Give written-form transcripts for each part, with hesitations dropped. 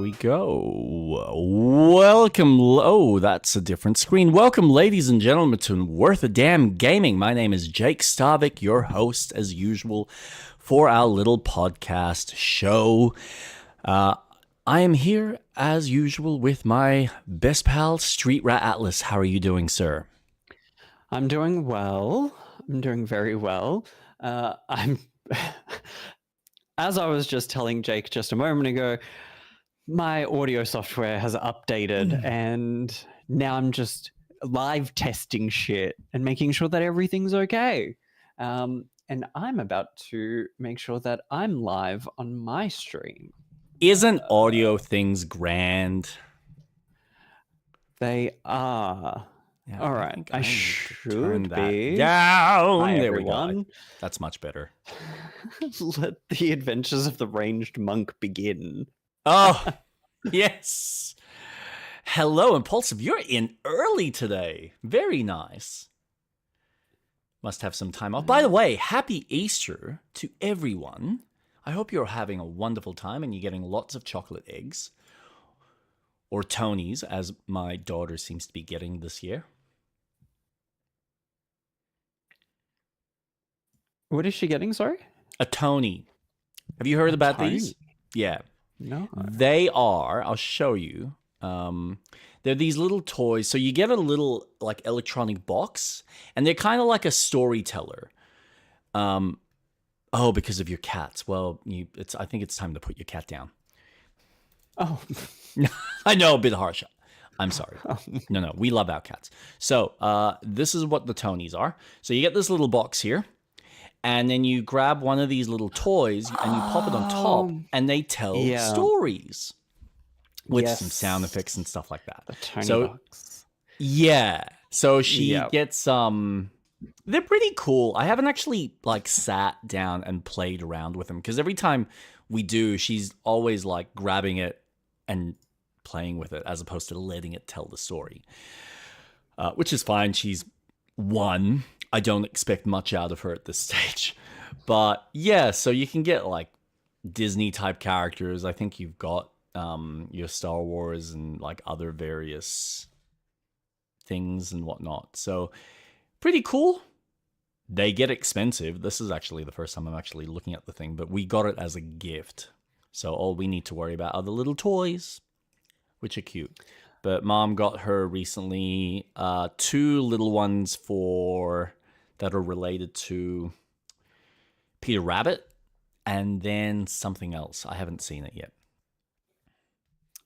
we go. Welcome. Oh, that's a different screen. Welcome, ladies and gentlemen, to Worth a Damn Gaming. My name is Jake Starvik, your host, as usual, for our little podcast show. I am here, as usual, with my best pal, Street Rat Atlas. How are you doing, sir? I'm doing well. I'm doing very well. I'm... As I was just telling Jake just a moment ago, my audio software has updated and now I'm just live testing shit and making sure that everything's okay. And I'm about to make sure that I'm live on my stream. Isn't audio things grand? They are. Yeah, all right. I should turn that be. down. Hi, there everyone. we go. That's much better. Let the adventures of the ranged monk begin. Oh, yes. Hello, Impulsive. You're in early today. Very nice. Must have some time off. By the way, happy Easter to everyone. I hope you're having a wonderful time and you're getting lots of chocolate eggs. Or Tonys, as my daughter seems to be getting this year. What is she getting, sorry? A Tony. Have you heard about these? Yeah. No. They are, I'll show you. They're these little toys. So you get a little like electronic box and they're kind of like a storyteller. Oh, because of your cats. Well, I think it's time to put your cat down. Oh. I know, a bit harsh. I'm sorry. No, we love our cats. So this is what the Tonys are. So you get this little box here. And then you grab one of these little toys and you pop it on top and they tell stories with some sound effects and stuff like that. The Tony box. Yeah. So she gets they're pretty cool. I haven't actually like sat down and played around with them because every time we do, she's always like grabbing it and playing with it as opposed to letting it tell the story. Which is fine. She's one. I don't expect much out of her at this stage. But yeah, so you can get like Disney type characters. I think you've got your Star Wars and like other various things and whatnot. So pretty cool. They get expensive. This is actually the first time I'm actually looking at the thing, but we got it as a gift. So all we need to worry about are the little toys, which are cute. But Mom got her recently 2 little ones that are related to Peter Rabbit, and then something else. I haven't seen it yet.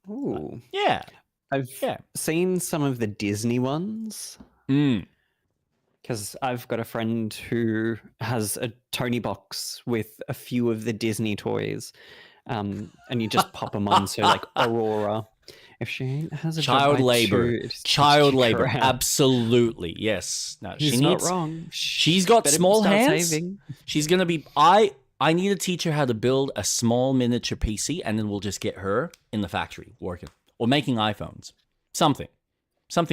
Ooh. Yeah. I've seen some of the Disney ones. Because I've got a friend who has a Tony box with a few of the Disney toys. And you just pop them on. So like Aurora. If she has a child labor, absolutely, yes. No, she's not wrong. She's got small hands. She's gonna be. I need to teach her how to build a small miniature PC, and then we'll just get her in the factory working or making iPhones. Something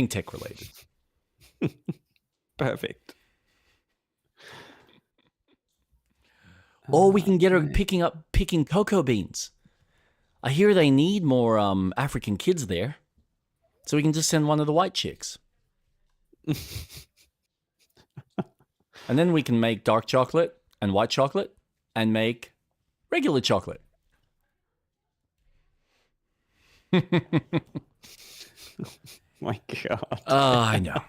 tech related. Perfect. Or we can get her picking cocoa beans. I hear they need more African kids there. So we can just send one of the white chicks. And then we can make dark chocolate and white chocolate and make regular chocolate. My God. I know.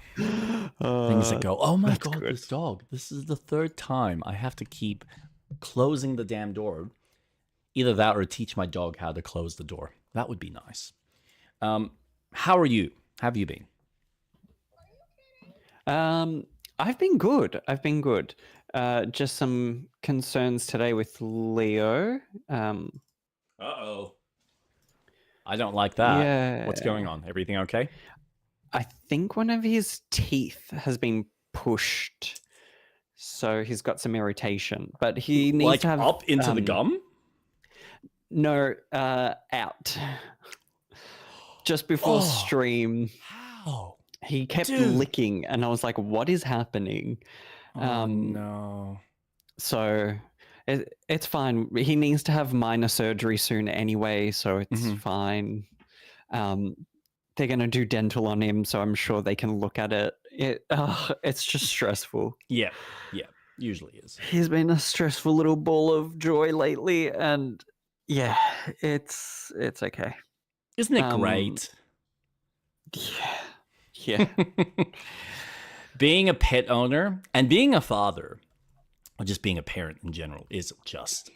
Things that go, oh my God, good. This dog. This is the 3rd time I have to keep closing the damn door. Either that or teach my dog how to close the door. That would be nice. How are you? How have you been? I've been good. Just some concerns today with Leo. Uh-oh. I don't like that. Yeah. What's going on? Everything okay? I think one of his teeth has been pushed. So he's got some irritation. But he needs to have... up into the gum? No, out. Just before stream. How? He kept licking, and I was like, what is happening? Oh, no. So It's fine. He needs to have minor surgery soon anyway, so it's fine. They're going to do dental on him, so I'm sure they can look at it. It's just stressful. Yeah, usually is. He's been a stressful little ball of joy lately, and yeah, it's okay. Isn't it great? Yeah. Being a pet owner and being a father, or just being a parent in general, is just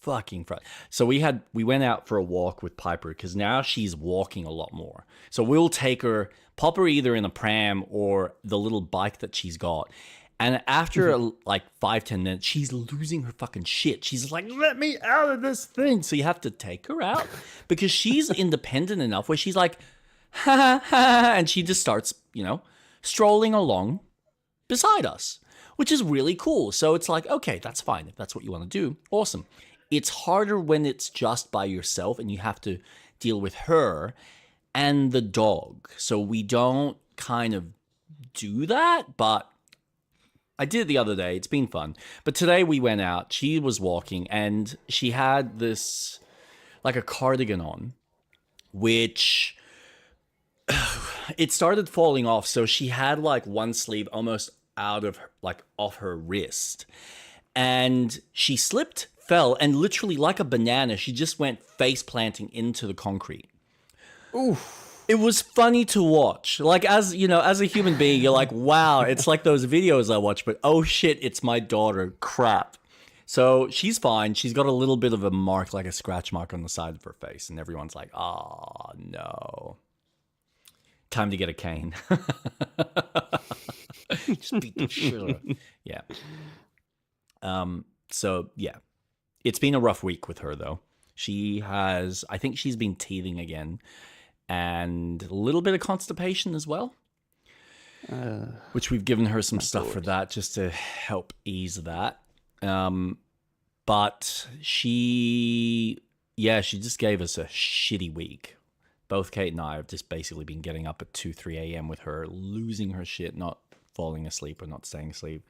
fucking fun. So we went out for a walk with Piper because now she's walking a lot more. So we'll take her, pop her either in a pram or the little bike that she's got. And after like 5-10 minutes, she's losing her fucking shit. She's like, let me out of this thing. So you have to take her out because she's independent enough where she's like, ha ha ha, and she just starts, strolling along beside us, which is really cool. So it's like, okay, that's fine. If that's what you want to do, awesome. It's harder when it's just by yourself and you have to deal with her and the dog. So we don't kind of do that, but I did it the other day. It's been fun. But today we went out. She was walking and she had this, like a cardigan on, which it started falling off. So she had like one sleeve almost out of her, like off her wrist. And she slipped, fell, and literally like a banana, she just went face planting into the concrete. Oof. It was funny to watch. Like, as a human being, you're like, wow, it's like those videos I watch, but oh shit, it's my daughter. Crap. So she's fine. She's got a little bit of a mark, like a scratch mark on the side of her face, and everyone's like, oh no. Time to get a cane. Just beat the shit out of her. Yeah. So yeah, it's been a rough week with her though. I think she's been teething again and a little bit of constipation as well, which we've given her some stuff for that just to help ease that. But she just gave us a shitty week. Both Kate and I have just basically been getting up at 2-3 a.m. with her, losing her shit, not falling asleep or not staying asleep.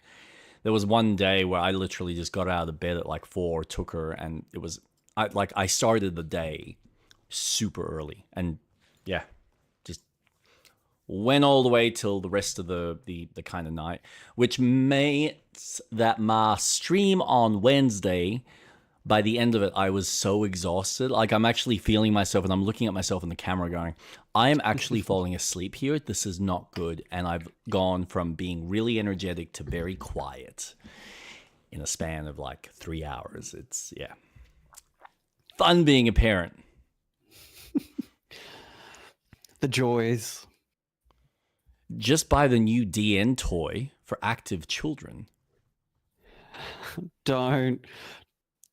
There was one day where I literally just got out of bed at like 4, took her, and it was I started the day super early, and yeah, just went all the way till the rest of the kind of night, which makes that my stream on Wednesday, by the end of it, I was so exhausted. Like, I'm actually feeling myself, and I'm looking at myself in the camera going, I am actually falling asleep here. This is not good. And I've gone from being really energetic to very quiet in a span of like 3 hours. It's, yeah. Fun being a parent. The joys. Just buy the new DN toy for active children. Don't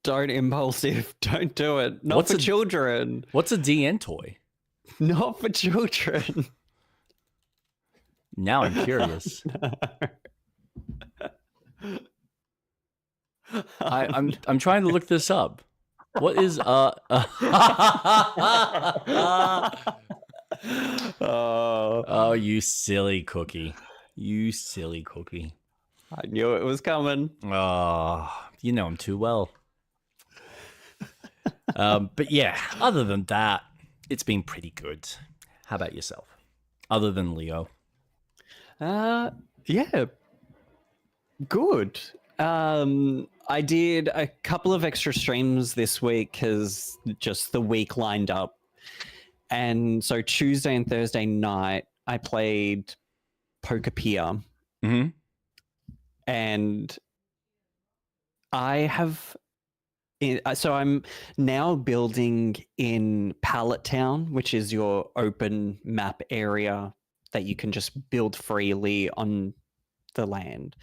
impulsive. Don't do it. Not for children. What's a DN toy? Not for children. Now I'm curious. I'm trying to look this up. What is Oh, you silly cookie. You silly cookie. I knew it was coming. Oh, you know him too well. But yeah, other than that, it's been pretty good. How about yourself? Other than Leo? Yeah. Good. I did a couple of extra streams this week because just the week lined up. And so Tuesday and Thursday night, I played Pokepedia. Mm-hmm. And so I'm now building in Pallet Town, which is your open map area that you can just build freely on the land.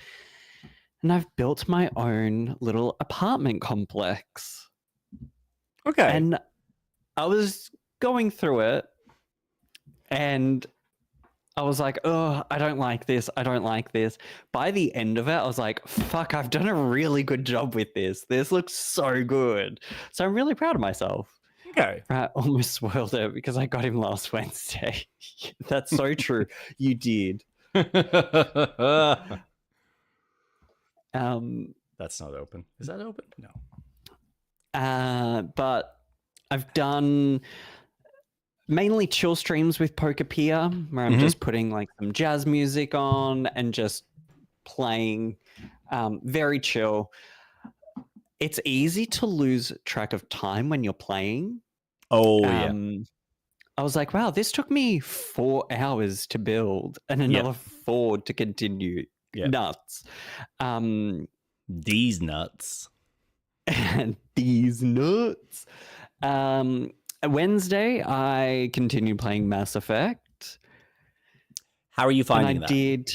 And I've built my own little apartment complex. Okay. And I was going through it and I was like, oh, I don't like this. I don't like this. By the end of it, I was like, fuck, I've done a really good job with this. This looks so good. So I'm really proud of myself. Okay. I almost spoiled it because I got him last Wednesday. That's so true. You did. That's That's not open. Is that open? No. But I've done mainly chill streams with Pokepedia, where I'm just putting like some jazz music on and just playing. Very chill. It's easy to lose track of time when you're playing. Oh, yeah. I was like, wow, this took me 4 hours to build and another 4 to continue. Nuts. These nuts. These nuts. Wednesday, I continued playing Mass Effect. How are you finding that? I did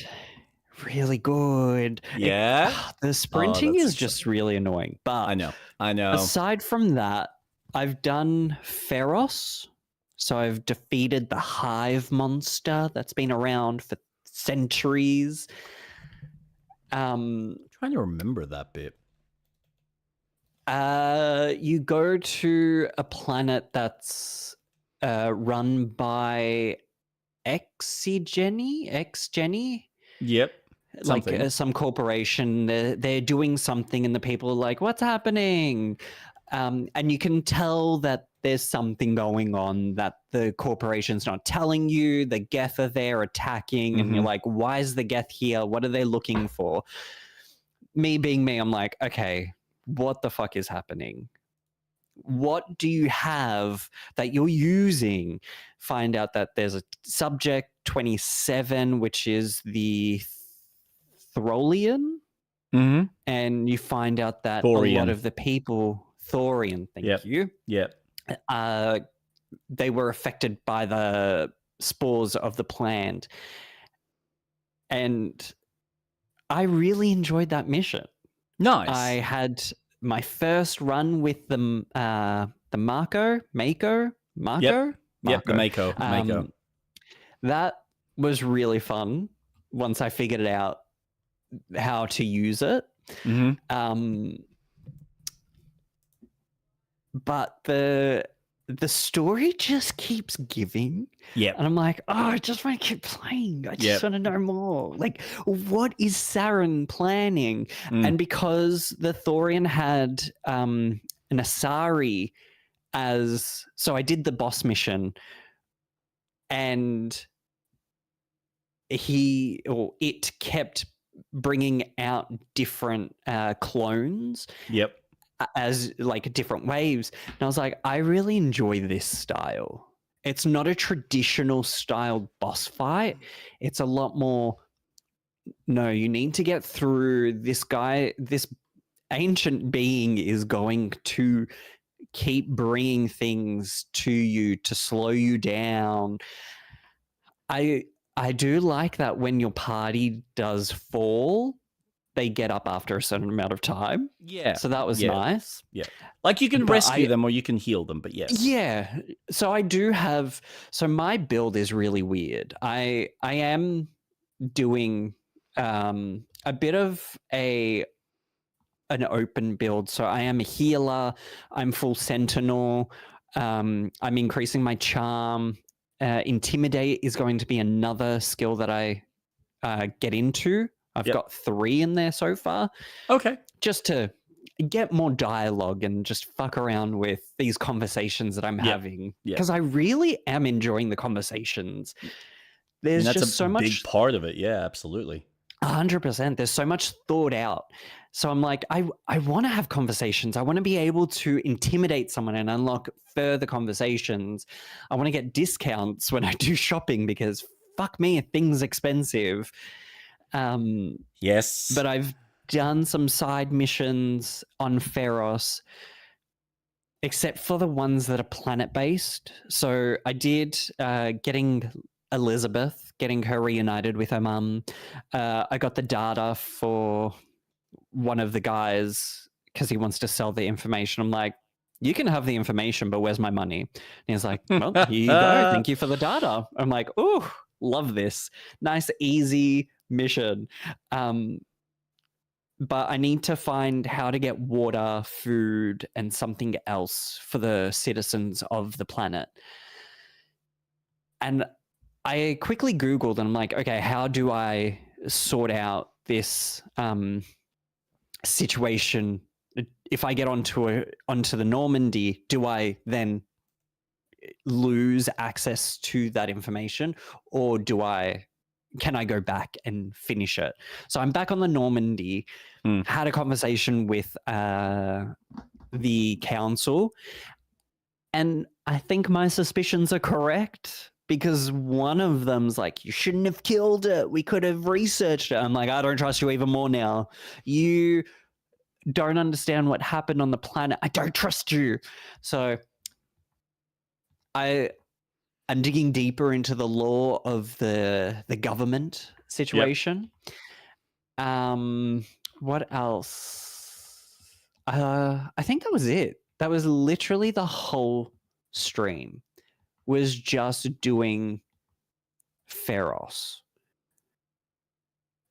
really good. Yeah? The sprinting is just really annoying. But I know. Aside from that, I've done Feros. So I've defeated the hive monster that's been around for centuries. I'm trying to remember that bit. You go to a planet that's run by Xgeny? Yep. Like some corporation. They're doing something and the people are like, what's happening? And you can tell that there's something going on that the corporation's not telling you. The Geth are there attacking, and you're like, why is the Geth here? What are they looking for? Me being me, I'm like, okay, what the fuck is happening? What do you have that you're using? Find out that there's a subject 27, which is the Throlian. And you find out that Thorian. A lot of the people... Thorian, thank you. Yep. They were affected by the spores of the plant. And I really enjoyed that mission. Nice. I had my first run with the Mako. Yep, the Mako. That was really fun once I figured it out how to use it. But the story just keeps giving. Yeah. And I'm like, oh, I just want to keep playing. I just want to know more. Like, what is Saren planning? And because the Thorian had an Asari so I did the boss mission, and it kept bringing out different clones. Yep. As like different waves. And I was like, I really enjoy this style. It's not a traditional style boss fight. It's a lot more, no, you need to get through this guy. This ancient being is going to keep bringing things to you to slow you down. I do like that when your party does fall, they get up after a certain amount of time. Yeah. So that was nice. Yeah. Like you can rescue them or you can heal them, but yes. Yeah. So I do have... So my build is really weird. I am doing a bit of an open build. So I am a healer. I'm full sentinel. I'm increasing my charm. Intimidate is going to be another skill that I get into. I've got 3 in there so far. Okay. Just to get more dialogue and just fuck around with these conversations that I'm having. Because I really am enjoying the conversations. There's just so much... That's a big part of it. Yeah, absolutely. 100%. There's so much thought out. So I'm like, I want to have conversations. I want to be able to intimidate someone and unlock further conversations. I want to get discounts when I do shopping because fuck me, things expensive. Yes. But I've done some side missions on Feros, except for the ones that are planet-based. So I did getting Elizabeth, getting her reunited with her mum. I got the data for one of the guys because he wants to sell the information. I'm like, you can have the information, but where's my money? And he's like, well, here you go. Thank you for the data. I'm like, ooh, love this. Nice, easy mission. But I need to find how to get water, food, and something else for the citizens of the planet. And I quickly Googled and I'm like, okay, how do I sort out this situation, if I get onto the Normandy, do I then lose access to that information, or can I go back and finish it? So I'm back on the Normandy, had a conversation with the council, and I think my suspicions are correct, because one of them's like, you shouldn't have killed it. We could have researched it. I'm like, I don't trust you even more now. You don't understand what happened on the planet. I don't trust you. So I'm digging deeper into the lore of the government situation. Yep. What else? I think that was it. That was literally the whole stream, was just doing Pharos.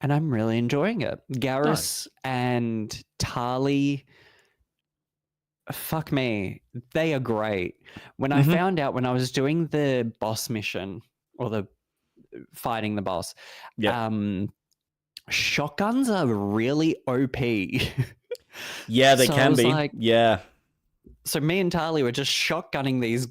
And I'm really enjoying it. Garrus and Tali, fuck me, they are great. When I found out, when I was doing the boss mission, or the fighting the boss, shotguns are really OP. Yeah, they can be. Like, yeah. So me and Tali were just shotgunning these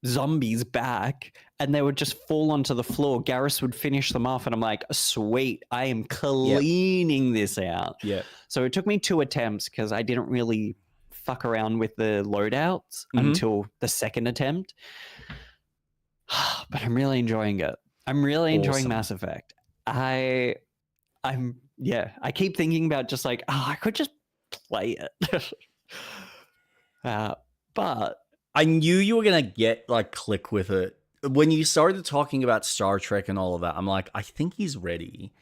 zombies back, and they would just fall onto the floor. Garrus would finish them off, and I'm like, sweet, I am cleaning this out. Yeah. So it took me 2 attempts, because I didn't really fuck around with the loadouts until the second attempt. But I'm really enjoying it. I'm really enjoying Mass Effect. I keep thinking about just like, I could just play it. But I knew you were going to get like click with it. When you started talking about Star Trek and all of that, I'm like, I think he's ready.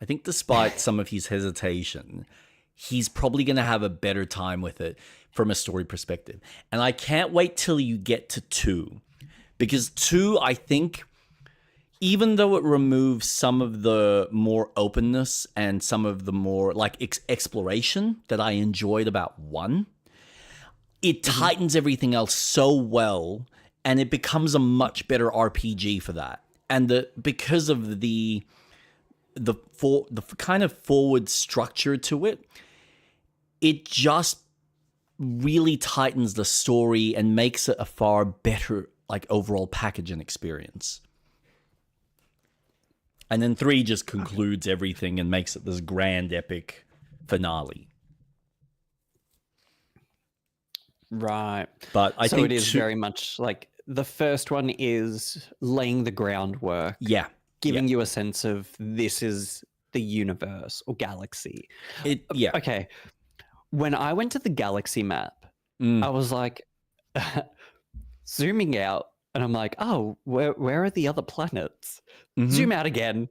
I think despite some of his hesitation, he's probably going to have a better time with it from a story perspective. And I can't wait till you get to 2. Because 2, I think, even though it removes some of the more openness and some of the more like exploration that I enjoyed about 1, it tightens everything else so well, and it becomes a much better RPG for that. And because of the kind of forward structure to it, it just really tightens the story and makes it a far better like overall package and experience. And then 3 just concludes everything and makes it this grand epic finale. Right. But I think it is very much like the first one is laying the groundwork. Yeah. Giving you a sense of this is the universe or galaxy. Okay. When I went to the galaxy map, I was like zooming out, and I'm like, oh, where are the other planets? Zoom out again.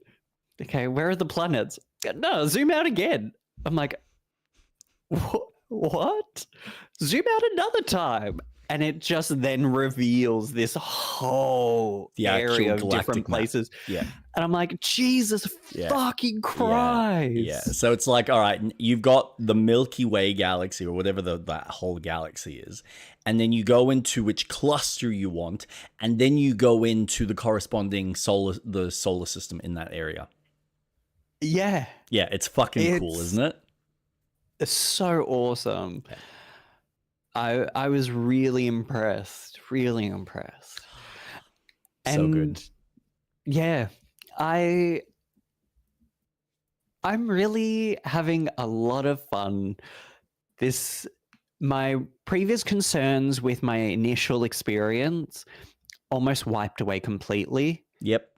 Okay, where are the planets? No, zoom out again. I'm like, what? Zoom out another time. And it just then reveals this whole area of different places. Map. Yeah. And I'm like, Jesus fucking Christ. Yeah. So it's like, all right, you've got the Milky Way galaxy or whatever that whole galaxy is. And then you go into which cluster you want. And then you go into the corresponding solar system in that area. Yeah. Yeah, it's fucking cool, isn't it? It's so awesome. Yeah. I was really impressed. Really impressed. So good. Yeah. I'm really having a lot of fun. My previous concerns with my initial experience almost wiped away completely. Yep.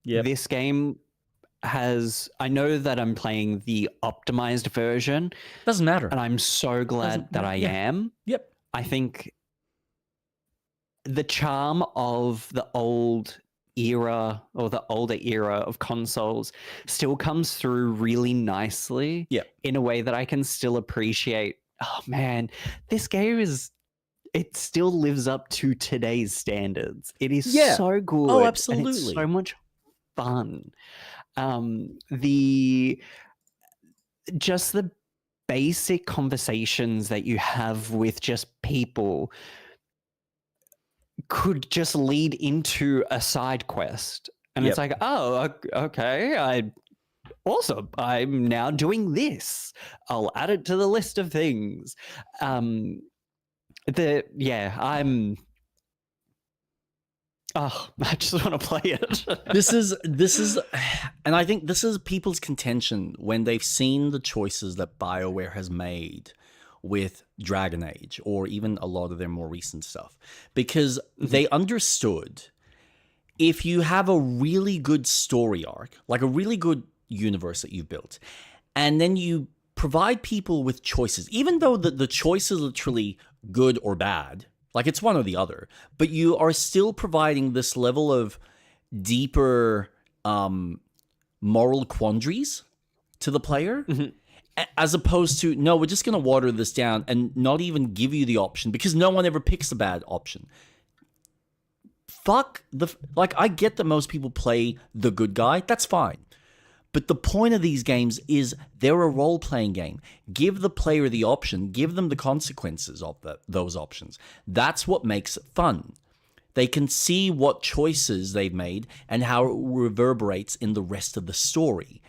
This game I know that I'm playing the optimized version. Doesn't matter. And I'm so glad that I am. Yep. I think the charm of the old era or the older era of consoles still comes through really nicely in a way that I can still appreciate. Oh man, this game it still lives up to today's standards. It is so good. Oh, absolutely. And it's so much fun. Just the basic conversations that you have with just people could just lead into a side quest. And it's like, oh, okay, I awesome, I'm now doing this. I'll add it to the list of things. I'm I just want to play it. This is, and I think this is people's contention when they've seen the choices that BioWare has made with Dragon Age, or even a lot of their more recent stuff, because they understood if you have a really good story arc, like a really good universe that you've built, and then you provide people with choices, even though the choice is literally good or bad, like it's one or the other, but you are still providing this level of deeper moral quandaries to the player, as opposed to, no, we're just going to water this down and not even give you the option because no one ever picks the bad option. I get that most people play the good guy. That's fine. But the point of these games is they're a role-playing game. Give the player the option. Give them the consequences of those options. That's what makes it fun. They can see what choices they've made and how it reverberates in the rest of the story.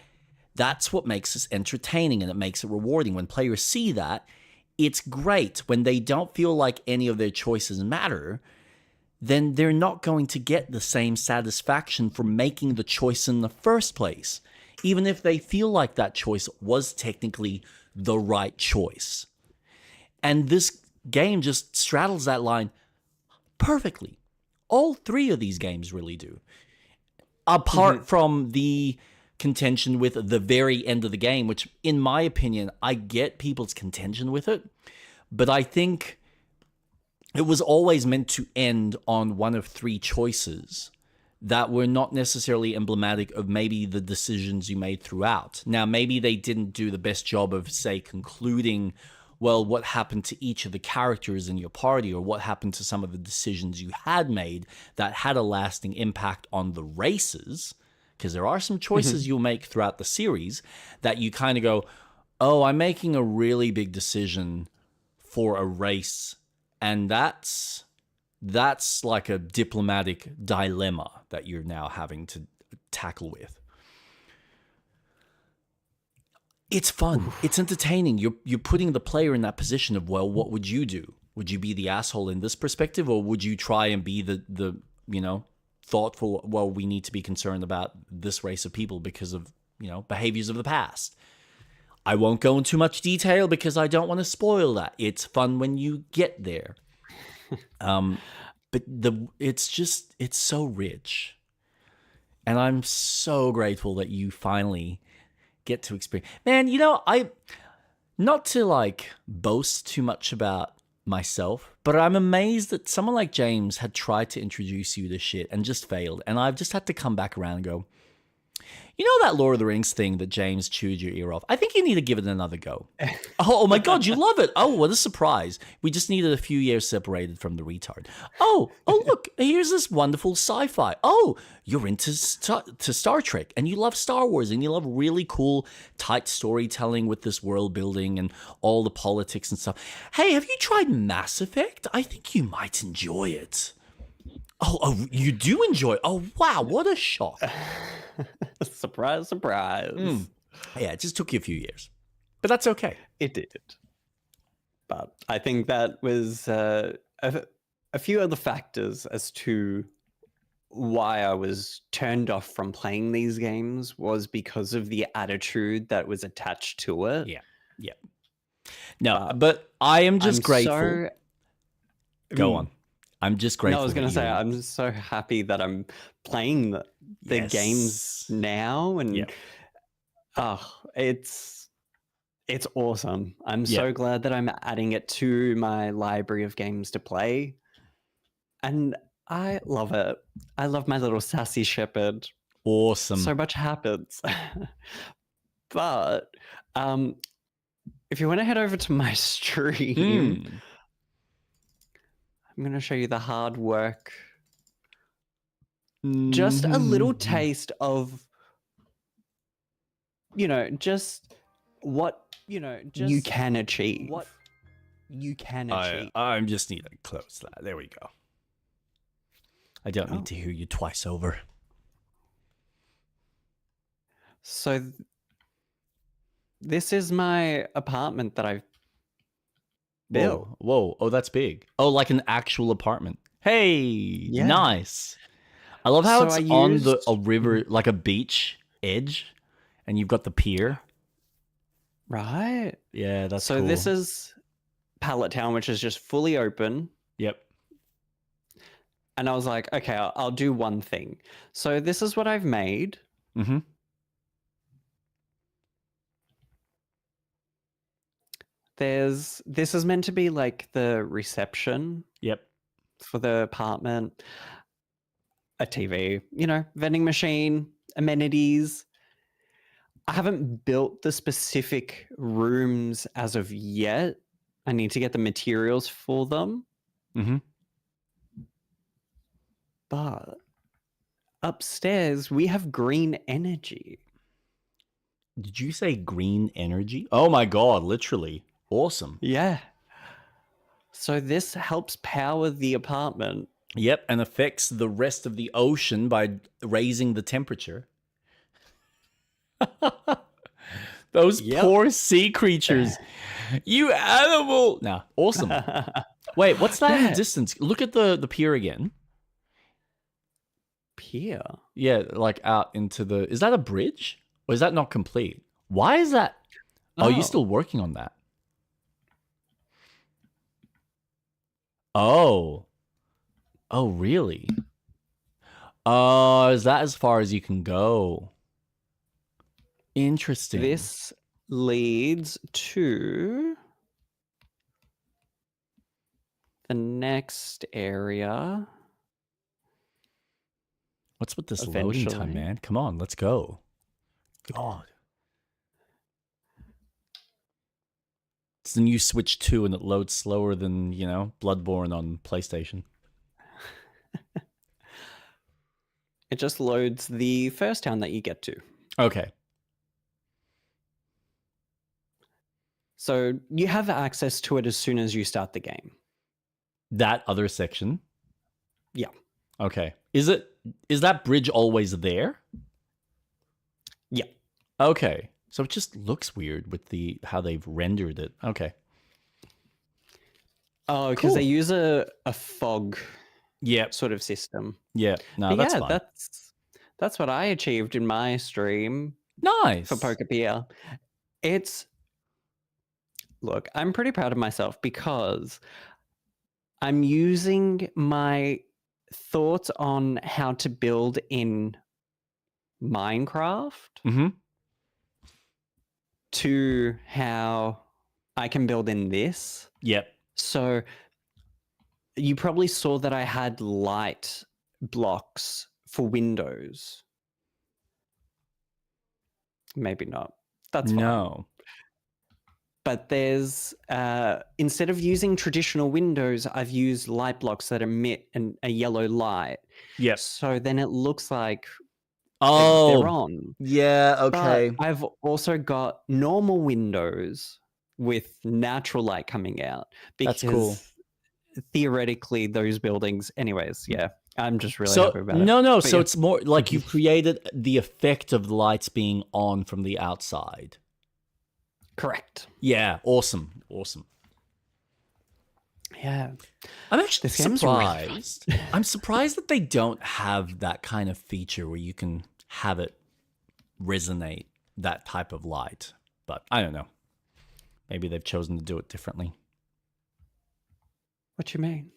That's what makes it entertaining and it makes it rewarding. When players see that, it's great. When they don't feel like any of their choices matter, then they're not going to get the same satisfaction from making the choice in the first place, even if they feel like that choice was technically the right choice. And this game just straddles that line perfectly. All three of these games really do. Apart from the contention with the very end of the game, which, in my opinion, I get people's contention with it, but I think it was always meant to end on one of three choices that were not necessarily emblematic of maybe the decisions you made throughout. Now, maybe they didn't do the best job of, say, concluding, well, what happened to each of the characters in your party, or what happened to some of the decisions you had made that had a lasting impact on the races, because there are some choices you'll make throughout the series that you kind of go, oh, I'm making a really big decision for a race, and that's like a diplomatic dilemma that you're now having to tackle with. It's fun. It's entertaining. You're putting the player in that position of, well, what would you do? Would you be the asshole in this perspective, or would you try and be the thoughtful, well, we need to be concerned about this race of people because of, behaviors of the past. I won't go into much detail because I don't want to spoil that. It's fun when you get there. But it's so rich. And I'm so grateful that you finally get to experience. Man, not to boast too much about myself, but I'm amazed that someone like James had tried to introduce you to shit and just failed. And I've just had to come back around and go, that Lord of the Rings thing that James chewed your ear off? I think you need to give it another go. Oh my God, you love it. Oh, what a surprise. We just needed a few years separated from the retard. Oh, look, here's this wonderful sci-fi. Oh, you're into Star Trek, and you love Star Wars, and you love really cool, tight storytelling with this world building and all the politics and stuff. Hey, have you tried Mass Effect? I think you might enjoy it. Oh, you do enjoy it? Oh, wow, what a shock. Surprise, surprise. Yeah, it just took you a few years. But that's okay. It did. But I think that was a few other factors as to why I was turned off from playing these games was because of the attitude that was attached to it. Yeah. No, but I am just grateful. Go on. I'm just grateful. No, I was going to say, I'm so happy that I'm playing the games now, and it's awesome. I'm so glad that I'm adding it to my library of games to play, and I love it. I love my little sassy shepherd. Awesome. So much happens. But if you want to head over to my stream, I'm going to show you the hard work. Just a little taste of, just what, you can achieve. What you can achieve. I just need to close that. There we go. I don't need to hear you twice over. So This is my apartment that I've built. Whoa. Oh, that's big. Oh, like an actual apartment. Hey, Yeah. nice. I love how So it's I on used a river, like a beach edge, and you've got the pier. right. Yeah, that's So this cool. is Pallet Town, which is just fully open. Yep. And I was like, okay, I'll do one thing. So this is what I've made. Mm-hmm. This is meant to be like the reception Yep. for the apartment, a TV, vending machine, amenities. I haven't built the specific rooms as of yet. I need to get the materials for them. Mm-hmm. But upstairs, we have green energy. Did you say green energy? Oh my god, literally. Awesome. Yeah. So this helps power the apartment. Yep, and affects the rest of the ocean by raising the temperature. Those poor sea creatures. You animal. Nah, awesome. Wait, what's that in the distance? Look at the pier again. Pier? Yeah, like out into the... Is that a bridge? Or is that not complete? Why is that... Oh, you're still working on that. Oh. Oh, really? Is that as far as you can go? Interesting. This leads to the next area. What's with this loading time, man? Come on, let's go. God. It's the new Switch 2 and it loads slower than, Bloodborne on PlayStation. It just loads the first town that you get to. Okay. So you have access to it as soon as you start the game. That other section? Yeah. Okay. Is that bridge always there? Yeah. Okay. So it just looks weird with how they've rendered it. Okay. Oh, because they use a fog sort of system. Yeah. No, that's fine. That's what I achieved in my stream. Nice. For Pokepedia. Look, I'm pretty proud of myself because I'm using my thoughts on how to build in Minecraft to how I can build in this. Yep. So you probably saw that I had light blocks for windows. Maybe not. That's fine. No. But there's, instead of using traditional windows, I've used light blocks that emit a yellow light. Yep. So then it looks like they're on. Yeah, okay. But I've also got normal windows with natural light coming out. Because that's cool. Theoretically, those buildings... Anyways, yeah. I'm just really happy about it. No. So it's more like you've created the effect of the lights being on from the outside. Correct. Yeah, awesome. Yeah. I'm actually surprised. I'm surprised that they don't have that kind of feature where you can have it resonate that type of light. But I don't know. Maybe they've chosen to do it differently. What you mean?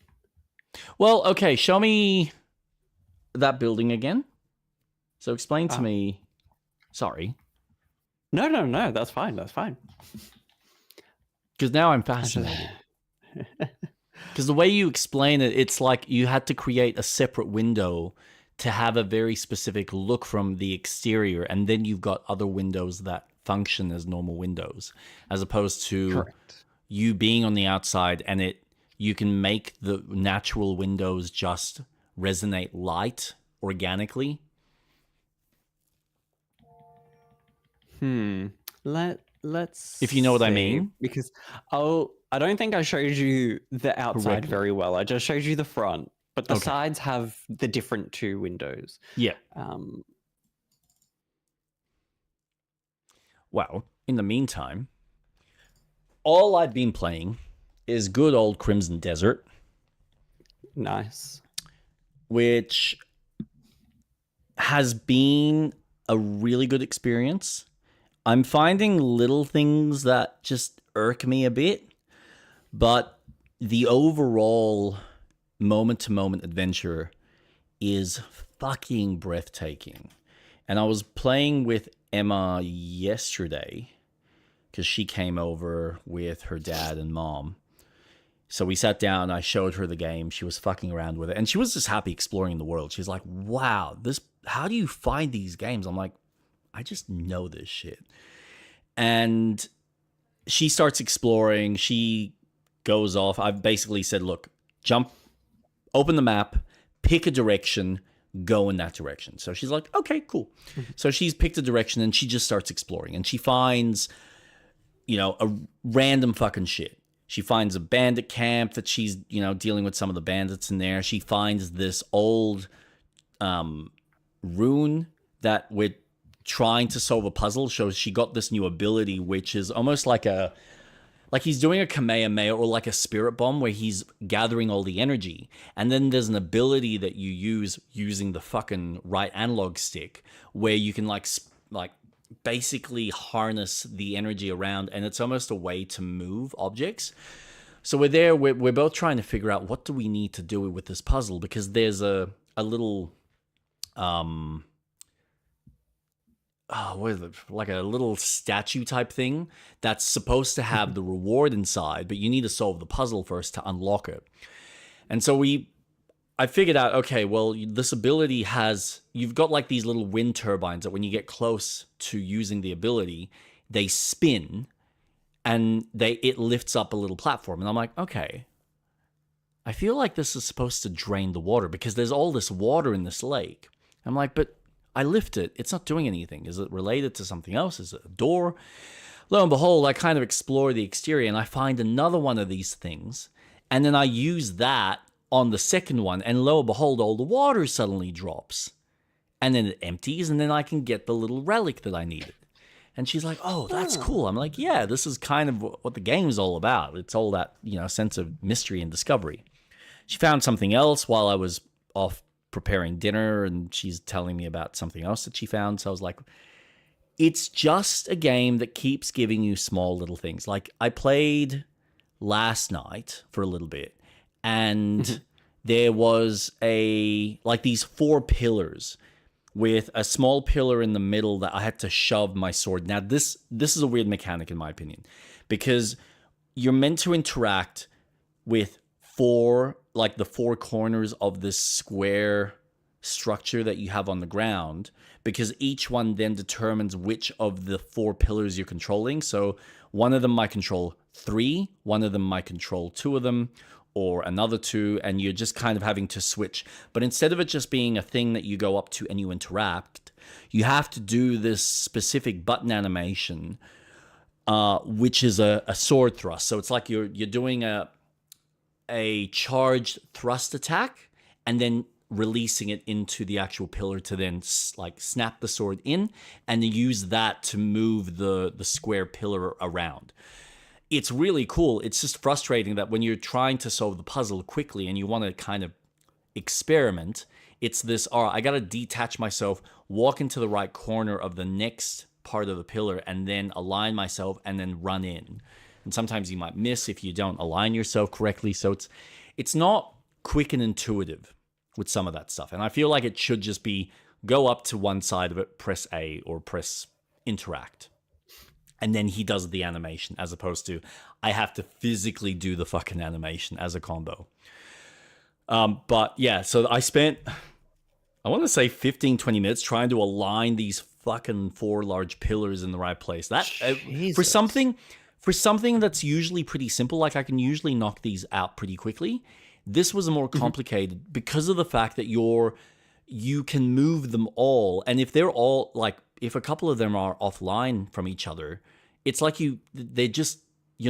Well, okay, show me that building again. So explain to me... Sorry. No, that's fine. Because now I'm fascinated. Because the way you explain it, it's like you had to create a separate window to have a very specific look from the exterior, and then you've got other windows that function as normal windows, as opposed to you being on the outside and you can make the natural windows just resonate light organically. Let's if you know what I mean. Because I don't think I showed you the outside very well. I just showed you the front, but the sides have the different two windows. Yeah. Wow. in the meantime, all I've been playing is good old Crimson Desert. Nice. Which has been a really good experience. I'm finding little things that just irk me a bit, but the overall moment-to-moment adventure is fucking breathtaking. And I was playing with Emma yesterday because she came over with her dad and mom. So we sat down, I showed her the game, she was fucking around with it, and she was just happy exploring the world. She's like, wow, how do you find these games? I'm like, I just know this shit. And she starts exploring, she goes off. I've basically said, look, jump, open the map, pick a direction, go in that direction. So she's like, okay, cool. So she's picked a direction and she just starts exploring, and she finds, a random fucking shit. She finds a bandit camp that she's, dealing with some of the bandits in there. She finds this old rune that we're trying to solve a puzzle. So she got this new ability, which is almost like he's doing a Kamehameha or like a spirit bomb where he's gathering all the energy. And then there's an ability that you use using the fucking right analog stick where you can like basically harness the energy around, and it's almost a way to move objects. So we're both trying to figure out what do we need to do with this puzzle, because there's a little what is it, like a little statue type thing that's supposed to have the reward inside, but you need to solve the puzzle first to unlock it. And so I figured out, okay, well, this ability you've got like these little wind turbines that when you get close to using the ability, they spin and it lifts up a little platform. And I'm like, okay, I feel like this is supposed to drain the water because there's all this water in this lake. I'm like, but I lift it, it's not doing anything. Is it related to something else? Is it a door? Lo and behold, I kind of explore the exterior and I find another one of these things. And then I use that on the second one, and lo and behold, all the water suddenly drops. And then it empties, and then I can get the little relic that I needed. And she's like, oh, that's cool. I'm like, yeah, this is kind of what the game's all about. It's all that, sense of mystery and discovery. She found something else while I was off preparing dinner, and she's telling me about something else that she found. So I was like, it's just a game that keeps giving you small little things. Like I played last night for a little bit, and there was these 4 pillars with a small pillar in the middle that I had to shove my sword. Now, this is a weird mechanic in my opinion, because you're meant to interact with the 4 corners of this square structure that you have on the ground, because each one then determines which of the 4 pillars you're controlling. So one of them might control 3, one of them might control 2 of them, or another 2, and you're just kind of having to switch. But instead of it just being a thing that you go up to and you interact, you have to do this specific button animation, which is a sword thrust. So it's like you're doing a charged thrust attack and then releasing it into the actual pillar to then snap the sword in and then use that to move the square pillar around. It's really cool. It's just frustrating that when you're trying to solve the puzzle quickly and you want to kind of experiment, it's this, all right, I got to detach myself, walk into the right corner of the next part of the pillar, and then align myself and then run in. And sometimes you might miss if you don't align yourself correctly. So it's not quick and intuitive with some of that stuff. And I feel like it should just be go up to one side of it, press A or press interact. And then he does the animation, as opposed to I have to physically do the fucking animation as a combo. But yeah, so I spent, I want to say 15, 20 minutes trying to align these fucking 4 large pillars in the right place. That for something that's usually pretty simple, like I can usually knock these out pretty quickly. This was more complicated because of the fact that you can move them all, and if they're all if a couple of them are offline from each other, it's like you're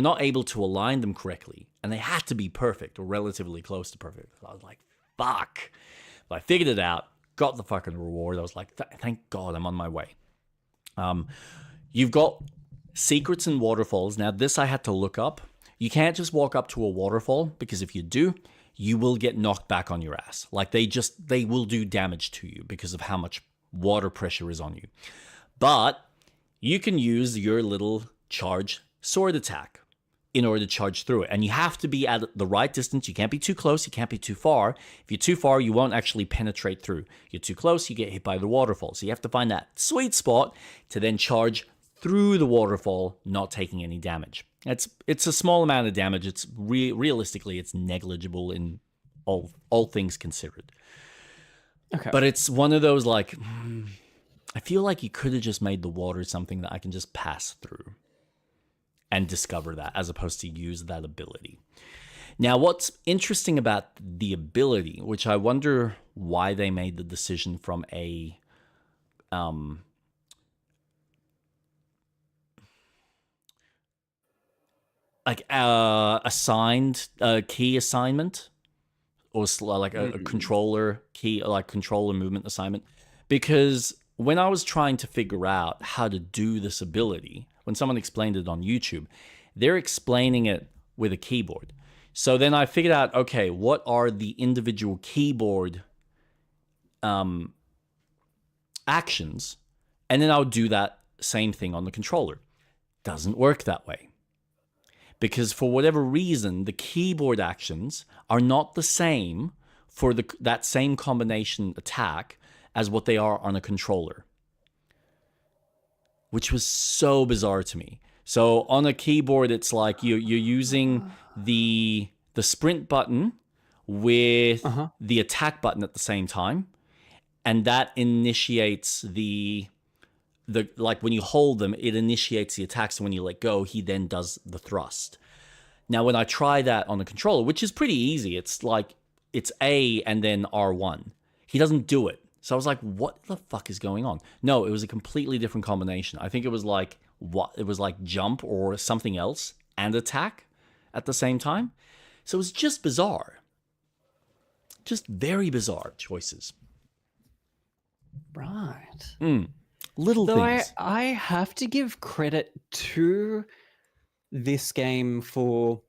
not able to align them correctly, and they had to be perfect or relatively close to perfect. So I was like, fuck. But I figured it out, got the fucking reward. I was like, thank God I'm on my way. You've got Secrets in waterfalls. Now, this I had to look up. You can't just walk up to a waterfall, because if you do, you will get knocked back on your ass. Like, they will do damage to you because of how much water pressure is on you. But you can use your little charge sword attack in order to charge through it. And you have to be at the right distance. You can't be too close. You can't be too far. If you're too far, you won't actually penetrate through. You're too close, you get hit by the waterfall. So you have to find that sweet spot to then charge through the waterfall, not taking any damage. It's a small amount of damage. It's realistically, it's negligible in all things considered. Okay. But it's one of those, like, I feel like you could have just made the water something that I can just pass through and discover that, as opposed to use that ability. Now, what's interesting about the ability, which I wonder why they made the decision from a assigned key assignment, or like a controller key, like controller movement assignment, because when I was trying to figure out how to do this ability, when someone explained it on YouTube, they're explaining it with a keyboard. So then I figured out, okay, what are the individual keyboard actions? And then I would do that same thing on the controller. Doesn't work that way. Because for whatever reason, the keyboard actions are not the same for that same combination attack as what they are on a controller, which was so bizarre to me. So on a keyboard, it's like you're using the sprint button with the attack button at the same time, and that initiates the like when you hold them, it initiates the attack. So when you let go, he then does the thrust. Now, when I try that on the controller, which is pretty easy, it's like it's A and then R1. He doesn't do it. So I was like, what the fuck is going on? No, it was a completely different combination. I think it was like jump or something else and attack at the same time. So it was just bizarre. Just very bizarre choices. Right. Little Though things. I have to give credit to this game for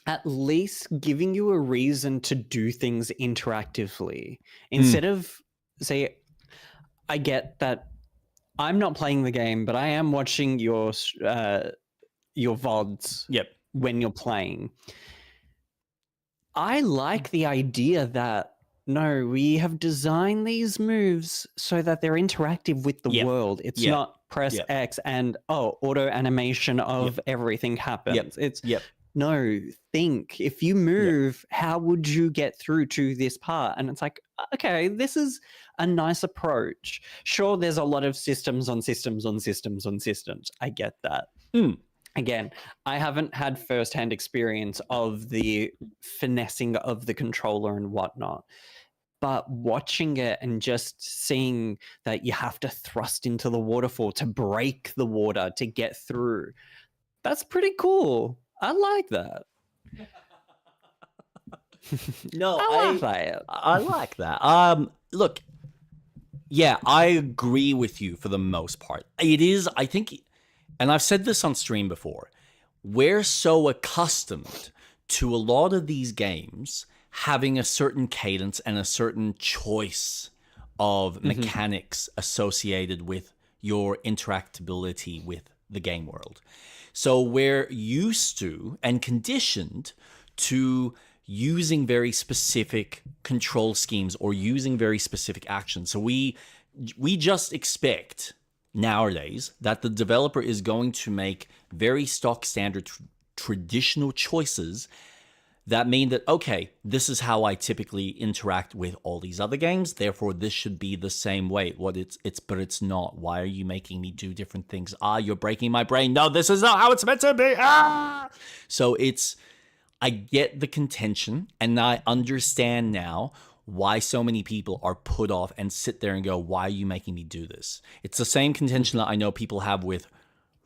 at least giving you a reason to do things interactively. Instead of, say, I get that I'm not playing the game, but I am watching your VODs when you're playing. I like the idea that, no, we have designed these moves so that they're interactive with the world. It's not press X and, auto animation of everything happens. It's, no, think. If you move, how would you get through to this part? And it's like, okay, this is a nice approach. Sure, there's a lot of systems on systems on systems on systems. I get that. Again, I haven't had firsthand experience of the finessing of the controller and whatnot. But watching it and just seeing that you have to thrust into the waterfall to break the water to get through, that's pretty cool. I like that. No, I like that. Look, yeah, I agree with you for the most part. It is, I think, and I've said this on stream before, we're so accustomed to a lot of these games having a certain cadence and a certain choice of mechanics associated with your interactability with the game world. So we're used to and conditioned to using very specific control schemes or using very specific actions. So we just expect nowadays that the developer is going to make very stock standard traditional choices that mean that, okay, this is how I typically interact with all these other games, therefore this should be the same way. But it's not. Why are you making me do different things? You're breaking my brain. No, this is not how it's meant to be. So I get the contention, and I understand now why so many people are put off and sit there and go, why are you making me do this? It's the same contention that I know people have with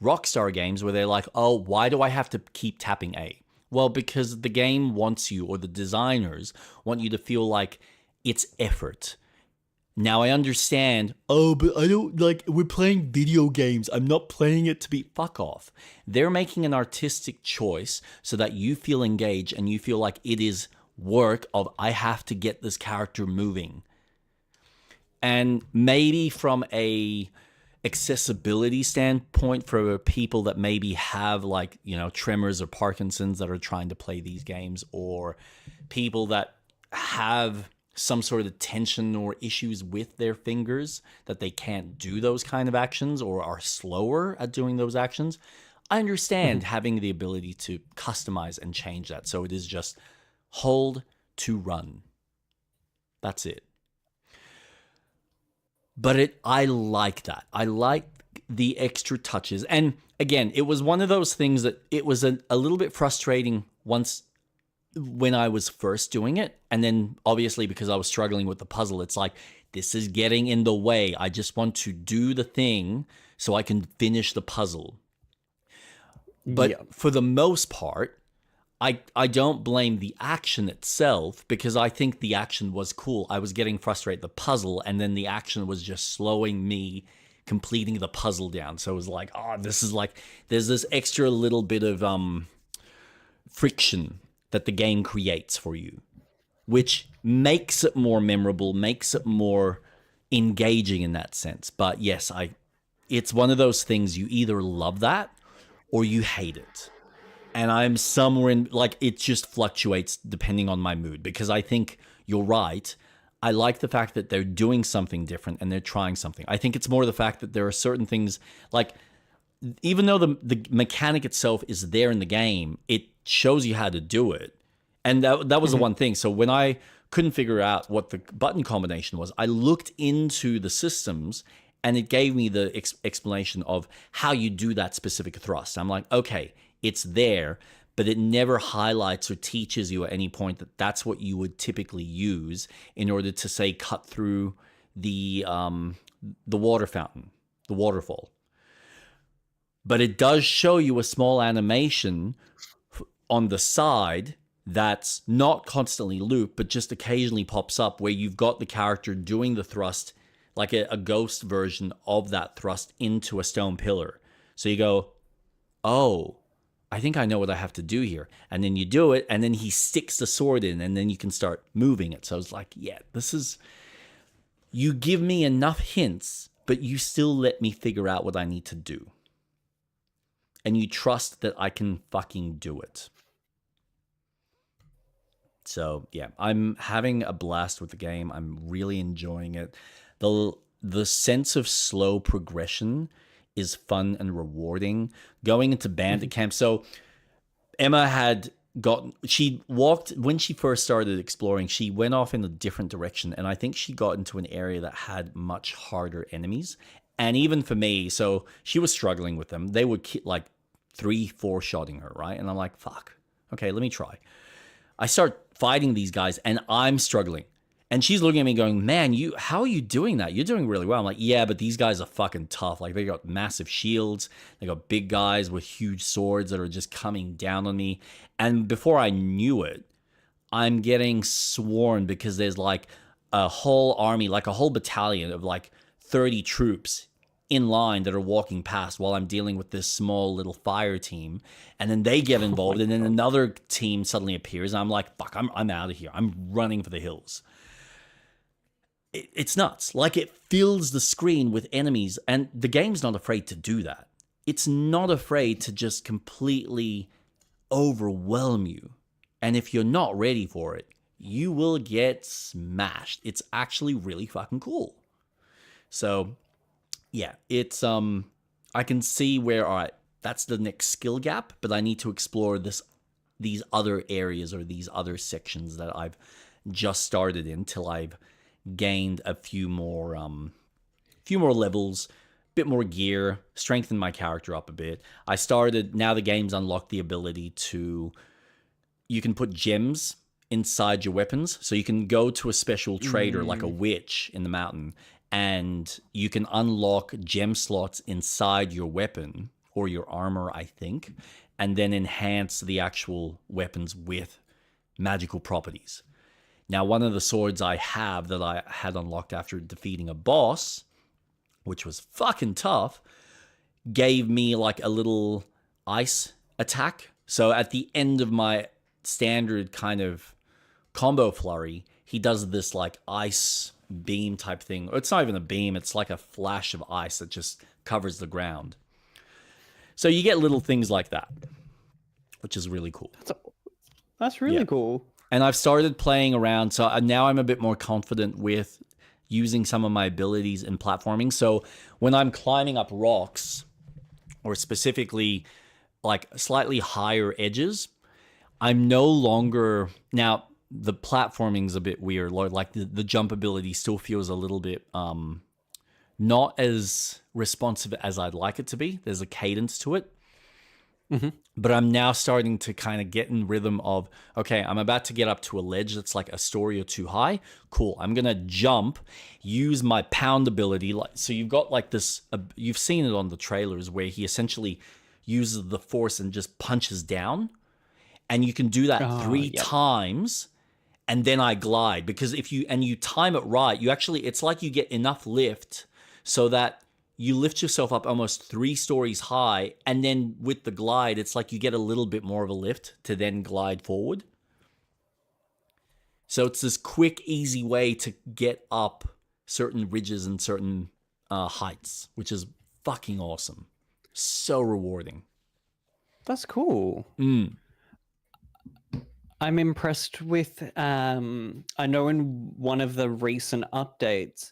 Rockstar games where they're like, oh, why do I have to keep tapping A? Well, because the game wants you, or the designers want you to feel like it's effort. Now I understand, oh, but I don't like, we're playing video games. I'm not playing it to be, fuck off. They're making an artistic choice so that you feel engaged and you feel like it is work of, I have to get this character moving. And maybe from a accessibility standpoint for people that maybe have like, tremors or Parkinson's that are trying to play these games, or people that have some sort of tension or issues with their fingers that they can't do those kind of actions or are slower at doing those actions. I understand having the ability to customize and change that. So it is just hold to run. That's it. But I like that. I like the extra touches. And again, it was one of those things that it was a little bit frustrating when I was first doing it. And then obviously because I was struggling with the puzzle, it's like, this is getting in the way. I just want to do the thing so I can finish the puzzle. But for the most part, I don't blame the action itself, because I think the action was cool. I was getting frustrated with the puzzle, and then the action was just slowing me completing the puzzle down. So it was like, this is like, there's this extra little bit of friction that the game creates for you, which makes it more memorable, makes it more engaging in that sense. But yes, it's one of those things, you either love that or you hate it. And I'm somewhere in, like, it just fluctuates depending on my mood, because I think you're right. I like the fact that they're doing something different and they're trying something. I think it's more the fact that there are certain things, like, even though the mechanic itself is there in the game, it shows you how to do it. And that was the one thing. So when I couldn't figure out what the button combination was, I looked into the systems and it gave me the explanation of how you do that specific thrust. I'm like, okay, it's there, but it never highlights or teaches you at any point that that's what you would typically use in order to, say, cut through the water fountain, the waterfall. But it does show you a small animation on the side that's not constantly looped, but just occasionally pops up, where you've got the character doing the thrust, like a ghost version of that thrust into a stone pillar. So you go, oh, I think I know what I have to do here. And then you do it, and then he sticks the sword in, and then you can start moving it. So I was like, yeah, you give me enough hints, but you still let me figure out what I need to do. And you trust that I can fucking do it. So yeah, I'm having a blast with the game. I'm really enjoying it. The sense of slow progression is fun and rewarding. Going into bandit camp. So Emma when she first started exploring, she went off in a different direction. And I think she got into an area that had much harder enemies. And even for me, so she was struggling with them. They would like 3-4 shotting her, right? And I'm like, fuck. Okay, let me try. I start fighting these guys and I'm struggling. And she's looking at me going, man, how are you doing that? You're doing really well. I'm like, yeah, but these guys are fucking tough. Like, they got massive shields. They got big guys with huge swords that are just coming down on me. And before I knew it, I'm getting swarmed because there's like a whole army, like a whole battalion of like 30 troops in line that are walking past while I'm dealing with this small little fire team. And then they get involved, and then another team suddenly appears. And I'm like, fuck, I'm out of here. I'm running for the hills. It's nuts. Like, it fills the screen with enemies, and the game's not afraid to do that. It's not afraid to just completely overwhelm you. And if you're not ready for it, you will get smashed. It's actually really fucking cool. So yeah, it's I can see where, all right, that's the next skill gap, but I need to explore these other areas or these other sections that I've just started in till I've gained a few more levels, bit more gear, strengthen my character up a bit. Now the game's unlocked the ability you can put gems inside your weapons. So you can go to a special trader like a witch in the mountain, and you can unlock gem slots inside your weapon or your armor, I think, and then enhance the actual weapons with magical properties. Now, one of the swords I have that I had unlocked after defeating a boss, which was fucking tough, gave me like a little ice attack. So at the end of my standard kind of combo flurry, he does this like ice beam type thing. It's not even a beam, it's like a flash of ice that just covers the ground. So you get little things like that, which is really cool. That's really cool. And I've started playing around, so now I'm a bit more confident with using some of my abilities in platforming. So when I'm climbing up rocks, or specifically like slightly higher edges, I'm no longer... Now, the platforming's a bit weird. Like the jump ability still feels a little bit not as responsive as I'd like it to be. There's a cadence to it. Mm-hmm. But I'm now starting to kind of get in rhythm of, okay, I'm about to get up to a ledge that's like a story or two high. Cool. I'm going to jump, use my pound ability. So you've got like this, you've seen it on the trailers where he essentially uses the force and just punches down. And you can do that three times. And then I glide, because if you time it right, it's like you get enough lift so that you lift yourself up almost 3 stories high, and then with the glide, it's like you get a little bit more of a lift to then glide forward. So it's this quick, easy way to get up certain ridges and certain heights, which is fucking awesome. So rewarding. That's cool. I'm impressed with, I know in one of the recent updates,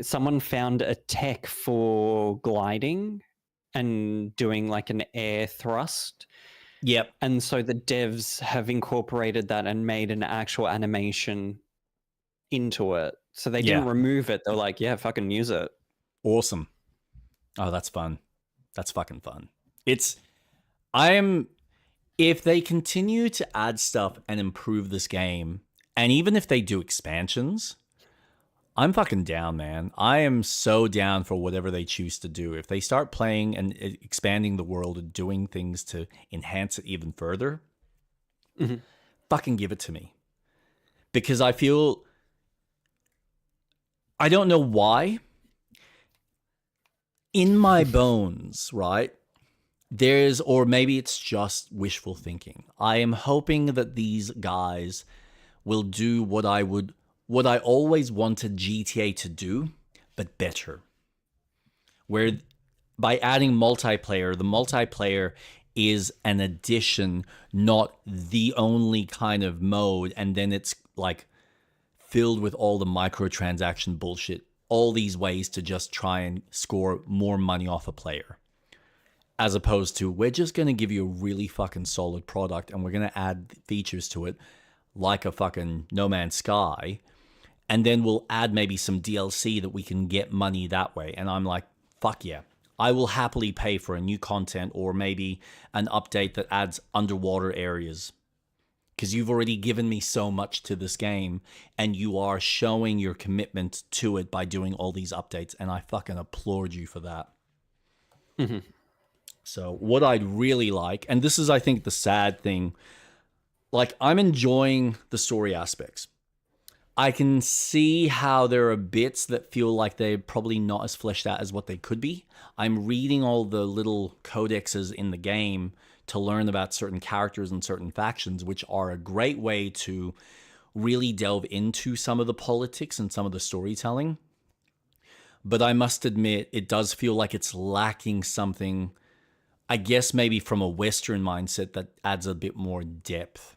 someone found a tech for gliding and doing like an air thrust. Yep. And so the devs have incorporated that and made an actual animation into it. So they didn't remove it. They're like, yeah, fucking use it. Awesome. Oh, that's fun. That's fucking fun. If they continue to add stuff and improve this game, and even if they do expansions, I'm fucking down, man. I am so down for whatever they choose to do. If they start playing and expanding the world and doing things to enhance it even further, fucking give it to me. Because I feel... I don't know why. In my bones, right? Or maybe it's just wishful thinking. I am hoping that these guys will do what I always wanted GTA to do, but better. Where by adding multiplayer, the multiplayer is an addition, not the only kind of mode, and then it's like filled with all the microtransaction bullshit, all these ways to just try and score more money off a player. As opposed to, we're just going to give you a really fucking solid product and we're going to add features to it like a fucking No Man's Sky. And then we'll add maybe some DLC that we can get money that way. And I'm like, fuck yeah. I will happily pay for a new content or maybe an update that adds underwater areas. Because you've already given me so much to this game and you are showing your commitment to it by doing all these updates. And I fucking applaud you for that. Mm-hmm. So what I'd really like, and this is, I think, the sad thing, like, I'm enjoying the story aspects. I can see how there are bits that feel like they're probably not as fleshed out as what they could be. I'm reading all the little codexes in the game to learn about certain characters and certain factions, which are a great way to really delve into some of the politics and some of the storytelling. But I must admit, it does feel like it's lacking something, I guess maybe from a Western mindset, that adds a bit more depth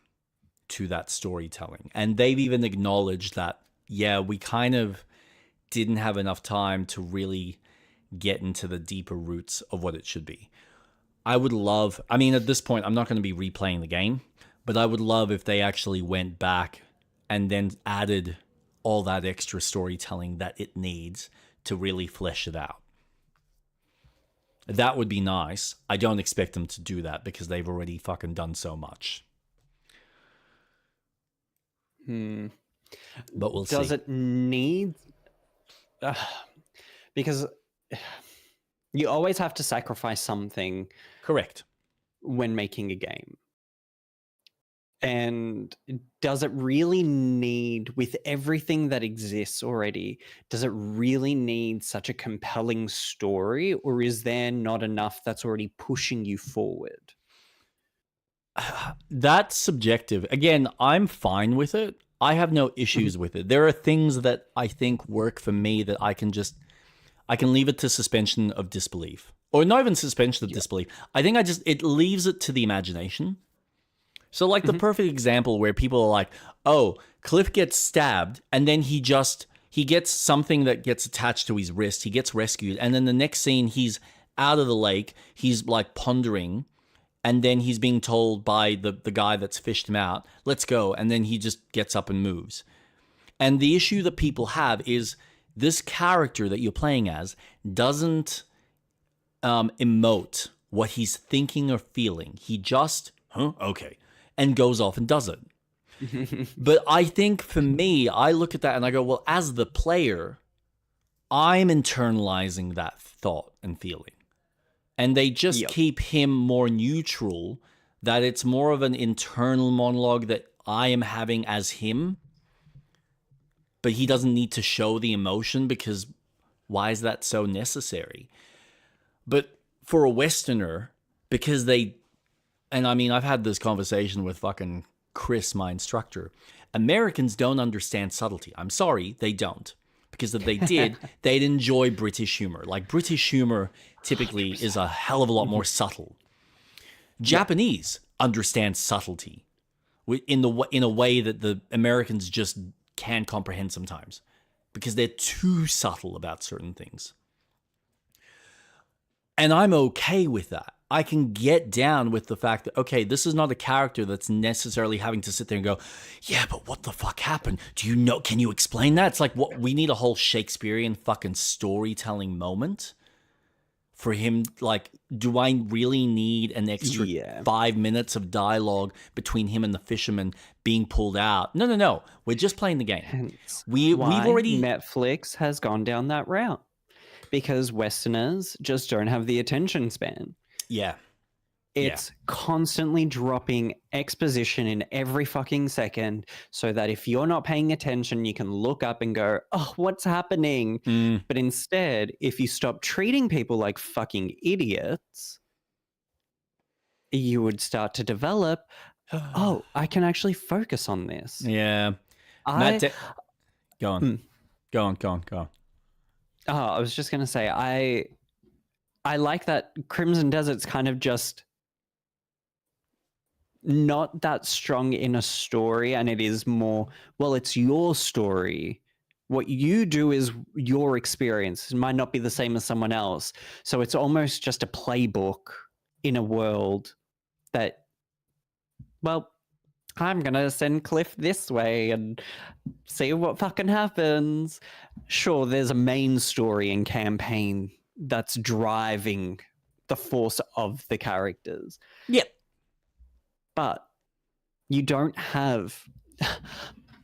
to that storytelling. And they've even acknowledged that, yeah, we kind of didn't have enough time to really get into the deeper roots of what it should be. I would love, I mean, at this point, I'm not going to be replaying the game, but I would love if they actually went back and then added all that extra storytelling that it needs to really flesh it out. That would be nice. I don't expect them to do that because they've already fucking done so much. But we'll see. Does it need... because you always have to sacrifice something. Correct. When making a game. And does it really need, with everything that exists already, does it really need such a compelling story, or is there not enough that's already pushing you forward? That's subjective. Again, I'm fine with it. I have no issues with it. There are things that I think work for me that I can leave it to suspension of disbelief. Or not even suspension of disbelief. I think it leaves it to the imagination. So like the perfect example where people are like, "Oh, Cliff gets stabbed and then he gets something that gets attached to his wrist. He gets rescued, and then the next scene he's out of the lake, he's like pondering, and then he's being told by the guy that's fished him out, let's go, and then he just gets up and moves. And the issue that people have is this character that you're playing as doesn't emote what he's thinking or feeling. He just, okay, and goes off and does it. But I think for me, I look at that and I go, well, as the player, I'm internalizing that thought and feeling. And they just keep him more neutral, that it's more of an internal monologue that I am having as him. But he doesn't need to show the emotion, because why is that so necessary? But for a Westerner, because and I mean, I've had this conversation with fucking Chris, my instructor. Americans don't understand subtlety. I'm sorry, they don't. Because if they did, they'd enjoy British humor. Like, British humor typically 100%. Is a hell of a lot more subtle. Japanese understand subtlety in a way that the Americans just can't comprehend sometimes, because they're too subtle about certain things. And I'm okay with that. I can get down with the fact that, okay, this is not a character that's necessarily having to sit there and go, yeah, but what the fuck happened? Do you know? Can you explain that? It's like, what, we need a whole Shakespearean fucking storytelling moment for him. Like, do I really need an extra 5 minutes of dialogue between him and the fisherman being pulled out? No. We're just playing the game. Hence we've already... Netflix has gone down that route, because Westerners just don't have the attention span. Yeah. It's constantly dropping exposition in every fucking second, so that if you're not paying attention, you can look up and go, oh, what's happening? But instead, if you stop treating people like fucking idiots, you would start to develop, oh, I can actually focus on this. Yeah. Go on. Go on. Oh, I was just going to say, I like that Crimson Desert's kind of just not that strong in a story, and it is more, well, it's your story. What you do is your experience. It might not be the same as someone else. So it's almost just a playbook in a world that, well, I'm going to send Cliff this way and see what fucking happens. Sure, there's a main story and campaign that's driving the force of the characters. Yep. But you don't have...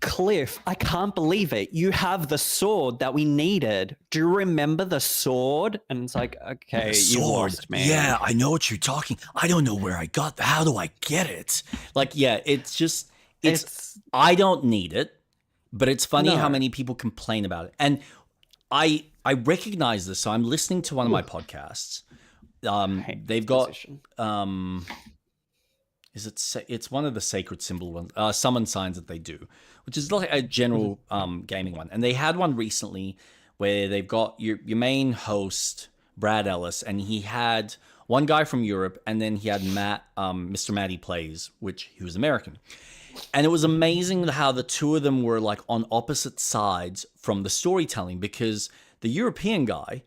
Cliff, I can't believe it. You have the sword that we needed. Do you remember the sword? And it's like, okay, you lost, man. Yeah, I know what you're talking. I don't know where I got that. How do I get it? Like, yeah, it's just... I don't need it, but it's funny how many people complain about it. And I recognize this. So I'm listening to one of my podcasts. They've got it's one of the sacred symbol ones, summon signs that they do, which is like a general gaming one. And they had one recently where they've got your main host, Brad Ellis, and he had one guy from Europe, and then he had Matt, Mr. Matty Plays, which he was American. And it was amazing how the two of them were like on opposite sides from the storytelling, because the European guy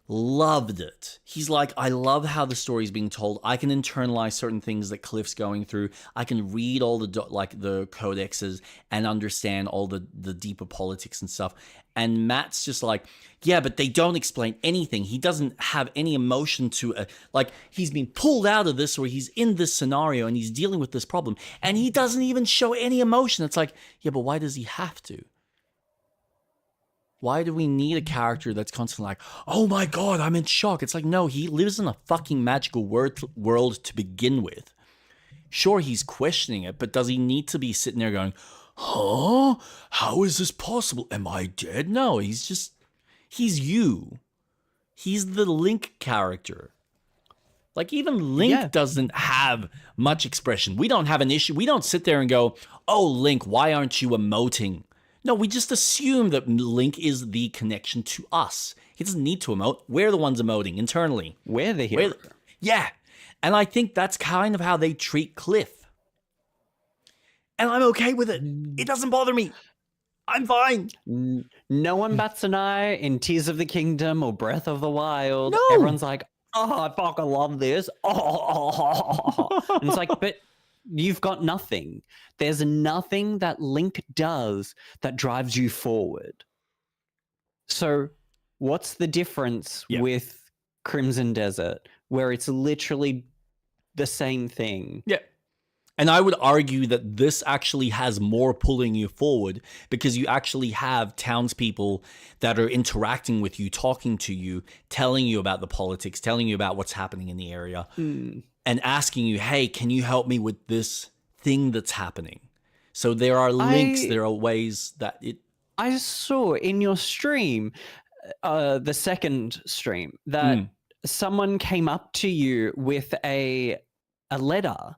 loved it. He's like, I love how the story's being told. I can internalize certain things that Cliff's going through. I can read all the codexes and understand all the deeper politics and stuff. And Matt's just like, yeah, but they don't explain anything. He doesn't have any emotion to like, he's been pulled out of this, or he's in this scenario and he's dealing with this problem, and he doesn't even show any emotion. It's like, yeah, but why does he have to? Why do we need a character that's constantly like, oh my God, I'm in shock? It's like, no, he lives in a fucking magical world to begin with. Sure, he's questioning it, but does he need to be sitting there going, huh? How is this possible? Am I dead? No, he's you. He's the Link character. Like, even Link doesn't have much expression. We don't have an issue. We don't sit there and go, oh, Link, why aren't you emoting? No, we just assume that Link is the connection to us. He doesn't need to emote. We're the ones emoting internally. We're the hero. Yeah. And I think that's kind of how they treat Cliff. And I'm okay with it. It doesn't bother me. I'm fine. No one bats an eye in Tears of the Kingdom or Breath of the Wild. No. Everyone's like, oh, I fucking love this. And it's like, but you've got nothing. There's nothing that Link does that drives you forward. So what's the difference with Crimson Desert, where it's literally the same thing? Yeah. And I would argue that this actually has more pulling you forward because you actually have townspeople that are interacting with you, talking to you, telling you about the politics, telling you about what's happening in the area, and asking you, hey, can you help me with this thing that's happening? So there are links, there are ways that it... I saw in your stream, the second stream, that someone came up to you with a letter.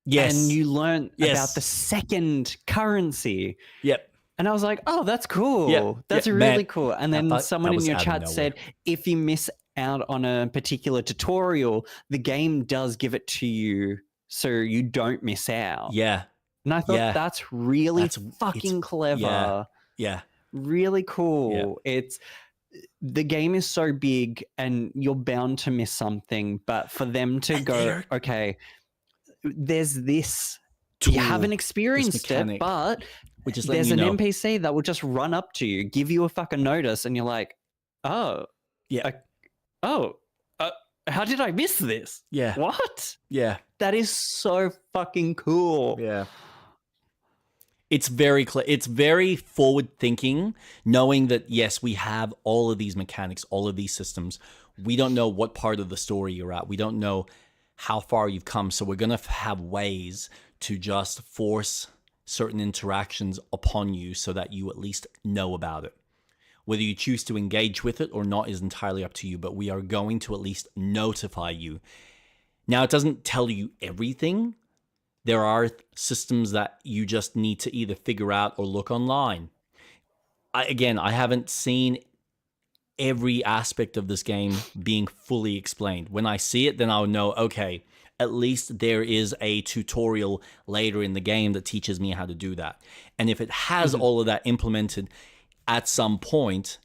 Yes. And you learned about the second currency. Yep. And I was like, oh, that's cool. Yep. That's really cool. And then someone in your chat said, if you miss out on a particular tutorial, the game does give it to you so you don't miss out. Yeah. And I thought that's really fucking clever. Yeah. Really cool. Yeah. The game is so big and you're bound to miss something, but for them to go, okay, there's this tool, you haven't experienced it, but there's an NPC that will just run up to you, give you a fucking notice, and you're like, oh, yeah, how did I miss this? Yeah. What? Yeah. That is so fucking cool. Yeah. It's very clear. It's very forward thinking, knowing that, yes, we have all of these mechanics, all of these systems. We don't know what part of the story you're at. We don't know how far you've come. So we're going to have ways to just force certain interactions upon you so that you at least know about it. Whether you choose to engage with it or not is entirely up to you, but we are going to at least notify you. Now, it doesn't tell you everything. There are systems that you just need to either figure out or look online. I haven't seen every aspect of this game being fully explained. When I see it, then I'll know, okay, at least there is a tutorial later in the game that teaches me how to do that. And if it has all of that implemented at some point,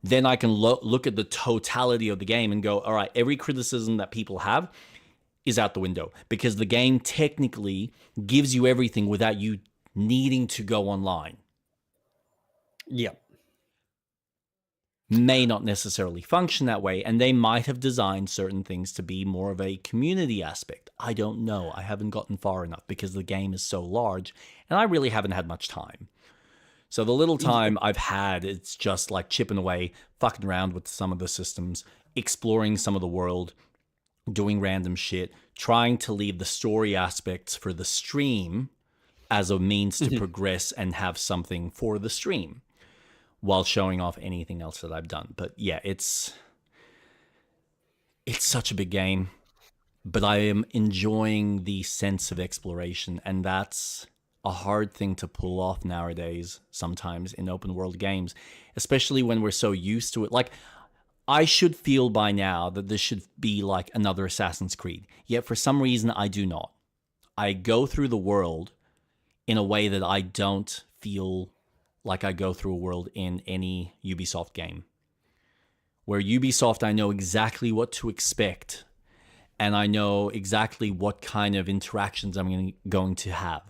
then I can look at the totality of the game and go, all right, every criticism that people have is out the window because the game technically gives you everything without you needing to go online. Yep. May not necessarily function that way, and they might have designed certain things to be more of a community aspect. I don't know. I haven't gotten far enough because the game is so large, and I really haven't had much time. So the little time I've had, it's just like chipping away, fucking around with some of the systems, exploring some of the world, doing random shit, trying to leave the story aspects for the stream as a means to progress and have something for the stream, while showing off anything else that I've done. But yeah, it's such a big game, but I am enjoying the sense of exploration, and that's a hard thing to pull off nowadays, sometimes in open world games, especially when we're so used to it. Like, I should feel by now that this should be like another Assassin's Creed, yet for some reason I do not. I go through the world in a way that I don't feel like I go through a world in any Ubisoft game. Where Ubisoft, I know exactly what to expect, and I know exactly what kind of interactions I'm going to have.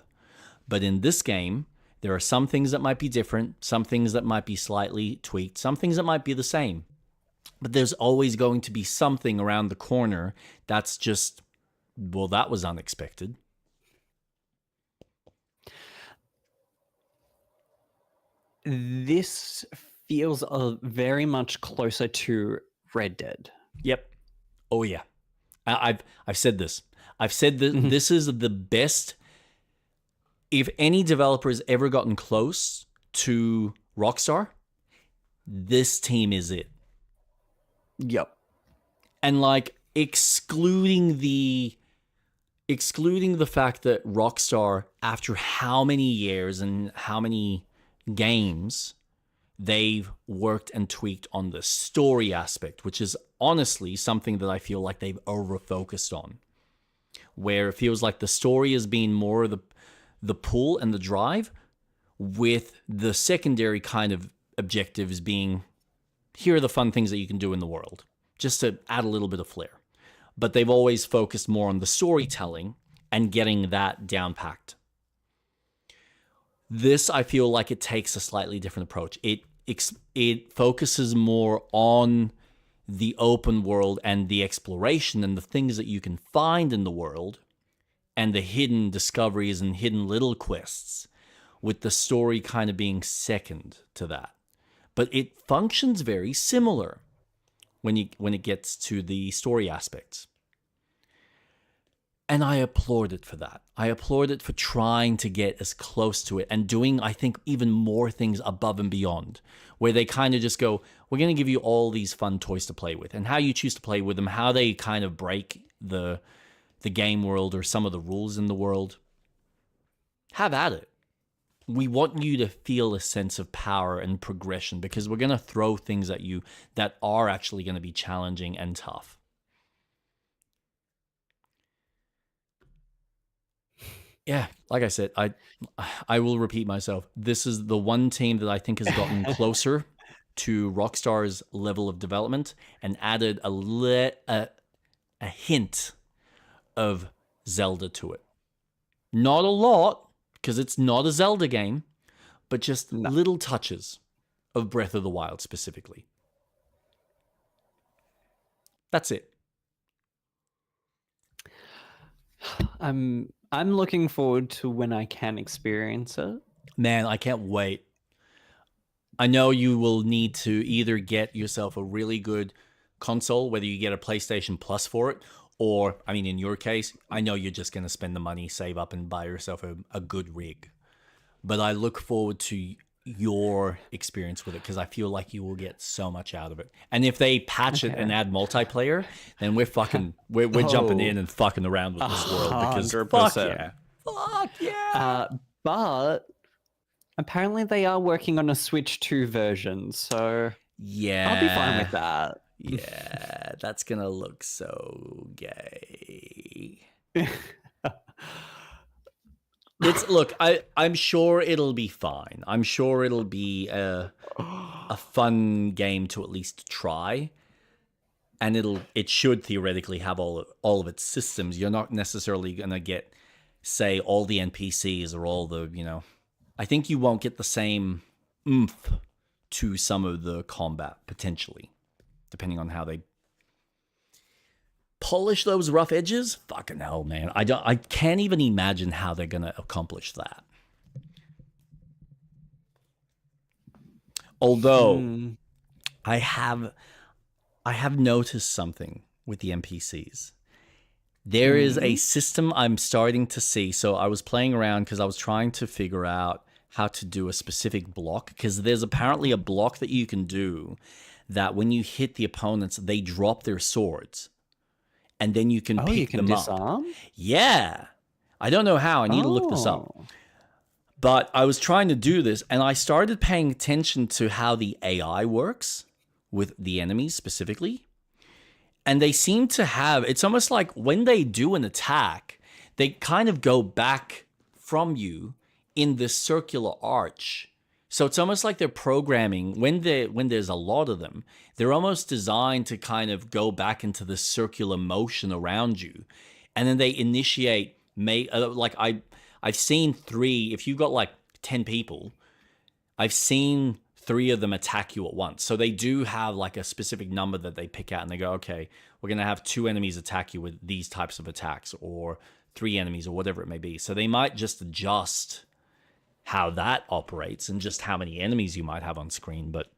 But in this game, there are some things that might be different, some things that might be slightly tweaked, some things that might be the same. But there's always going to be something around the corner that's just, well, that was unexpected. This feels very much closer to Red Dead. Yep. Oh yeah. I've said this. I've said that this is the best. If any developer has ever gotten close to Rockstar, this team is it. Yep. And like excluding the fact that Rockstar, after how many years and how many games, they've worked and tweaked on the story aspect, which is honestly something that I feel like they've over-focused on, where it feels like the story has been more of the pull and the drive, with the secondary kind of objectives being, here are the fun things that you can do in the world, just to add a little bit of flair. But they've always focused more on the storytelling and getting that down packed. This, I feel like it takes a slightly different approach. It focuses more on the open world and the exploration and the things that you can find in the world and the hidden discoveries and hidden little quests, with the story kind of being second to that. But it functions very similar when it gets to the story aspects. And I applaud it for that. I applaud it for trying to get as close to it and doing, I think, even more things above and beyond, where they kind of just go, we're going to give you all these fun toys to play with, and how you choose to play with them, how they kind of break the game world or some of the rules in the world. Have at it. We want you to feel a sense of power and progression, because we're going to throw things at you that are actually going to be challenging and tough. Yeah, like I said, I will repeat myself. This is the one team that I think has gotten closer to Rockstar's level of development and added a hint of Zelda to it. Not a lot, because it's not a Zelda game, but just little touches of Breath of the Wild specifically. That's it. I'm looking forward to when I can experience it. Man, I can't wait. I know you will need to either get yourself a really good console, whether you get a PlayStation Plus for it, or, I mean, in your case, I know you're just going to spend the money, save up, and buy yourself a good rig. But I look forward to your experience with it, because I feel like you will get so much out of it. And if they patch it and add multiplayer, then we're jumping in and fucking around with this world, because 100%. fuck yeah. But apparently they are working on a Switch 2 version, so yeah, I'll be fine with that. Yeah, that's gonna look so gay. Look, I'm sure it'll be fine. I'm sure it'll be a fun game to at least try, and it should theoretically have all of its systems. You're not necessarily gonna get, say, all the NPCs or all the, I think you won't get the same oomph to some of the combat potentially, depending on how they polish those rough edges. Fucking hell, man. I can't even imagine how they're going to accomplish that. Although I have noticed something with the NPCs. There is a system I'm starting to see. So I was playing around because I was trying to figure out how to do a specific block, because there's apparently a block that you can do that when you hit the opponents, they drop their swords, and then you can pick them disarm? up. Yeah. I don't know how. I need to look this up. But I was trying to do this, and I started paying attention to how the AI works with the enemies specifically. And they seem to have, it's almost like when they do an attack, they kind of go back from you in this circular arch. So it's almost like they're programming, when there's a lot of them, they're almost designed to kind of go back into this circular motion around you. And then they initiate, like I've seen 3, if you've got like 10 people, I've seen 3 of them attack you at once. So they do have like a specific number that they pick out, and they go, okay, we're going to have 2 enemies attack you with these types of attacks, or 3 enemies, or whatever it may be. So they might just adjust how that operates and just how many enemies you might have on screen. But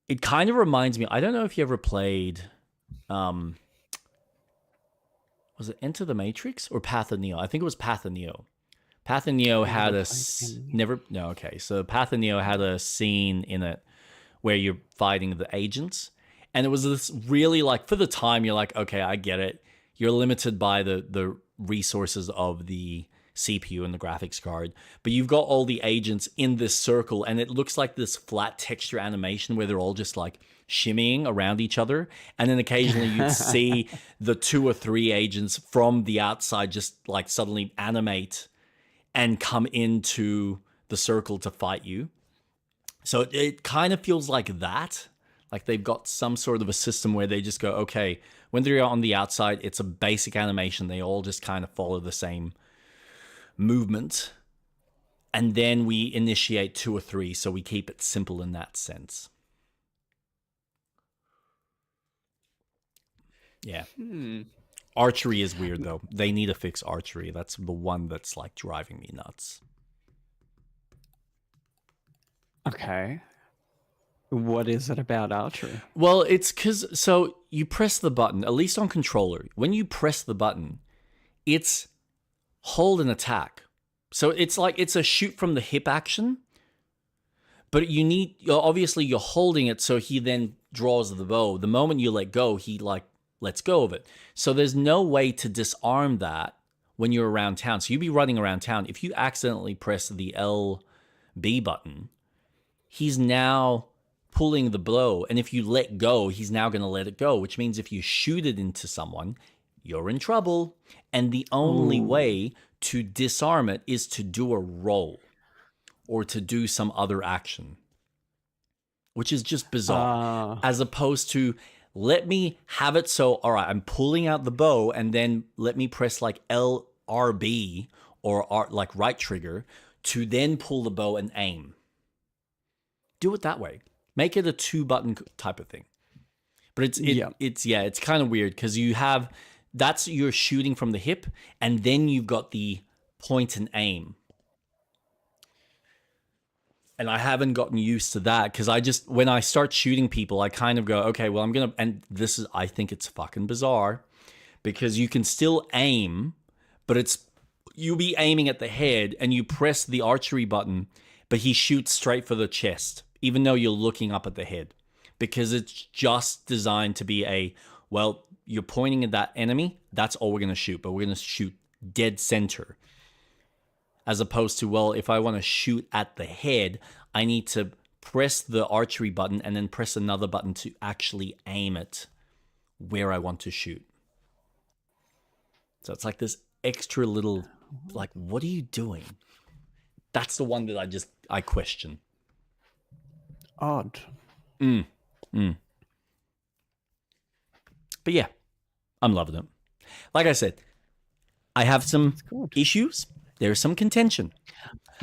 it kind of reminds me, I don't know if you ever played Was it Enter the Matrix or Path of Neo? I think it was Path of Neo. Path of Neo had a So Path of Neo had a scene in it where you're fighting the agents, and it was this really like, for the time, you're like, okay, I get it. You're limited by the resources of the CPU and the graphics card, but you've got all the agents in this circle, and it looks like this flat texture animation where they're all just like shimmying around each other, and then occasionally you'd see the 2 or 3 agents from the outside just like suddenly animate and come into the circle to fight you. So it kind of feels like that. Like they've got some sort of a system where they just go, okay, when they're on the outside, it's a basic animation. They all just kind of follow the same movement. And then we initiate 2 or 3, so we keep it simple in that sense. Yeah. Archery is weird, though. They need to fix archery. That's the one that's like driving me nuts. Okay. What is it about archery? Well, it's because, so you press the button, at least on controller. When you press the button, it's hold and attack. So it's like, it's a shoot from the hip action. But obviously you're holding it, so he then draws the bow. The moment you let go, he like lets go of it. So there's no way to disarm that when you're around town. So you'd be running around town. If you accidentally press the LB button, he's now pulling the blow. And if you let go, he's now going to let it go, which means if you shoot it into someone, you're in trouble. And the only way to disarm it is to do a roll or to do some other action, which is just bizarre. As opposed to, let me have it so, all right, I'm pulling out the bow, and then let me press like LRB or like right trigger to then pull the bow and aim. Do it that way. Make it a 2-button type of thing. But it's kind of weird because you're shooting from the hip, and then you've got the point and aim. And I haven't gotten used to that because when I start shooting people, I kind of go, okay, well, I think it's fucking bizarre because you can still aim, but you'll be aiming at the head and you press the archery button, but he shoots straight for the chest, even though you're looking up at the head, because it's just designed to be you're pointing at that enemy, that's all we're going to shoot, but we're going to shoot dead center. As opposed to, if I want to shoot at the head, I need to press the archery button and then press another button to actually aim it where I want to shoot. So it's like this extra little, like, what are you doing? That's the one that I question. Odd. But yeah, I'm loving it. Like I said, I have some issues. There's some contention.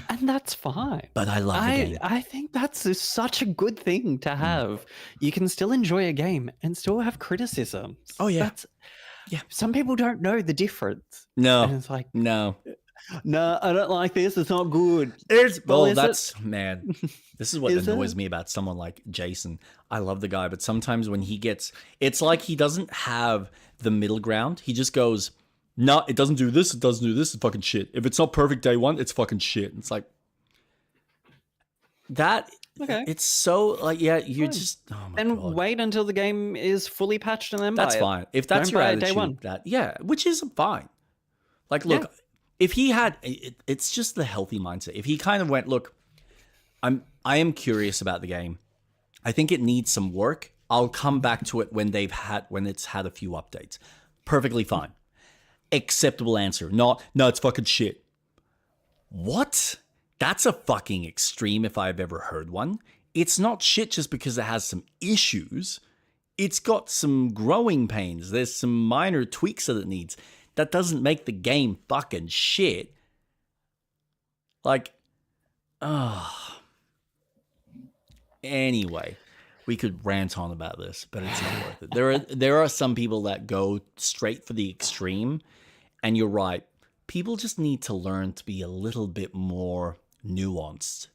And that's fine. But I love the game. I think that's such a good thing to have. You can still enjoy a game and still have criticisms. Oh, yeah. Some people don't know the difference. No. And it's like, no, I don't like this. It's not good. Man, this is what annoys me about someone like Jason. I love the guy, but sometimes when it's like he doesn't have the middle ground. He just goes, no, it doesn't do this. It doesn't do this. It's fucking shit. If it's not perfect day one, it's fucking shit. It's like that. Okay. It's so like, you're just. Oh my God. Wait until the game is fully patched and then buy it. That's fine. If that's your attitude, day one. Which is fine. Like, look, if he had, it's just the healthy mindset. If he kind of went, look, I am curious about the game. I think it needs some work. I'll come back to it when it's had a few updates. Perfectly fine. Acceptable answer. No, it's fucking shit. What? That's a fucking extreme if I've ever heard one. It's not shit just because it has some issues. It's got some growing pains. There's some minor tweaks that it needs. That doesn't make the game fucking shit. Like, anyway, we could rant on about this, but it's not worth it. There are some people that go straight for the extreme. And you're right. People just need to learn to be a little bit more nuanced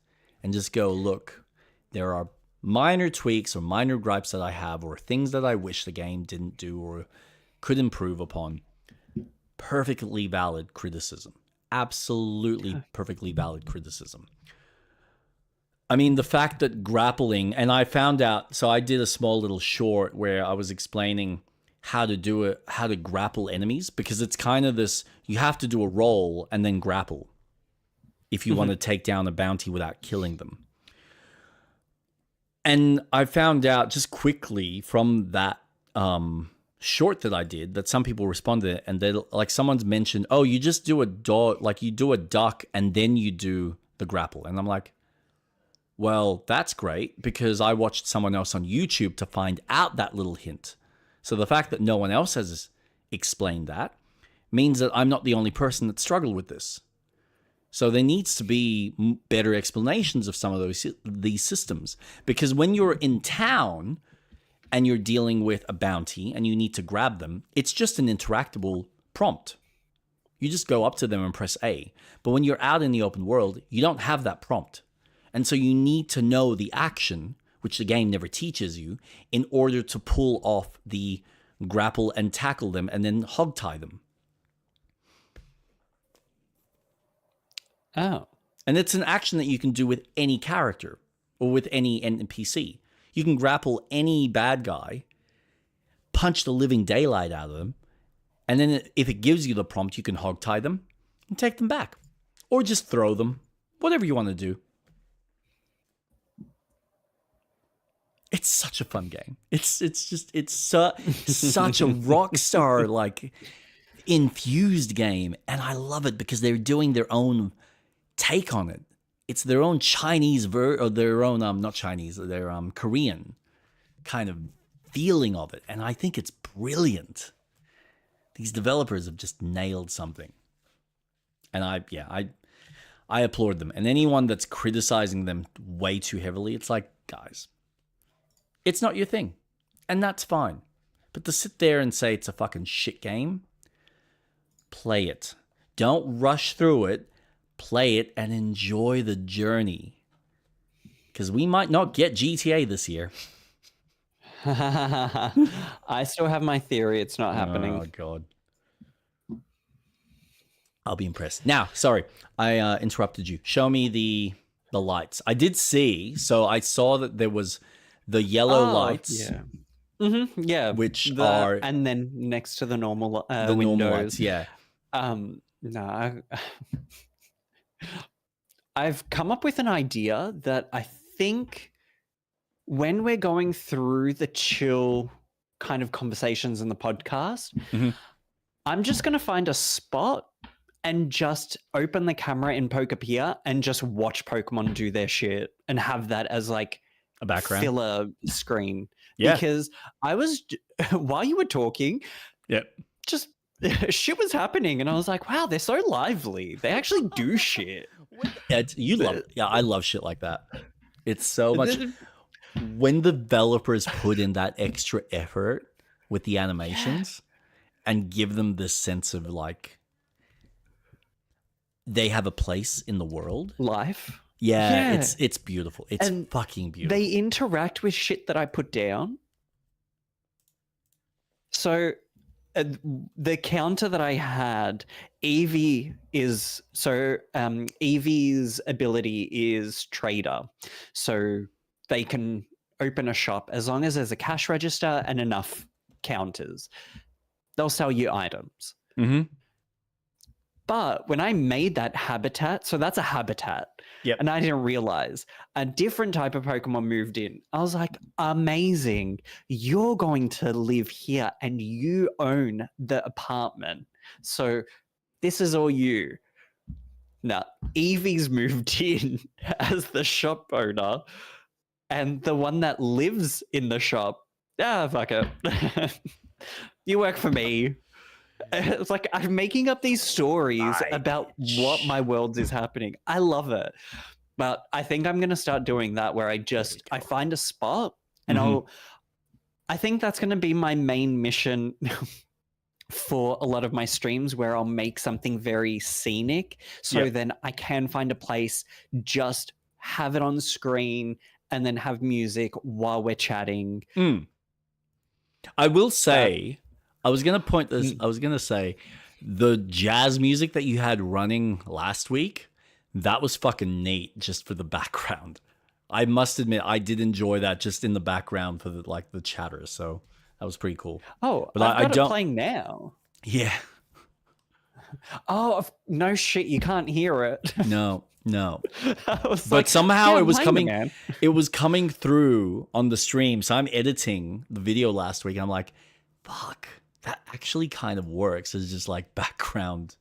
and just go, look, there are minor tweaks or minor gripes that I have or things that I wish the game didn't do or could improve upon. perfectly valid criticism. Absolutely perfectly valid criticism. I mean, the fact that grappling, and I found out, so I did a small little short where I was explaining how to do it, how to grapple enemies, because it's kind of this, you have to do a roll and then grapple if you want to take down a bounty without killing them. And I found out just quickly from that short that I did that some people responded, and they like someone's mentioned, oh, you just do a dog, like you do a duck and then you do the grapple. And I'm like, well, that's great, because I watched someone else on YouTube to find out that little hint. So the fact that no one else has explained that means that I'm not the only person that struggled with this. So there needs to be better explanations of some of these systems, because when you're in town and you're dealing with a bounty and you need to grab them, it's just an interactable prompt. You just go up to them and press A. But when you're out in the open world, you don't have that prompt. And so you need to know the action, which the game never teaches you, in order to pull off the grapple and tackle them and then hogtie them. Oh. And it's an action that you can do with any character or with any NPC. You can grapple any bad guy, punch the living daylight out of them, and then if it gives you the prompt, you can hogtie them and take them back. Or just throw them. Whatever you want to do. It's such a fun game. It's such a rock star like infused game, and I love it because they're doing their own take on it. It's their own Chinese or their own not Chinese, their Korean kind of feeling of it, and I think it's brilliant. These developers have just nailed something, and I applaud them. And anyone that's criticizing them way too heavily, it's like, guys, it's not your thing, and that's fine. But to sit there and say it's a fucking shit game, play it. Don't rush through it. Play it and enjoy the journey. Because we might not get GTA this year. I still have my theory. It's not happening. Oh, God. I'll be impressed. Now, sorry, I interrupted you. Show me the lights. I did see, so I saw that there was the yellow lights. Yeah. Mm-hmm, yeah. Which are... And then next to the normal the windows. Normal lights, yeah. No, I've come up with an idea that I think when we're going through the chill kind of conversations in the podcast, I'm just going to find a spot and just open the camera in Pokapia and just watch Pokemon do their shit and have that as like a background filler screen. Yeah. Because I was, while you were talking, just shit was happening, and I was like, wow, they're so lively. They actually do shit. I love shit like that. It's so much when the developers put in that extra effort with the animations and give them this sense of like they have a place in the world. Life. Yeah. It's beautiful. It's fucking beautiful. They interact with shit that I put down. So the counter that I had, Eevee's ability is trader. So they can open a shop as long as there's a cash register and enough counters. They'll sell you items. Mm-hmm. But when I made that habitat, so that's a habitat, and I didn't realize a different type of Pokemon moved in. I was like, amazing. You're going to live here and you own the apartment. So this is all you. Now, Eevee's moved in as the shop owner, and the one that lives in the shop, fuck it. You work for me. It's like I'm making up these stories about what my world is happening. I love it. But I think I'm going to start doing that where I find a spot and I think that's going to be my main mission for a lot of my streams, where I'll make something very scenic. So then I can find a place, just have it on screen and then have music while we're chatting. I will say, I was going to point this. I was going to say the jazz music that you had running last week, that was fucking neat just for the background. I must admit, I did enjoy that just in the background for the chatter. So that was pretty cool. Oh, but I've got I don't. It playing now. Yeah. Oh no shit! You can't hear it. No. But like, somehow it was coming. It was coming through on the stream. So I'm editing the video last week. And I'm like, fuck, that actually kind of works as just like background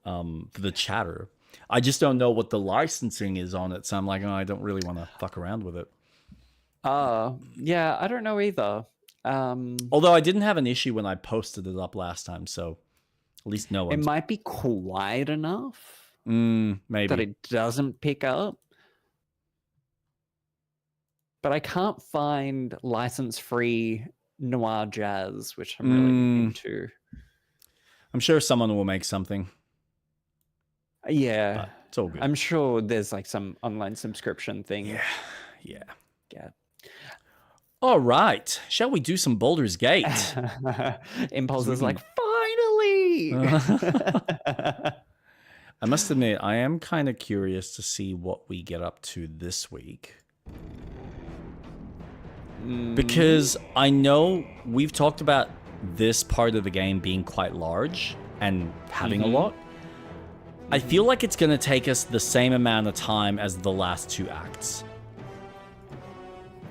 for the chatter. I just don't know what the licensing is on it. So I'm like, oh, I don't really want to fuck around with it. Yeah, I don't know either. Although I didn't have an issue when I posted it up last time, so at least no one. It might be quiet enough. Maybe that it doesn't pick up. But I can't find license-free noir jazz, which I'm really into. I'm sure someone will make something. Yeah. But it's all good. I'm sure there's like some online subscription thing. Yeah. All right. Shall we do some Baldur's Gate? Impulse is like, finally! I must admit, I am kind of curious to see what we get up to this week. Because I know we've talked about this part of the game being quite large and having a lot. I feel like it's going to take us the same amount of time as the last 2 acts.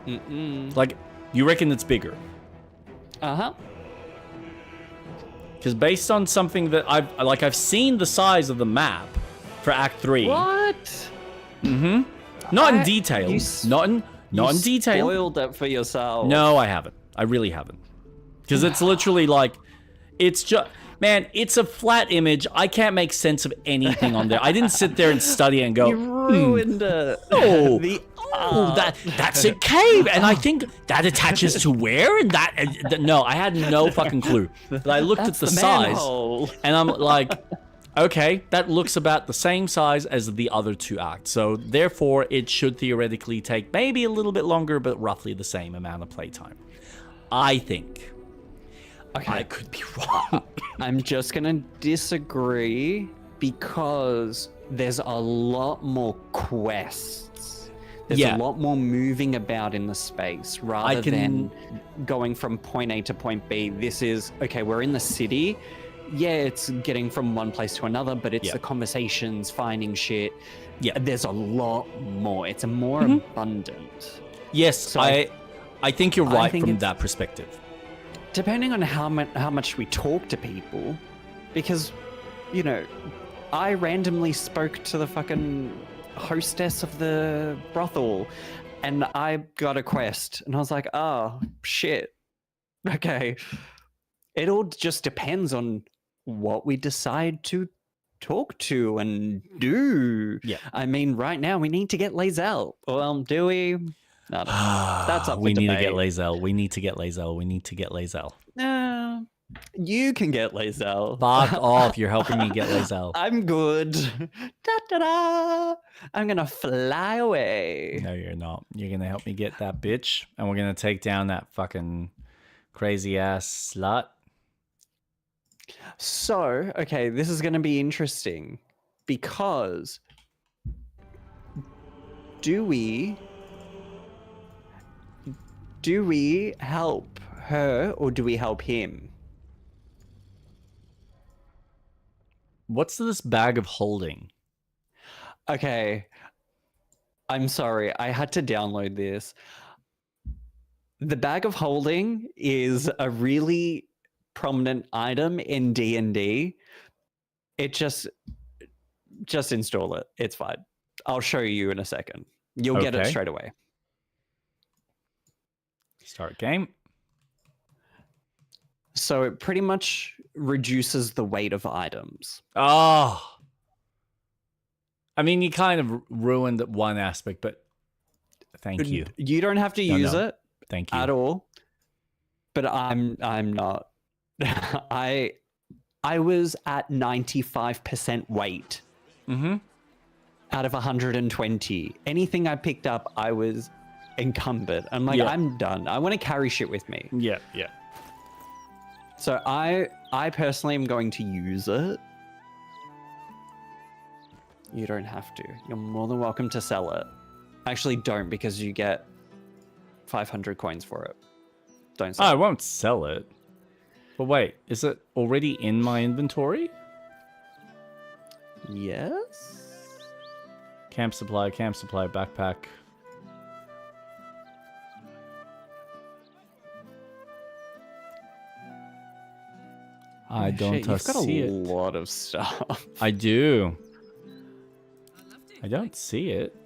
Like, you reckon it's bigger? Uh-huh. Because based on something that I've seen the size of the map for Act 3. What? Not in detail. Not in detail. You spoiled it for yourself. No, I haven't. I really haven't. Because it's literally like, it's just, man, it's a flat image. I can't make sense of anything on there. I didn't sit there and study and go, you ruined it. Oh, that's a cave, and I think that attaches to where, and that. No, I had no fucking clue. But I looked at the size, manhole. And I'm like, okay, that looks about the same size as the other 2 acts. So therefore, it should theoretically take maybe a little bit longer, but roughly the same amount of playtime. I think. Okay, I could be wrong. I'm just gonna disagree because there's a lot more quests. There's a lot more moving about in the space rather than going from point A to point B. This is, okay, we're in the city. Yeah, it's getting from one place to another, but it's the conversations, finding shit. Yeah, there's a lot more. It's more abundant. Yes, so I think you're right from that perspective. Depending on how much we talk to people, because, you know, I randomly spoke to the fucking hostess of the brothel and I got a quest and I was like, oh shit, okay. It all just depends on what we decide to talk to and do. I mean, right now we need to get Lae'zel. Well, do we? No, that's up for we need debate. to get Lae'zel. We need to get Lae'zel. No, you can get Lae'zel. Fuck off! You're helping me get Lae'zel. I'm good. Da, da, da. I'm gonna fly away. No, you're not. You're gonna help me get that bitch, and we're gonna take down that fucking crazy ass slut. So, okay, this is gonna be interesting because do we help her or do we help him? What's this bag of holding? Okay. I'm sorry. I had to download this. The bag of holding is a really prominent item in D&D. It just install it. It's fine. I'll show you in a second. You'll get it straight away. Start game. So it pretty much reduces the weight of items. Oh. I mean, you kind of ruined one aspect, but thank you. You don't have to use it. Thank you. At all. But I'm not. I was at 95% weight. Out of 120. Anything I picked up, I was encumbered. I'm like, I'm done. I want to carry shit with me. Yeah. So I I personally am going to use it. You don't have to. You're more than welcome to sell it. Actually, don't, because you get 500 coins for it. Don't sell I it. won't sell it. But wait, is it already in my inventory? Yes? Camp supply, backpack. I don't Shit, you've got see a it. lot of stuff. I do. I don't see it.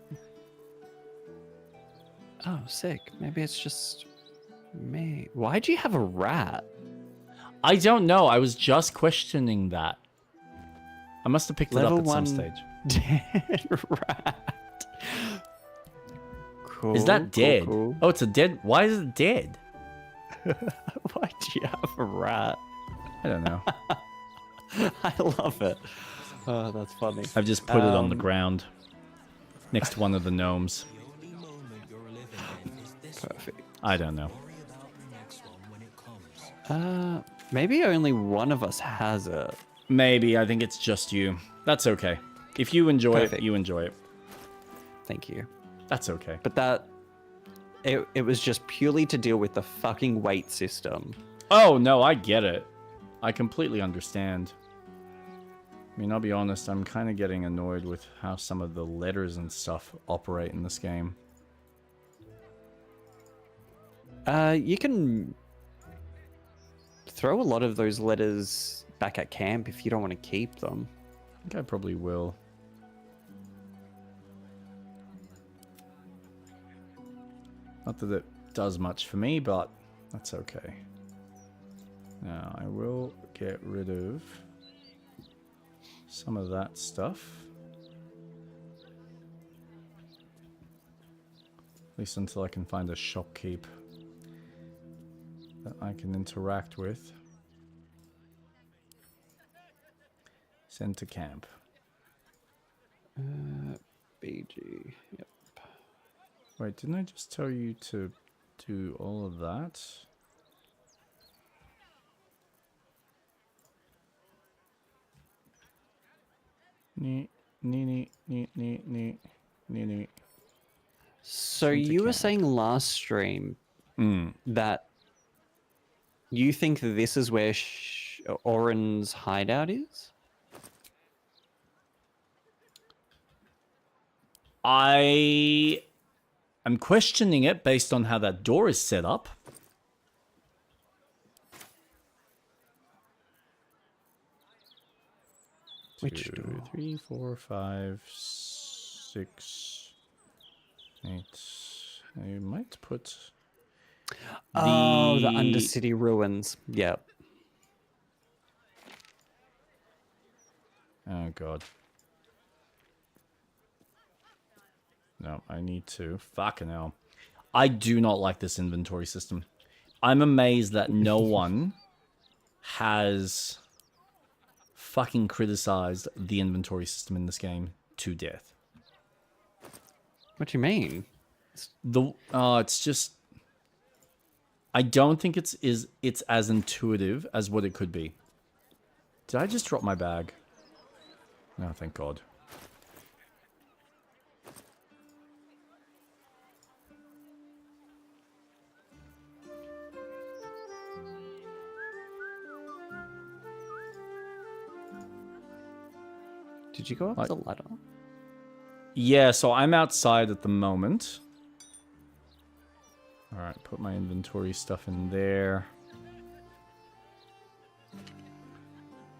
Oh, sick. Maybe it's just me. Why'd you have a rat? I don't know. I was just questioning that. I must have picked Level it up at some 1 stage. dead rat. Cool. Is that dead? Cool. Oh, it's a dead. Why is it dead? Why do you have a rat? I don't know. I love it. Oh, that's funny. I've just put it on the ground next to one of the gnomes. Perfect. I don't know. Maybe only one of us has it. Maybe. I think it's just you. That's okay. If you enjoy Perfect. it, you enjoy it. Thank you. That's okay. But it was just purely to deal with the fucking weight system. Oh, no, I get it. I completely understand. I mean, I'll be honest, I'm kind of getting annoyed with how some of the letters and stuff operate in this game. You can throw a lot of those letters back at camp if you don't want to keep them. I think I probably will. Not that it does much for me, but that's okay. Now, I will get rid of some of that stuff. At least until I can find a shopkeep that I can interact with. Send to camp. BG. Yep. Wait, didn't I just tell you to do all of that? So you were saying last stream that you think this is where Oren's hideout is? I am questioning it based on how that door is set up. Which 2, door? 3, 4, 5, 6, 8. I might put The Undercity ruins. Yep. Oh god. No, I need to. Fucking hell. I do not like this inventory system. I'm amazed that no one has fucking criticized the inventory system in this game to death. What do you mean? It's just, I don't think it's as intuitive as what it could be. Did I just drop my bag? No, thank God. Did you go up the ladder? Yeah, so I'm outside at the moment. Alright, put my inventory stuff in there.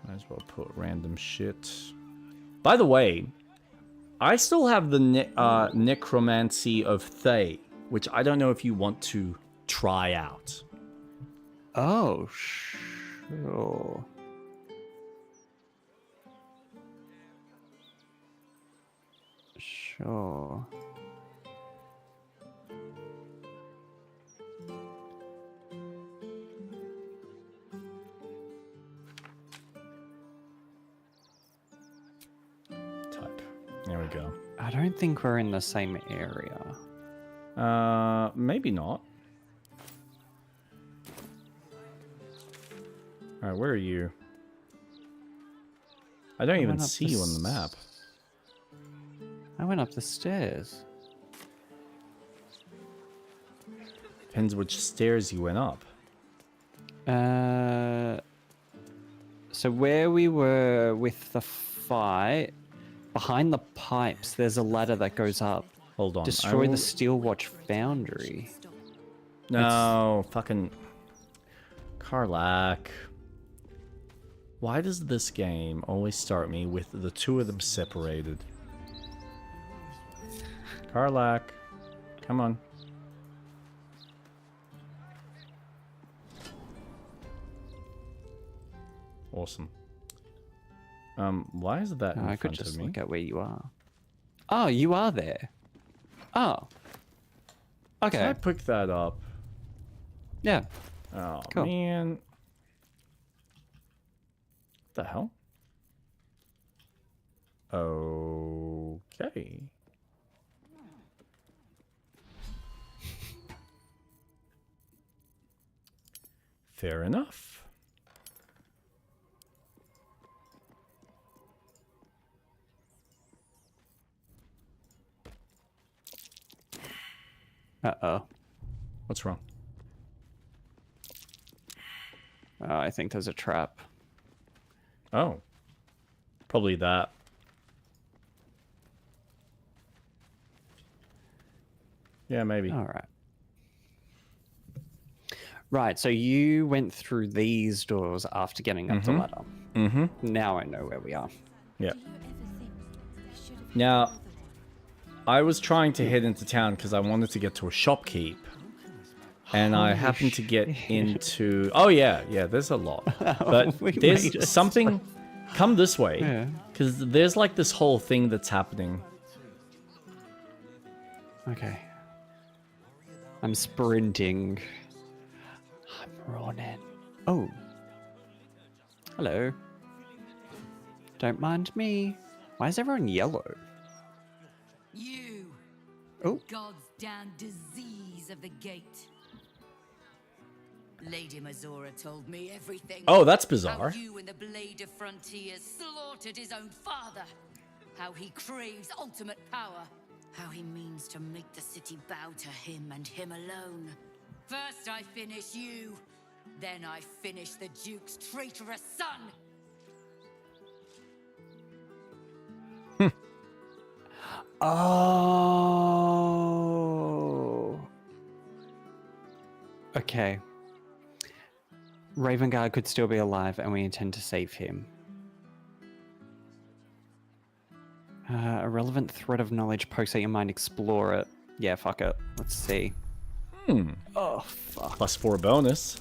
Might as well put random shit. By the way, I still have the necromancy of Thay, which I don't know if you want to try out. Oh, sure. Sure. Type. There we go. I don't think we're in the same area. Maybe not. Alright, where are you? I don't even see you on the map. I went up the stairs. Depends which stairs you went up. So where we were with the fight, behind the pipes, there's a ladder that goes up. Hold on. Destroy the Steel Watch Foundry. No, fucking... Karlach. Why does this game always start me with the two of them separated? Karlach. Come on. Awesome. Why is that in I front could just of me? look at where you are. Oh, you are there. Oh. Okay. Can I pick that up? Yeah. Oh, Cool. man. What the hell? Okay. Fair enough. Uh-oh. What's wrong? Oh, I think there's a trap. Oh. Probably that. Yeah, maybe. All right. Right, so you went through these doors after getting up the ladder. Mm-hmm. Now I know where we are. Yeah. Now, I was trying to head into town because I wanted to get to a shopkeep. And I happened to get into... Oh, yeah, there's a lot. But there's something... Come this way. Because there's like this whole thing that's happening. Okay. I'm sprinting. I'm running. Oh. Hello. Don't mind me. Why is everyone yellow? You. Oh. God's damn disease of the gate. Lady Mazora told me everything. Oh, that's bizarre. How you and the Blade of Frontiers slaughtered his own father. How he craves ultimate power. How he means to make the city bow to him and him alone. First I finish you, then I finish the Duke's traitorous son. Oh. Okay. Ravenguard could still be alive, and we intend to save him. A relevant thread of knowledge pokes at your mind. Explore it. Yeah, fuck it. Let's see. Oh, fuck. +4 bonus.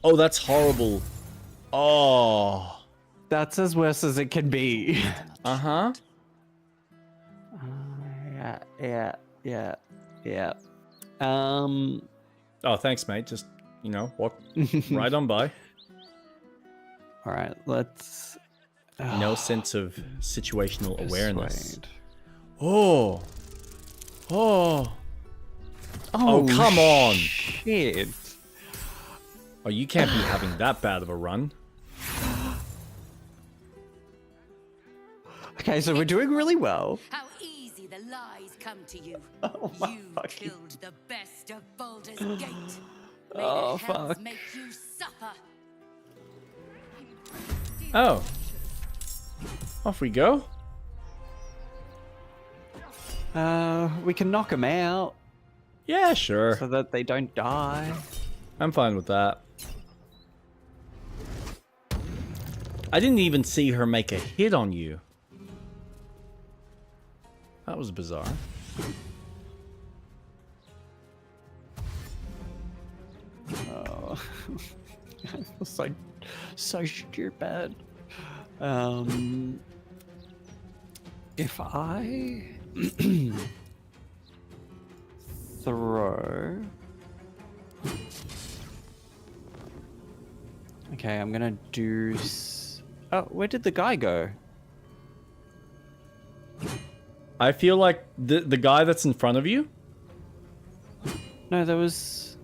Oh, that's horrible. Oh. That's as worse as it can be. Uh-huh. Yeah. Oh, thanks, mate. Just, you know, walk right on by. All right, let's... No sense of situational awareness. Persuade. Oh, come on. Shit. Oh, you can't be having that bad of a run. Okay, so we're doing really well. How easy the lies come to you. Oh my You fucking... killed the best of Baldur's Gate. May Oh, the hells fuck. make you suffer. Oh. Off we go. We can knock them out Yeah, sure. so that they don't die. I'm fine with that. I didn't even see her make a hit on you. That was bizarre. Oh. I feel so stupid. If I throw... Okay, I'm gonna do... Oh, where did the guy go? I feel like the guy that's in front of you. No, there was...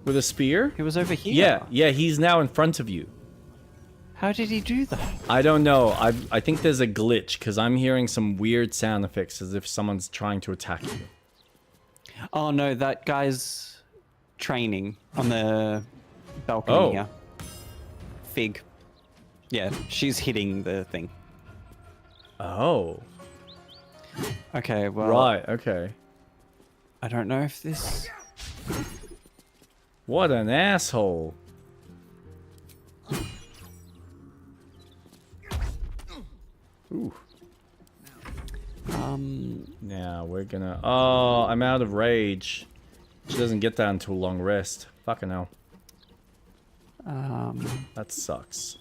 With a spear? He was over here. Yeah, he's now in front of you. How did he do that? I don't know. I think there's a glitch, because I'm hearing some weird sound effects as if someone's trying to attack you. Oh no, that guy's training on the balcony here. Fig. Yeah, she's hitting the thing. Oh. Okay, well... Right, okay. I don't know if this... What an asshole. Ooh. Now we're gonna... Oh, I'm out of rage. She doesn't get that until long rest. Fucking hell. That sucks.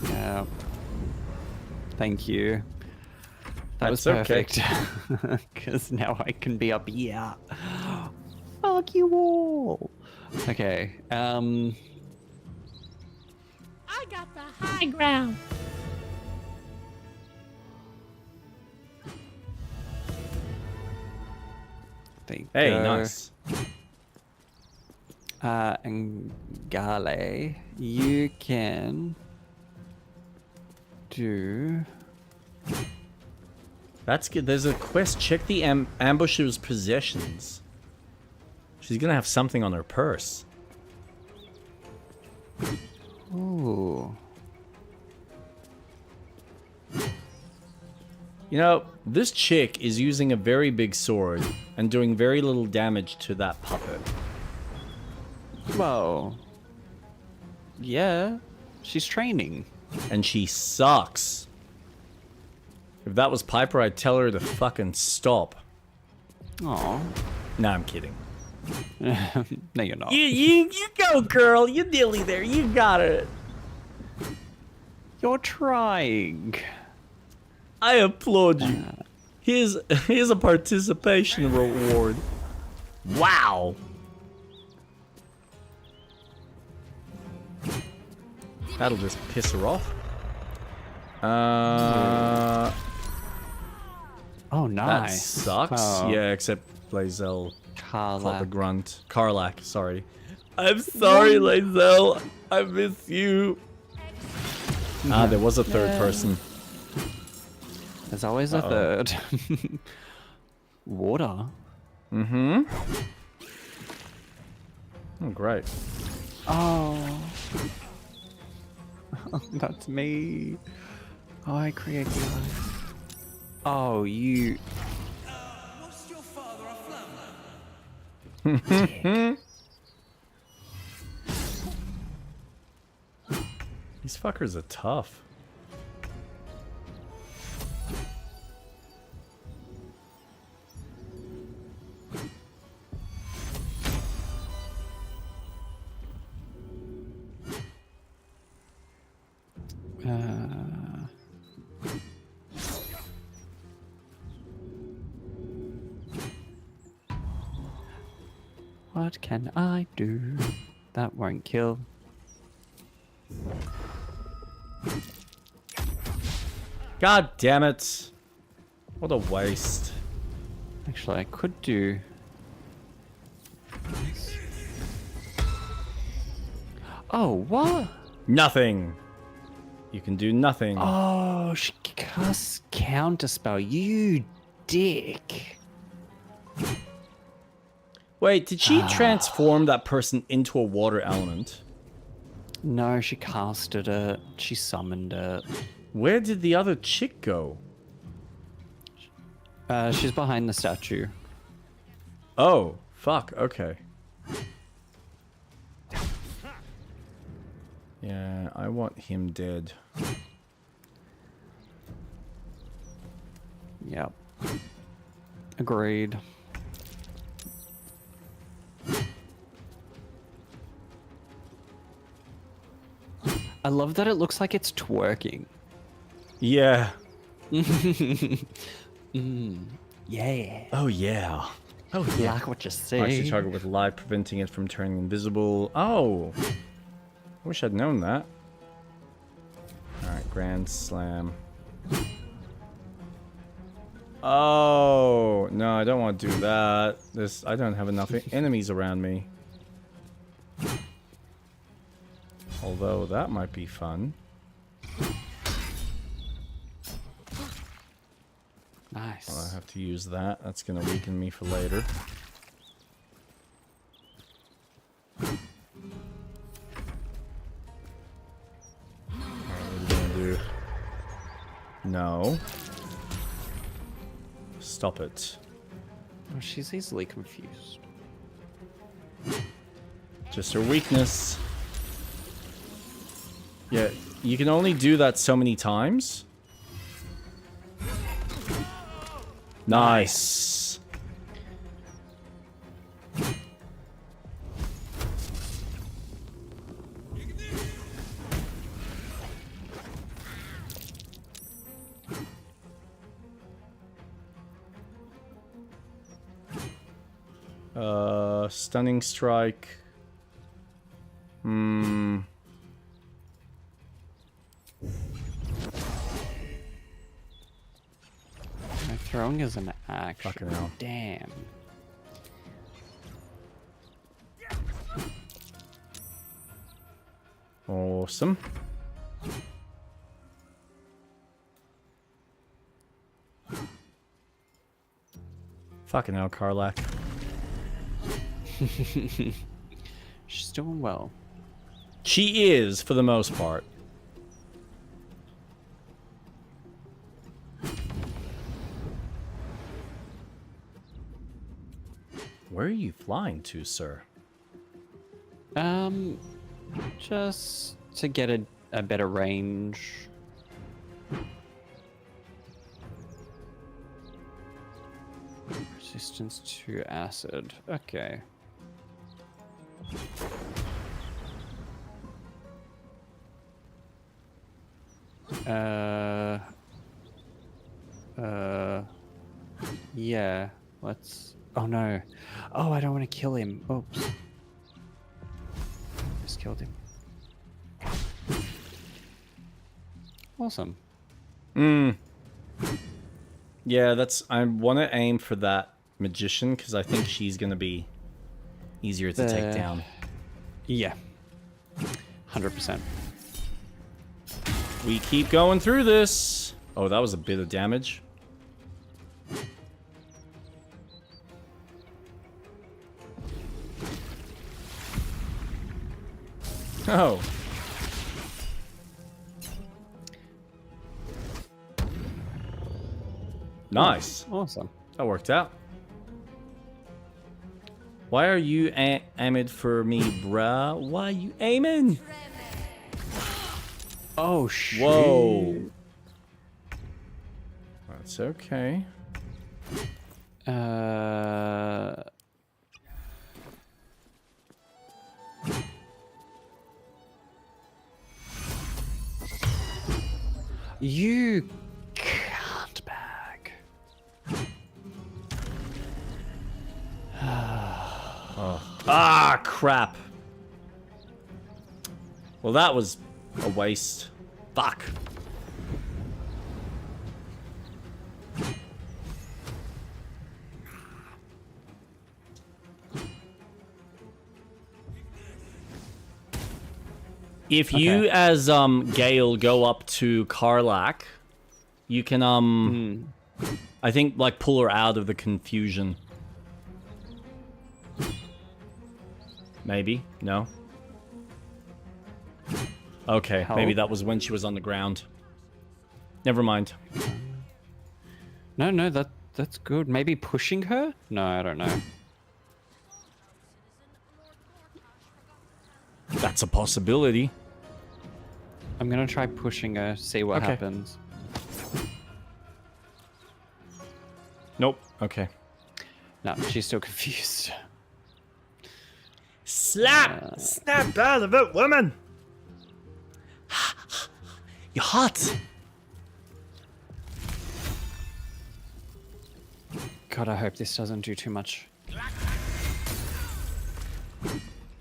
Yeah. Thank you. That was That's okay. perfect. Because now I can be up here. Fuck you all. Okay. I got the high ground. Hey, nice. And Gale, you can do... That's good. There's a quest. Check the ambusher's possessions. She's gonna have something on her purse. Ooh. You know, this chick is using a very big sword and doing very little damage to that puppet. Well... Yeah. She's training. And she sucks. If that was Piper, I'd tell her to fucking stop. Aw. Nah, I'm kidding. No, you're not. You go, girl. You're nearly there. You got it. You're trying. I applaud you. Here's a participation reward. Wow. That'll just piss her off. Oh, nice. That sucks. Oh. Yeah, except Lae'zel. Karlach. Proper grunt. Karlach, sorry. I'm sorry, Lae'zel. I miss you. Ah, there was a third person. There's always a third. Water. Mm-hmm. Oh, great. Oh. That's me. Oh, I create life. Oh, you... Was your father a flounder? These fuckers are tough. What can I do that won't kill? God damn it. What a waste. Actually, I could do... Oh, what? Nothing. You can do nothing. Oh, she casts counterspell. You dick. Wait, did she transform that person into a water element? No, she casted it. She summoned it. Where did the other chick go? She's behind the statue. Oh, fuck, okay. Yeah, I want him dead. Yep. Agreed. I love that it looks like it's twerking. Yeah. Yeah. Oh, yeah. Oh, yeah. Like what you see. Actually, target with light, preventing it from turning invisible. Oh! I wish I'd known that. Alright, Grand Slam. Oh! No, I don't want to do that. I don't have enough enemies around me. Although, that might be fun. Nice. Well, I have to use that. That's going to weaken me for later. Alright, what are we going to do? No. Stop it. Oh, she's easily confused. Just her weakness. Yeah, you can only do that so many times. Nice. Stunning strike. My throwing is an action. Fucking hell. Damn. Awesome. Fucking hell, Karlach. She's doing well. She is, for the most part. Where are you flying to, sir? Just to get a better range. Resistance to acid. Okay. Yeah, let's... Oh no. Oh, I don't want to kill him. Oops. Just killed him. Awesome. Yeah, I want to aim for that magician, because I think she's going to be easier to take down. Yeah. 100%. We keep going through this. Oh, that was a bit of damage. Oh. Nice. Awesome. That worked out. Why are you aiming for me, bruh? Why are you aiming? Oh, shit. Whoa. That's okay. You can't bag. Ah, crap. Well, that was a waste. Fuck. If you, as Gale, go up to Karlach, you can I think like pull her out of the confusion. Maybe? No? Okay, maybe that was when she was on the ground. Never mind. No, that's good. Maybe pushing her? No, I don't know. That's a possibility. I'm gonna try pushing her, see what happens. Nope. Okay. No, she's still confused. Slap! Snap out of it, woman! You're hot! God, I hope this doesn't do too much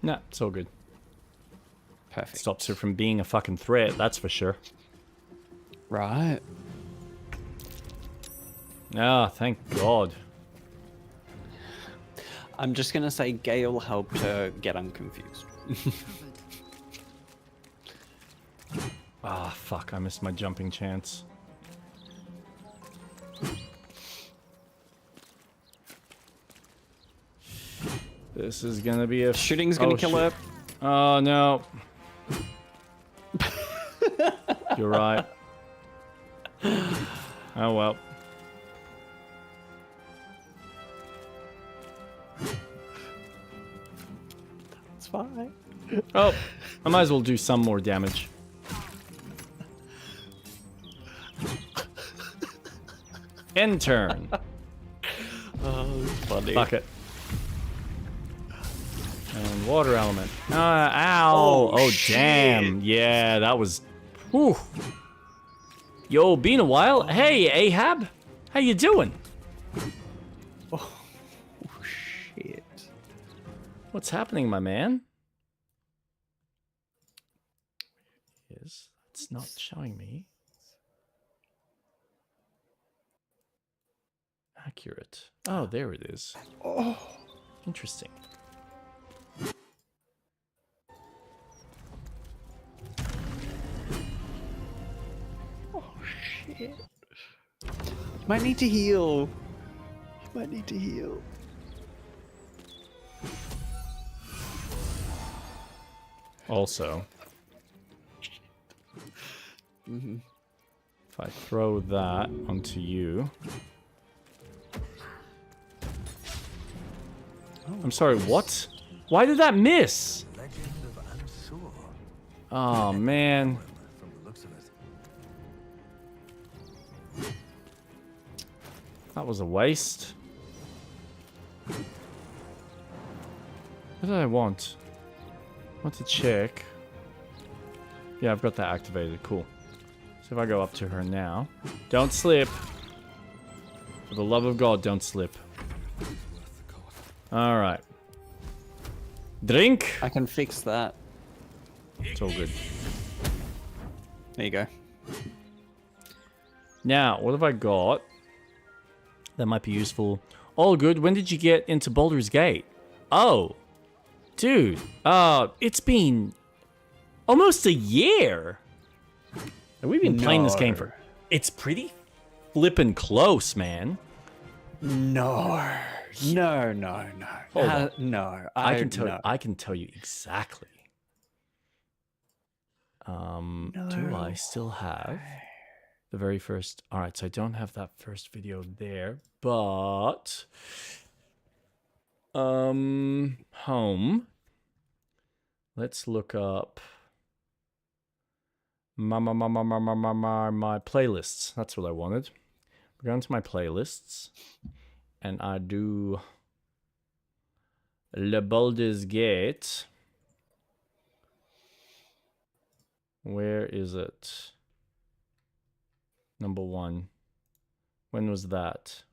Nah, it's all good. Perfect. Stops her from being a fucking threat, that's for sure. Right. Ah, thank God. I'm just gonna say Gale helped her get unconfused. Ah, fuck, I missed my jumping chance. This is gonna be a... Shooting's gonna kill her. Oh, no. You're right. Oh, well. It's fine. Oh, I might as well do some more damage. End turn. Oh, it's funny. Fuck it. And water element. Ow. Oh, damn. Yeah, that was... Whew. Yo, been a while. Hey, Ahab. How you doing? Oh, shit. What's happening, my man? Is it's not showing me. Accurate. Oh, there it is. Oh. Interesting. Oh, shit. You might need to heal. You might need to heal. Also, if I throw that onto you... I'm sorry, what? Why did that miss? Oh, man. That was a waste. What did I want? I want to check. Yeah, I've got that activated. Cool. So if I go up to her now... Don't slip. For the love of God, don't slip. Alright. Drink! I can fix that. It's all good. There you go. Now, what have I got? That might be useful. All good. When did you get into Baldur's Gate? Oh. Dude. It's been... almost a year. And we've been playing this game for... It's pretty flippin' close, man. No. No. Hold on. No. I can tell you exactly. Do I still have the very first... Alright, so I don't have that first video there, but... home. Let's look up... my playlists. That's what I wanted. We're going to my playlists. And I do... Le Baldur's Gate. Where is it? Number 1. When was that?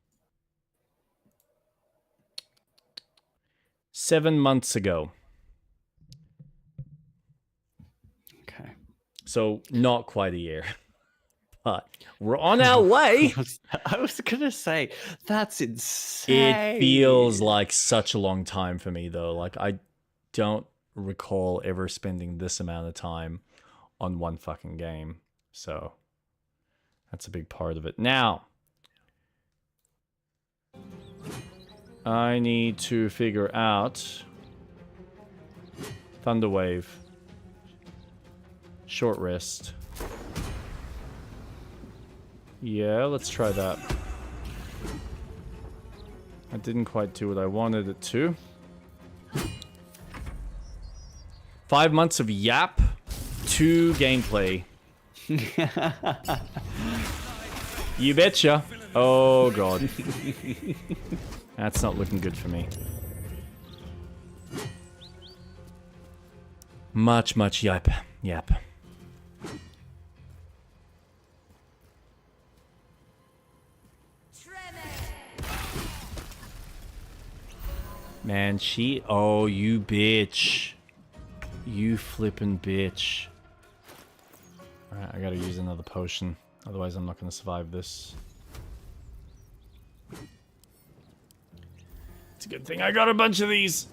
7 months ago. Okay. So not quite a year. But we're on our way. I was gonna say, that's insane. It feels like such a long time for me, though. Like, I don't recall ever spending this amount of time on one fucking game. So that's a big part of it. Now, I need to figure out Thunderwave. Short rest. Yeah, let's try that. I didn't quite do what I wanted it to. 5 months of yap, 2 gameplay. You betcha. Oh god. That's not looking good for me. Much yap. Yap. Man, she... Oh, you bitch. You flippin' bitch. Alright, I gotta use another potion. Otherwise, I'm not gonna survive this. It's a good thing I got a bunch of these.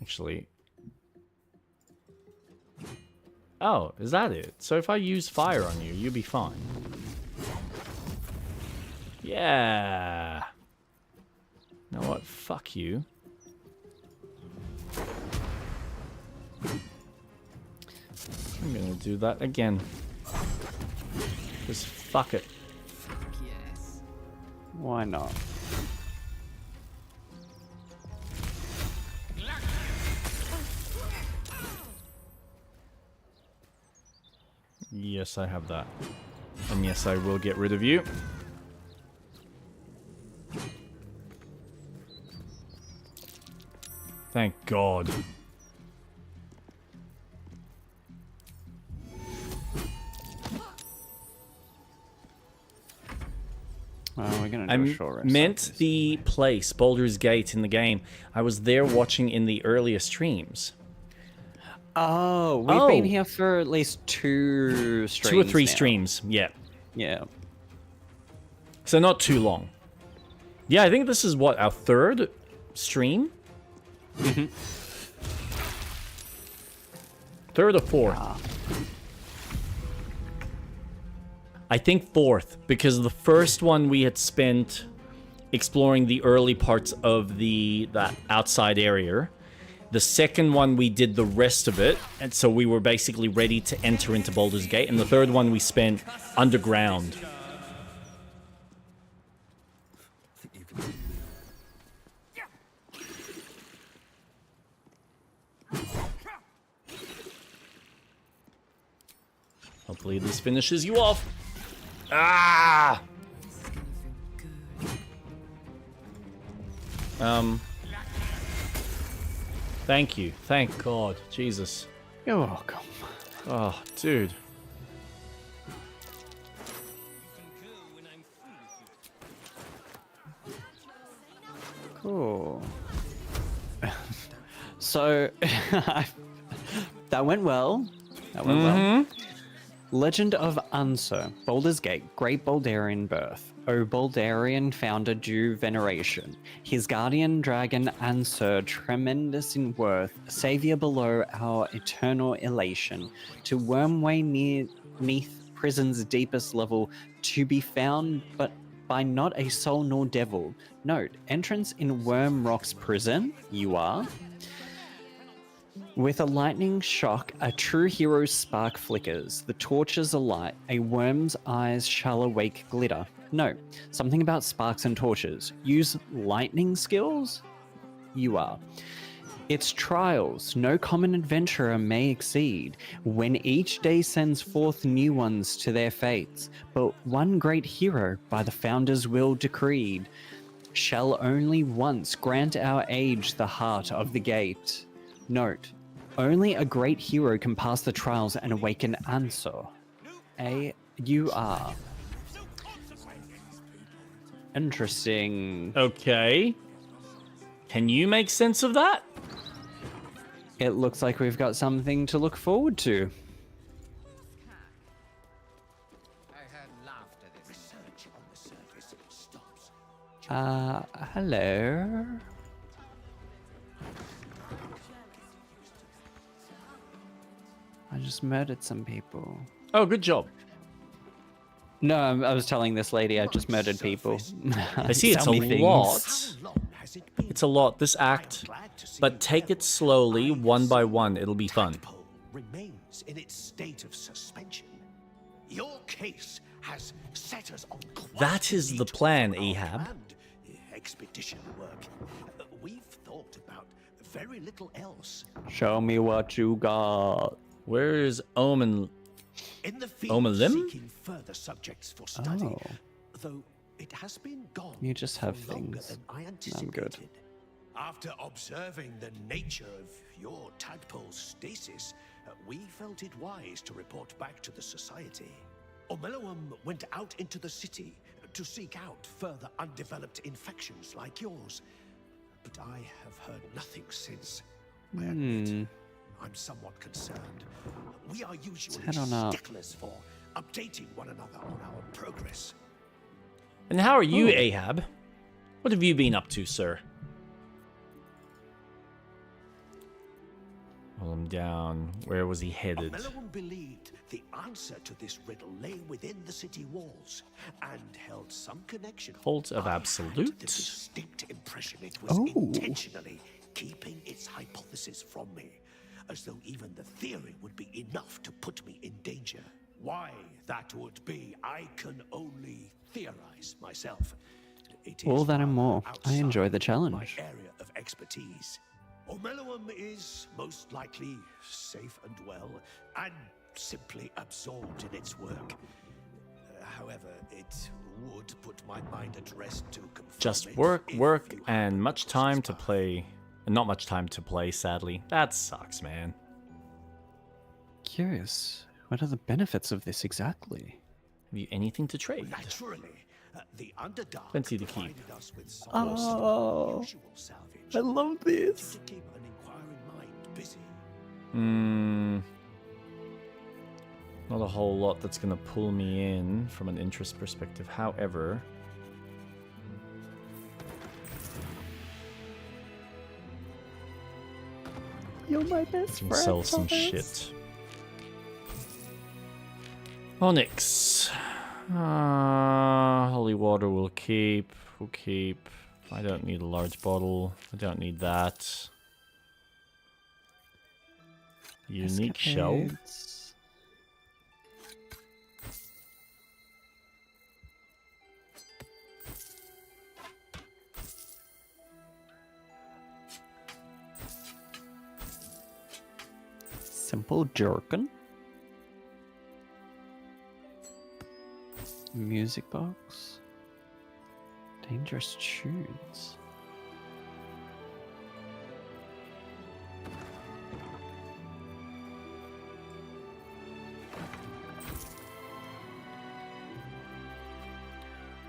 Actually... Oh, is that it? So if I use fire on you, you'll be fine. Yeah. You know what? Fuck you. I'm gonna do that again. Just fuck it. Yes. Why not? Yes, I have that. And yes, I will get rid of you. Thank God. We're gonna do I a short rest meant after this. the place, Baldur's Gate, in the game. I was there watching in the earlier streams. Oh, we've been Oh. here for at least two streams. 2 or 3 now. streams, yeah. Yeah. So not too long. Yeah, I think this is what, our 3rd stream? Mm-hmm. 3rd or 4th? I think 4th, because the first one we had spent exploring the early parts of that outside area. The second one we did the rest of it, and so we were basically ready to enter into Baldur's Gate. And the third one we spent underground. Hopefully this finishes you off. Ah! Thank you. Thank God. Jesus. You're welcome. Oh, dude. Cool. So, that went well. That went well. Legend of Unser, Baldur's Gate, Great Baldurian Birth. O Baldurian founder due veneration. His guardian dragon Ansur, tremendous in worth, savior below our eternal elation. To wormway neath prison's deepest level, to be found but by not a soul nor devil. Note, entrance in Worm Rock's prison, you are. With a lightning shock, a true hero's spark flickers. The torches alight, a worm's eyes shall awake glitter. No, something about sparks and torches. Use lightning skills? You are. Its trials, no common adventurer may exceed, when each day sends forth new ones to their fates. But one great hero, by the founder's will decreed, shall only once grant our age the heart of the gate. Note, only a great hero can pass the trials and awaken Ansur. You are. Interesting. Okay. Can you make sense of that? It looks like we've got something to look forward to. I heard laughter. This research on the surface stops. Hello? I just murdered some people. Oh, good job. No, I was telling this lady I just murdered people. I see it's Tell a me things. lot. How long has it been? It's a lot, this act. Glad to see But you take well. it slowly, one by one. It'll be fun. Tadpole remains in its state of suspension. Your case has set us on quite That is a the detour plan, from our Ahab. planned expedition work. We've thought about very little else. Show me what you got. Where is Omen? In the field, Omelim? seeking further subjects for study, Oh. though it has been gone You just have for longer things. than I I'm anticipated. good. After observing the nature of your tadpole's stasis, we felt it wise to report back to the society. Omeloum went out into the city to seek out further undeveloped infections like yours. But I have heard nothing since. I admit, I'm somewhat concerned. We are usually head on up. sticklers for updating one another on our progress. And how are you, Ahab? What have you been up to, sir? Well, I'm down. Where was he headed? Melon believed the answer to this riddle lay within the city walls and held some connection. Cult of I had Absolute? the distinct impression it was intentionally keeping its hypothesis from me, as though even the theory would be enough to put me in danger. Why that would be, I can only theorize myself. It All is that and more. I enjoy the outside challenge. my area of expertise. Omeluum is most likely safe and well, and simply absorbed in its work. However, it would put my mind at rest to confirm Just it work, if work, you and have much this time to path. play. Not much time to play, sadly. That sucks, man. Curious. What are the benefits of this exactly? Have you anything to trade? Naturally, the Underdark Plenty to keep. provided us with some Oh, unusual salvage I love this. to keep an inquiring mind busy. Not a whole lot that's going to pull me in from an interest perspective. However, You're my I best can friend. sell some Thomas. shit. Onyx. Holy water will keep. We'll keep. I don't need a large bottle. I don't need that. Unique shell. Escapades. Simple jerkin. Music box. Dangerous tunes.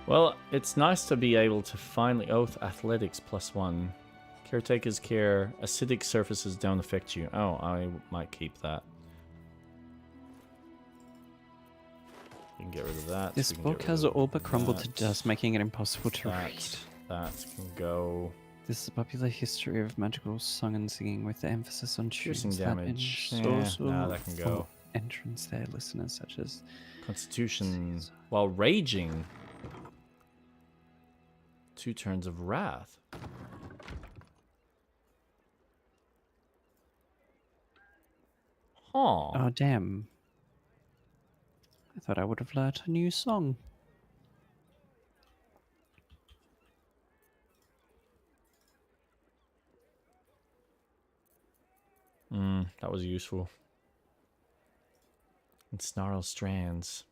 Well, it's nice to be able to finally oath athletics +1. Caretaker's care. Acidic surfaces don't affect you. Oh, I might keep that. We can get rid of that. This we can book get rid has of all but crumbled to that, dust, making it impossible to read. That can go. This is a popular history of magical song and singing with the emphasis on Piercing tunes damage. that Nah, that can go. entrance their listeners, such as Constitution while raging. 2 turns of wrath. Huh. oh damn! I thought I would have learnt a new song. That was useful. And snarl strands.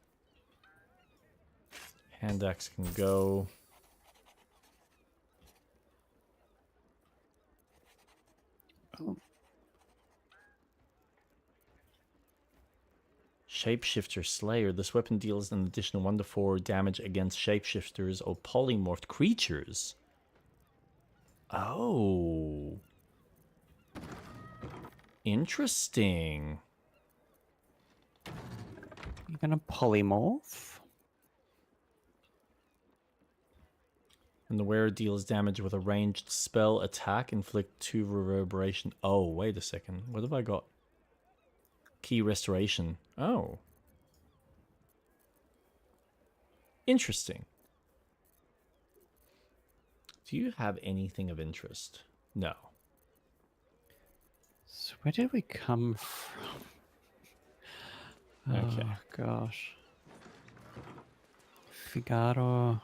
Hand axe can go. Oh. Shapeshifter Slayer. This weapon deals an additional 1 to 4 damage against shapeshifters or polymorphed creatures. Oh. Interesting. You're gonna polymorph? And the wearer deals damage with a ranged spell attack, inflict 2 reverberation. Oh, wait a second. What have I got? Key restoration. Oh. Interesting. Do you have anything of interest? No. So where did we come from? Okay. Oh gosh. Figaro.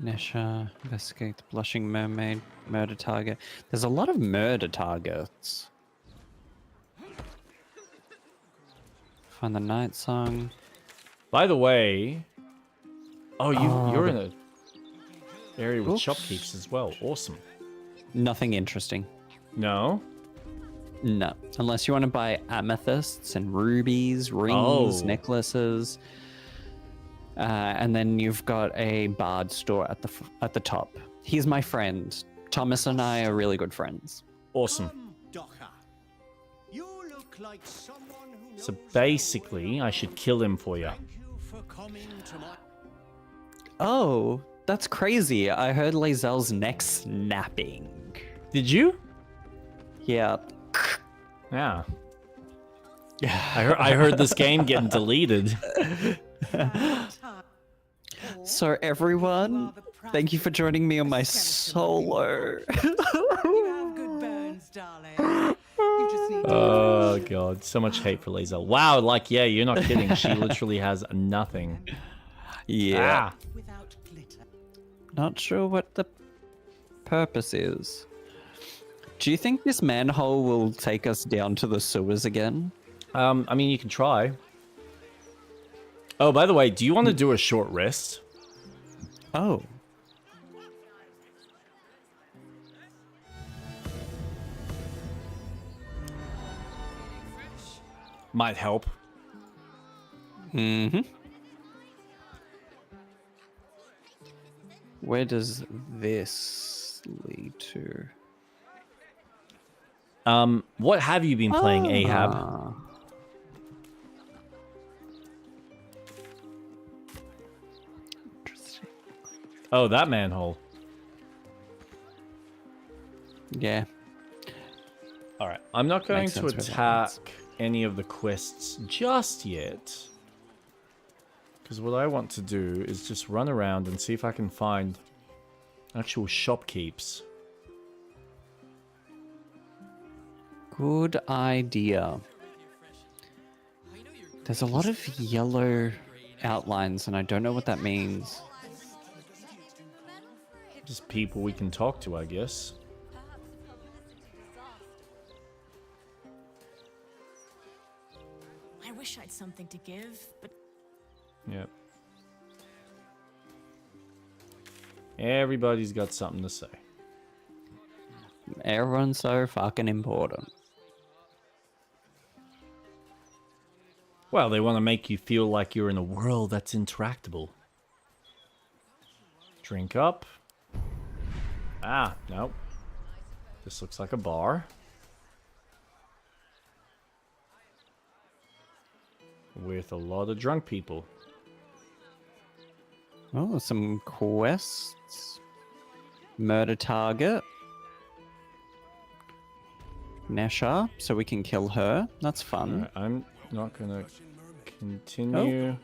Nesha, investigate the blushing mermaid, murder target. There's a lot of murder targets. Find the night song. By the way, you're the in a area with books? shopkeepers as well. Awesome. Nothing interesting. No? No. Unless you want to buy amethysts and rubies, rings, Oh. necklaces. And then you've got a bard store at the top. He's my friend. Thomas and I are really good friends. Awesome. Docker. You look like someone who So knows basically, I should kill him for you. Thank you for coming to my... Oh, that's crazy. I heard Lae'zel's neck snapping. Did you? Yeah. Yeah. I heard this game getting deleted. So everyone, thank you for joining me on my solo. Oh god, so much hate for Lae'zel. Wow, like yeah, you're not kidding. She literally has nothing. Yeah. Ah. Not sure what the purpose is. Do you think this manhole will take us down to the sewers again? I mean, you can try. Oh, by the way, do you want to do a short rest? Oh. Might help. Mm-hmm. Where does this lead to? What have you been playing, Ahab? Ah. Interesting. Oh, that manhole. Yeah. All right, I'm not going Makes to sense where that attack any of the quests just yet. Because what I want to do is just run around and see if I can find actual shopkeeps. Good idea. There's a lot of yellow outlines, and I don't know what that means. Just people we can talk to, I guess. I wish I'd something to give, but Yep. Everybody's got something to say. Everyone's so fucking important. Well, they want to make you feel like you're in a world that's interactable. Drink up. Ah, nope. This looks like a bar. With a lot of drunk people. Oh, some quests. Murder target. Nesha, so we can kill her. That's fun. Alright, I'm not gonna continue.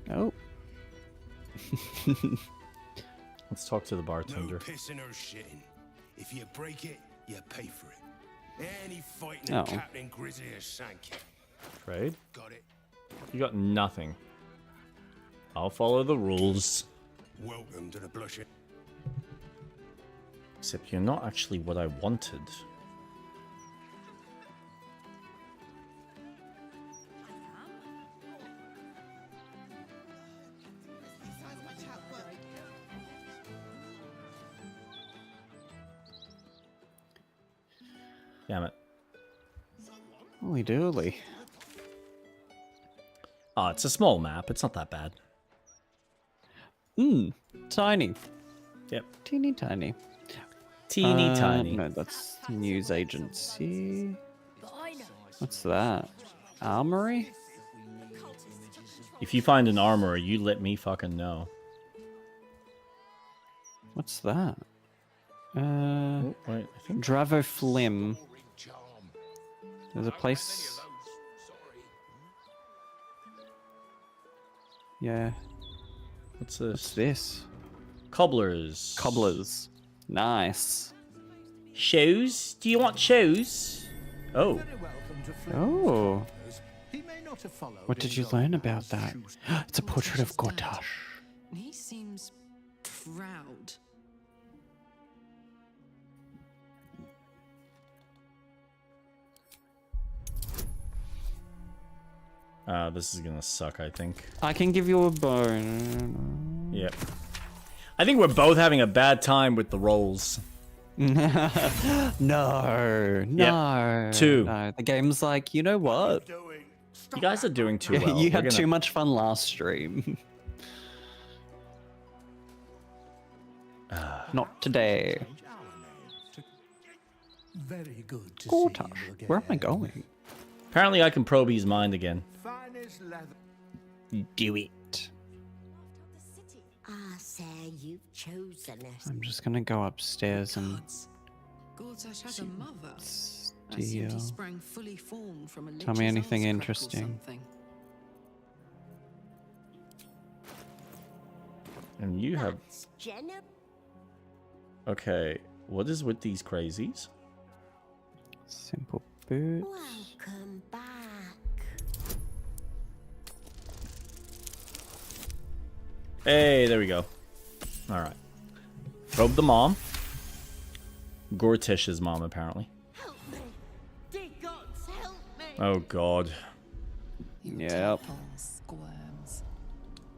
Oh. Let's talk to the No bartender. pissing or shitting. If you break it, you pay for it. Any fighting Oh. and Captain Grizzly has sank you. Trade? Got it. You got nothing. I'll follow the rules. Welcome to the blushing. Except you're not actually what I wanted. Damn it. Holy dooly. Oh, it's a small map. It's not that bad. Tiny. Yep. Teeny tiny. Teeny tiny. No, that's news agency. What's that? Armory? If you find an armorer, you let me fucking know. What's that? Oh, wait, I think. Dravo Flim. There's a place. Yeah. What's What's this? this? Cobblers. Cobblers. Nice. Shoes? Do you want shoes? Oh. Oh. What did you learn about that? It's a portrait of Gortash. he seems proud. This is gonna suck, I think. I can give you a bone. Yep. I think we're both having a bad time with the rolls. No. Two. No. The game's like, you know what? You guys are doing too well. You had too much fun last stream. Not today. Very good to Gortash, see you again. where am I going? Apparently, I can probe his mind again. Finest leather. Do it. Ah, sir, you've chosen us. I'm just gonna go upstairs and Gods. Gortash has a mother. I assumed steal. he sprang fully formed from a Tell me lich's anything arse crack or interesting. something. And you have... That's Jenna. Okay, what is with these crazies? Simple boots. Welcome back. Hey, there we go. Alright. Probe the mom. Gortish's mom, apparently. Help me. Dear gods, help me. Oh, God. Your Yep. tadpole squirms.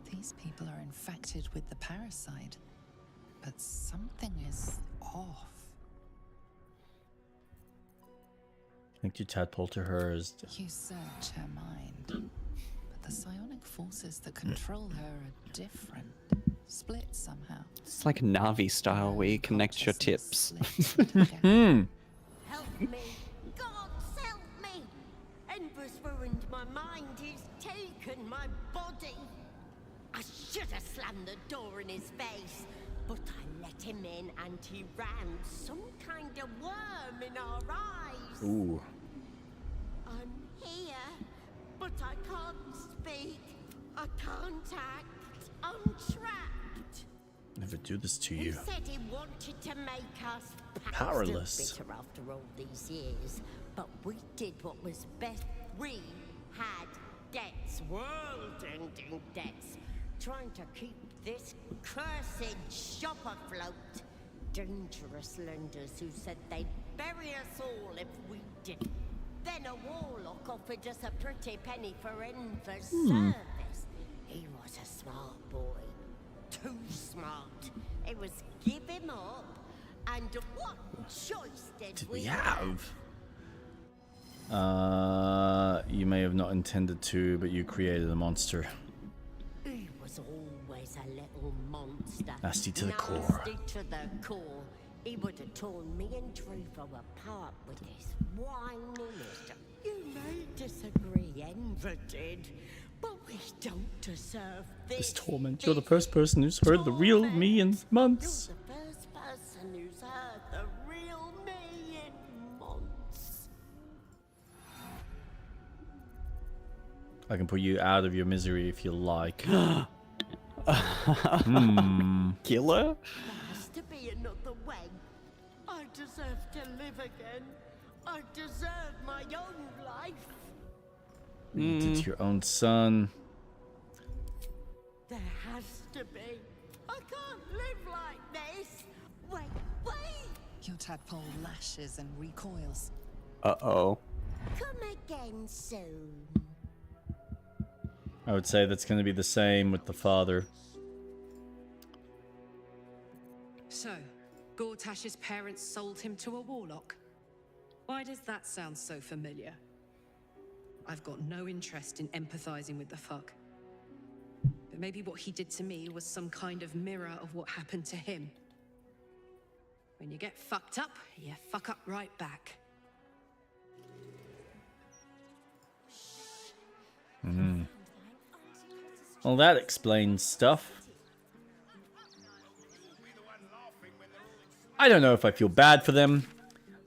These people are infected with the parasite, but something is off. Linked your tadpole to hers. You search her mind, but the psionic forces that control her are different, split somehow. It's like Navi style where you connect your tips. Help me. Gods, help me. Ember's ruined my mind. He's taken my body. I should have slammed the door in his face, but I let him in and he ran some kind of worm in our eyes. Ooh. I'm here, but I can't speak. I can't act. I'm trapped. Never do this to He you. said he wanted to make us Powerless. bitter after all these years, but we did what was best. We had debts, world-ending debts, trying to keep this cursed shop afloat. Dangerous lenders who said they'd bury us all if we didn't. Then a warlock offered us a pretty penny for Enver's service. He was a smart boy. Too smart. It was give him up, and what choice did we have? You may have not intended to, but you created a monster. He was always a little monster. Nasty to the core. Nasty to the core. He would have torn me and Trevo apart with his whininess. You may disagree, Enver did, but we don't deserve this. This torment. You're the first person who's heard the real me in months. You're the first person who's heard the real me in months. I can put you out of your misery if you like. Killer? There has to be another way. I deserve to live again. I deserve my own life. You did to your own son. There has to be. I can't live like this. Wait, wait. Your tadpole lashes and recoils. Uh-oh. Come again soon. I would say that's going to be the same with the father. So, Gortash's parents sold him to a warlock. Why does that sound so familiar? I've got no interest in empathizing with the fuck. But maybe what he did to me was some kind of mirror of what happened to him. When you get fucked up, you fuck up right back. Well, that explains stuff. I don't know if I feel bad for them.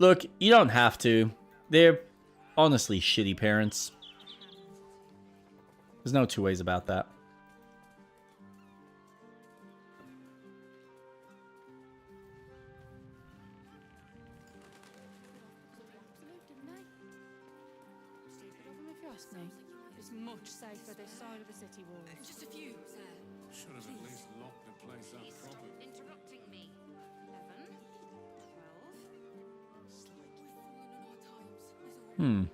Look, you don't have to. They're honestly shitty parents. There's no two ways about that. It's much safer this side of the city walls. Just a few, sir. Should have at least locked the place up properly. Interrupting me. 11, 12.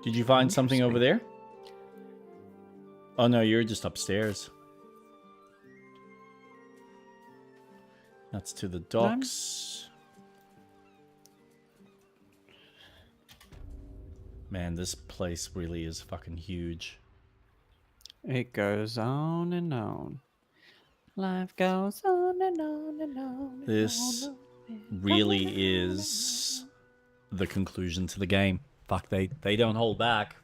Did you find something over there? Oh no, you're just upstairs. That's to the docks. Man, this place really is fucking huge. It goes on and on. Life goes on and on and on. This really is the conclusion to the game. Fuck, they don't hold back.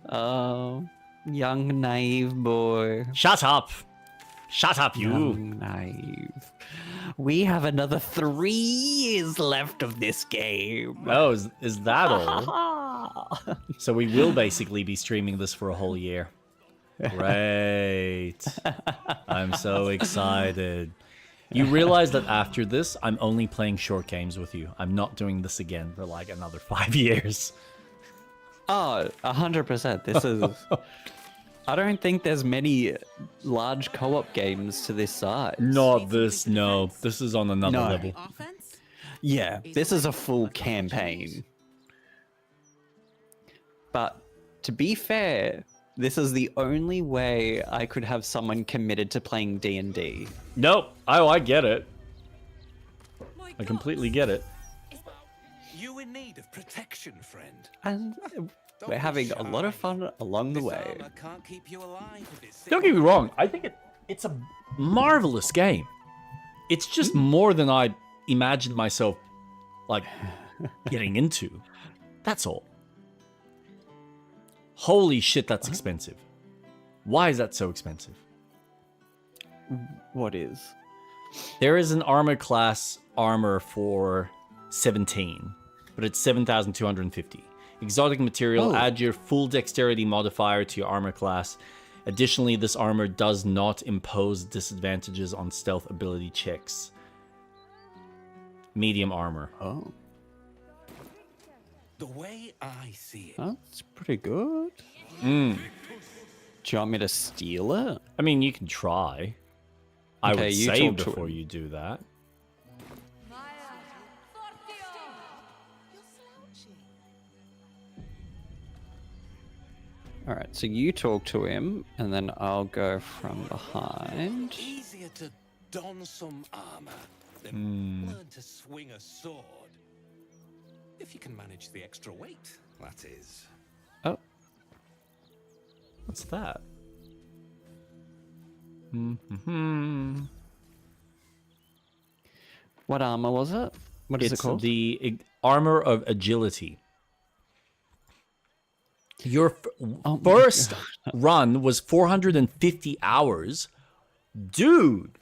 Oh, young naive boy. Shut up! Shut up, you! Young naive. We have another 3 years left of this game. Oh, is that all? So we will basically be streaming this for a whole year. Great. I'm so excited. You realize that after this, I'm only playing short games with you. I'm not doing this again for like another 5 years. Oh, 100%. This is... I don't think there's many large co-op games to this size. Not this, no. This is on another level. Yeah, this is a full campaign. But to be fair, this is the only way I could have someone committed to playing D&D. Nope. Oh, I get it. I completely get it. You in need of protection, friend. And we're having a lot of fun along the way. Can't keep you alive if it's Don't get me wrong. I think it's a marvelous game. It's just more than I imagined myself, like, getting into. That's all. Holy shit, that's expensive. Why is that so expensive? What is? There is an armor class armor for 17, but it's 7,250. Exotic material, add your full dexterity modifier to your armor class. Additionally, this armor does not impose disadvantages on stealth ability checks. Medium armor. Oh. the way I see it. That's pretty good. Do you want me to steal it? I mean, you can try. I Okay, would you save talk to before him. you do that. All right, so you talk to him, and then I'll go from behind. Easier to don some armor than learn to swing a sword. If you can manage the extra weight, that is. Oh, What's that? what armor was it? What is It's it called? the armor of agility. Your first run was 450 hours. Dude,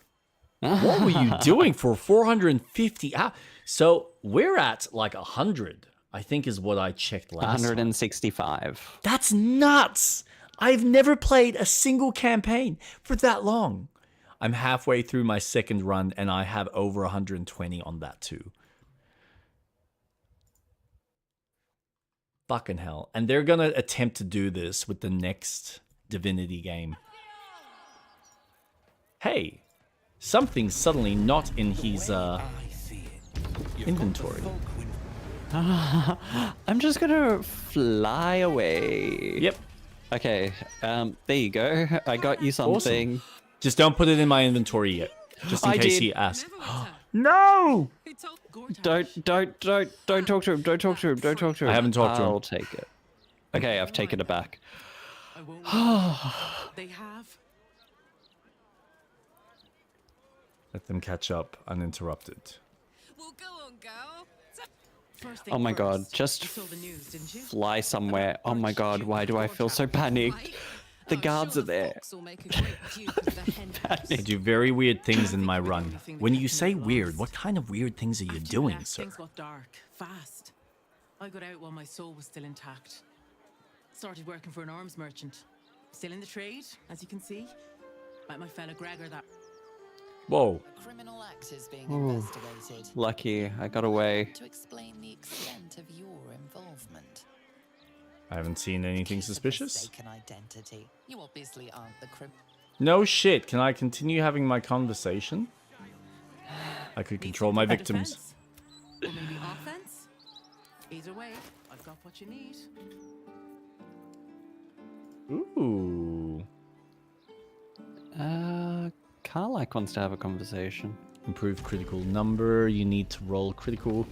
what were you doing for 450 hours? So we're at like 100, I think is what I checked last time. 165. That's nuts. I've never played a single campaign for that long. I'm halfway through my second run and I have over 120 on that too. Fucking hell. And they're gonna attempt to do this with the next Divinity game. Hey, something's suddenly not in his inventory. I'm just gonna fly away. Yep. Okay, there you go. I got you something. Awesome. Just don't put it in my inventory yet. Just in I case did. he asks. No! Don't talk to him. Don't talk to him. Don't talk to him. Don't talk to him. I haven't talked to him. I'll take it. Okay, I've taken it back. I won't. They have. Let them catch up uninterrupted. Well, go on, girl. Oh my god, just fly somewhere. Oh my god, why do I feel so panicked? The guards are there. I do very weird things in my run. When you say weird, what kind of weird things are you doing, sir? Things got dark, fast. I got out while my soul was still intact. Started working for an arms merchant. Still in the trade, as you can see. Like my fella Gregor that... Whoa. A criminal act is being investigated. Lucky, I got away. To explain the extent of your involvement. I haven't seen anything suspicious. Mistaken identity. You obviously aren't the criminal. No shit, can I continue having my conversation? I could control my victims. Or maybe offense? Either way, I've got what you need. Ooh. Karlak wants to have a conversation. Improve critical number. You need to roll critical.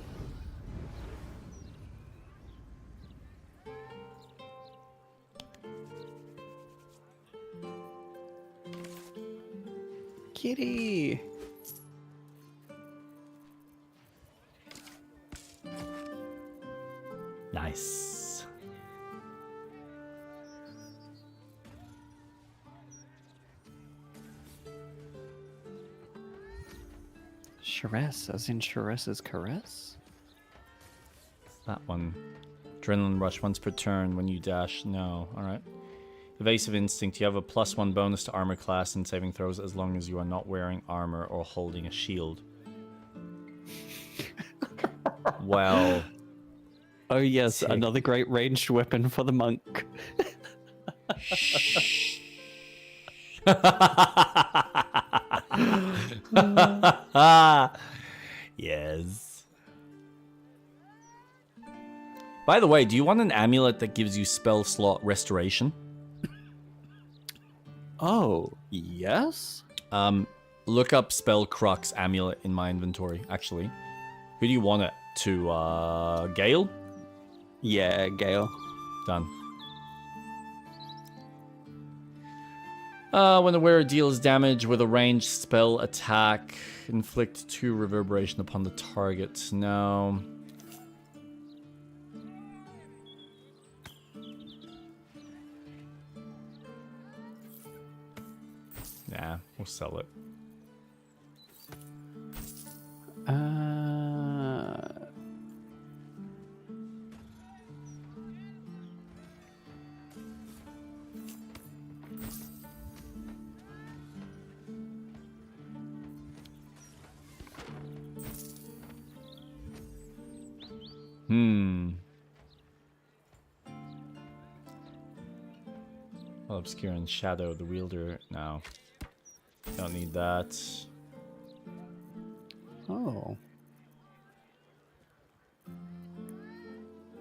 Kitty! Nice. Charesse, as in Charesse's caress? That one. Adrenaline rush once per turn when you dash. No. Alright. Evasive instinct. You have a +1 bonus to armor class and saving throws as long as you are not wearing armor or holding a shield. Well. Oh yes, another great ranged weapon for the monk. Yes. By the way, do you want an amulet that gives you spell slot restoration? Oh, yes? Look up Spell Crux amulet in my inventory, actually. Who do you want it to, Gale? Yeah, Gale. Done. When the wearer deals damage with a ranged spell attack, inflict 2 reverberation upon the target. No. Nah, we'll sell it. Well, obscure and shadow the wielder. No. Don't need that. Oh.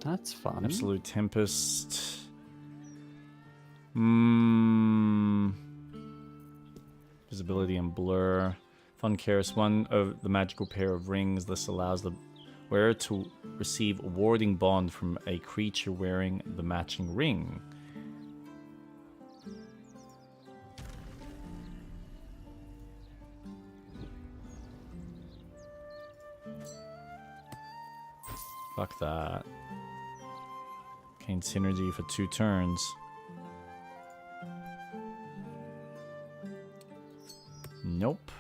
That's fun. Absolute Tempest. Visibility and Blur. Fun Karis. One of the magical pair of rings. This allows the wearer to receive a warding bond from a creature wearing the matching ring. Fuck that. Gain synergy for 2 turns. Nope.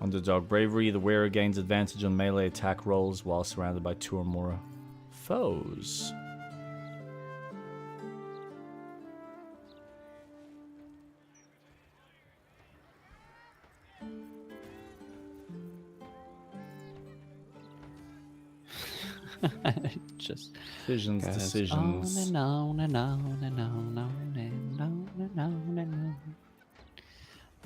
Underdog Bravery. The wearer gains advantage on melee attack rolls while surrounded by 2 or more foes. Just decisions. On and on and on and on and on and on and on.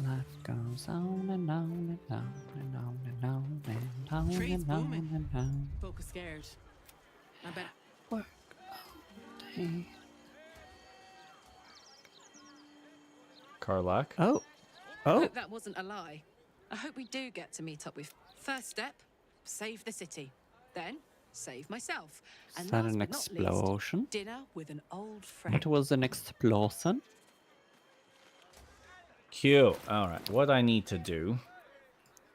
Life goes on and on and on and on and on and on Trees and on booming. and on. Folk are scared. I bet. Work all day. Karlak. Oh. I Oh. hope that wasn't a lie. I hope we do get to meet up with. First step, save the city. Then, save myself. Is And that last an but not least, explosion? dinner with an old friend. What was an explosion? Cute. Alright, what I need to do...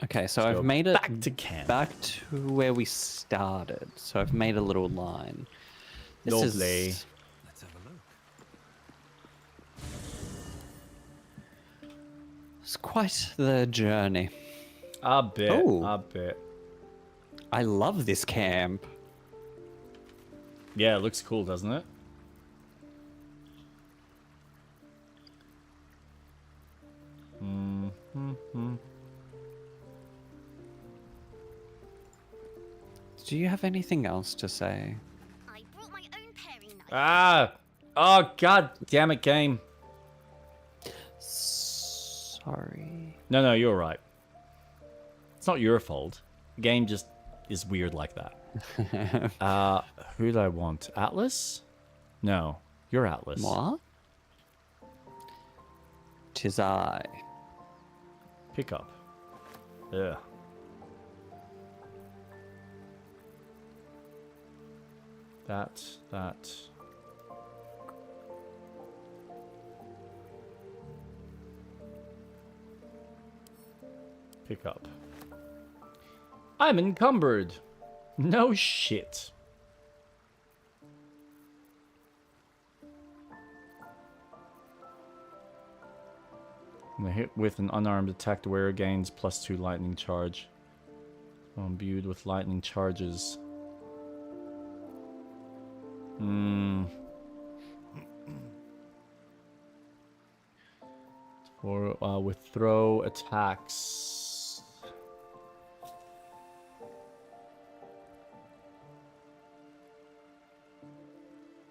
Okay, so Let's I've go made it back to camp. back to where we started. So I've made a little line. This Lovely. is Let's have a look. it's quite the journey. A bit. Oh. A bit. I love this camp. Yeah, it looks cool, doesn't it? Do you have anything else to say? I brought my own paring knife. Ah! Oh, god damn it, game. Sorry. No, you're right. It's not your fault. The game just is weird like that. Who do I want? Atlas? No, you're Atlas. What? 'Tis I. Pick up. Yeah. That. Pick up. I'm encumbered. No shit. When hit with an unarmed attack, the wearer gains +2 lightning charge. So imbued with lightning charges. Or with throw attacks.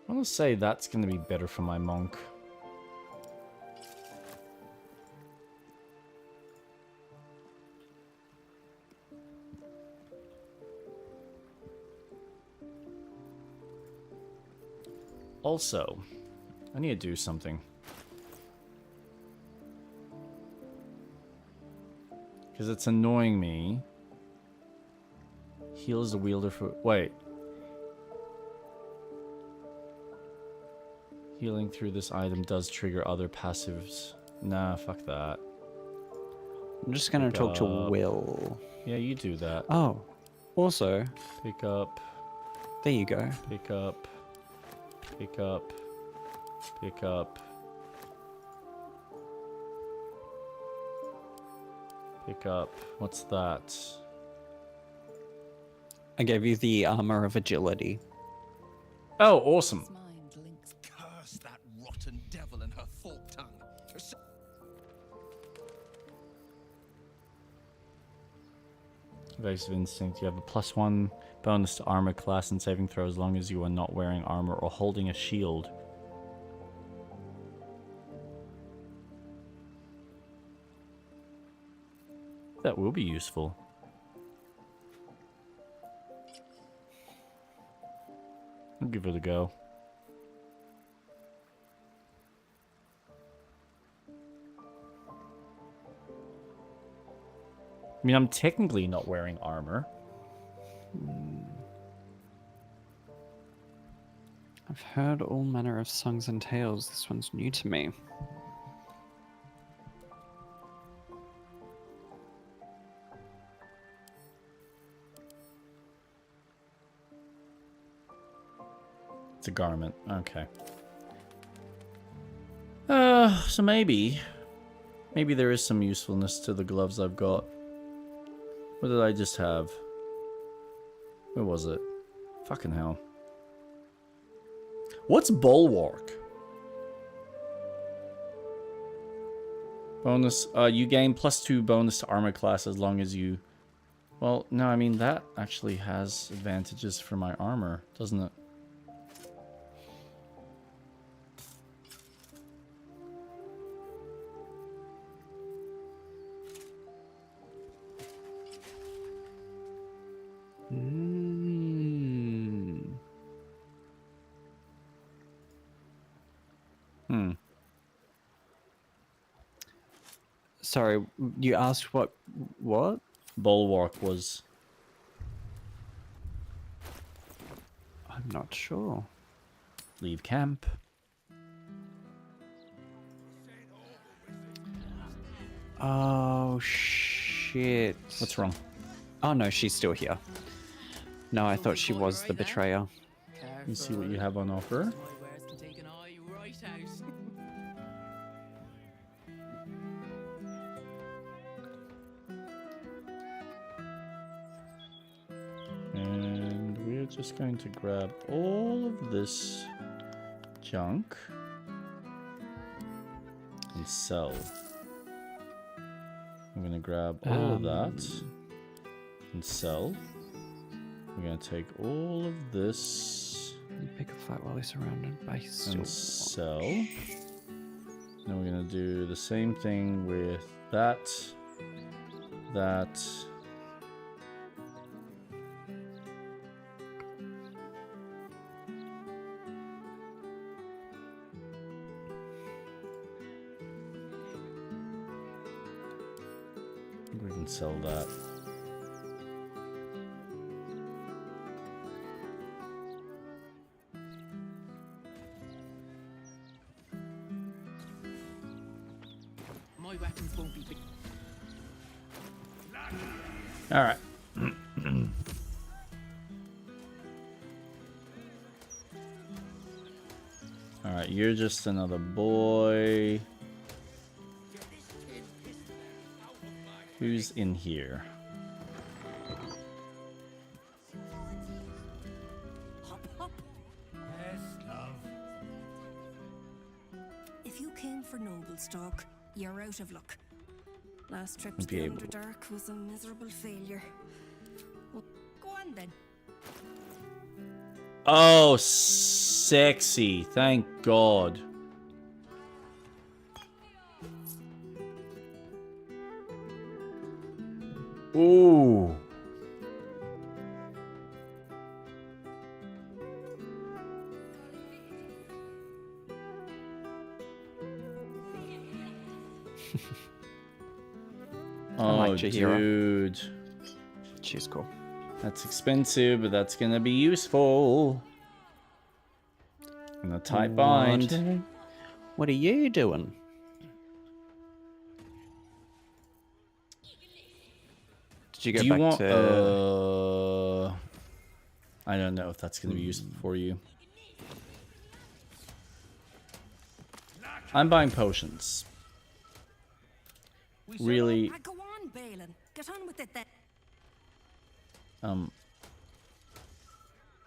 I want to say that's going to be better for my monk. Also, I need to do something. Because it's annoying me. Heals the wielder for... Wait. Healing through this item does trigger other passives. Nah, fuck that. I'm just gonna talk to Will. Yeah, you do that. Oh, also... Pick up. There you go. Pick up. Pick up. Pick up. Pick up. What's that? I gave you the armor of agility. Oh, awesome. Curse that rotten devil and her forked tongue. Evasive instinct. You have a +1 bonus to armor class and saving throw as long as you are not wearing armor or holding a shield. That will be useful. I'll give it a go. I mean, I'm technically not wearing armor. I've heard all manner of songs and tales. This one's new to me. It's a garment. Okay. So maybe there is some usefulness to the gloves I've got. What did I just have? Where was it? Fucking hell. What's Bulwark? Bonus, you gain +2 bonus to armor class as long as you... Well, no, I mean, that actually has advantages for my armor, doesn't it? Sorry, you asked what Bulwark was. I'm not sure. Leave camp. Oh, shit. What's wrong? Oh, no, she's still here. No, I thought she was the betrayer. Let me see what you have on offer. And we're just going to grab all of this junk and sell. I'm going to grab all of that and sell. We're going to take all of this. Pick a fight while he's surrounded by and sell. Then we're going to do the same thing with that. We can sell that. My weapons won't be big. All right. All right, you're just another boy. Who's in here? If you came for Noblestalk, you're out of luck. Last trip to Be the able- Underdark was a miserable failure. Well, go on then. Oh, sexy. Thank God. Ooh. Oh, like Chihiro. dude. She's cool. That's expensive, but that's gonna be useful. In a tight bind. What are you doing? Did you go Do you back want, to... I don't know if that's gonna be useful for you. I'm buying potions. Really, Go on, Balin. Get on with it then.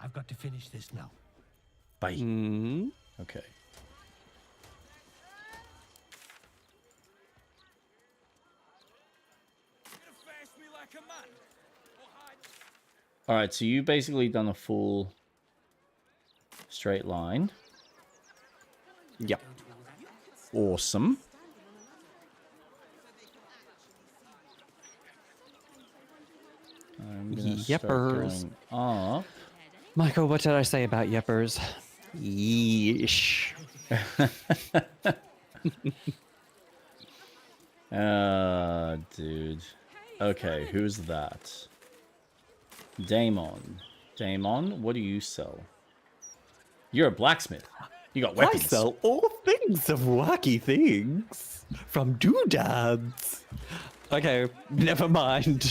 I've got to finish this now. bye. Hmm? Okay. All right, so you basically done a full straight line. Yep. Awesome. I'm gonna start Yeppers. going up. Michael, what did I say about Yeppers? Yeesh. Dude. Okay, who's that? Daemon. Daemon, what do you sell? You're a blacksmith. You got weapons. I sell all things of wacky things from doodads. Okay, never mind.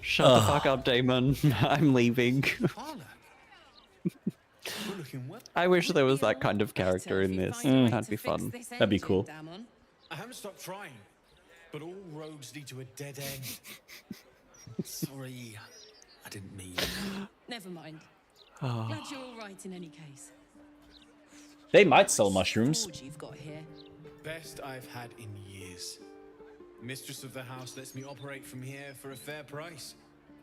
Shut the fuck up, Damon. I'm leaving. I wish there was that kind of character in this. That'd be fun. That'd be cool. I haven't stopped trying, but all roads lead to a dead end. Sorry, I didn't mean. Never mind. Oh. Glad you're all right in any case. They might sell mushrooms. Forge you've got here. Best I've had in years. Mistress of the house lets me operate from here for a fair price.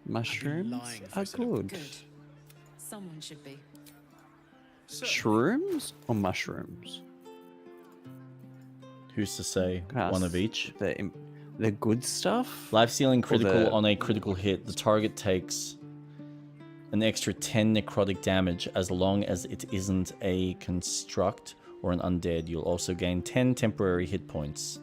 Mushrooms lying for are a set of- good. Good. Someone should be. Shrooms or mushrooms? Who's to say? One of each. The good stuff? Life stealing Or critical the- on a critical hit. The target takes an extra 10 necrotic damage as long as it isn't a construct or an undead. You'll also gain 10 temporary hit points.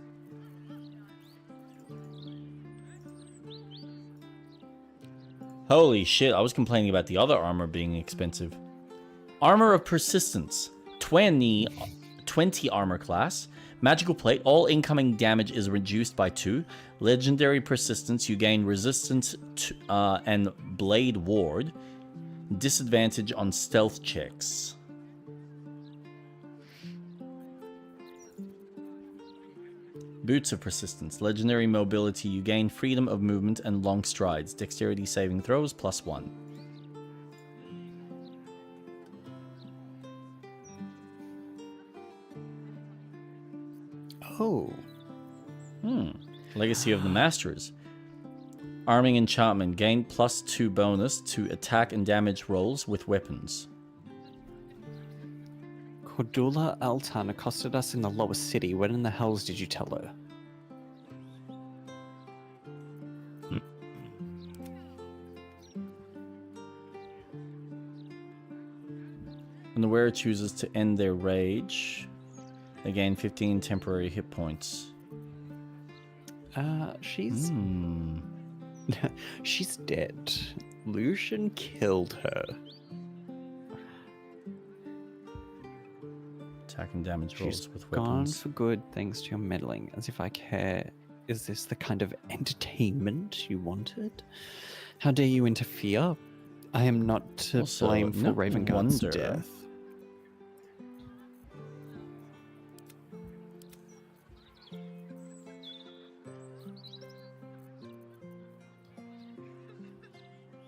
Holy shit, I was complaining about the other armor being expensive. Armor of Persistence. 20 armor class. Magical plate. All incoming damage is reduced by 2. Legendary Persistence. You gain resistance to, and Blade Ward. Disadvantage on stealth checks. Boots of Persistence. Legendary mobility. You gain freedom of movement and long strides. Dexterity saving throws +1. Oh. Legacy of the Masters. Arming enchantment. Gain +2 bonus to attack and damage rolls with weapons. Cordula Altan accosted us in the lower city. When in the hells did you tell her? When the wearer chooses to end their rage, they gain 15 temporary hit points. She's... she's dead. Lucian killed her. Attack and damage rolls She's with gone weapons. for good thanks to your meddling. As if I care. Is this the kind of entertainment you wanted? How dare you interfere? I am not to Also, blame for no Ravengard's wonder death.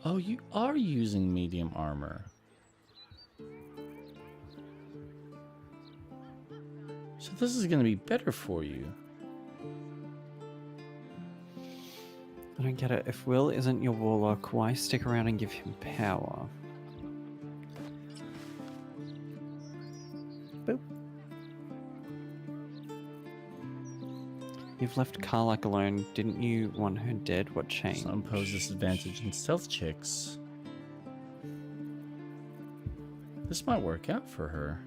Oh, you are using medium armor. So this is going to be better for you. I don't get it. If Will isn't your warlock, why stick around and give him power? Boop. You've left Karlach alone. Didn't you want her dead? What changed? Some impose disadvantage in stealth checks. This might work out for her.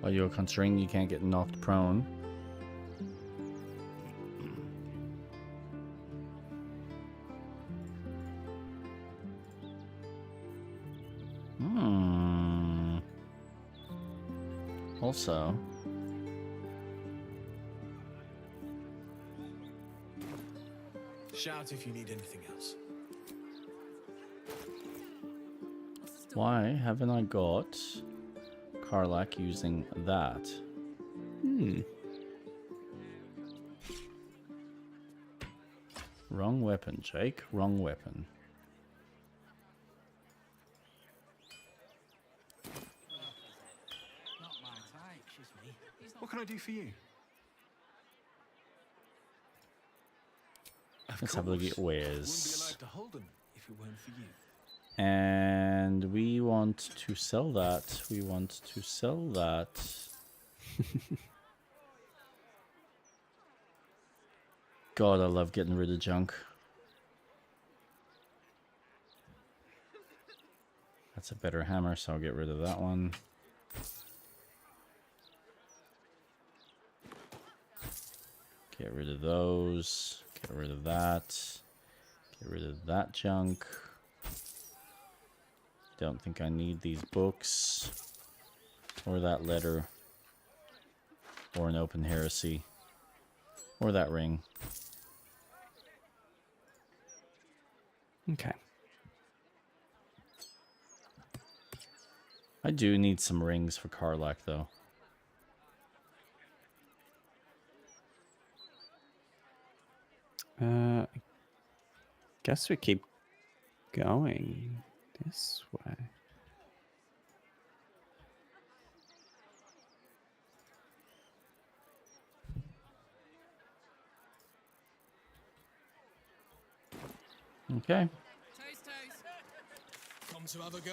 While you're considering you can't get knocked prone. Also, shout if you need anything else. why haven't I got Karlach using that? Wrong weapon, Jake. Wrong weapon. What can I do for you? Let's have a look at wares. Wouldn't be allowed to hold them if it weren't for you. And we want to sell that. We want to sell that. God, I love getting rid of junk. That's a better hammer, so I'll get rid of that one. Get rid of those. Get rid of that. Get rid of that junk. Don't think I need these books. Or that letter. Or an open heresy. Or that ring. Okay. I do need some rings for Karlach, though. I guess we keep going this way. Okay. Come to have a go.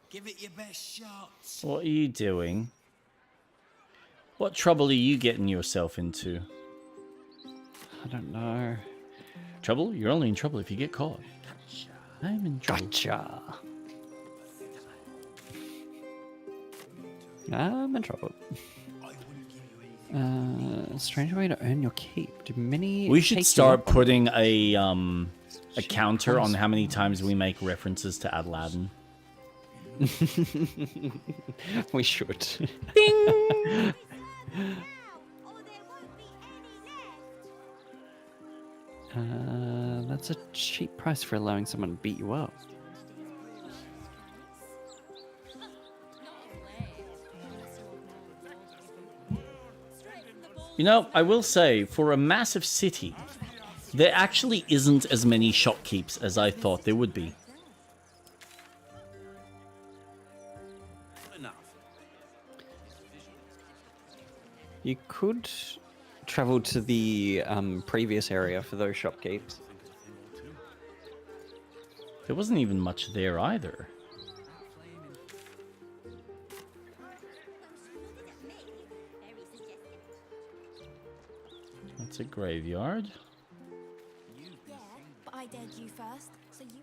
Give it your best shot. What are you doing? What trouble are you getting yourself into? I don't know. Trouble? You're only in trouble if you get caught. I'm in trouble. Gotcha. I'm in trouble. Strange way to earn your keep. Do many We should take you start up on- putting a counter on how many times we make references to Aladdin. We should. Ding! That's a cheap price for allowing someone to beat you up. You know, I will say, for a massive city, there actually isn't as many shopkeepers as I thought there would be. You could travel to the previous area for those shopkeepers. There wasn't even much there either. That's a graveyard. Yeah, but I dared you first, so you...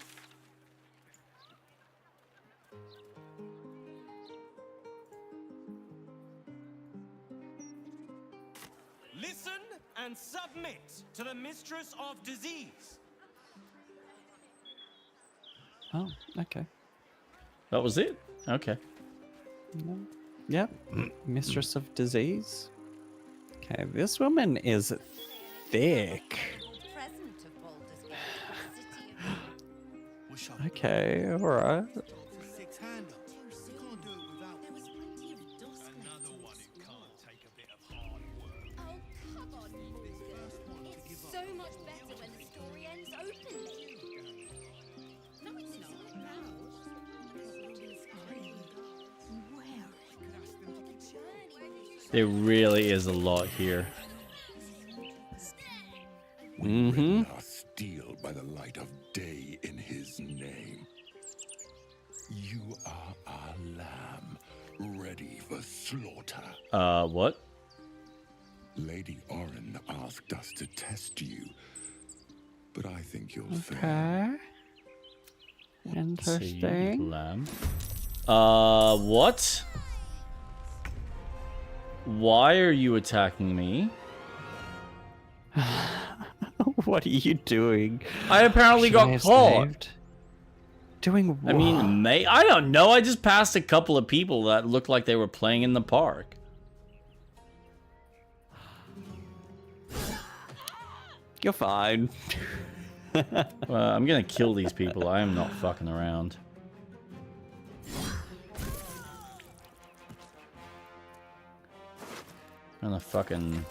Listen and submit to the mistress of disease. Oh, okay. That was it? Okay. Yep. Mistress of disease. Okay, this woman is thick. Okay, alright. So much better when the story ends openly. No, it's not. There really is a lot here. We steal by the light of day in his name. You are our lamb, ready for slaughter. What? Lady Oren asked us to test you, but I think you'll fail. Okay. Interesting. Lamb. What? Why are you attacking me? What are you doing? I apparently got caught. Doing what? I mean, I don't know. I just passed a couple of people that looked like they were playing in the park. You're fine. Well, I'm gonna kill these people. I am not fucking around. I'm gonna fucking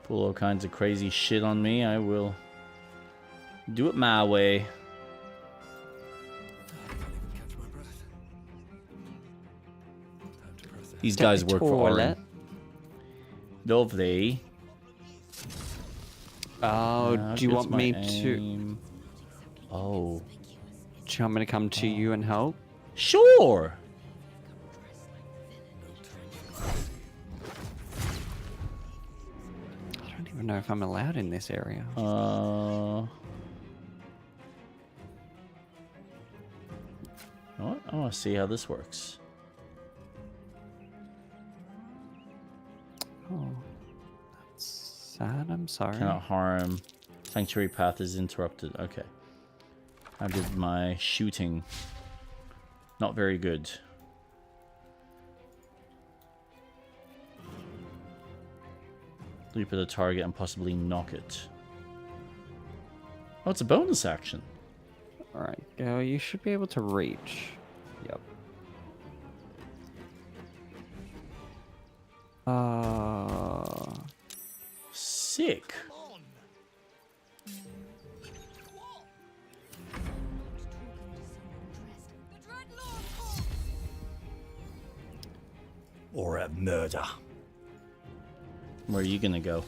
pull all kinds of crazy shit on me. I will do it my way. These guys work for Oren. Lovely. Oh, do you want me to... Oh. Do you want me to come to you and help? Sure! I don't even know if I'm allowed in this area. What? I want to see how this works. Oh. That's sad. I'm sorry. Cannot harm. Sanctuary path is interrupted. Okay. I did my shooting. Not very good. Leap at the target and possibly knock it. Oh, it's a bonus action. Alright, go. You should be able to reach. Yep. Sick. Or a murder. Where are you gonna go?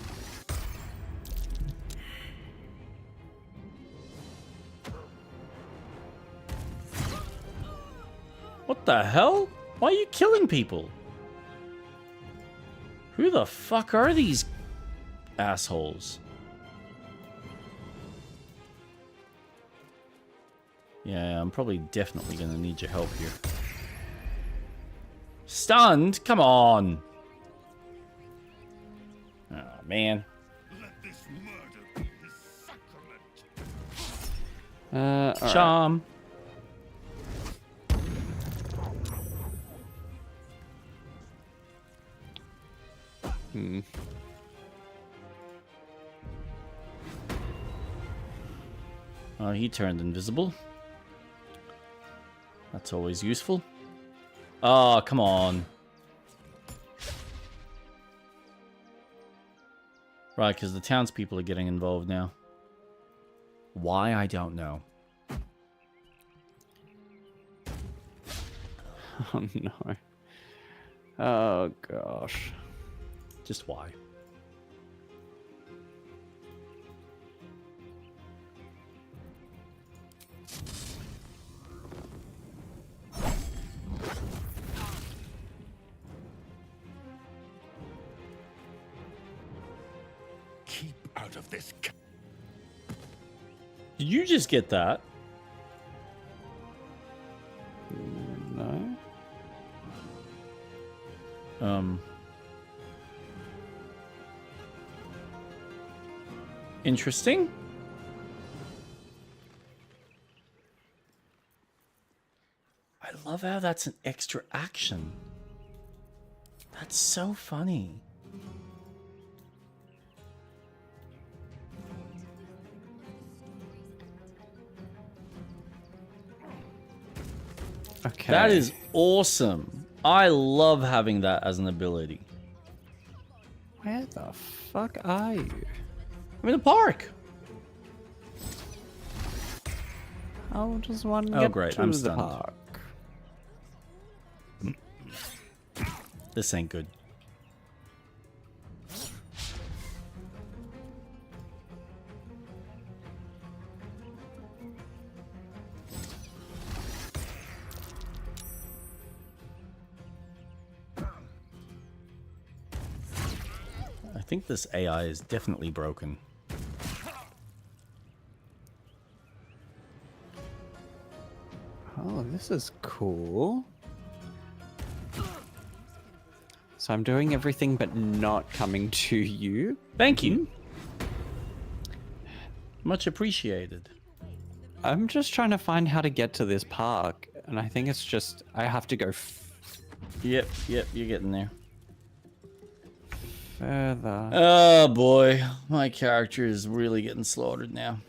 What the hell? Why are you killing people? Who the fuck are these assholes? Yeah, I'm probably definitely gonna need your help here. Stunned? Come on! Oh, man. Charm. Oh, he turned invisible. That's always useful. Oh, come on. Right, because the townspeople are getting involved now. Why, I don't know. Oh, no. Oh, gosh. Just why? Keep out of this. Did you just get that? No. Interesting. I love how that's an extra action. That's so funny. Okay. That is awesome. I love having that as an ability. Where the fuck are you? I'm in the park. How does one Oh, get great. to I'm the stunned. park? This ain't good. I think this AI is definitely broken. Oh, this is cool. So I'm doing everything but not coming to you. Thank you. Much appreciated. I'm just trying to find how to get to this park, and I think it's just I have to go Yep, you're getting there. further. Oh boy, my character is really getting slaughtered now.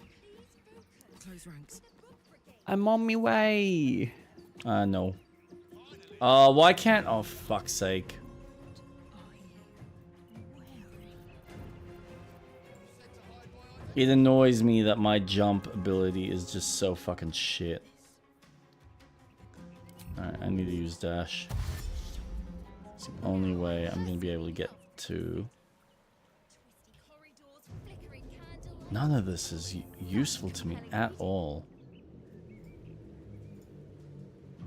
I'm on my way. No. Why can't... Oh, fuck's sake. It annoys me that my jump ability is just so fucking shit. Alright, I need to use dash. It's the only way I'm gonna be able to get to... None of this is useful to me at all.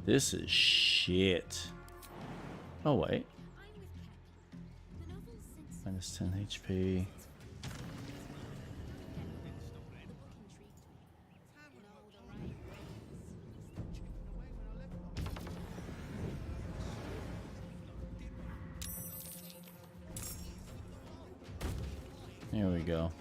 This is shit. Oh, wait. Minus 10 HP. Here we go.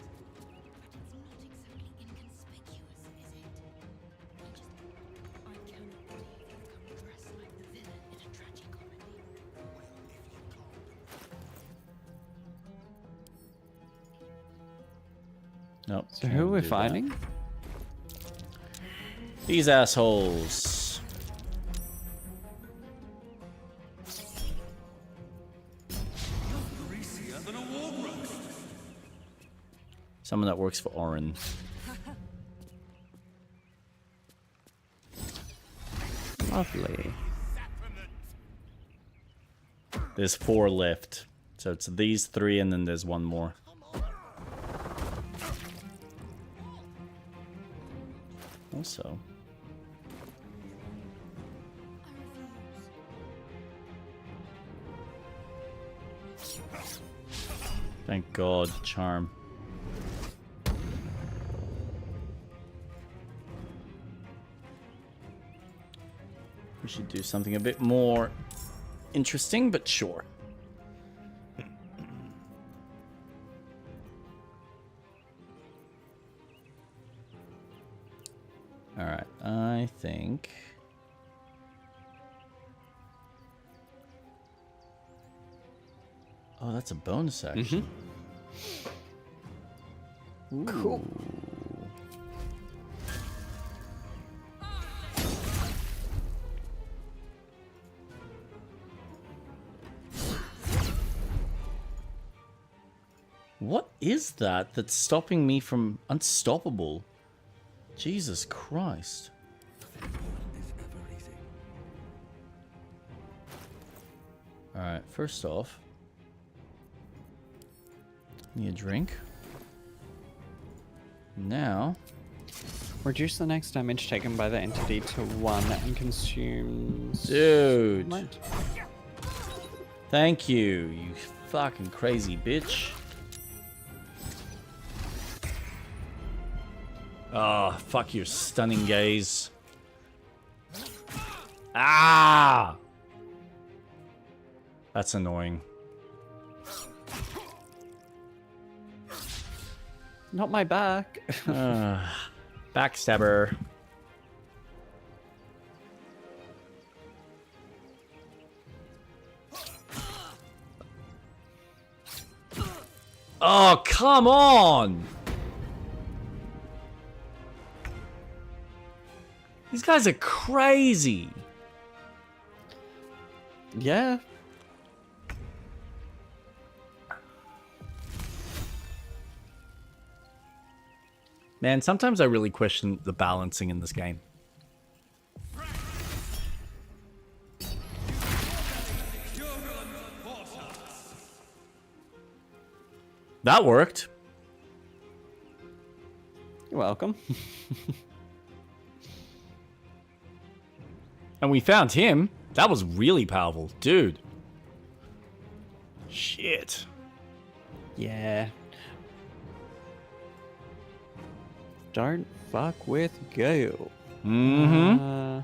Nope. So who are we fighting? These assholes. Someone that works for Orin. Lovely. There's 4 left. So it's these 3 and then there's 1 more. Also. Thank God, charm. We should do something a bit more interesting, but sure. Alright, I think... Oh, that's a bonus action. Cool. What is that that's stopping me from unstoppable? Jesus Christ. Alright, first off, need a drink. Now, reduce the next damage taken by the entity to 1 and consumes... Dude. What? Thank you, you fucking crazy bitch. Oh, fuck your stunning gaze. Ah! That's annoying. Not my back. Backstabber. Oh, come on! These guys are crazy. Yeah. Man, sometimes I really question the balancing in this game. That worked. You're welcome. And we found him. That was really powerful. Dude. Shit. Yeah. Don't fuck with Gale. Mm-hmm.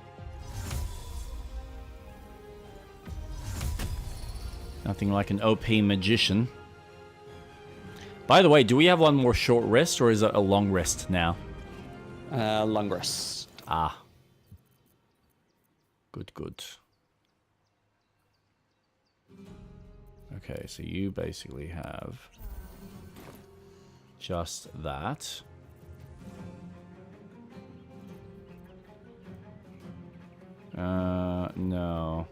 Nothing like an OP magician. By the way, do we have one more short rest, or is it a long rest now? Long rest. Ah. Good, good. Okay, so you basically have just that. No.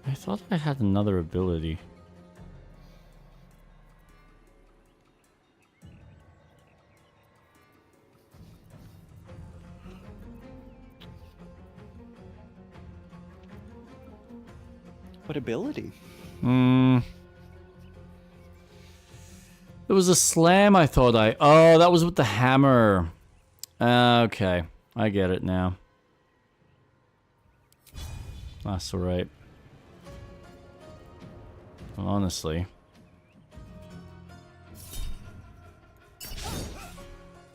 I thought I had another ability. What ability? There was a slam I thought I... Oh, that was with the hammer. Okay, I get it now. That's alright. Honestly.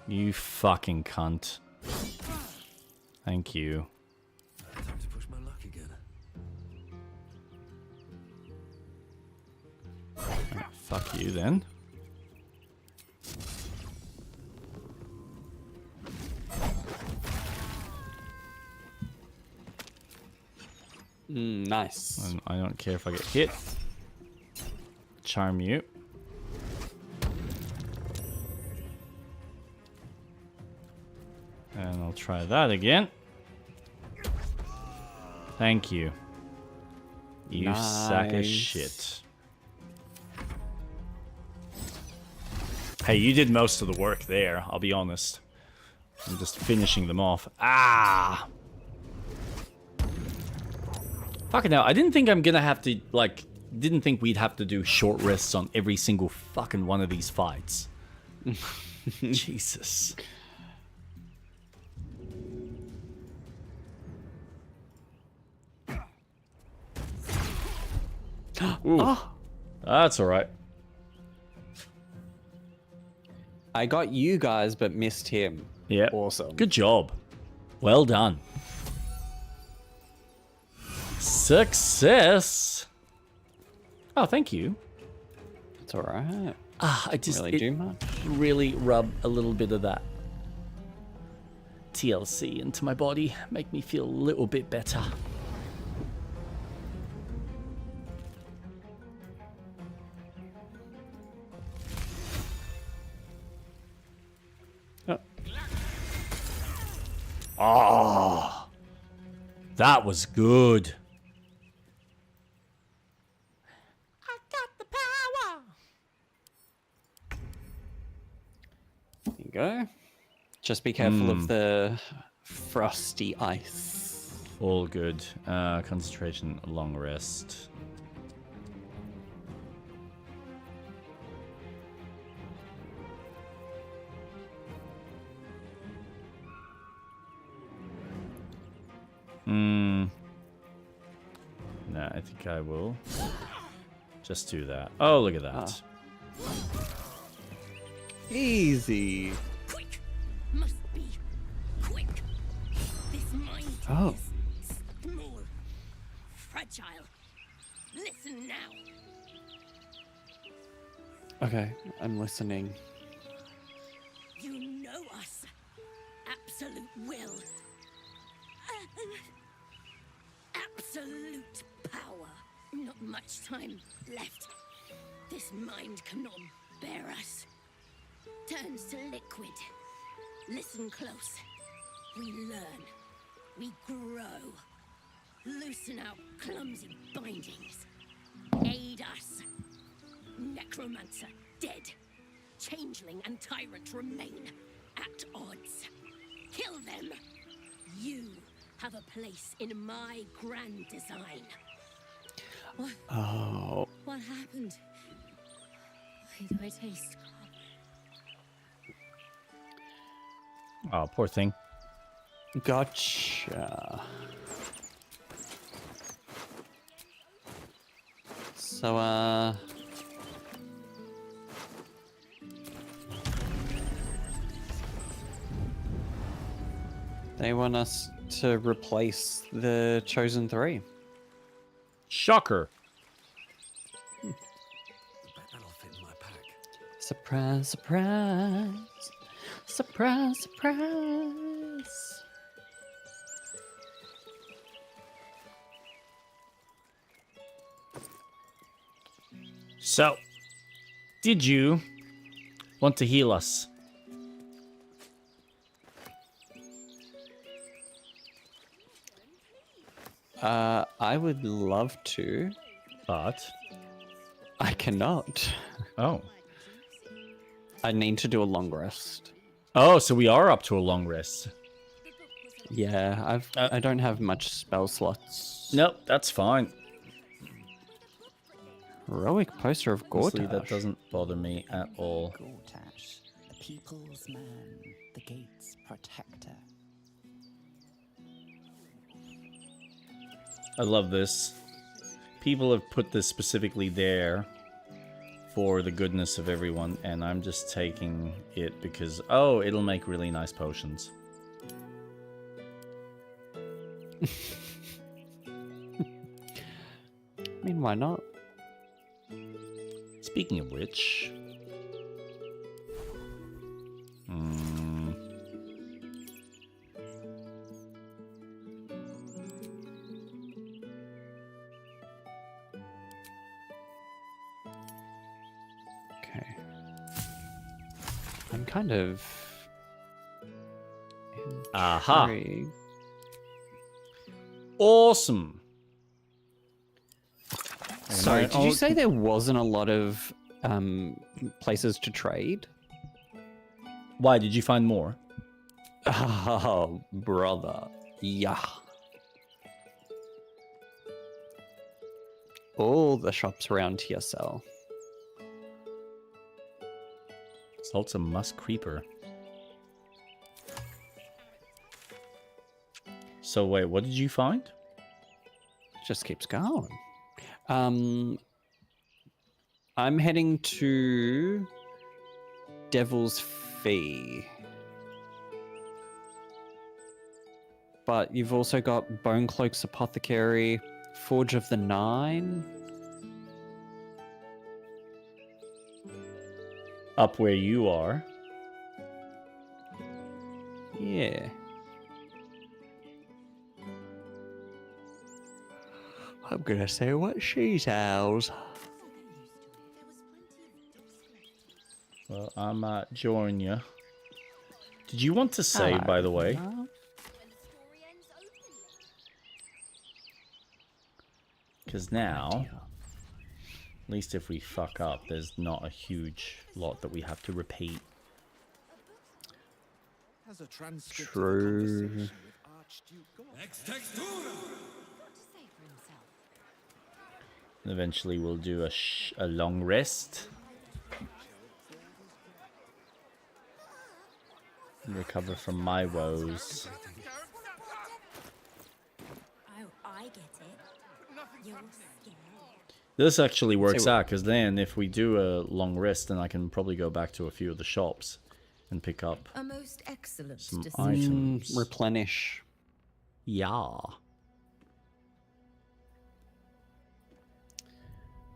You fucking cunt. Thank you. Time to push my luck again. Right, fuck you then. Nice. And I don't care if I get hit. Charm you. And I'll try that again. Thank you. You sack of shit. Hey, you did most of the work there, I'll be honest. I'm just finishing them off. Ah! Fucking hell, I didn't think I'm gonna have to, like... Didn't think we'd have to do short rests on every single fucking one of these fights. Jesus. Oh, that's alright. I got you guys, but missed him. Yeah. Awesome. Good job. Well done. Success. Oh, thank you. It's alright. I just really do much. Really rub a little bit of that TLC into my body, make me feel a little bit better. Oh, that was good. I got the power. There you go. Just be careful of the frosty ice. All good. Concentration, long rest. No, I think I will just do that. Oh, look at that. Easy. Quick! Must be quick! Okay, I'm listening. You know us. Absolute will. Absolute power. Not much time left. This mind cannot bear us. Turns to liquid. Listen close. We learn. We grow. Loosen our clumsy bindings. Aid us. Necromancer dead. Changeling and tyrant remain at odds. Kill them. You have a place in my grand design. What? Oh. What happened? Why do I taste? Oh, poor thing. Gotcha. So, they want us to replace the Chosen Three. Shocker. That'll fit in my pack. Surprise, surprise. Surprise, surprise. So, did you want to heal us? I would love to, but I cannot. Oh. I need to do a long rest. Oh, so we are up to a long rest. Yeah, I don't have much spell slots. Nope, that's fine. Heroic poster of Honestly, Gortash. that doesn't bother me at all. Gortash, the people's man, the gate's protector. I love this. People have put this specifically there for the goodness of everyone, and I'm just taking it because, oh, it'll make really nice potions. I mean, why not? Speaking of which... Okay. I'm kind of... Aha! intrigued. Awesome! Sorry, did you say there wasn't a lot of places to trade? Why, did you find more? Oh, brother. Yeah. All the shops around TSL. Salt's a musk creeper. So wait, what did you find? Just keeps going. I'm heading to Devil's Fee. But you've also got Bonecloak's Apothecary, Forge of the Nine. Up where you are. Yeah. I'm gonna say what she's ours. Well, I might join you. Did you want to save, by the way? Because now, at least if we fuck up, there's not a huge lot that we have to repeat. True. And eventually we'll do a long rest. And recover from my woes. Oh, I get it. You're scared. This actually works out, because then if we do a long rest, then I can probably go back to a few of the shops and pick up A most excellent some decision. items. Replenish. Yeah.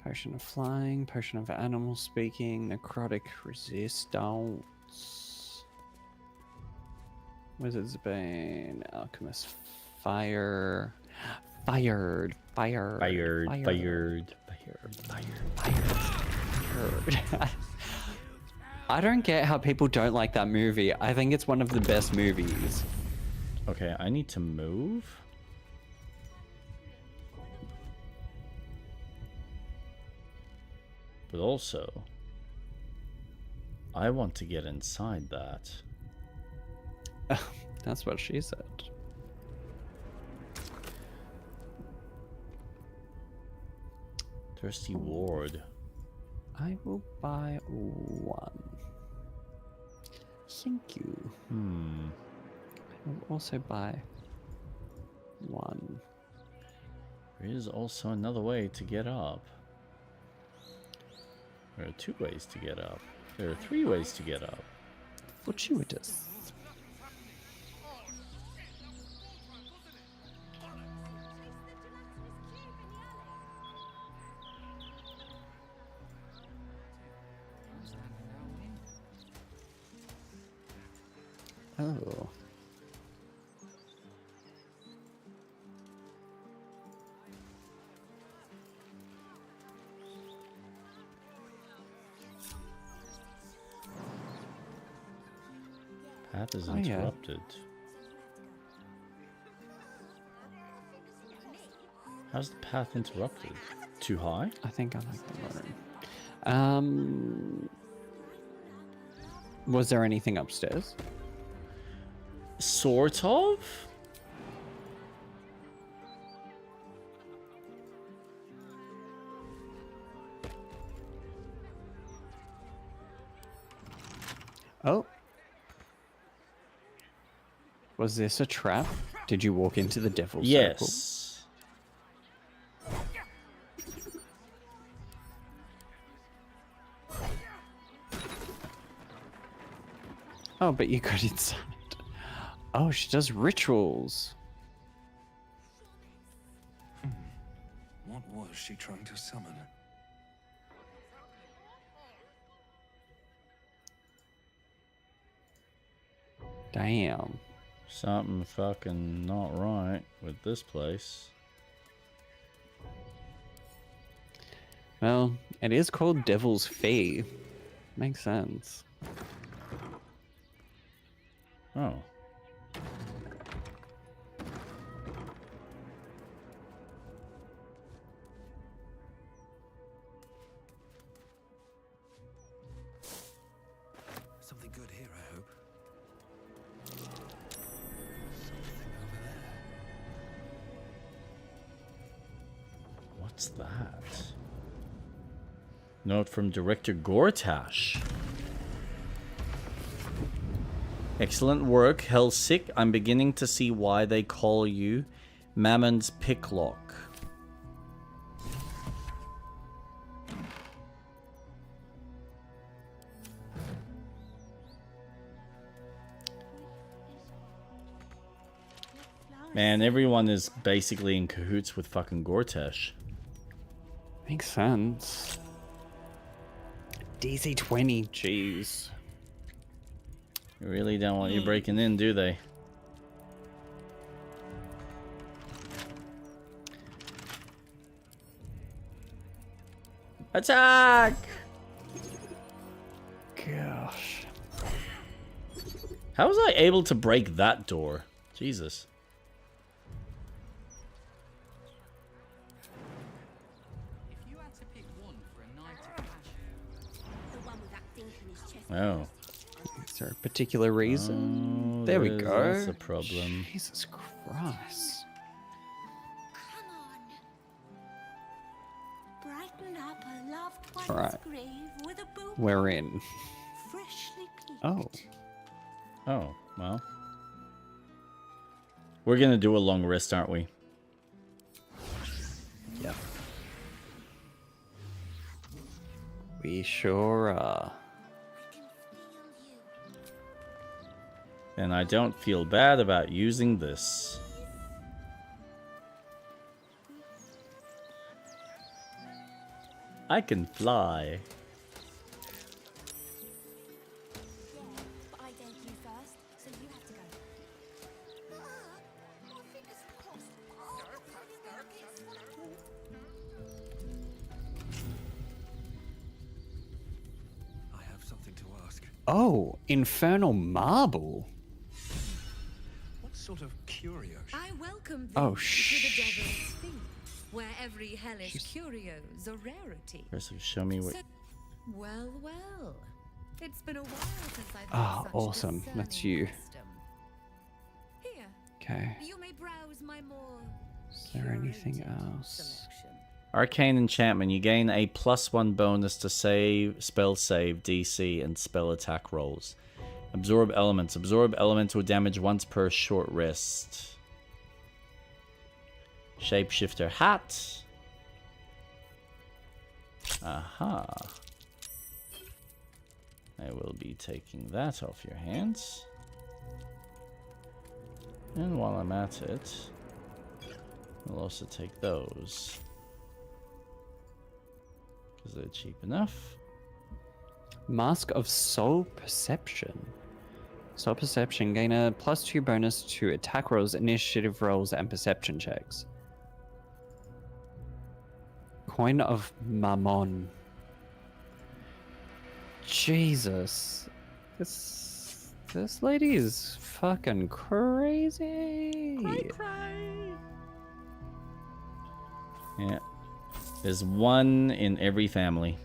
Potion of flying, potion of animal speaking, necrotic resistance. Wizard's Bane, Alchemist Fire. Fired. I don't get how people don't like that movie. I think it's one of the best movies. Okay, I need to move. But also, I want to get inside that. That's what she said. Thirsty Ward. I will buy one. Thank you. I will also buy one. There is also another way to get up. There are 2 ways to get up. There are 3 ways to get up. Fortuitous. Oh. Path is interrupted. How's the path interrupted? Too high? I think I like the room. Was there anything upstairs? Sort of? Oh. Was this a trap? Did you walk into the devil's circle? Yes. Oh, but you got inside. Oh, she does rituals. What was she trying to summon? Damn. Something fucking not right with this place. Well, it is called Devil's Fee. Makes sense. Oh. Something good here, I hope. What's that? Note from director Gortash. Excellent work, Hellsick. I'm beginning to see why they call you Mammon's Picklock. Man, everyone is basically in cahoots with fucking Gortash. Makes sense. DC 20, jeez. They really don't want you breaking in, do they? Attack! Gosh. How was I able to break that door? Jesus. Oh. Is there a particular reason? There we go. That's a problem. Jesus Christ. Brighten up a loved one's Alright. grave with a boot We're in. freshly peeled. Oh. Oh, well. We're gonna do a long rest, aren't we? Yep. We sure are. And I don't feel bad about using this. I can fly. But I dared you first, so you have to go. I have something to ask. Oh, infernal marble. What sort of curio? I welcome thee Oh, to the Devil's Feast, where every hellish curio's a rarity. First, show me what. Well, well. It's been a while since I've Ah, such awesome. That's discerning you. wisdom. Here, Okay. you may browse my more Is there anything curated else? selection. Arcane enchantment. You gain a +1 bonus to spell save, DC, and spell attack rolls. Absorb elements. Absorb elemental damage once per short rest. Shapeshifter hat. Aha. I will be taking that off your hands. And while I'm at it, I'll also take those. Because they're cheap enough. Mask of Soul Perception. Soul Perception. Gain a +2 bonus to attack rolls, initiative rolls, and perception checks. Coin of Mammon. Jesus. This lady is fucking crazy. Yeah. There's one in every family.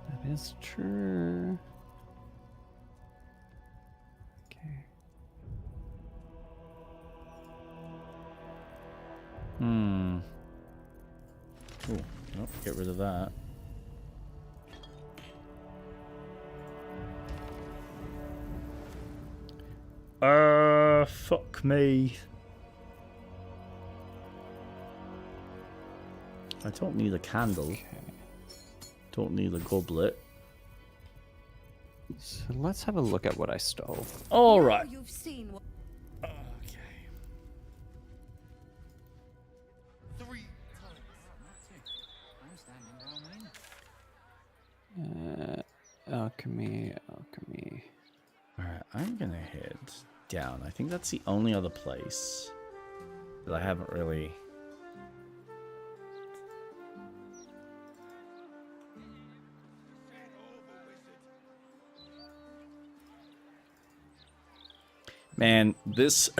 That is true. Okay. Hmm. Ooh, nope, get rid of that. Fuck me. I don't need a candle. Okay. Don't need a goblet. So let's have a look at what I stole. All right. You've seen what Alchemy. Alright, I'm gonna head down. I think that's the only other place that I haven't really... Man, this...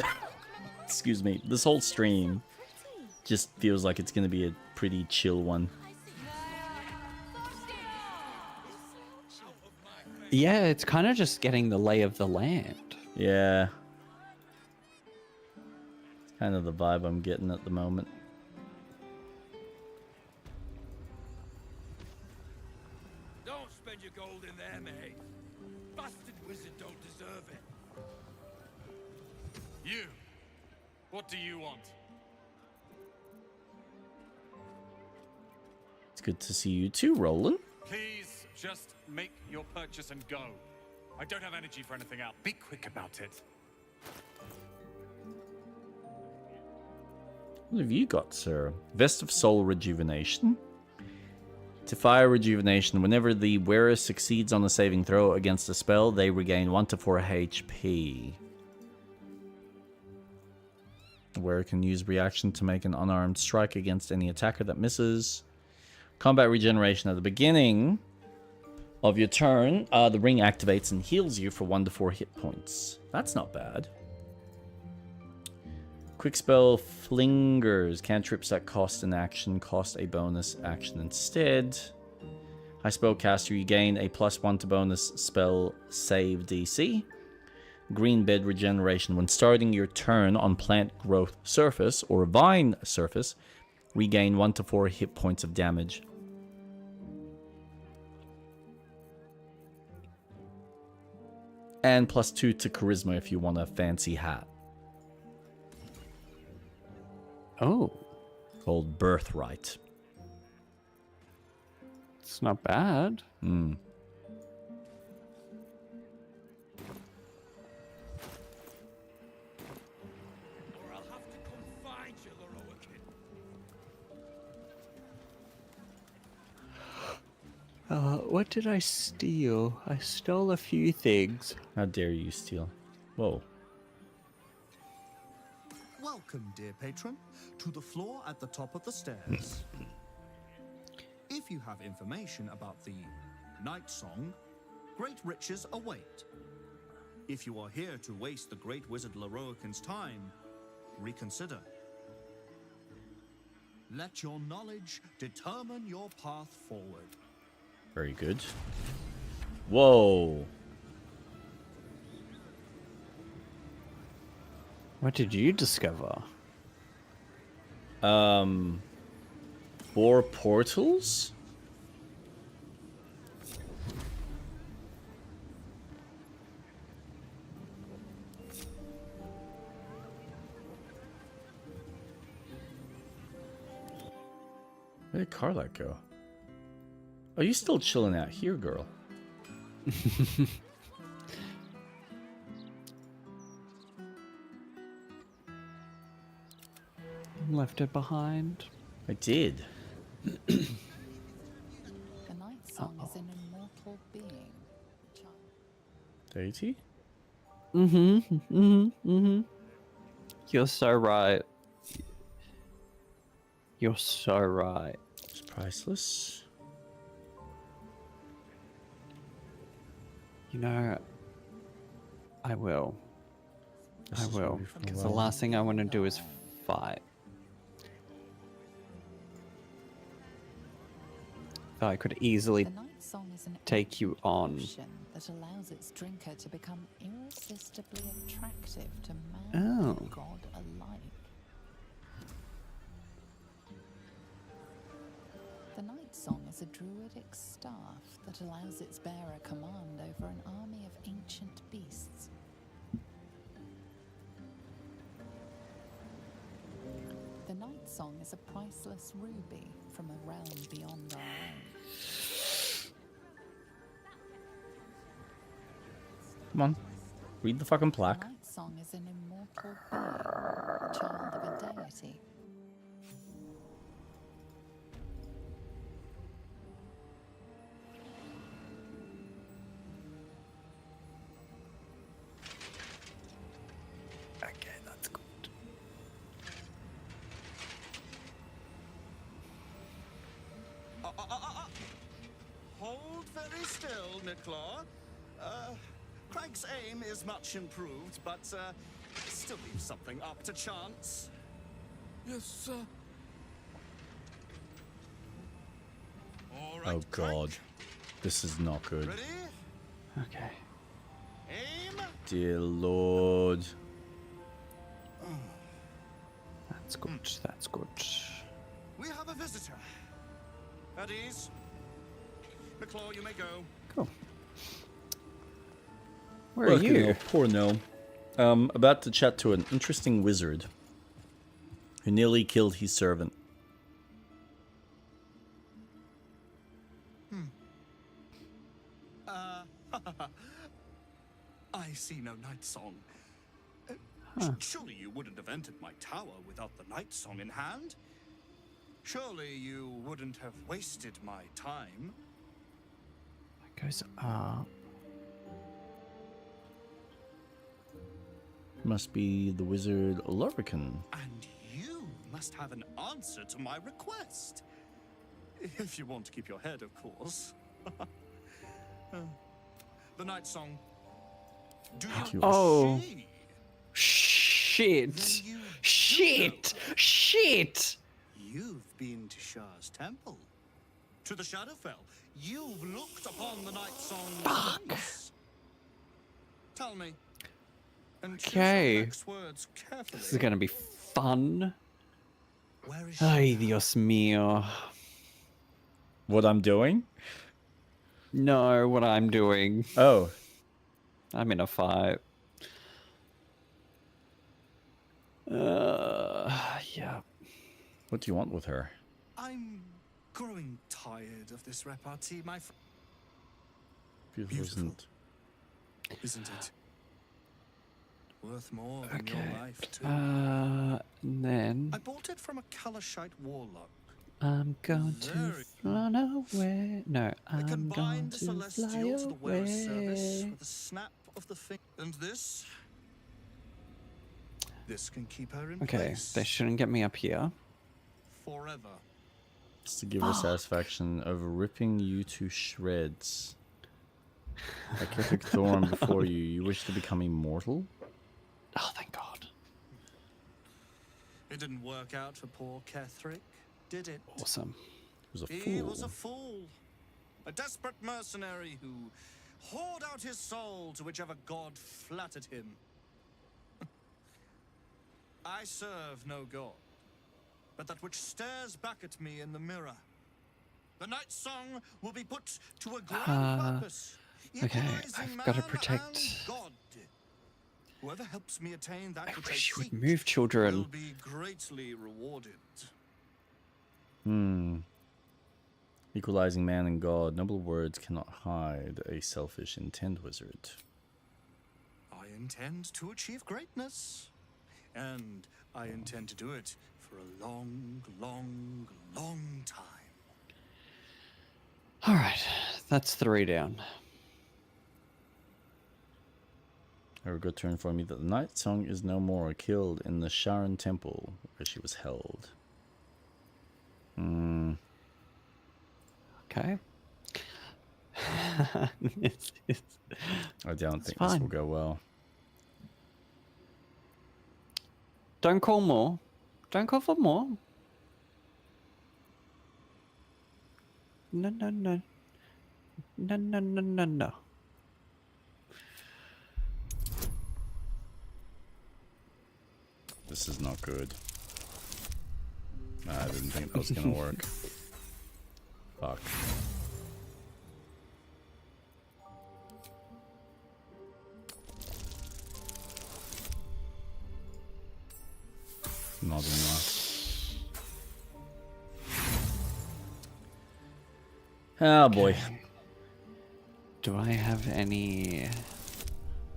excuse me. This whole stream just feels like it's gonna be a pretty chill one. Yeah, it's kind of just getting the lay of the land. Yeah. It's kind of the vibe I'm getting at the moment. Don't spend your gold in there, mate. Bastard wizard don't deserve it. You. What do you want? It's good to see you too, Roland. Please just make your purchase and go. I don't have energy for anything else. Be quick about it. What have you got, sir? Vest of Soul Rejuvenation. To fire Rejuvenation, whenever the wearer succeeds on a saving throw against a spell, they regain 1 to 4 HP. The wearer can use reaction to make an unarmed strike against any attacker that misses. Combat Regeneration. At the beginning of your turn, the ring activates and heals you for 1 to 4 hit points. That's not bad. Quick spell Flingers. Cantrips that cost an action cost a bonus action instead. High spellcaster, you gain a +1 to bonus spell save DC. Green bed regeneration. When starting your turn on plant growth surface or vine surface, regain 1 to 4 hit points of damage. And +2 to charisma if you want a fancy hat. Oh. Called Birthright. It's not bad. Hmm. Or I'll have to come find you, Leroy. What did I steal? I stole a few things. How dare you steal? Whoa. Welcome, dear patron, to the floor at the top of the stairs. If you have information about the Night Song, great riches await. If you are here to waste the great wizard Laroican's time, reconsider. Let your knowledge determine your path forward. Very good. Whoa. What did you discover? 4 portals? Where did Carla go? Are you still chilling out here, girl? Left it behind. I did. The Night Song is an immortal being. Deity? You're so right. You're so right. It's priceless. You know, I will. This I is will. really fun. Because the last thing I want to do is fight. I could easily The Night Song is an take you on. potion that allows its drinker to become irresistibly attractive to man Oh. and god alike. The Night Song is a druidic staff that allows its bearer command over an army of ancient beasts. The Night Song is a priceless ruby from a realm beyond our own. Come on. Read the fucking The plaque. Night Song is an immortal being, child of a deity. Okay, that's good. Hold very still, Nicklaw. Craig's aim is much improved, but still leaves something up to chance. Yes, sir. All right, Oh god. This is not good. ready? Okay. Aim. Dear lord. That's good. That's good. We have a visitor. At ease. Nicklaw, you may go. Cool. Where are you? Poor gnome. About to chat to an interesting wizard who nearly killed his servant. I see no Night Song. Surely you wouldn't have entered my tower without the Night Song in hand? Surely you wouldn't have wasted my time? It goes up. Must be the wizard Larican. And you must have an answer to my request. If you want to keep your head, of course. The Night Song. Do you Oh. see? Shit. Shit. Shit. You've been to Shah's temple. To the Shadowfell. You've looked upon the Night Song. Once. Tell me. And choose your Okay. next words carefully. This is gonna be fun. Where is Ay, Dios mío. What I'm doing? No, what I'm doing. Oh. I'm in a fight. Yeah. What do you want with her? I'm growing tired of this repartee, my friend. Beautiful. Isn't it? Worth more than Okay. your life, too. And then I bought it from a Kalashite warlock I'm going to run away. No, I'm going the to celestial fly to the wearer's service away. with a snap of the finger. And this can keep her in Okay, place they shouldn't get me up here. forever. It's to give her satisfaction over ripping you to shreds. A Ketheric thorn before you. You wish to become immortal? Oh, thank God. It didn't work out for poor Ketheric, did it? Awesome. He was a He fool. was a fool. A desperate mercenary who poured out his soul to whichever god flattered him. I serve no god, but that which stares back at me in the mirror. The night song will be put to a grand purpose. Okay, equalizing I've got to man protect. and God. Whoever helps me attain that which I Wish you seek would move, children. will be greatly rewarded. Equalizing man and God. Noble words cannot hide a selfish intent, wizard. I intend to achieve greatness. And I intend to do it for a long, long, long time. Alright, that's 3 down. I regret to inform you that the night song is no more, killed in the Sharon temple where she was held. Okay. I don't think this will go well. Don't call more. Don't call for more. No, no, no. No, no, no, no, no. This is not good. I didn't think that was gonna work. Fuck. Not enough. Oh boy. Do I have any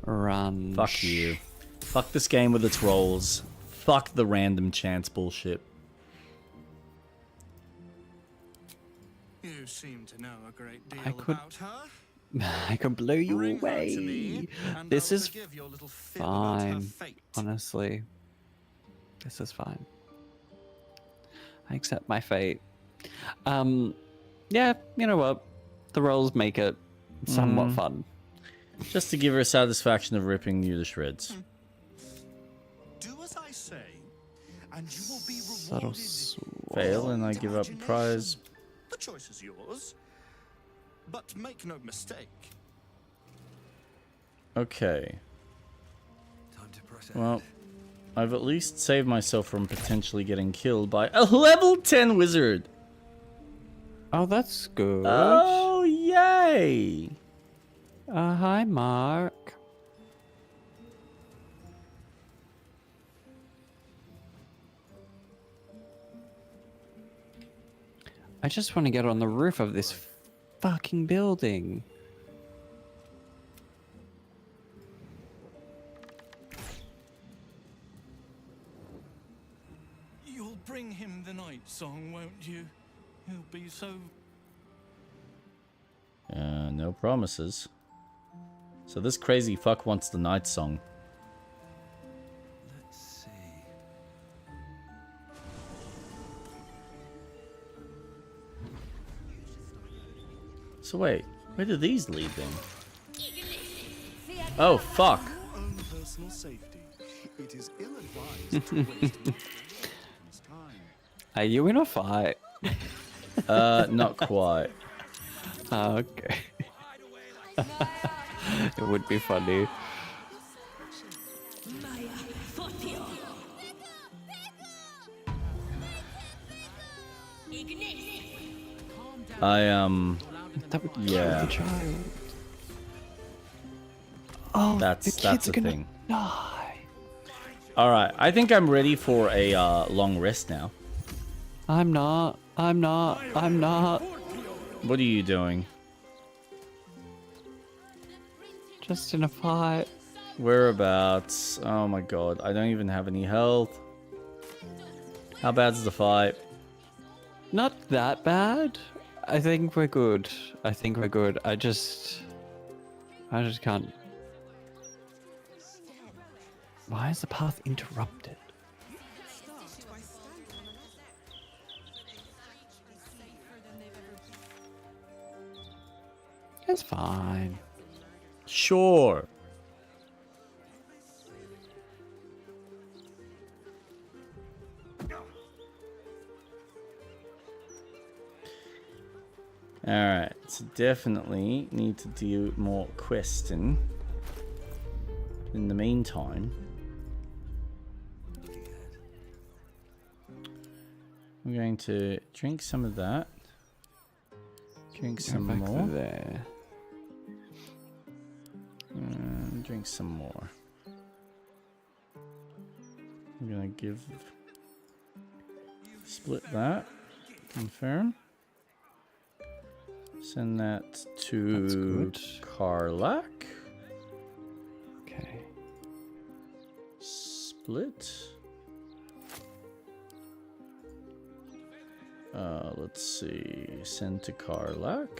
run? Fuck you. Fuck this game with its rolls. Fuck the random chance bullshit. You seem to know a great deal about her. I could blow you Bring her to away. me, and This I'll is forgive your little fib about her fine. fate. Honestly, this is fine. I accept my fate. Yeah, you know what? The rolls make it somewhat fun. Just to give her satisfaction of ripping you to shreds. Do as I say, and you will be Subtle Fail and I give up a prize. The choice is yours, but make no mistake. Okay. Well, I've at least saved myself from potentially getting killed by a level 10 wizard. Oh, that's good. Oh, yay! Hi, Mark. I just want to get on the roof of this fucking building. You'll bring him the night song, won't you? He'll be so... No promises. So this crazy fuck wants the night song. Let's see. So wait, where do these lead then? Oh fuck. Own personal safety. It is ill-advised to waste one's time. Are you in a fight? Not quite. Okay. It would be funny. That would kill yeah. the child. Oh, That's the kids a are gonna thing. die. All right, I think I'm ready for a long rest now. I'm not. I'm not. I'm not. What are you doing? Just in a fight. Whereabouts? Oh my god, I don't even have any health. How bad's the fight? Not that bad. I think we're good. I just can't. Why is the path interrupted? It's fine. Sure. Alright, so definitely need to do more questing. In the meantime, I'm going to drink some of that. Drink some more. There. Drink some more. I'm gonna split that. Confirm. Send that to Karlak. Okay. Split. Let's see. Send to Karlak.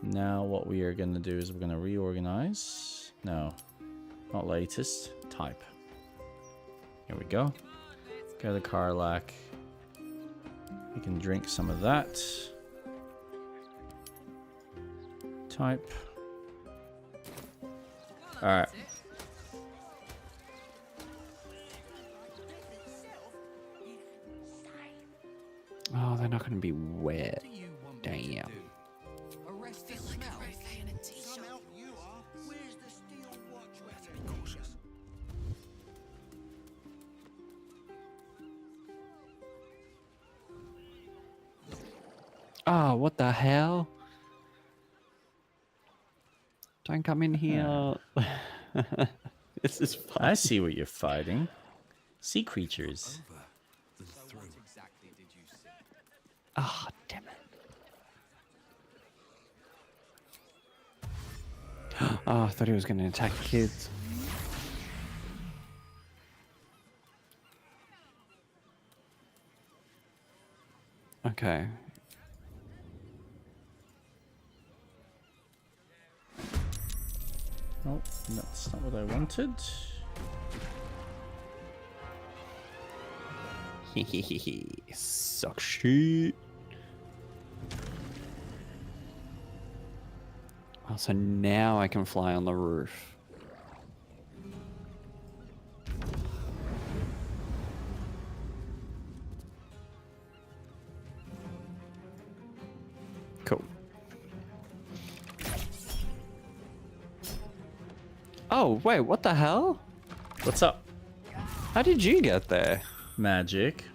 Now what we are going to do is we're going to reorganize. No, not latest. Type. Here we go. Go to Karlak. We can drink some of that. Type. Alright. Oh, they're not going to be wet. Damn. Oh, what the hell? Don't come in here. This is fun. I see what you're fighting. Sea creatures. Ah, oh, damn it. Oh, I thought he was going to attack kids. Okay. Oh, that's not what I wanted. Suck shit. Oh, so now I can fly on the roof. Cool. Oh, wait, what the hell? What's up? How did you get there? Magic.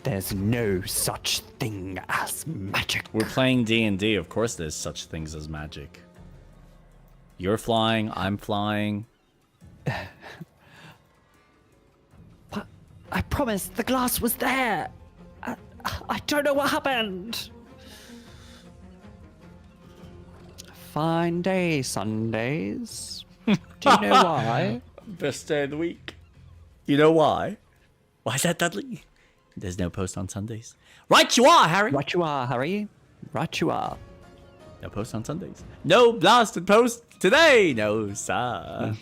There's no such thing as magic. We're playing D&D. Of course there's such things as magic. You're flying, I'm flying. But I promised the glass was there. I don't know what happened. Fine day, Sundays. Do you know why? Best day of the week. You know why? Why is that, Dudley? There's no post on Sundays. Right you are, Harry. Right you are, Harry. Right you are. No post on Sundays. No blasted post today. No, sir.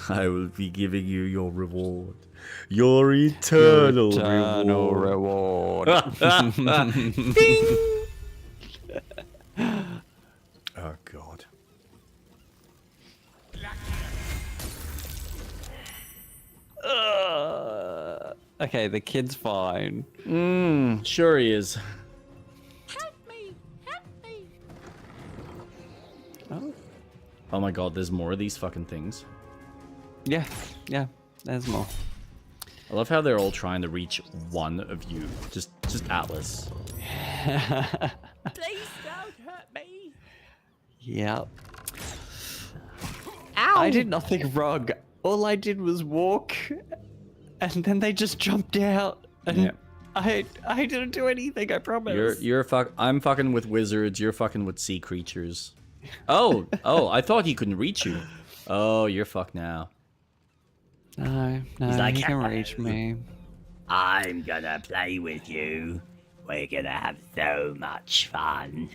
I will be giving you your reward. Your eternal reward. Ding! Oh, God. Okay, the kid's fine. Sure he is. Help me! Help me! Oh my God, there's more of these fucking things. Yeah, there's more. I love how they're all trying to reach one of you. Just Atlas. Please don't hurt me! Yep. Ow! I did nothing wrong. All I did was walk, and then they just jumped out, and I didn't do anything. I promise. I'm fucking with wizards. You're fucking with sea creatures. Oh, I thought he couldn't reach you. Oh, you're fucked now. No, like, he can reach me. I'm gonna play with you. We're gonna have so much fun.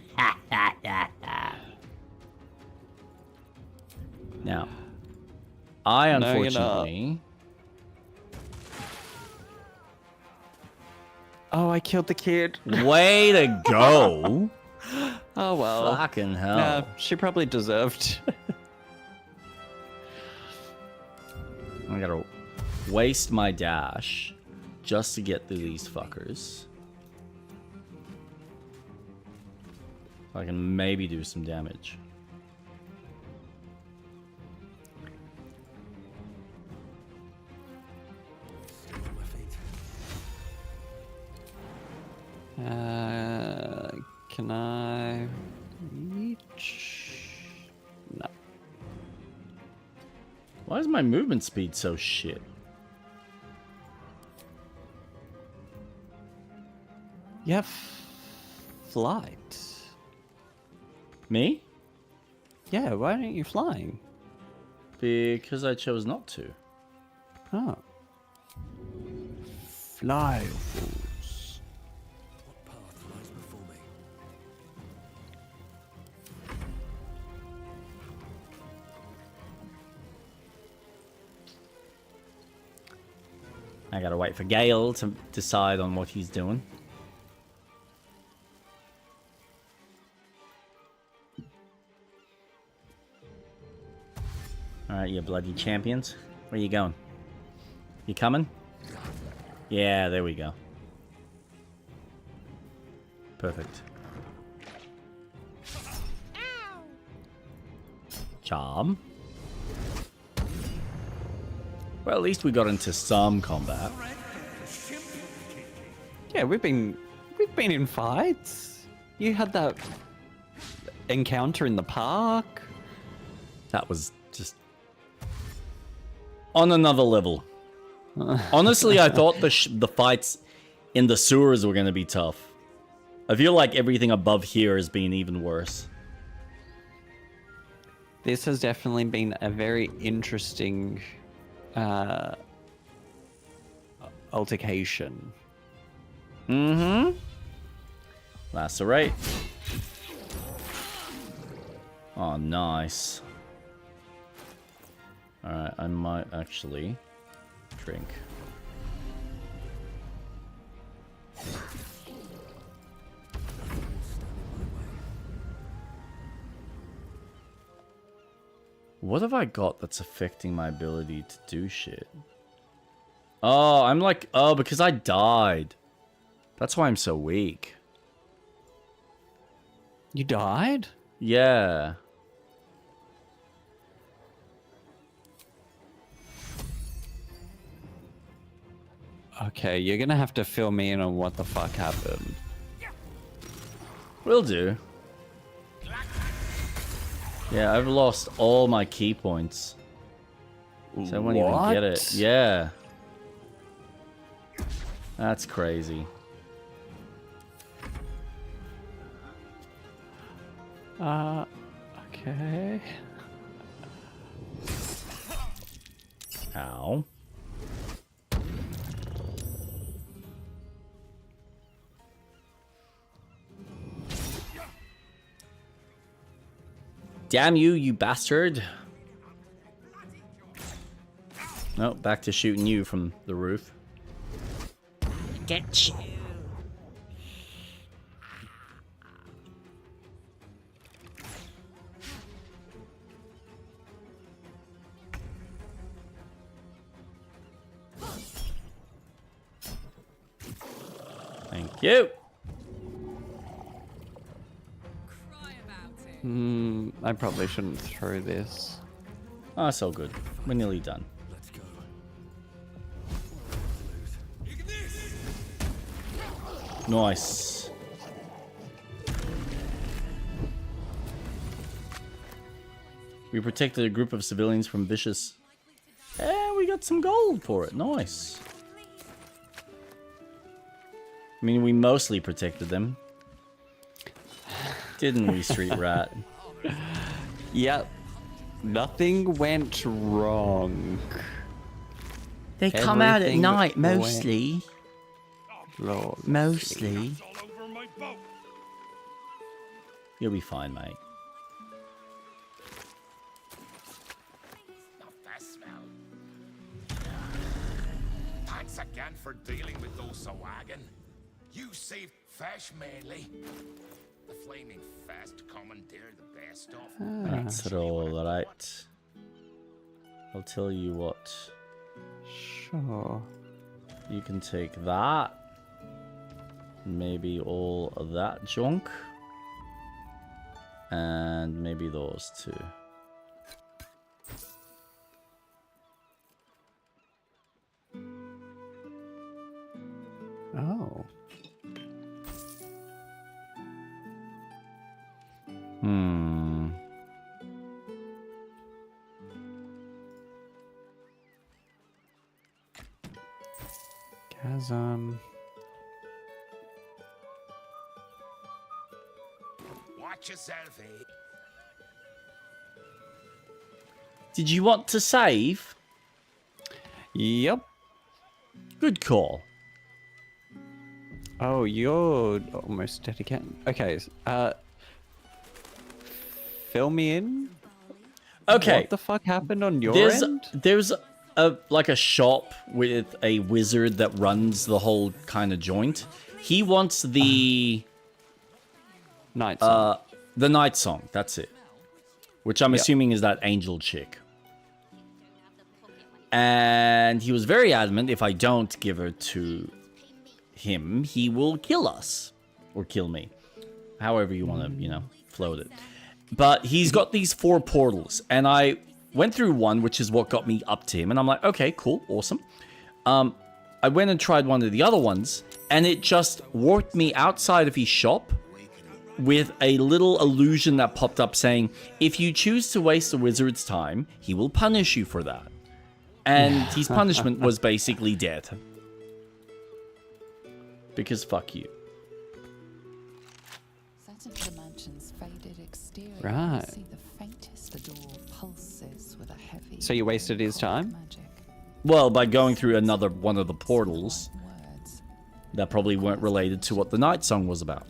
Now, I No, you're unfortunately... Oh, I killed the kid. Way to go. Oh, well. Fucking hell. Yeah, she probably deserved. I gotta waste my dash just to get through these fuckers. So I can maybe do some damage. Can I reach? No. Why is my movement speed so shit? You have flight. Me? Yeah, why aren't you flying? Because I chose not to. Oh. Fly, fools. What path lies before me? I gotta wait for Gale to decide on what he's doing. Alright, you bloody champions. Where you going? You coming? Yeah, there we go. Perfect. Charm. Well, at least we got into some combat. Yeah, we've been in fights. You had that encounter in the park. That was just on another level. Honestly, I thought the fights in the sewers were going to be tough. I feel like everything above here has been even worse. This has definitely been a very interesting altercation. Mm-hmm. Lacerate. Oh, nice. Alright, I might actually drink. What have I got that's affecting my ability to do shit? Oh, I'm like... Oh, because I died. That's why I'm so weak. You died? Yeah. Okay, you're gonna have to fill me in on what the fuck happened. Will do. Yeah, I've lost all my key points. So I won't even get it. Yeah. That's crazy. Okay. Ow. Damn you, you bastard. No, back to shooting you from the roof. Get you. Thank you. I probably shouldn't throw this. Oh, it's all good. We're nearly done. Let's go. Nice. We protected a group of civilians from vicious... And we got some gold for it. Nice. I mean, we mostly protected them. Didn't we, Street Rat? Yep. Nothing went wrong. They come out at Everything night, went mostly. flawlessly. Mostly. You'll be fine, mate. Not that smell. Thanks again for dealing with those wagon. You saved fish mainly. The flaming fest commandeered the best of. That's all right. I'll tell you what. Sure. You can take that. Maybe all of that junk. And maybe those two. Oh. Hmm. Chasm. Watch yourself, eh? Did you want to save? Yep. Good call. Oh, you're almost dead again. Okay. Fill me in. Okay. What the fuck happened on your end? There's like a shop with a wizard that runs the whole kind of joint. He wants the night song. The night song. That's it. Which I'm assuming is that angel chick. And he was very adamant if I don't give her to him, he will kill us. Or kill me. However you want to, you know, float it. But he's got these 4 portals. And I went through one, which is what got me up to him. And I'm like, okay, cool, awesome. I went and tried one of the other ones. And it just warped me outside of his shop. With a little illusion that popped up saying, if you choose to waste the wizard's time, he will punish you for that. And his punishment was basically death. Because fuck you. Set into the mansion's faded exterior, Right. you see the faintest door pulses with a heavy. So you wasted his time? Well, by going through another one of the portals that probably weren't related to what the night song was about.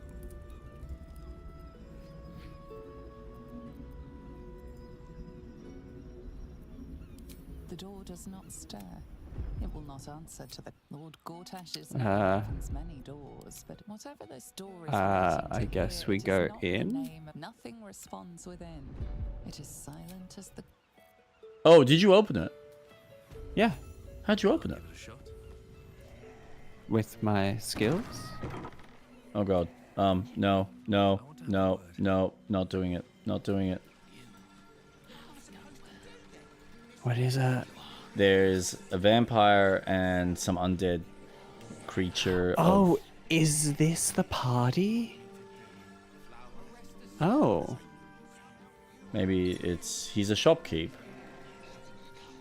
The door does not stir. It will not answer to the Lord Gortash's opens many doors, but whatever this door is I guess we go in. Nothing responds within. It is silent as the. Oh, did you open it? Yeah. How'd you open it? With my skills? Oh god. No, not doing it. Not doing it. What is that? There's a vampire and some undead creature. Oh, is this the party? Oh. Maybe he's a shopkeep.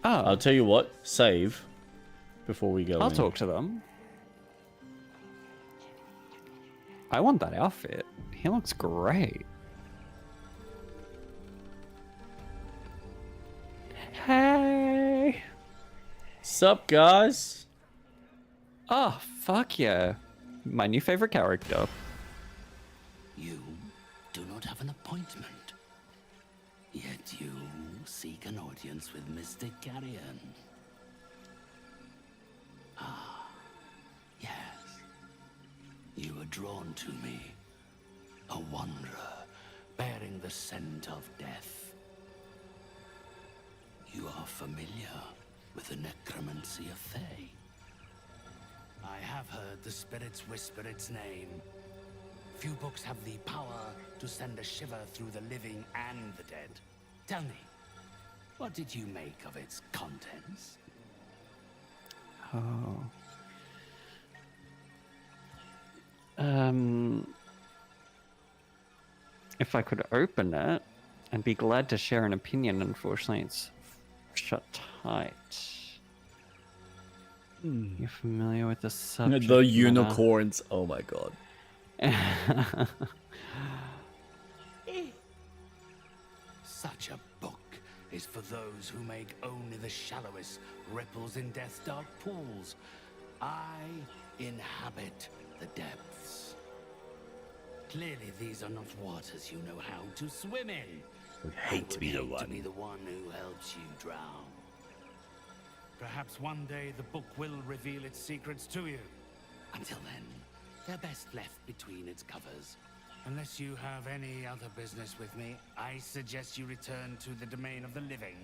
Oh. I'll tell you what, save before we go I'll in. talk to them. I want that outfit. He looks great. Hey. Sup, guys? Oh, fuck yeah. My new favorite character. You do not have an appointment, yet you seek an audience with Mr. Carrion. Ah, yes. You were drawn to me, a wanderer bearing the scent of death. You are familiar with the necromancy of Fae. I have heard the spirits whisper its name. Few books have the power to send a shiver through the living and the dead. Tell me, what did you make of its contents? Oh. If I could open it, I'd be glad to share an opinion. Unfortunately, it's shut tight. You're familiar with the subject The matter? unicorns. Oh my god. Such a book is for those who make only the shallowest ripples in death's dark pools. I inhabit the depths. Clearly, these are not waters you know how to swim in. Would hate to be the one. To be the one who helps you drown. Perhaps one day the book will reveal its secrets to you. Until then, they're best left between its covers. Unless you have any other business with me, I suggest you return to the domain of the living.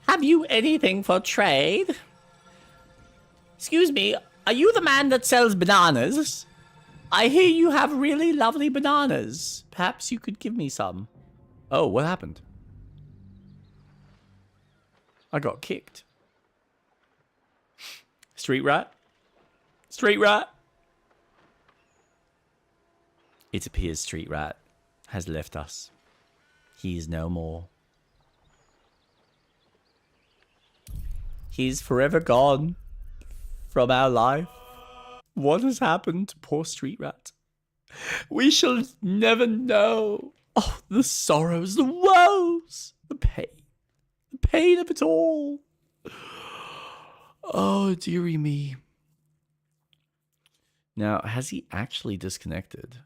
Have you anything for trade? Excuse me, are you the man that sells bananas? I hear you have really lovely bananas. Perhaps you could give me some. Oh, what happened? I got kicked. Street rat? Street rat? It appears Street Rat has left us. He is no more. He's forever gone from our life. What has happened to poor Street Rat? We shall never know. Oh, the sorrows, the woes, the pain of it all. Oh, dearie me. Now, has he actually disconnected?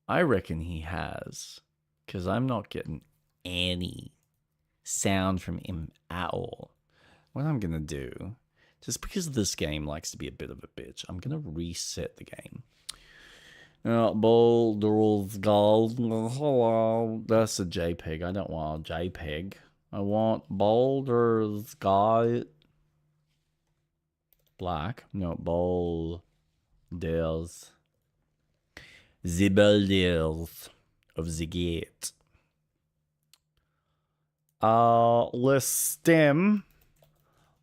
I reckon he has, because I'm not getting any sound from him at all. What I'm going to do, just because this game likes to be a bit of a bitch, I'm going to reset the game. Baldur's Gate. Hello. That's a JPEG. I don't want a JPEG. I want Baldur's Gate. Black. No, Baldur's. The Baldurs of the Gate. Let's stem.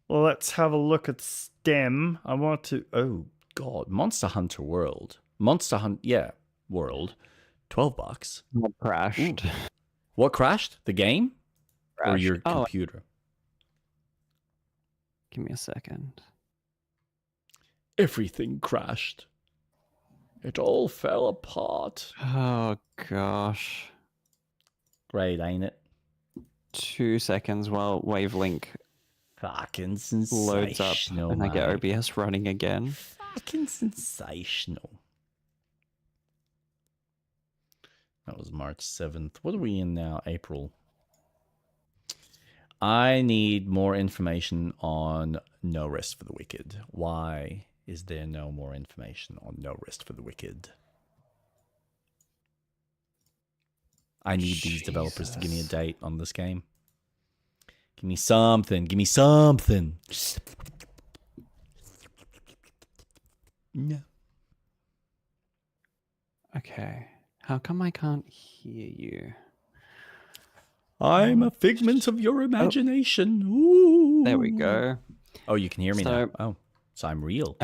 Well, let's have a look at stem. I want to. Oh God, Monster Hunter World. Monster Hunt. Yeah, World. $12. What crashed? Ooh. What crashed? The game Crashed. or your Oh. computer? Give me a second. Everything crashed. It all fell apart. Oh, gosh. Great, ain't it? 2 seconds while Wavelink Fucking loads up sensational, and I get mate. OBS running again. Fucking sensational. That was March 7th. What are we in now? April. I need more information on No Rest for the Wicked. Why is there no more information on No Rest for the Wicked? I need these developers to give me a date on this game. Give me something. Give me something. No. Okay. How come I can't hear you? I'm a figment of your imagination. Ooh. There we go. Oh, you can hear me now. Oh, so I'm real.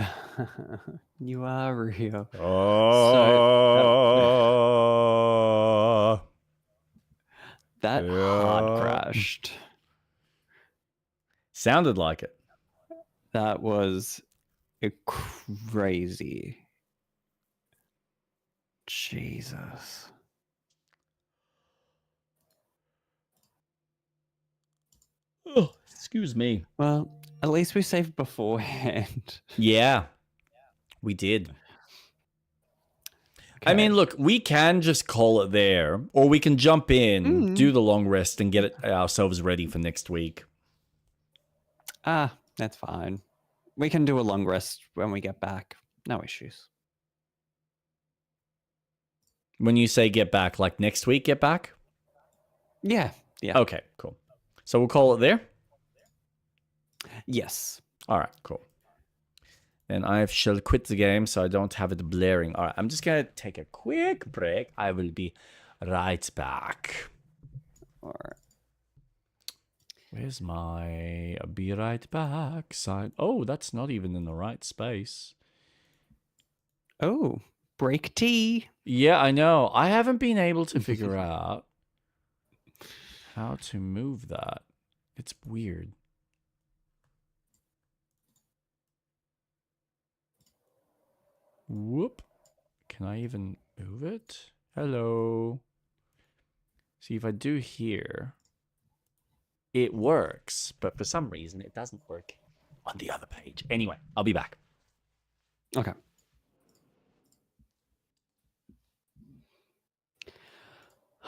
You are real. Oh. That hard crashed. Sounded like it. That was crazy. Jesus. Oh, excuse me. Well, at least we saved beforehand. Yeah, we did. Okay. I mean, look, we can just call it there, or we can jump in, do the long rest, and get ourselves ready for next week. Ah, that's fine. We can do a long rest when we get back. No issues. When you say get back, like next week get back? Yeah. Okay, cool. So we'll call it there? Yes. All right, cool. Then I shall quit the game so I don't have it blaring. All right, I'm just going to take a quick break. I will be right back. All right. Where's my be right back sign? Oh, that's not even in the right space. Oh, break tea. Yeah, I know. I haven't been able to figure out how to move that. It's weird. Whoop. Can I even move it. Hello. See, if I do here, it works, but for some reason it doesn't work on the other page. Anyway, I'll be back. Okay.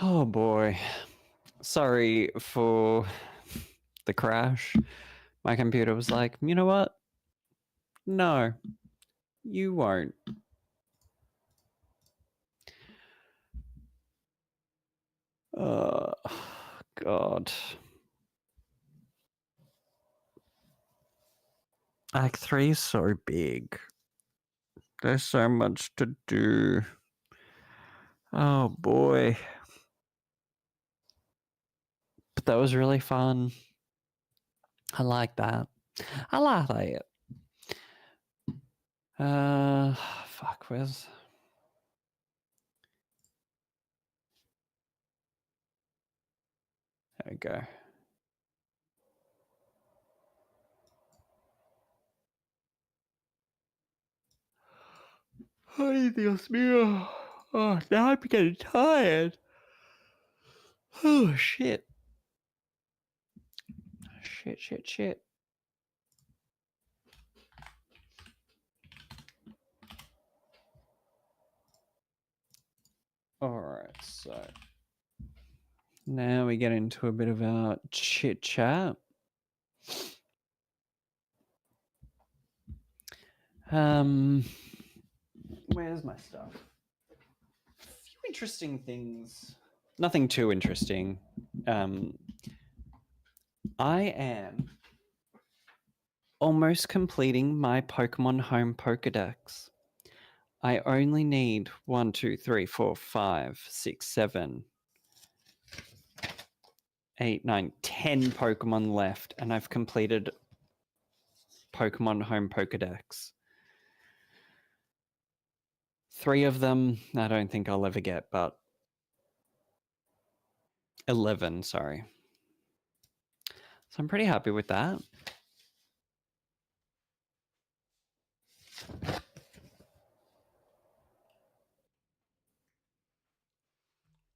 Oh boy. Sorry for the crash. My computer was like, you know what? No, you won't. God. Act 3 is so big. There's so much to do. Oh boy. But that was really fun. I like that. I like it. Fuck, where's... There we go. Ay, Dios mío. Oh, now I'm getting tired. Oh, shit. Shit. Alright, so now we get into a bit of our chit chat. Where's my stuff? A few interesting things. Nothing too interesting. I am almost completing my Pokemon Home Pokedex. I only need 1, 2, 3, 4, 5, 6, 7, 8, 9, 10 Pokemon left, and I've completed Pokemon Home Pokedex. 3 of them I don't think I'll ever get, but 11, sorry. So I'm pretty happy with that.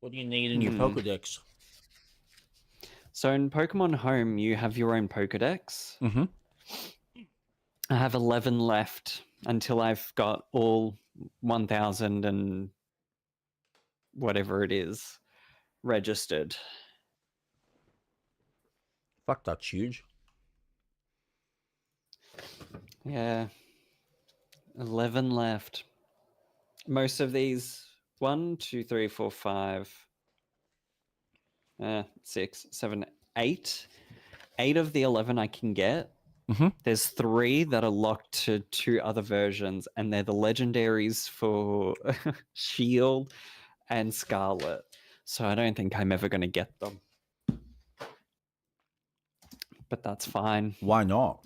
What do you need in your Pokedex? So in Pokemon Home, you have your own Pokedex. Mm-hmm. I have 11 left until I've got all 1,000 and whatever it is registered. Fuck, that's huge. Yeah. 11 left. Most of these 1, 2, 3, 4, 5, 6, 7, 8. 8 of the 11 I can get. Mm-hmm. There's 3 that are locked to 2 other versions, and they're the legendaries for Shield and Scarlet. So I don't think I'm ever going to get them. But that's fine. Why not?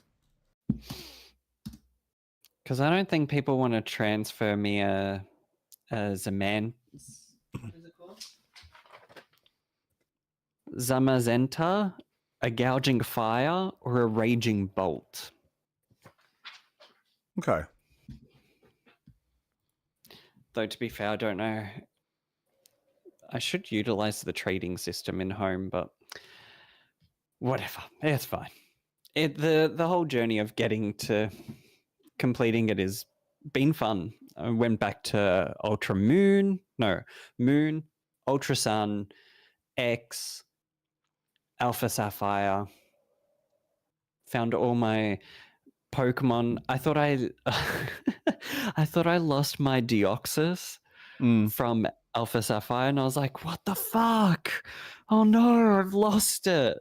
Because I don't think people want to transfer me as a man. What is it called? Zamazenta, a gouging fire, or a raging bolt. Okay. Though to be fair, I don't know. I should utilize the trading system in Home, but whatever. It's fine. The whole journey of getting to completing it has been fun. I went back to Moon, Ultra Sun, X, Alpha Sapphire. Found all my Pokemon. I thought I lost my Deoxys from Alpha Sapphire, and I was like, what the fuck? Oh no, I've lost it.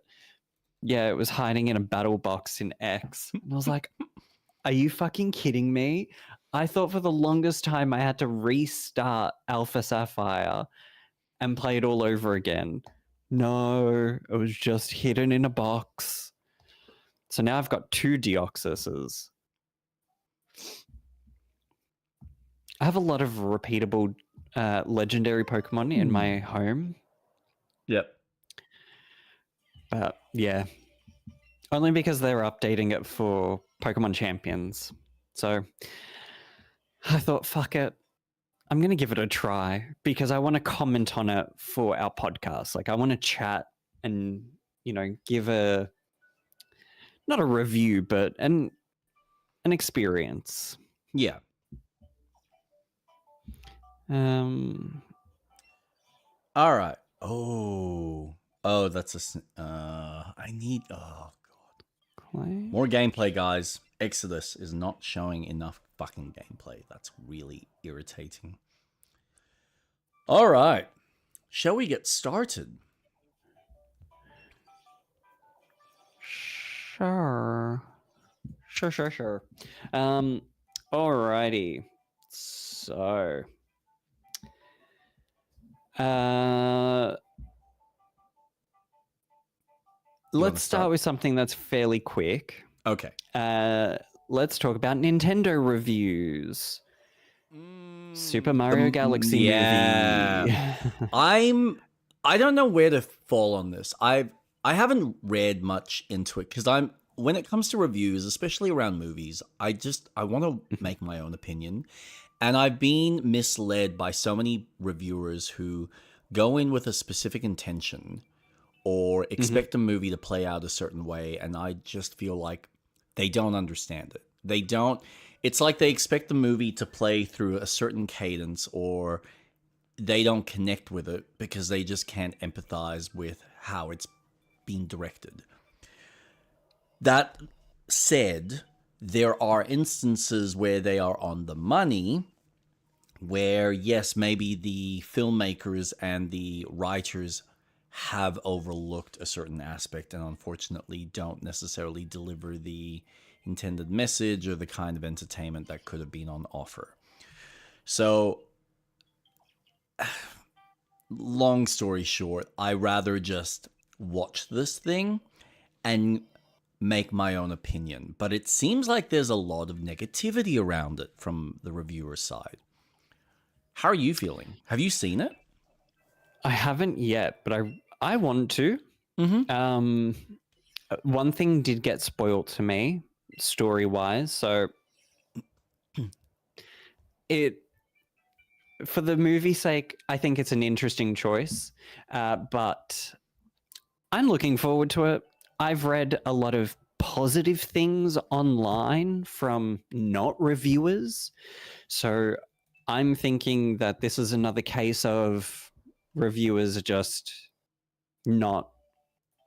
Yeah, it was hiding in a battle box in X. And I was like, are you fucking kidding me? I thought for the longest time I had to restart Alpha Sapphire and play it all over again. No, it was just hidden in a box. So now I've got 2 Deoxyses. I have a lot of repeatable legendary Pokemon in my home. Yep. But yeah, only because they're updating it for Pokemon Champions. So I thought, fuck it. I'm going to give it a try because I want to comment on it for our podcast. Like I want to chat and, give not a review, but an experience. Yeah. All right. Oh, that's I need. Oh god. More gameplay, guys. Exodus is not showing enough fucking gameplay. That's really irritating. All right. Shall we get started? Sure. Alrighty. So, let's start with something that's fairly quick. Okay. Let's talk about Nintendo reviews. Super Mario Galaxy movie. I don't know where to fall on this. I haven't read much into it because when it comes to reviews, especially around movies, I want to make my own opinion. And I've been misled by so many reviewers who go in with a specific intention or expect a movie to play out a certain way, and I just feel like they don't understand it. It's like they expect the movie to play through a certain cadence, or they don't connect with it because they just can't empathize with how it's being directed. That said, there are instances where they are on the money, where, yes, maybe the filmmakers and the writers have overlooked a certain aspect and unfortunately don't necessarily deliver the intended message or the kind of entertainment that could have been on offer. So, long story short, I rather just watch this thing and make my own opinion. But it seems like there's a lot of negativity around it from the reviewer side. How are you feeling? Have you seen it? I haven't yet, but I want to. One thing did get spoiled to me, story-wise, so for the movie's sake, I think it's an interesting choice, but I'm looking forward to it. I've read a lot of positive things online from not reviewers, so I'm thinking that this is another case of reviewers just not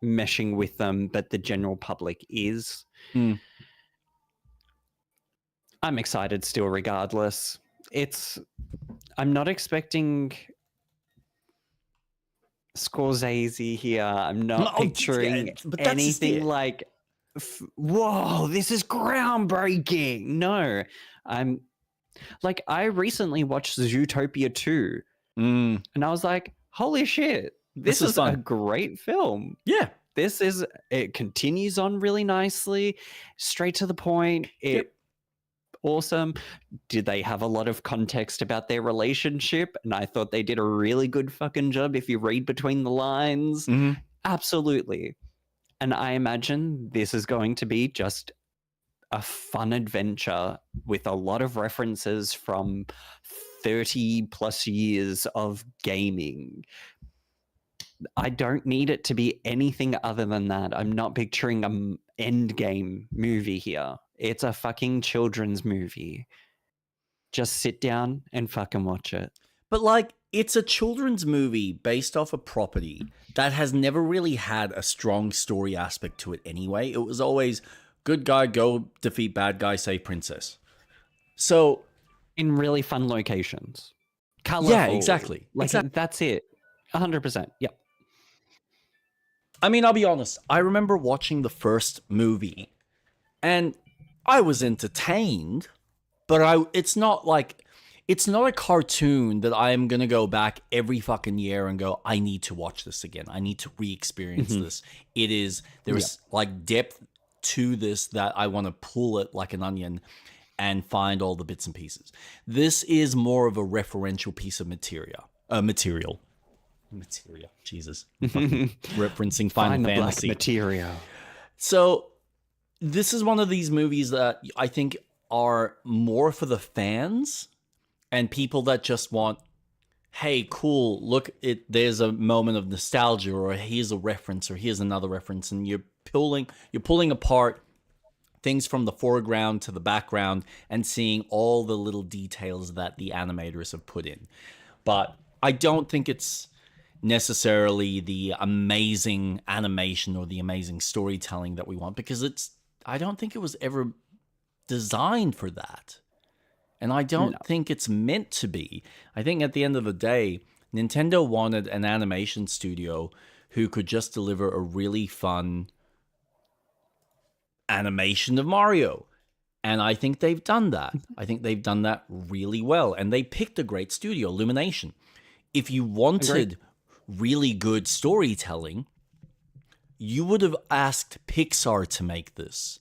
meshing with them, but the general public is. I'm excited still regardless. I'm not expecting Scorsese here. I'm not picturing anything like, whoa, this is groundbreaking. No, I recently watched Zootopia 2 and I was like, holy shit, this is a great film. Yeah. It continues on really nicely, straight to the point. Awesome. Did they have a lot of context about their relationship? And I thought they did a really good fucking job if you read between the lines. Absolutely. And I imagine this is going to be just a fun adventure with a lot of references from 30 plus years of gaming. I don't need it to be anything other than that. I'm not picturing an endgame movie here. It's a fucking children's movie. Just sit down and fucking watch it. But it's a children's movie based off a property that has never really had a strong story aspect to it anyway. It was always good guy, go defeat bad guy, save princess. So, in really fun locations. Colorful. Yeah, exactly. That's it. 100%. Yep. I mean, I'll be honest. I remember watching the first movie and I was entertained, but it's not a cartoon that I am going to go back every fucking year and go, I need to watch this again. I need to re-experience this. There's depth to this that I want to pull it like an onion and find all the bits and pieces. This is more of a referential piece of material. Jesus. Referencing Final Fantasy. Black material. So this is one of these movies that I think are more for the fans and people that just want, hey, cool, look, there's a moment of nostalgia, or here's a reference, or here's another reference, and you're pulling apart things from the foreground to the background and seeing all the little details that the animators have put in. But I don't think it's necessarily the amazing animation or the amazing storytelling that we want, because I don't think it was ever designed for that. And I don't think it's meant to be. I think at the end of the day, Nintendo wanted an animation studio who could just deliver a really fun animation of Mario. And I think they've done that. I think they've done that really well. And they picked a great studio, Illumination. If you wanted really good storytelling, you would have asked Pixar to make this.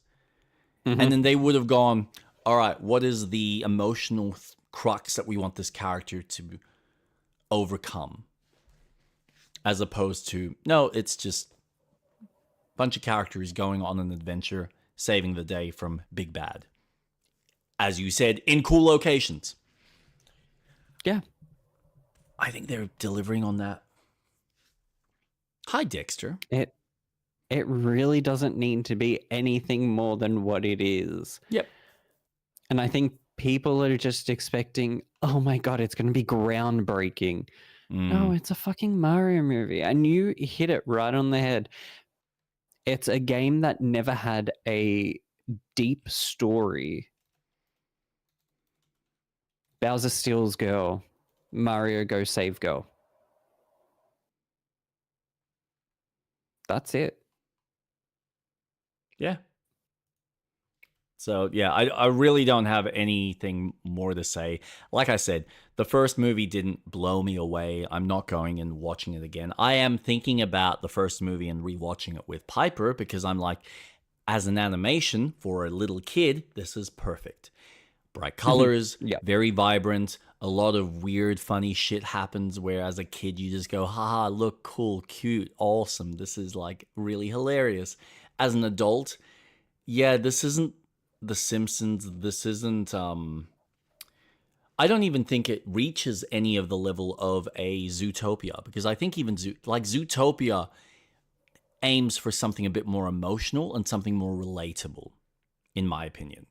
Mm-hmm. And then they would have gone, all right, what is the emotional crux that we want this character to overcome? As opposed to, no, it's just a bunch of characters going on an adventure, saving the day from Big Bad. As you said, in cool locations. Yeah. I think they're delivering on that. Hi, Dexter. It really doesn't need to be anything more than what it is. Yep. And I think people are just expecting, oh my God, it's going to be groundbreaking. No, it's a fucking Mario movie. And you hit it right on the head. It's a game that never had a deep story. Bowser steals girl. Mario go save girl. That's it. Yeah. So, yeah, I really don't have anything more to say. Like I said, the first movie didn't blow me away. I'm not going and watching it again. I am thinking about the first movie and rewatching it with Piper, because I'm like, as an animation for a little kid, this is perfect. Bright colors, very vibrant, a lot of weird, funny shit happens where as a kid you just go, haha, look, cool, cute, awesome. This is like really hilarious. As an adult, yeah, this isn't The Simpsons. This isn't, I don't even think it reaches any of the level of a Zootopia, because I think even Zootopia aims for something a bit more emotional and something more relatable, in my opinion.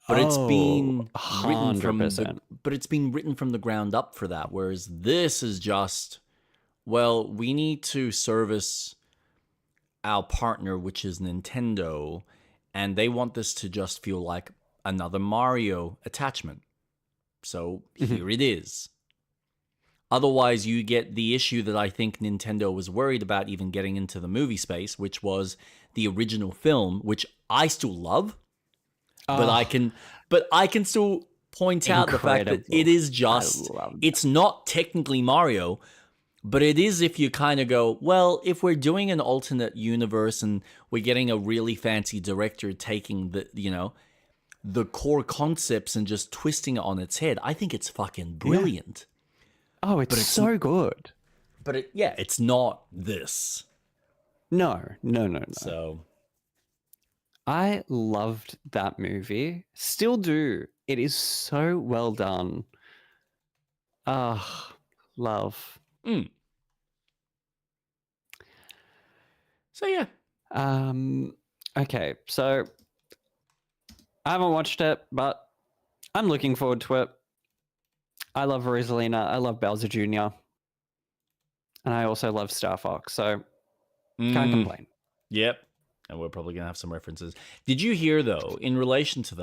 But it's been written from the ground up for that. Whereas this is just, well, we need to service our partner, which is Nintendo, and they want this to just feel like another Mario attachment. So here it is. Otherwise, you get the issue that I think Nintendo was worried about even getting into the movie space, which was the original film, which I still love. But I can still point out the fact that it is just, it's not technically Mario, but it is if you kind of go, well, if we're doing an alternate universe and we're getting a really fancy director taking the core concepts and just twisting it on its head, I think it's fucking brilliant. Yeah. Oh, it's so good. But it's not this. No. So I loved that movie. Still do. It is so well done. Love. So yeah. Okay, so I haven't watched it, but I'm looking forward to it. I love Rosalina. I love Bowser Jr. And I also love Star Fox, so can't complain. Yep. And we're probably going to have some references. Did you hear, though, in relation to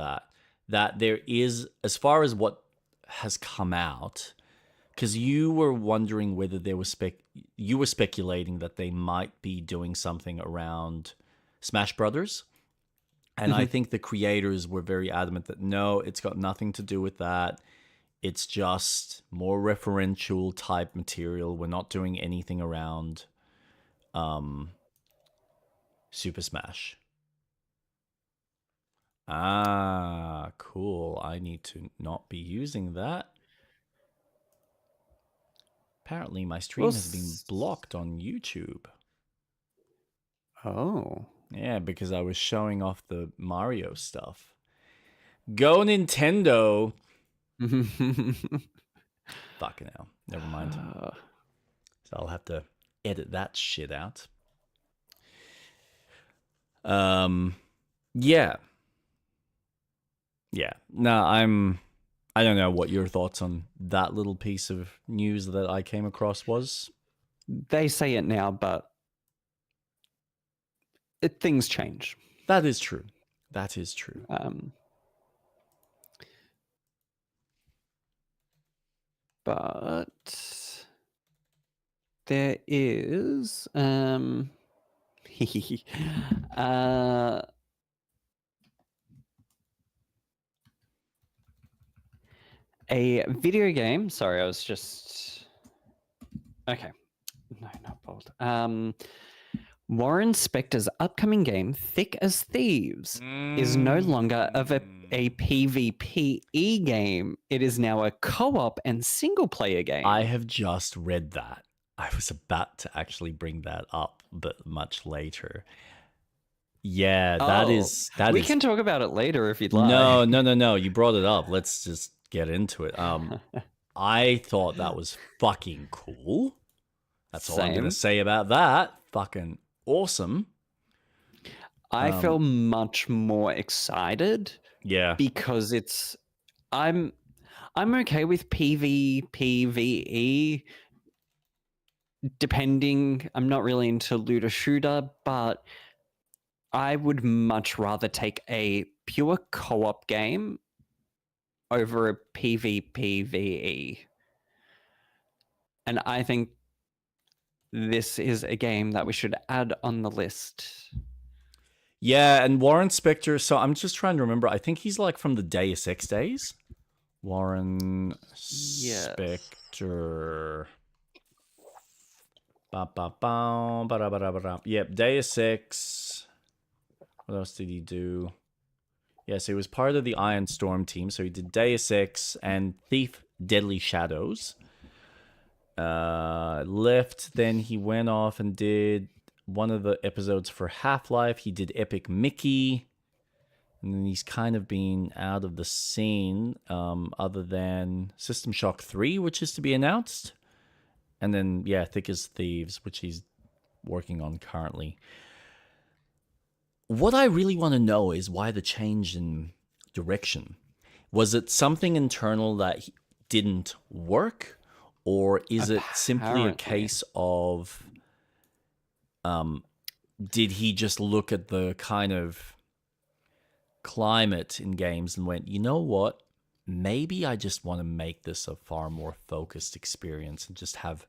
that there is, as far as what has come out, because you were wondering whether there was you were speculating that they might be doing something around Smash Brothers. And I think the creators were very adamant that no, it's got nothing to do with that. It's just more referential type material. We're not doing anything around Super Smash. Ah, cool. I need to not be using that. Apparently my stream has been blocked on YouTube. Oh. Yeah, because I was showing off the Mario stuff. Go Nintendo. Fucking hell. Never mind. So I'll have to edit that shit out. Yeah. Yeah. No, I don't know what your thoughts on that little piece of news that I came across was. They say it now, but things change. That is true. That is true. But there is a video game. Sorry, I was just okay. No, not bold. Warren Spector's upcoming game, Thick as Thieves, is no longer of a PvPe game. It is now a co-op and single-player game. I have just read that. I was about to actually bring that up, but much later. Yeah, we can talk about it later if you'd like. No. You brought it up. Let's just get into it. I thought that was fucking cool. That's all I'm going to say about that. Fucking awesome. I feel much more excited. Yeah. Because I'm okay with PvPvE. Depending, I'm not really into looter shooter, but I would much rather take a pure co-op game over a PvPvE. And I think this is a game that we should add on the list. Yeah, and Warren Spector, so I'm just trying to remember, I think he's like from the Deus Ex days. Warren Spector. Yep, Deus Ex. What else did he do? Yeah, so he was part of the Iron Storm team. So he did Deus Ex and Thief Deadly Shadows. Left, then he went off and did one of the episodes for Half-Life. He did Epic Mickey. And then he's kind of been out of the scene other than System Shock 3, which is to be announced. And then, yeah, Thick as Thieves, which he's working on currently. What I really want to know is why the change in direction. Was it something internal that didn't work? Or is it simply a case of... did he just look at the kind of climate in games and went, you know what? Maybe I just want to make this a far more focused experience and just have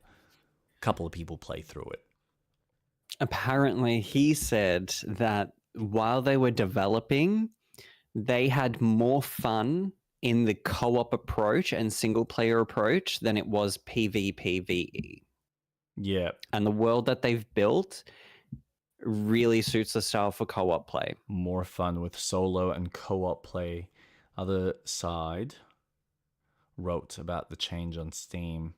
a couple of people play through it. Apparently, he said that while they were developing, they had more fun in the co-op approach and single-player approach than it was PvPvE. Yeah. And the world that they've built really suits the style for co-op play. More fun with solo and co-op play. Other side wrote about the change on Steam.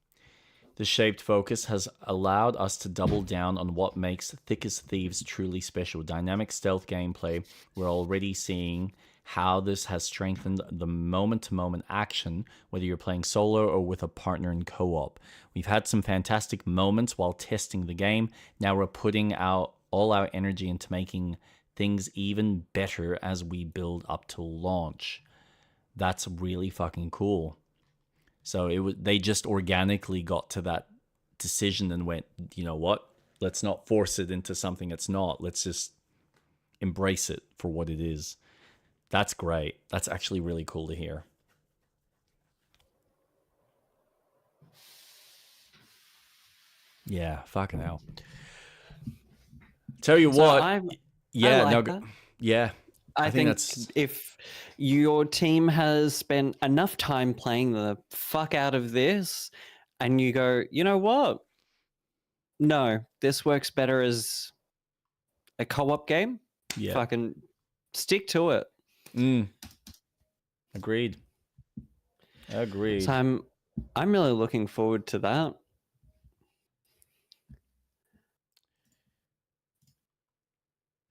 The shaped focus has allowed us to double down on what makes Thick as Thieves truly special. Dynamic stealth gameplay. We're already seeing how this has strengthened the moment-to-moment action, whether you're playing solo or with a partner in co-op. We've had some fantastic moments while testing the game. Now we're putting out all our energy into making things even better as we build up to launch. That's really fucking cool. So they just organically got to that decision and went, you know what? Let's not force it into something it's not. Let's just embrace it for what it is. That's great. That's actually really cool to hear. Yeah, fucking hell. Tell you what. I think that's... if your team has spent enough time playing the fuck out of this and you go, you know what? No, this works better as a co-op game. Yeah. Fucking stick to it. Agreed. So I'm really looking forward to that.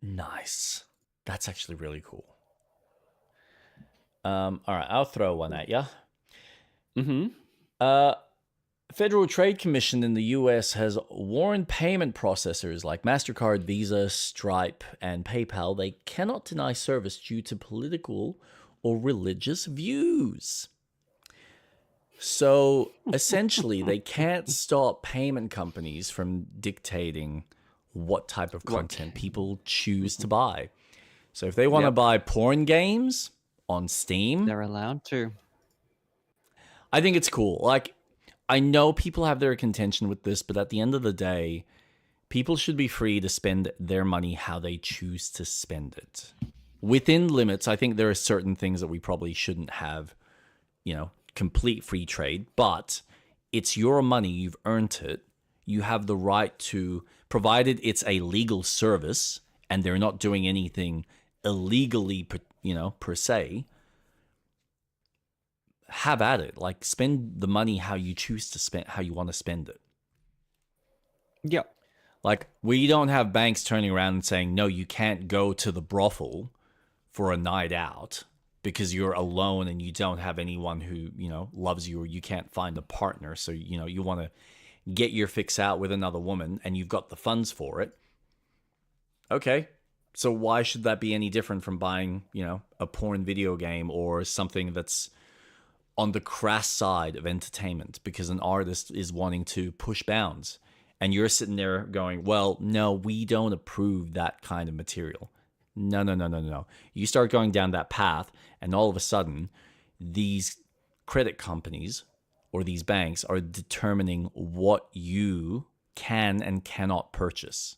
Nice. That's actually really cool. All right, I'll throw one at you. Federal Trade Commission in the US has warned payment processors like MasterCard, Visa, Stripe, and PayPal they cannot deny service due to political or religious views. So essentially, they can't stop payment companies from dictating what type of content people choose to buy. So if they want to buy porn games on Steam, they're allowed to. I think it's cool. Like, I know people have their contention with this, but at the end of the day, people should be free to spend their money how they choose to spend it. Within limits, I think there are certain things that we probably shouldn't have, complete free trade, but it's your money, you've earned it. You have the right to, provided it's a legal service and they're not doing anything illegally, per se, have at it. Like, spend the money how you choose to spend, how you want to spend it. Yeah. Like, we don't have banks turning around and saying, no, you can't go to the brothel for a night out because you're alone and you don't have anyone who, loves you, or you can't find a partner. So, you want to get your fix out with another woman and you've got the funds for it. Okay. So why should that be any different from buying, a porn video game or something that's on the crass side of entertainment because an artist is wanting to push bounds and you're sitting there going, well, no, we don't approve that kind of material. No. You start going down that path and all of a sudden these credit companies or these banks are determining what you can and cannot purchase.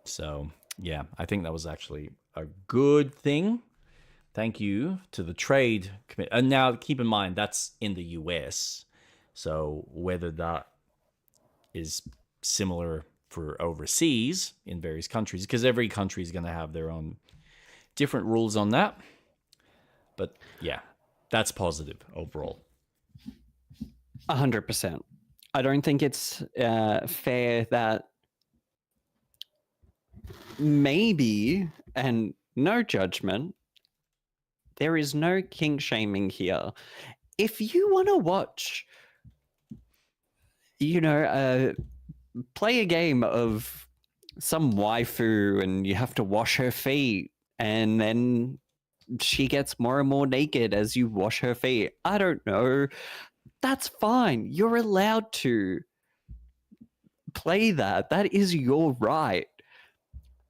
So, yeah, I think that was actually a good thing. Thank you to the trade committee. And now keep in mind, that's in the US. So whether that is similar for overseas in various countries, because every country is going to have their own different rules on that. But yeah, that's positive overall. 100%. I don't think it's fair that maybe, and no judgment, there is no kink shaming here. If you want to watch, play a game of some waifu and you have to wash her feet and then she gets more and more naked as you wash her feet. I don't know. That's fine. You're allowed to play that. That is your right.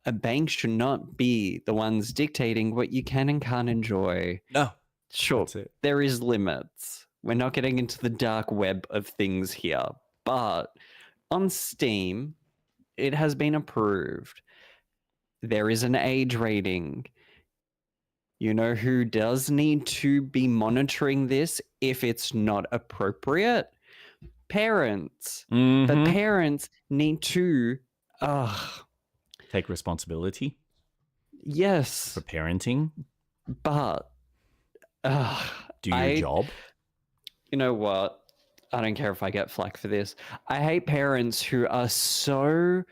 A bank should not be the ones dictating what you can and can't enjoy. No. Sure, there is limits. We're not getting into the dark web of things here. But on Steam, it has been approved. There is an age rating. You know who does need to be monitoring this if it's not appropriate? Parents. Mm-hmm. But parents need to... take responsibility. Yes. For parenting. But... do your job. You know what? I don't care if I get flack for this. I hate parents who are so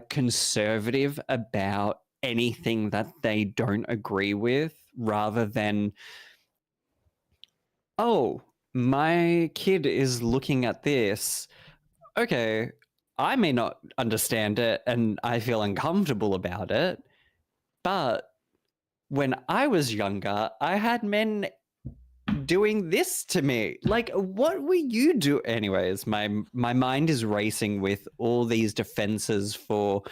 conservative about anything that they don't agree with, rather than, oh, my kid is looking at this. Okay, I may not understand it and I feel uncomfortable about it, but when I was younger, I had men doing this to me. Like, what were you do? Anyways, my mind is racing with all these defenses for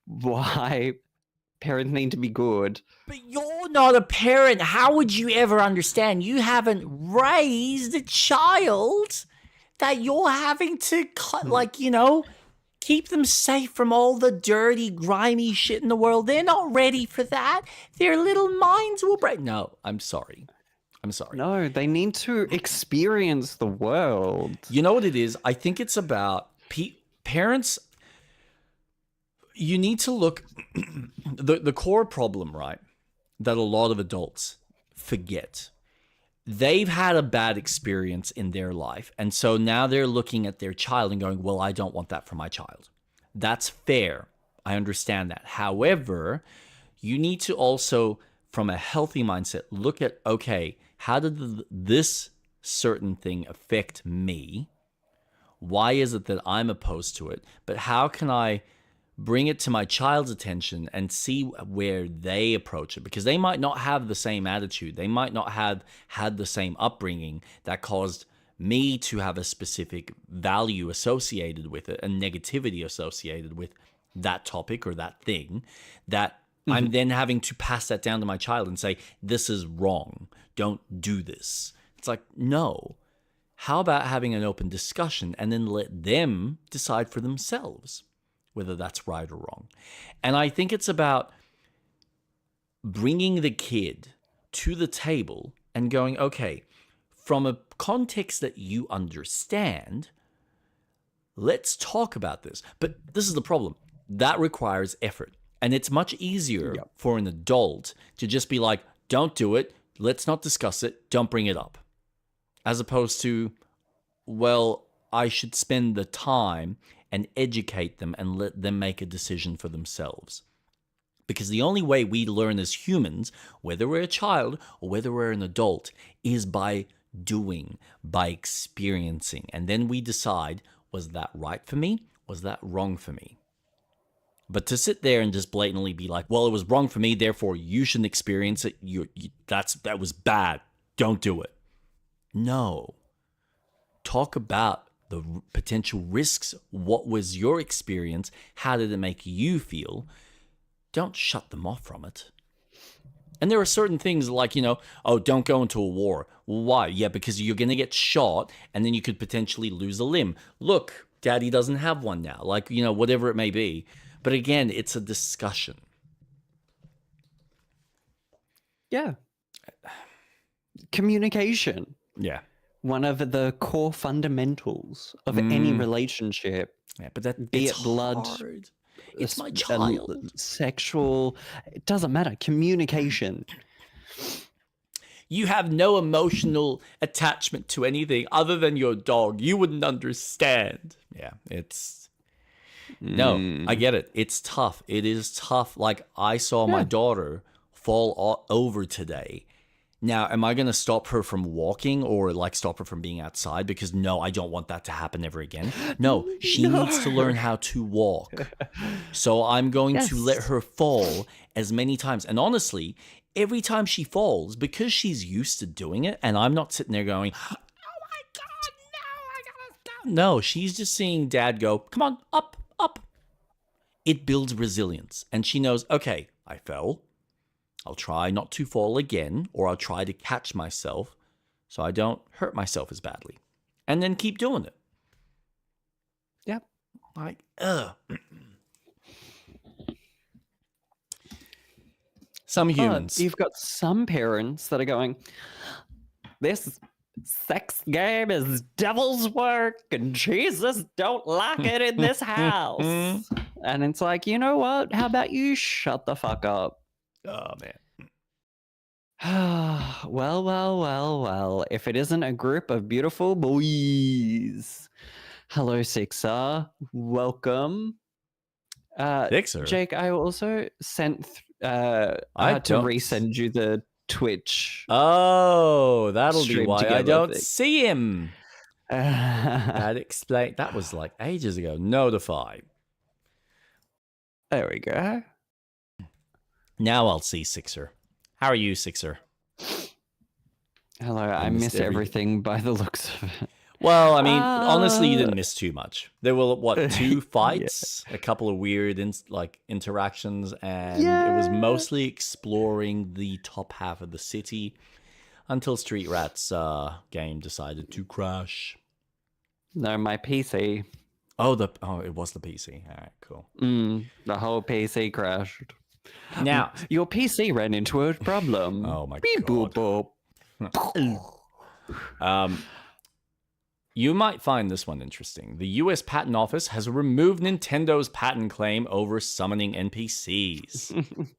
why parents need to be good. But you're not a parent. How would you ever understand? You haven't raised a child that you're having to keep them safe from all the dirty, grimy shit in the world. They're not ready for that. Their little minds will break. No, I'm sorry. No, they need to experience the world. You know what it is? I think it's about parents. You need to look the core problem, right? That a lot of adults forget. They've had a bad experience in their life. And so now they're looking at their child and going, well, I don't want that for my child. That's fair. I understand that. However, you need to also from a healthy mindset, look at, okay, how did this certain thing affect me? Why is it that I'm opposed to it? But how can I bring it to my child's attention and see where they approach it? Because they might not have the same attitude. They might not have had the same upbringing that caused me to have a specific value associated with it and negativity associated with that topic or that thing that I'm then having to pass that down to my child and say, this is wrong. Don't do this. It's like, no. How about having an open discussion and then let them decide for themselves whether that's right or wrong? And I think it's about bringing the kid to the table and going, okay, from a context that you understand, let's talk about this. But this is the problem. That requires effort. And it's much easier for an adult to just be like, don't do it. Let's not discuss it. Don't bring it up. As opposed to, well, I should spend the time and educate them and let them make a decision for themselves. Because the only way we learn as humans, whether we're a child or whether we're an adult, is by doing, by experiencing. And then we decide, was that right for me? Was that wrong for me? But to sit there and just blatantly be like, well, it was wrong for me, therefore you shouldn't experience it. That was bad. Don't do it. No. Talk about the potential risks. What was your experience? How did it make you feel? Don't shut them off from it. And there are certain things like, oh, don't go into a war. Why? Yeah, because you're going to get shot and then you could potentially lose a limb. Look, daddy doesn't have one now. Like, whatever it may be. But again, it's a discussion. Yeah. Communication. Yeah. One of the core fundamentals of any relationship. Yeah, but that be it blood, hard. It's my child. Sexual, it doesn't matter. Communication. You have no emotional attachment to anything other than your dog. You wouldn't understand. Yeah, it's... No, I get it. It's tough. It is tough. Like, I saw my daughter fall over today. Now, am I going to stop her from walking or stop her from being outside? Because no, I don't want that to happen ever again. No, she needs to learn how to walk. So I'm going to let her fall as many times. And honestly, every time she falls, because she's used to doing it, and I'm not sitting there going, oh my God, no, I gotta stop. No, she's just seeing dad go, come on, up. It builds resilience. And she knows, okay, I fell. I'll try not to fall again, or I'll try to catch myself so I don't hurt myself as badly. And then keep doing it. Yep. Like, Some humans. You've got some parents that are going, this sex game is devil's work and Jesus don't like it in this house. And it's like, you know what? How about you shut the fuck up? Oh, man. Well. If it isn't a group of beautiful boys. Hello, Sixer. Welcome. Sixer? Jake, I also sent... I had to resend you the Twitch. Oh, that'll be why I don't thing. see him. That explain. That was like ages ago. Notify. There we go. Now I'll see Sixer. How are you, Sixer? Hello, I miss everything by the looks of it. Well, I mean, honestly, you didn't miss too much. There were, what, 2 fights? A couple of weird interactions, and it was mostly exploring the top half of the city until Street Rat's game decided to crash. No, my PC. Oh, it was the PC. All right, cool. The whole PC crashed. Now, your PC ran into a problem. Oh my Beep, God. Boop, boop. You might find this one interesting. The US Patent Office has removed Nintendo's patent claim over summoning NPCs.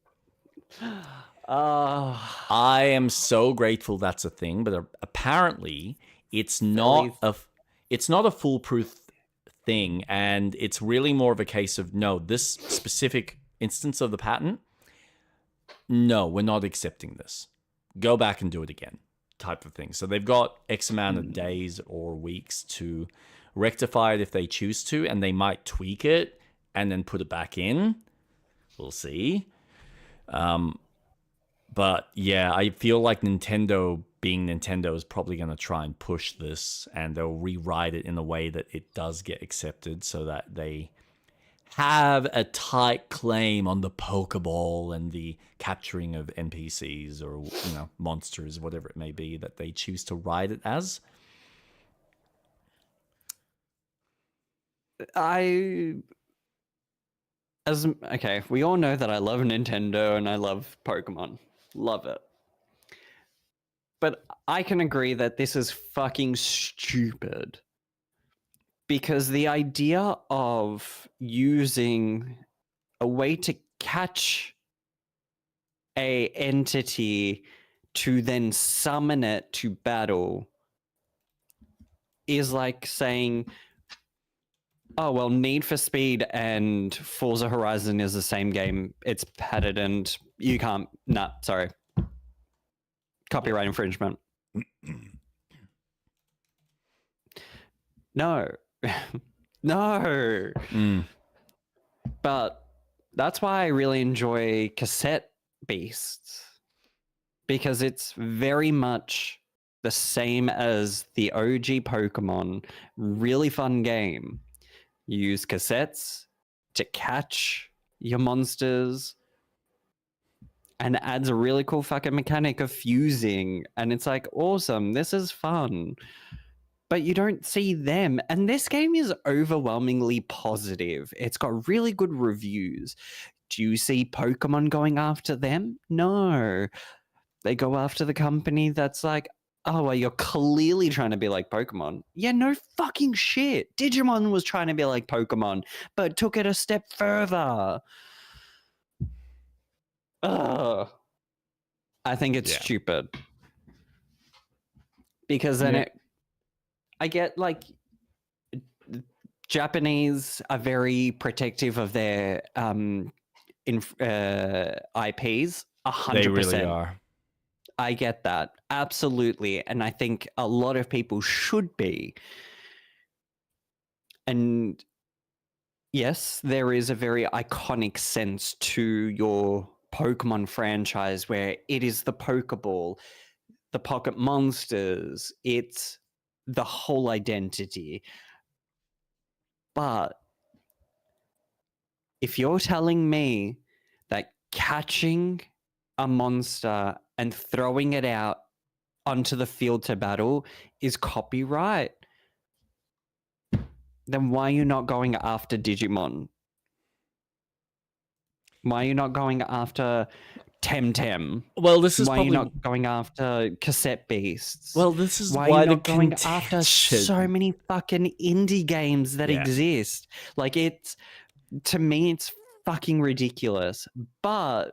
I am so grateful that's a thing, but apparently it's not a foolproof thing, and it's really more of a case of no, this specific instance of the patent no, we're not accepting this. Go back and do it again, type of thing. So they've got X amount of days or weeks to rectify it if they choose to, and they might tweak it and then put it back in. We'll see. But yeah, I feel like Nintendo, being Nintendo, is probably going to try and push this, and they'll rewrite it in a way that it does get accepted so that they have a tight claim on the Pokeball and the capturing of NPCs or, you know, monsters, whatever it may be, that they choose to write it as. Okay, we all know that I love Nintendo and I love Pokemon. Love it. But I can agree that this is fucking stupid. Because the idea of using a way to catch a entity to then summon it to battle is like saying, oh, well, Need for Speed and Forza Horizon is the same game. It's patented. You can't... Nah, sorry. Copyright infringement. No. No. But that's why I really enjoy Cassette Beasts. Because it's very much the same as the OG Pokemon. Really fun game. You use cassettes to catch your monsters. And it adds a really cool fucking mechanic of fusing. And it's like, awesome, this is fun. But you don't see them. And this game is overwhelmingly positive. It's got really good reviews. Do you see Pokemon going after them? No. They go after the company that's like, oh, well, you're clearly trying to be like Pokemon. Yeah, no fucking shit. Digimon was trying to be like Pokemon, but took it a step further. Ugh. I think it's stupid. Because then I get, like, Japanese are very protective of their IPs. 100%. They really are. I get that. Absolutely. And I think a lot of people should be. And yes, there is a very iconic sense to your Pokemon franchise where it is the Pokeball, the Pocket Monsters, it's the whole identity. But if you're telling me that catching a monster and throwing it out onto the field to battle is copyright, then why are you not going after Digimon? Why are you not going after Temtem? Well, this is why probably... are you not going after Cassette Beasts? Well, this is why why are you the not going after so many fucking indie games that exist. Like, it's, to me, it's fucking ridiculous. But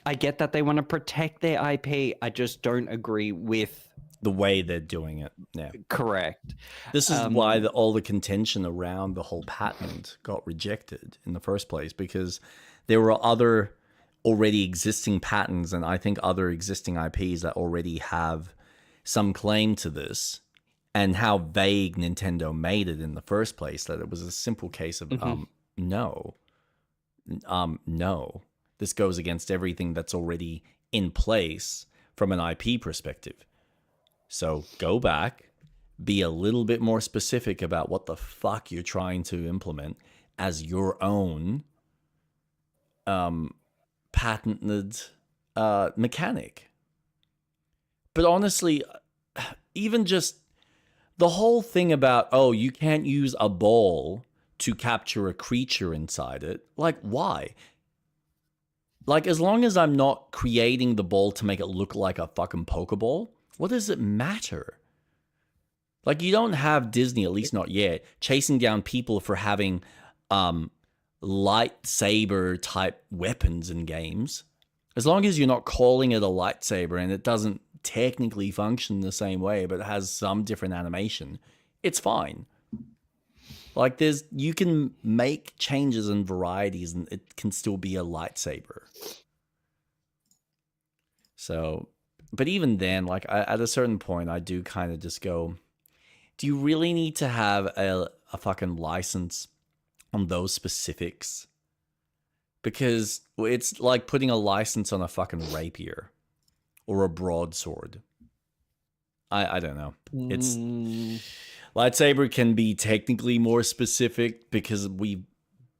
I get that they want to protect their IP. I just don't agree with the way they're doing it. Yeah, correct. This is why all the contention around the whole patent got rejected in the first place, because there were other already existing patents and I think other existing IPs that already have some claim to this, and how vague Nintendo made it in the first place, that it was a simple case of no. This goes against everything that's already in place from an IP perspective. So go back, be a little bit more specific about what the fuck you're trying to implement as your own patented mechanic. But honestly, even just the whole thing about, oh, you can't use a ball to capture a creature inside it. Like, why? Like, as long as I'm not creating the ball to make it look like a fucking Pokeball, what does it matter? Like, you don't have Disney, at least not yet, chasing down people for having lightsaber type weapons in games. As long as you're not calling it a lightsaber and it doesn't technically function the same way, but it has some different animation, it's fine. Like you can make changes and varieties and it can still be a lightsaber. So, but even then, like at a certain point, I do kind of just go, do you really need to have a fucking license on those specifics? Because it's like putting a license on a fucking rapier or a broadsword. I don't know. It's lightsaber can be technically more specific because we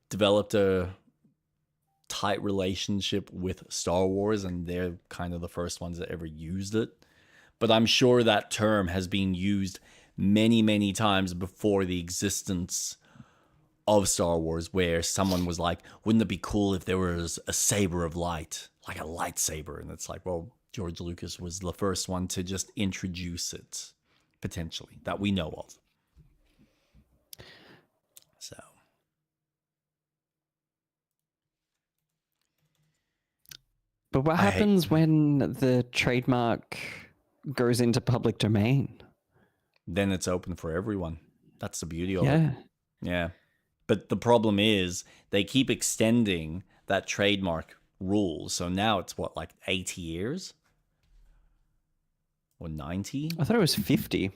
developed a tight relationship with Star Wars and they're kind of the first ones that ever used it. But I'm sure that term has been used many, many times before the existence of Star Wars, where someone was like, wouldn't it be cool if there was a saber of light, like a lightsaber? And it's like, well, George Lucas was the first one to just introduce it, potentially, that we know of. So. But what happens when the trademark goes into public domain? Then it's open for everyone. That's the beauty of it. Yeah. Yeah. But the problem is they keep extending that trademark rule. So now it's what, like 80 years? Or 90? I thought it was 50.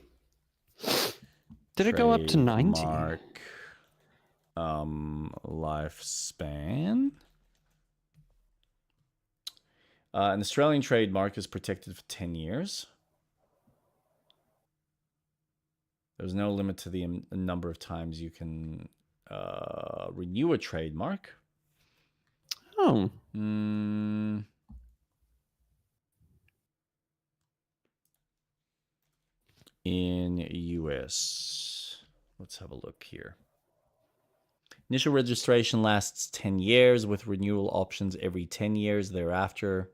Did it go up to 90? Trademark lifespan. An Australian trademark is protected for 10 years. There's no limit to the number of times you can renew a trademark. Oh. In US. Let's have a look here. Initial registration lasts 10 years with renewal options every 10 years thereafter.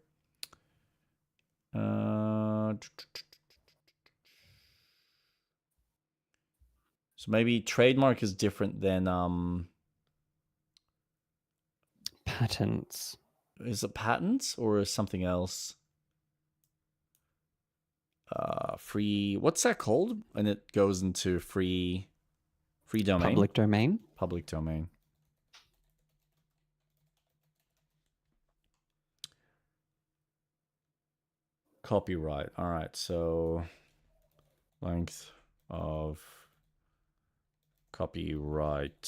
So maybe trademark is different than patents. Is it patents or is something else? Free. What's that called? And it goes into free domain. Public domain. Public domain. Copyright. All right. So length of copyright.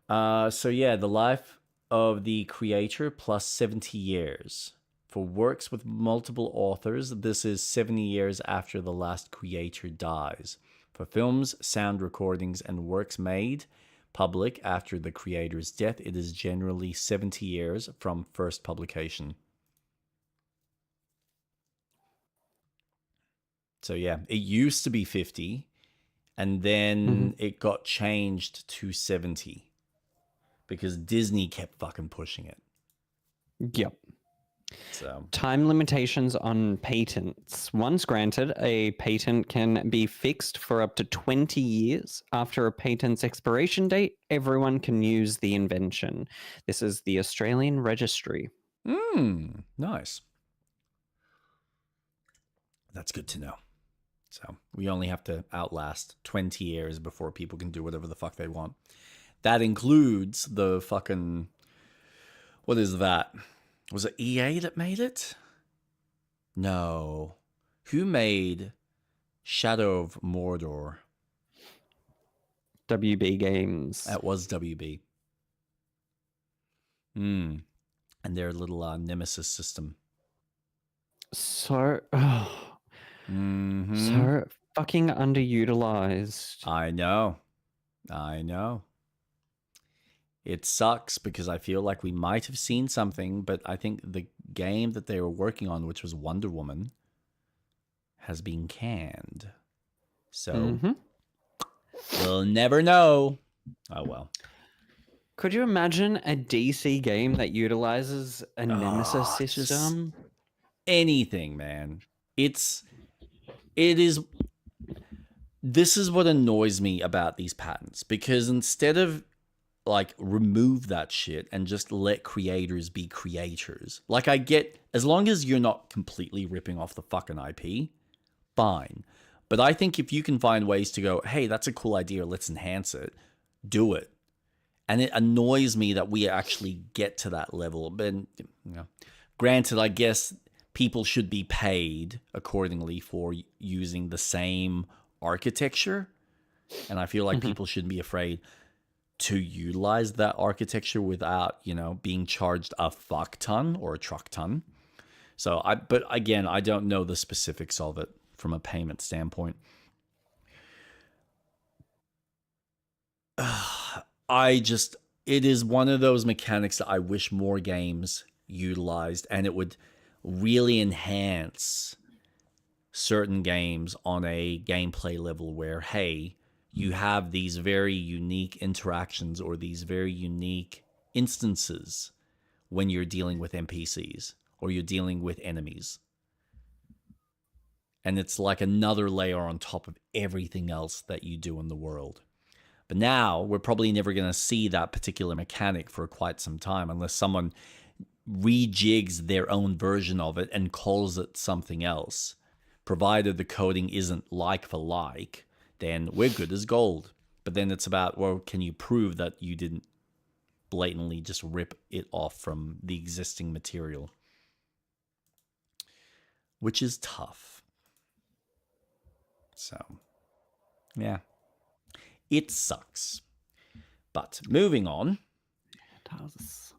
So yeah, the life of the creator plus 70 years. For works with multiple authors, this is 70 years after the last creator dies. For films, sound recordings, and works made public after the creator's death, it is generally 70 years from first publication. So yeah, it used to be 50, and then it got changed to 70 because Disney kept fucking pushing it. Yep. So time limitations on patents. Once granted, a patent can be fixed for up to 20 years. After a patent's expiration date, everyone can use the invention. This is the Australian Registry. Nice. That's good to know. So we only have to outlast 20 years before people can do whatever the fuck they want. That includes the fucking... What is that? Was it EA that made it? No. Who made Shadow of Mordor? WB Games. That was WB. And their little Nemesis system. So... Mm-hmm. So fucking underutilized. I know. It sucks because I feel like we might have seen something, but I think the game that they were working on, which was Wonder Woman, has been canned. So we'll never know. Oh, well. Could you imagine a DC game that utilizes a Nemesis system? Anything, man. This is what annoys me about these patents, because instead of like remove that shit and just let creators be creators. Like I get, as long as you're not completely ripping off the fucking IP, fine. But I think if you can find ways to go, hey, that's a cool idea, let's enhance it, do it. And it annoys me that we actually get to that level. But, granted, I guess people should be paid accordingly for using the same architecture. And I feel like people shouldn't be afraid to utilize that architecture without, being charged a fuck ton or a truck ton. But again, I don't know the specifics of it from a payment standpoint. It is one of those mechanics that I wish more games utilized, and it would really enhance certain games on a gameplay level where, hey, you have these very unique interactions or these very unique instances when you're dealing with NPCs or you're dealing with enemies. And it's like another layer on top of everything else that you do in the world. But now we're probably never going to see that particular mechanic for quite some time unless someone rejigs their own version of it and calls it something else. Provided the coding isn't like for like, then we're good as gold. But then it's about, well, can you prove that you didn't blatantly just rip it off from the existing material? Which is tough. So, yeah. It sucks. But moving on. It does.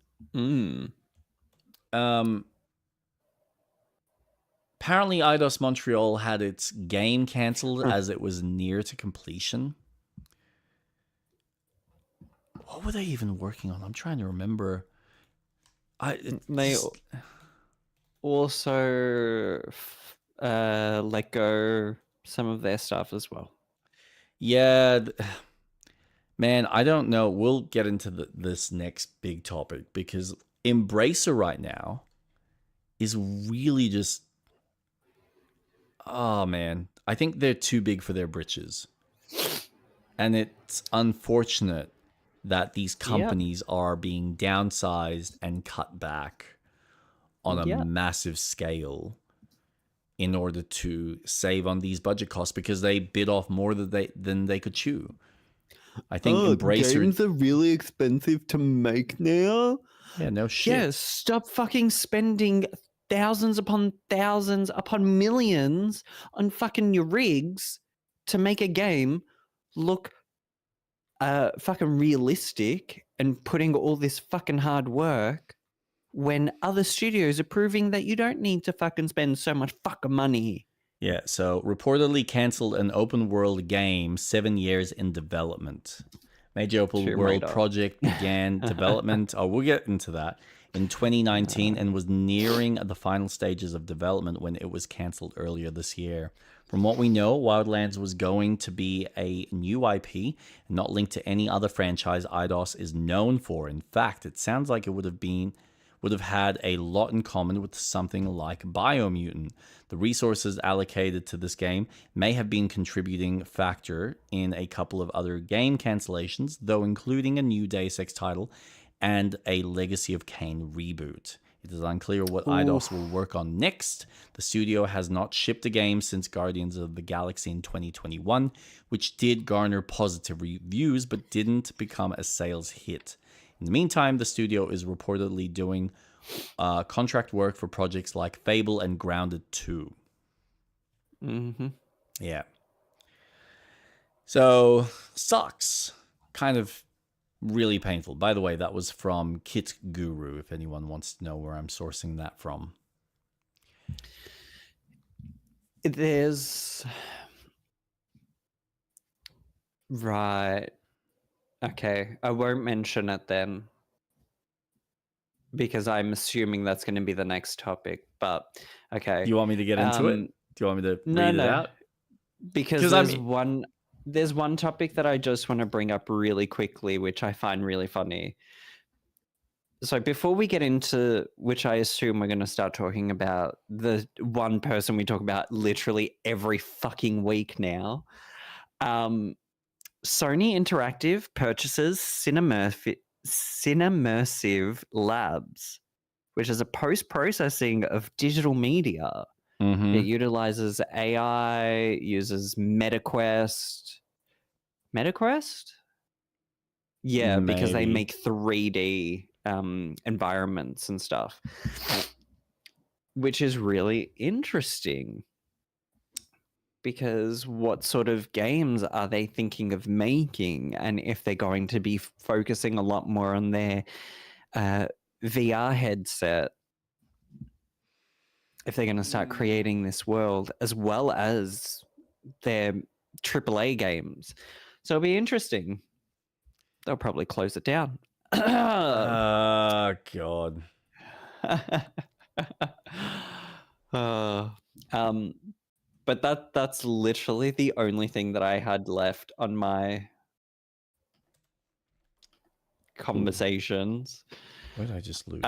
Apparently, Eidos Montreal had its game cancelled as it was near to completion. What were they even working on? I'm trying to remember. They also let go some of their stuff as well. Yeah, man, I don't know. We'll get into this next big topic because Embracer right now is really just... Oh, man. I think they're too big for their britches. And it's unfortunate that these companies are being downsized and cut back on a massive scale in order to save on these budget costs because they bit off more than they could chew. I think Embracer... games are really expensive to make now? Yeah, no shit. Yeah, stop fucking spending thousands upon millions on fucking your rigs to make a game look fucking realistic and putting all this fucking hard work when other studios are proving that you don't need to fucking spend so much fucking money. Yeah, so reportedly cancelled an open world game 7 years in development. Major open world project began development. We'll get into that. In 2019 and was nearing the final stages of development when it was cancelled earlier this year. From what we know, Wildlands was going to be a new IP and not linked to any other franchise Eidos is known for. In fact, it sounds like it would have had a lot in common with something like Biomutant. The resources allocated to this game may have been a contributing factor in a couple of other game cancellations, though including a new Deus Ex title and a Legacy of Kain reboot. It is unclear what Eidos will work on next. The studio has not shipped a game since Guardians of the Galaxy in 2021, which did garner positive reviews but didn't become a sales hit. In the meantime, the studio is reportedly doing contract work for projects like Fable and Grounded 2. Yeah. So, sucks. Kind of really painful. By the way, that was from Kit Guru, if anyone wants to know where I'm sourcing that from. There's... Right. Okay, I won't mention it then, because I'm assuming that's going to be the next topic, but okay. You want me to get into it? Do you want me to read it out? Because there's one topic that I just want to bring up really quickly, which I find really funny. So before we get into, which I assume we're going to start talking about, the one person we talk about literally every fucking week now, Sony Interactive purchases Cinemersive Labs, which is a post-processing of digital media. It utilizes AI, uses MetaQuest. MetaQuest? Yeah, because they Maybe. make 3D environments and stuff, which is really interesting. Because what sort of games are they thinking of making? And if they're going to be focusing a lot more on their VR headset, if they're going to start creating this world as well as their AAA games. So it'll be interesting. They'll probably close it down. Oh, God. But that's literally the only thing that I had left on my conversations. Where did I just lose?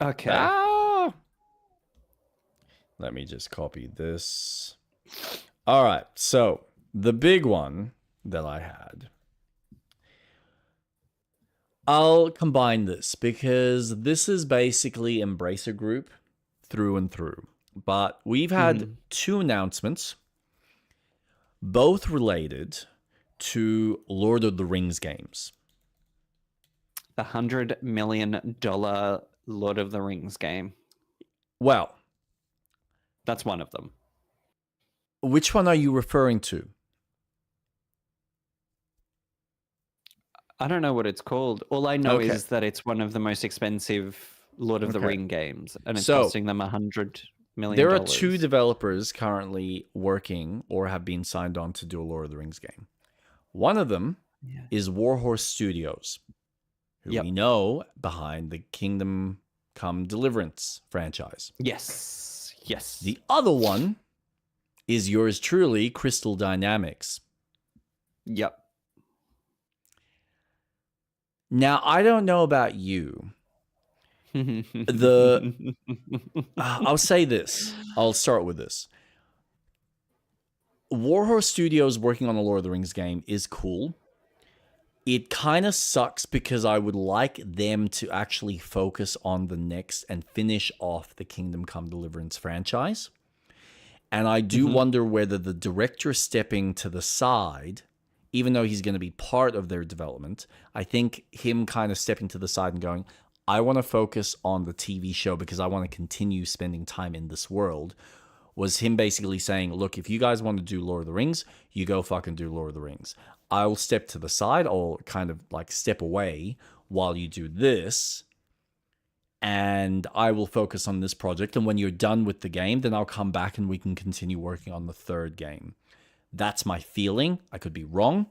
Okay. Ah! Let me just copy this. All right. So the big one that I had. I'll combine this because this is basically Embracer Group through and through. But we've had two announcements, both related to Lord of the Rings games. The $100 million Lord of the Rings game. Well, that's one of them. Which one are you referring to? I don't know what it's called. All I know is that it's one of the most expensive Lord of the Ring games, and it's costing them $100 million. There are two developers currently working or have been signed on to do a Lord of the Rings game. One of them is Warhorse Studios, who we know behind the Kingdom Come Deliverance franchise. Yes. Yes. The other one is yours truly, Crystal Dynamics. Yep. Now, I don't know about you. I'll say this. I'll start with this. Warhorse Studios working on a Lord of the Rings game is cool. It kind of sucks because I would like them to actually focus on the next and finish off the Kingdom Come Deliverance franchise. And I do wonder whether the director stepping to the side, even though he's going to be part of their development, I think him kind of stepping to the side and going, I want to focus on the TV show because I want to continue spending time in this world, was him basically saying, look, if you guys want to do Lord of the Rings, you go fucking do Lord of the Rings. I'll step to the side, I'll kind of like step away while you do this, and I will focus on this project. And when you're done with the game, then I'll come back and we can continue working on the third game. That's my feeling. I could be wrong.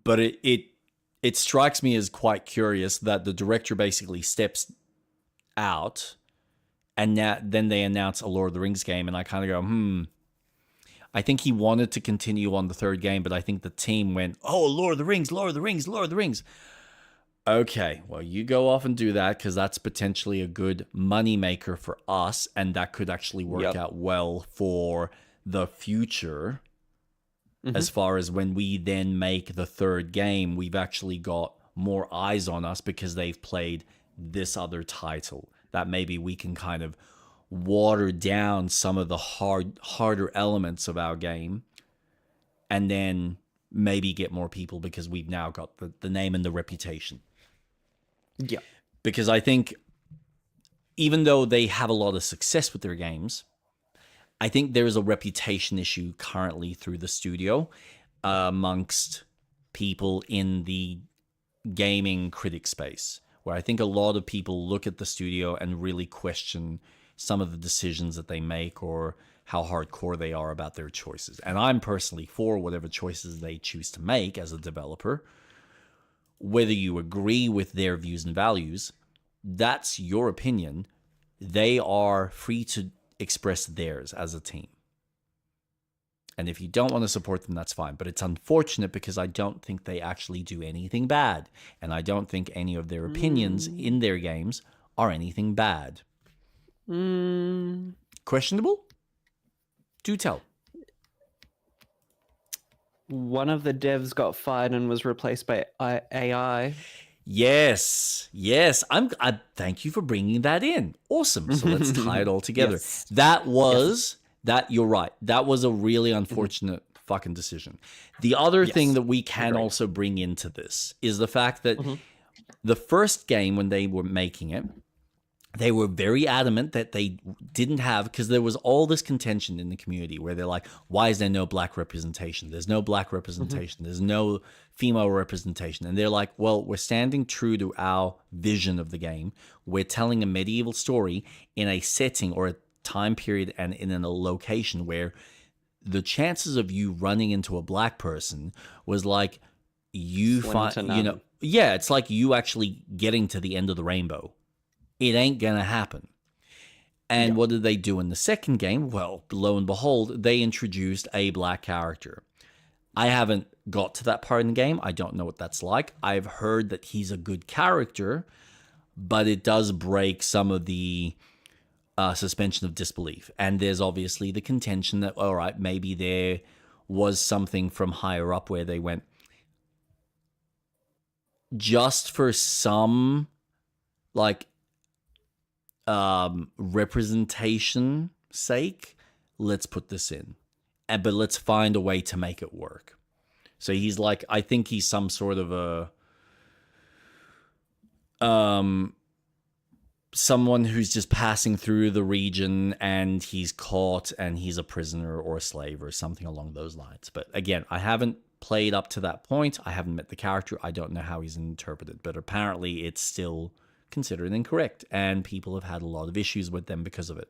But it strikes me as quite curious that the director basically steps out and then they announce a Lord of the Rings game. And I kind of go, I think he wanted to continue on the third game, but I think the team went, oh, Lord of the Rings, Lord of the Rings, Lord of the Rings. Okay, well, you go off and do that because that's potentially a good money maker for us. And that could actually work out well for the future. As far as when we then make the third game, we've actually got more eyes on us because they've played this other title that maybe we can kind of water down some of the harder elements of our game and then maybe get more people because we've now got the name and the reputation. Yeah. Because I think even though they have a lot of success with their games, I think there is a reputation issue currently through the studio amongst people in the gaming critic space, where I think a lot of people look at the studio and really question some of the decisions that they make or how hardcore they are about their choices. And I'm personally for whatever choices they choose to make as a developer. Whether you agree with their views and values, that's your opinion. They are free to express theirs as a team. And if you don't want to support them, that's fine. But it's unfortunate because I don't think they actually do anything bad. And I don't think any of their opinions in their games are anything bad. Questionable? Do tell. One of the devs got fired and was replaced by AI. Yes. I thank you for bringing that in. Awesome. So let's tie it all together. Yes. That was that. You're right. That was a really unfortunate fucking decision. The other thing that we can also bring into this is the fact that the first game, when they were making it, they were very adamant that they didn't have, because there was all this contention in the community where they're like, why is there no black representation? There's no black representation. There's no female representation. And they're like, well, we're standing true to our vision of the game. We're telling a medieval story in a setting or a time period and in a location where the chances of you running into a black person was like you find, it's like you actually getting to the end of the rainbow. It ain't gonna happen. And what did they do in the second game? Well, lo and behold, they introduced a black character. I haven't got to that part in the game. I don't know what that's like. I've heard that he's a good character, but it does break some of the suspension of disbelief. And there's obviously the contention that, all right, maybe there was something from higher up where they went, just for some, like, representation sake, let's put this in, but let's find a way to make it work. So he's like, I think he's some sort of a someone who's just passing through the region and he's caught and he's a prisoner or a slave or something along those lines. But again, I haven't played up to that point. I haven't met the character. I don't know how he's interpreted, but apparently it's still considered incorrect, and people have had a lot of issues with them because of it.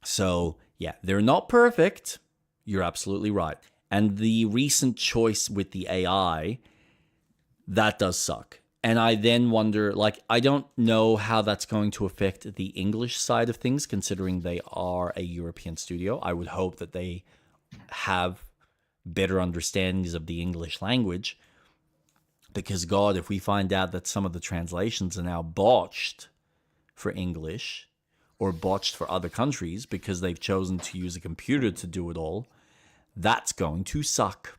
So yeah, they're not perfect. You're absolutely right. And the recent choice with the AI, that does suck. And I then wonder, like, I don't know how that's going to affect the English side of things, considering they are a European studio. I would hope that they have better understandings of the English language. Because, God, if we find out that some of the translations are now botched for English or botched for other countries because they've chosen to use a computer to do it all, that's going to suck.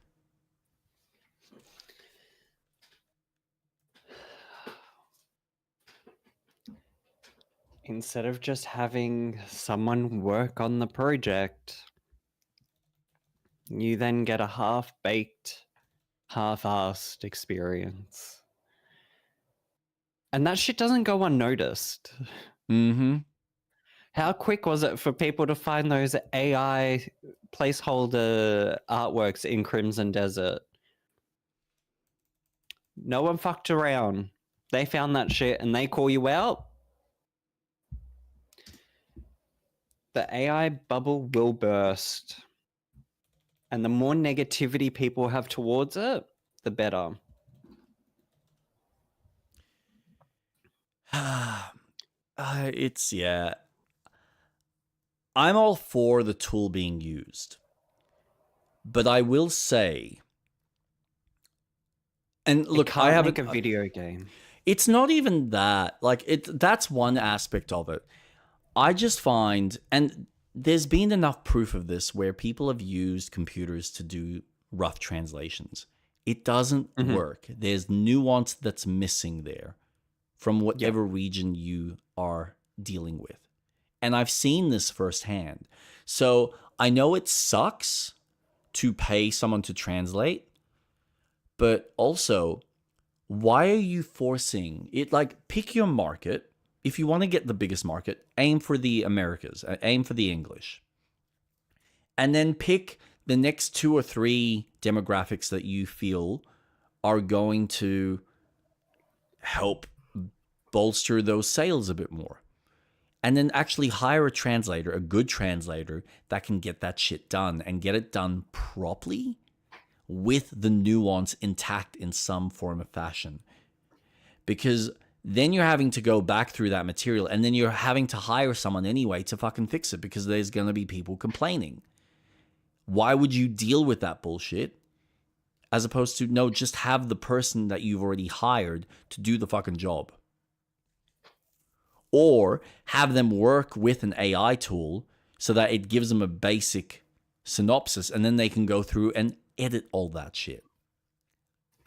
Instead of just having someone work on the project, you then get a half-baked, half-assed experience. And that shit doesn't go unnoticed. Mm-hmm. How quick was it for people to find those AI placeholder artworks in Crimson Desert? No one fucked around. They found that shit and they call you out. The AI bubble will burst. And the more negativity people have towards it, the better. Yeah. I'm all for the tool being used. But I will say, and look, I haven't make a video game. It's not even that. Like, that's one aspect of it. I just find, and there's been enough proof of this where people have used computers to do rough translations. It doesn't work. There's nuance that's missing there from whatever region you are dealing with. And I've seen this firsthand. So I know it sucks to pay someone to translate, but also, why are you forcing it? Like, pick your market. If you want to get the biggest market, aim for the Americas, aim for the English. And then pick the next 2 or 3 demographics that you feel are going to help bolster those sales a bit more. And then actually hire a translator, a good translator, that can get that shit done and get it done properly with the nuance intact in some form of fashion. Because then you're having to go back through that material and then you're having to hire someone anyway to fucking fix it because there's going to be people complaining. Why would you deal with that bullshit as opposed to, no, just have the person that you've already hired to do the fucking job? Or have them work with an AI tool so that it gives them a basic synopsis and then they can go through and edit all that shit.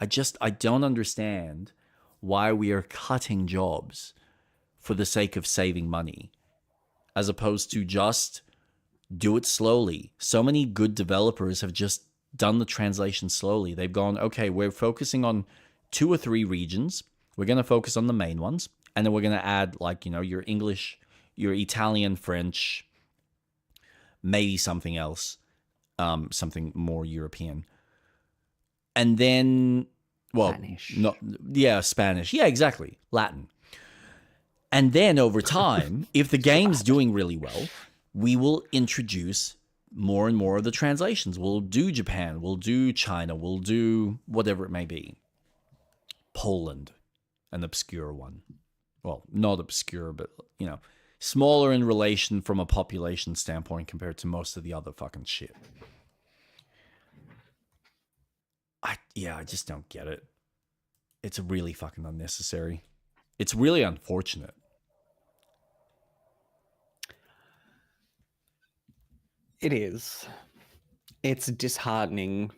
I don't understand why we are cutting jobs for the sake of saving money, as opposed to just do it slowly. So many good developers have just done the translation slowly. They've gone, okay, we're focusing on 2 or 3 regions. We're going to focus on the main ones. And then we're going to add, like, you know, your English, your Italian, French, maybe something else, something more European. And then, well, Spanish. Spanish. Yeah, exactly. Latin. And then over time, if the game's doing really well, we will introduce more and more of the translations. We'll do Japan, we'll do China, we'll do whatever it may be. Poland, an obscure one. Well, not obscure, but, you know, smaller in relation from a population standpoint compared to most of the other fucking shit. I just don't get it. It's really fucking unnecessary. It's really unfortunate. It is. It's disheartening.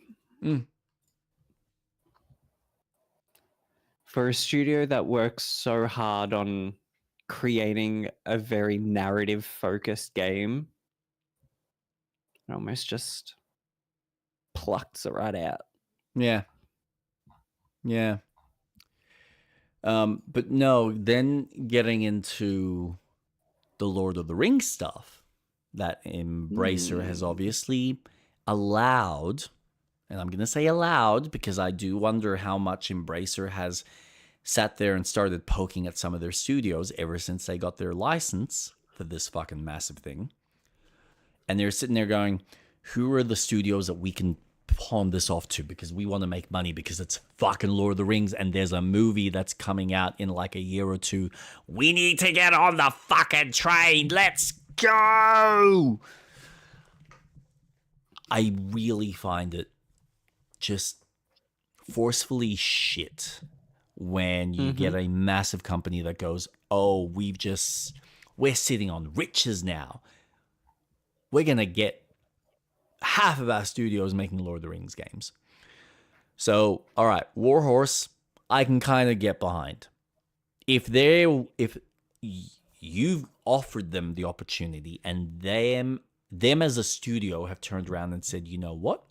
For a studio that works so hard on creating a very narrative-focused game, it almost just plucks it right out. Yeah. But no, then getting into the Lord of the Rings stuff that Embracer has obviously allowed, and I'm going to say allowed because I do wonder how much Embracer has sat there and started poking at some of their studios ever since they got their license for this fucking massive thing. And they're sitting there going, who are the studios that we can pawn this off to, because we want to make money, because it's fucking Lord of the Rings and there's a movie that's coming out in like a year or two. We need to get on the fucking train. Let's go. I really find it just forcefully shit when you get a massive company that goes, oh, we're sitting on riches now. We're going to get half of our studios making Lord of the Rings games. So, all right, Warhorse, I can kind of get behind. If you've offered them the opportunity and them as a studio have turned around and said, you know what?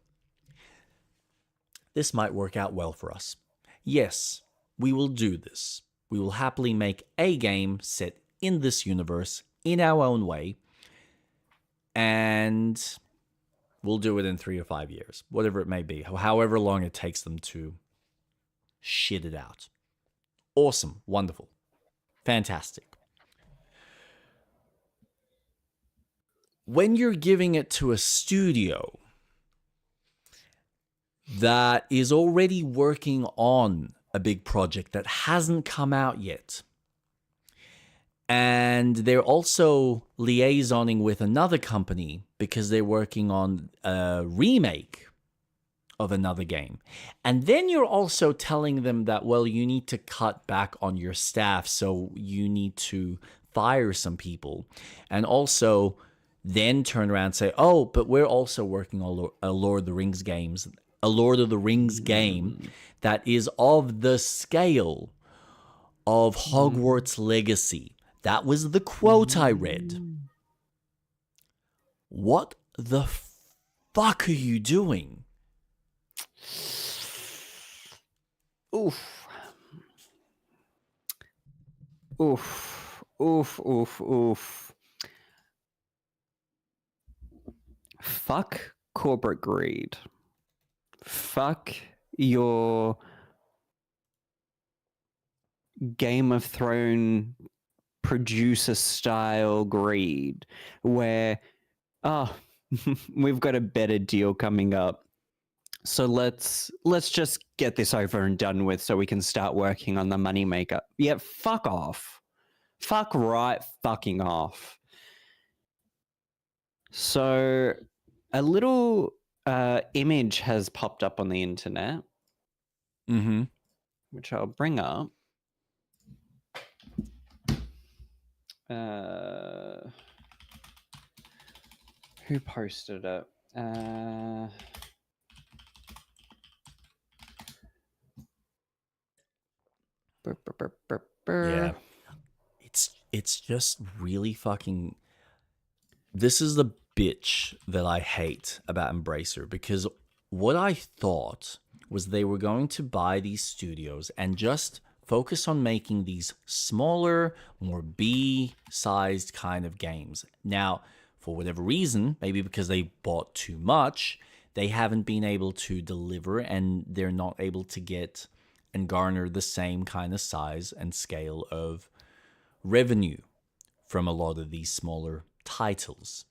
This might work out well for us. Yes, we will do this. We will happily make a game set in this universe in our own way. And we'll do it in 3 or 5 years, whatever it may be, however long it takes them to shit it out. Awesome, wonderful, fantastic. When you're giving it to a studio that is already working on a big project that hasn't come out yet, and they're also liaisoning with another company because they're working on a remake of another game. And then you're also telling them that, well, you need to cut back on your staff, so you need to fire some people. And also then turn around and say, oh, but we're also working on a Lord of the Rings game that is of the scale of Hogwarts Legacy. That was the quote I read. What the fuck are you doing? Oof. Oof. Oof, oof, oof. Fuck corporate greed. Fuck your Game of Thrones producer style greed where, we've got a better deal coming up, so let's just get this over and done with so we can start working on the moneymaker. Yeah, fuck off. Fuck right fucking off. So a little image has popped up on the internet, which I'll bring up. Who posted it? Yeah. It's just really fucking. This is the bitch that I hate about Embracer, because what I thought was they were going to buy these studios and just focus on making these smaller, more B-sized kind of games. Now, for whatever reason, maybe because they bought too much, they haven't been able to deliver, and they're not able to get and garner the same kind of size and scale of revenue from a lot of these smaller titles.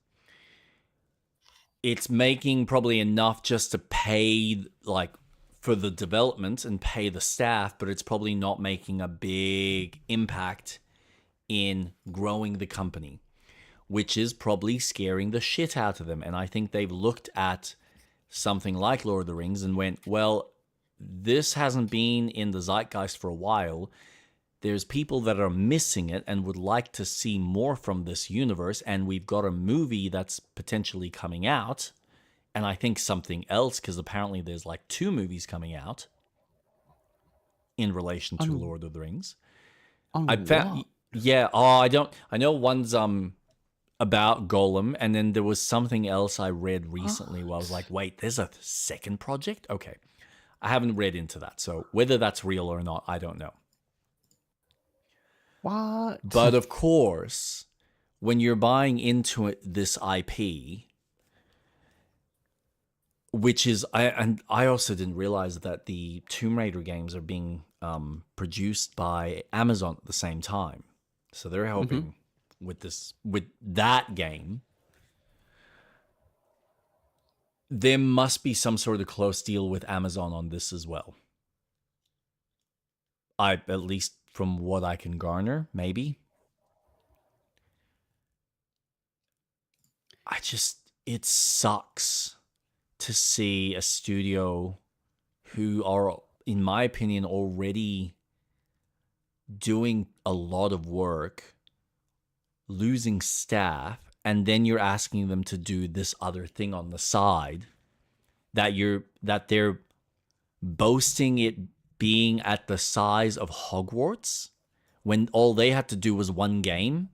It's making probably enough just to pay, like, for the development and pay the staff, but it's probably not making a big impact in growing the company, which is probably scaring the shit out of them. And I think they've looked at something like Lord of the Rings and went, well, this hasn't been in the zeitgeist for a while. There's people that are missing it and would like to see more from this universe, and we've got a movie that's potentially coming out, and I think something else, because apparently there's like 2 movies coming out in relation to Lord of the Rings. I found, yeah. Oh, I know one's about Golem, and then there was something else I read recently where I was like, wait, there's a second project? Okay, I haven't read into that, so whether that's real or not, I don't know. What? But of course, when you're buying into this IP, which is, I also didn't realize that the Tomb Raider games are being produced by Amazon at the same time, so they're helping with that game. There must be some sort of close deal with Amazon on this as well. At least from what I can garner, maybe. It sucks to see a studio who are, in my opinion, already doing a lot of work, losing staff, and then you're asking them to do this other thing on the side that they're boasting it being at the size of Hogwarts when all they had to do was one game.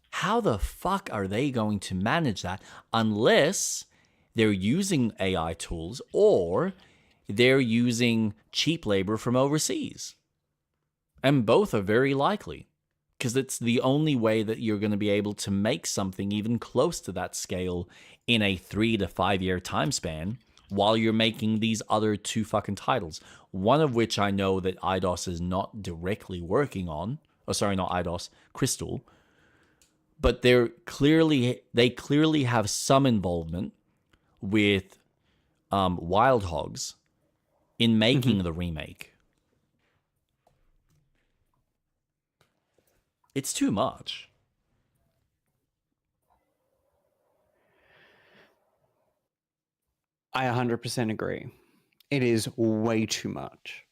How the fuck are they going to manage that unless they're using AI tools or they're using cheap labor from overseas? And both are very likely, because it's the only way that you're going to be able to make something even close to that scale in a 3 to 5 year time span while you're making these other 2 fucking titles. One of which I know that Eidos is not directly working on. Oh, sorry, not Eidos, Crystal. But they clearly have some involvement with Wild Hogs in making the remake. It's too much. I 100% agree. It is way too much.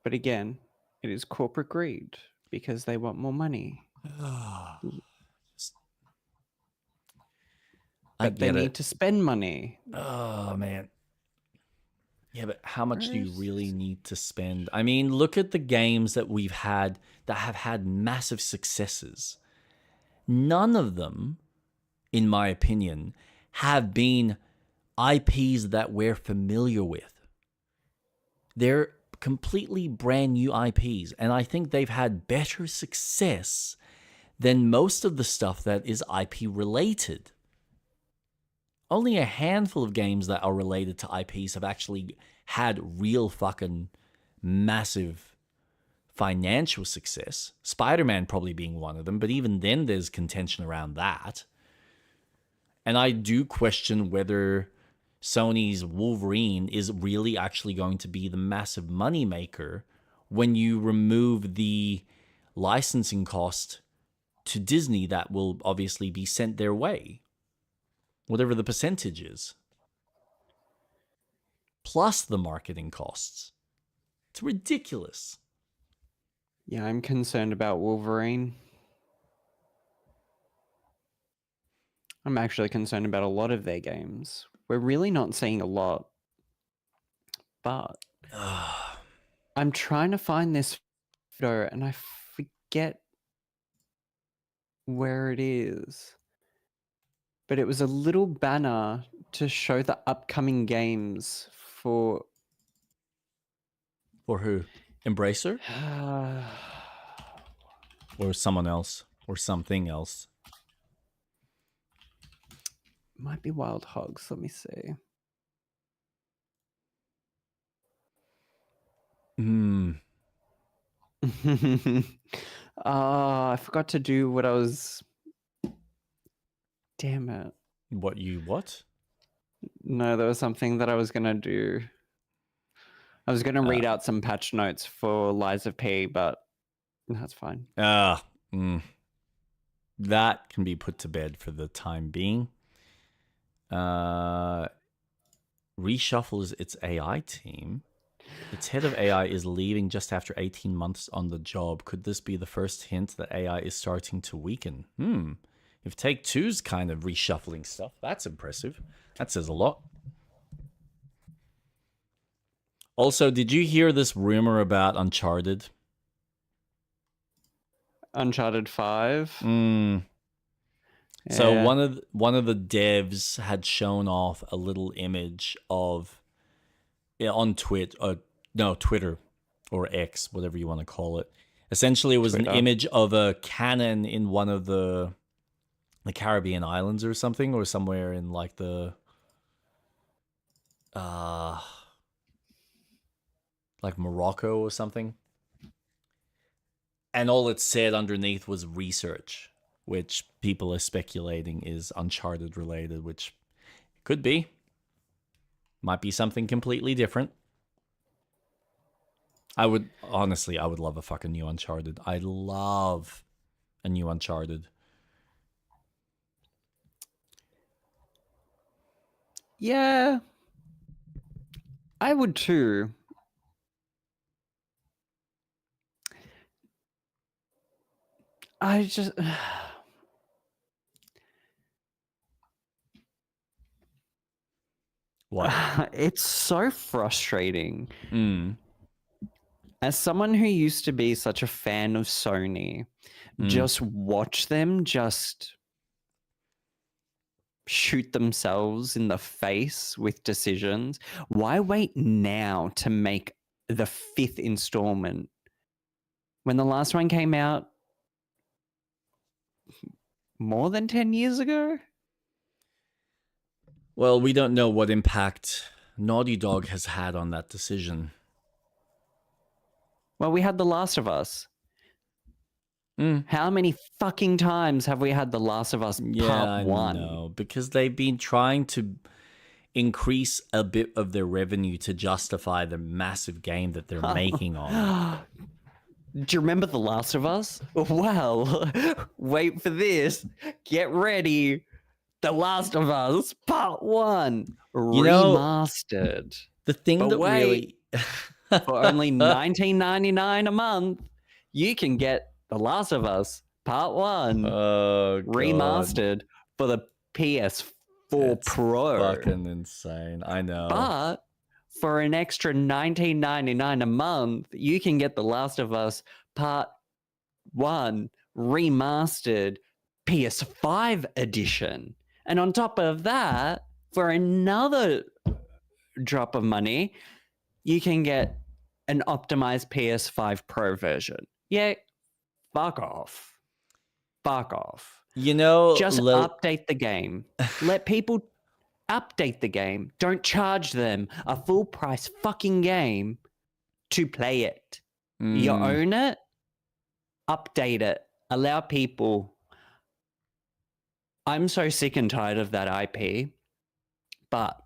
But again, it is corporate greed because they want more money. But they need to spend money. Oh, man. Yeah, but how much do you really need to spend? I mean, look at the games that we've had that have had massive successes. None of them, in my opinion, have been IPs that we're familiar with. They're completely brand new IPs, and I think they've had better success than most of the stuff that is IP related. Only a handful of games that are related to IPs have actually had real fucking massive financial success. Spider-Man probably being one of them, but even then there's contention around that. And I do question whether Sony's Wolverine is really actually going to be the massive moneymaker when you remove the licensing cost to Disney that will obviously be sent their way. Whatever the percentage is. Plus the marketing costs. It's ridiculous. Yeah, I'm concerned about Wolverine. I'm actually concerned about a lot of their games. We're really not seeing a lot but I'm trying to find this photo and I forget where it is. But it was a little banner to show the upcoming games for... For who? Embracer? Or someone else? Or something else? Might be Wild Hogs. Let me see. I forgot to do what I was... Damn it. What? No, there was something that I was going to do. I was going to read out some patch notes for Lies of P, but that's fine. That can be put to bed for the time being. Reshuffles its AI team. Its head of AI is leaving just after 18 months on the job. Could this be the first hint that AI is starting to weaken? If Take-Two's kind of reshuffling stuff, that's impressive. That says a lot. Also, did you hear this rumor about Uncharted? Uncharted 5? So one of the devs had shown off a little image of on Twitter or X, whatever you want to call it. Essentially, it was an image of a cannon in one of the Caribbean islands or something, or somewhere in like the like Morocco or something. And all it said underneath was research, which people are speculating is Uncharted related, which could be. Might be something completely different. I would love a fucking new Uncharted. I love a new Uncharted. Yeah. I would too. I just... What? It's so frustrating. As someone who used to be such a fan of Sony, just watch them just shoot themselves in the face with decisions. Why wait now to make the 5th installment when the last one came out more than 10 years ago? Well, we don't know what impact Naughty Dog has had on that decision. Well, we had The Last of Us. How many fucking times have we had The Last of Us Part 1? No, because they've been trying to increase a bit of their revenue to justify the massive game that they're making on. Do you remember The Last of Us? Well, wait for this. Get ready. The Last of Us Part 1 remastered. The thing but that wait, for only $19.99 a month, you can get The Last of Us Part 1 remastered for the PS4 Pro. Fucking insane. I know. But for an extra $19.99 a month, you can get The Last of Us Part 1 remastered PS5 edition. And on top of that, for another drop of money, you can get an optimized PS5 Pro version. Yeah, fuck off. Fuck off. You know, just update the game. Let people update the game. Don't charge them a full price fucking game to play it. You own it, update it, allow people. I'm so sick and tired of that IP, but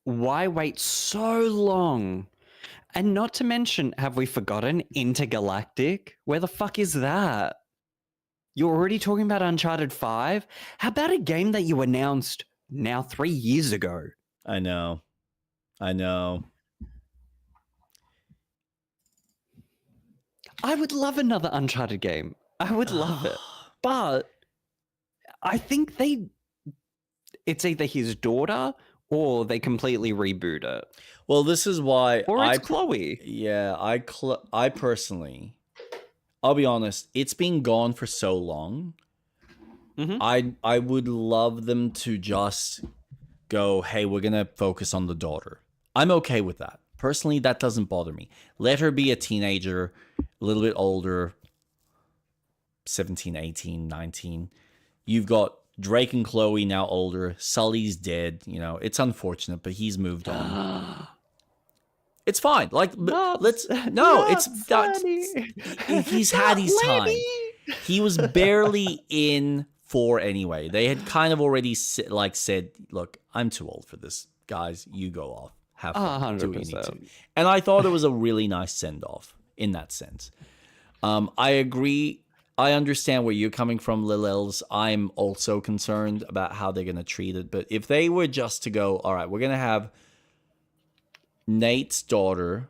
why wait so long? And not to mention, have we forgotten Intergalactic? Where the fuck is that? You're already talking about Uncharted 5? How about a game that you announced now 3 years ago? I know. I would love another Uncharted game. I would love it. But I think it's either his daughter or they completely reboot it. Well, this is why Or it's Chloe. Yeah, I personally, I'll be honest, it's been gone for so long. I would love them to just go, hey, we're going to focus on the daughter. I'm okay with that. Personally, that doesn't bother me. Let her be a teenager, a little bit older, 17, 18, 19. You've got Drake and Chloe now older. Sully's dead. You know, it's unfortunate, but he's moved on. It's fine. Like, he's had his time. He was barely in 4 anyway. They had kind of already said, look, I'm too old for this. Guys, you go off. Have fun. Do what you need to. And I thought it was a really nice send-off in that sense. I agree. I understand where you're coming from, Lilels. I'm also concerned about how they're going to treat it. But if they were just to go, all right, we're going to have Nate's daughter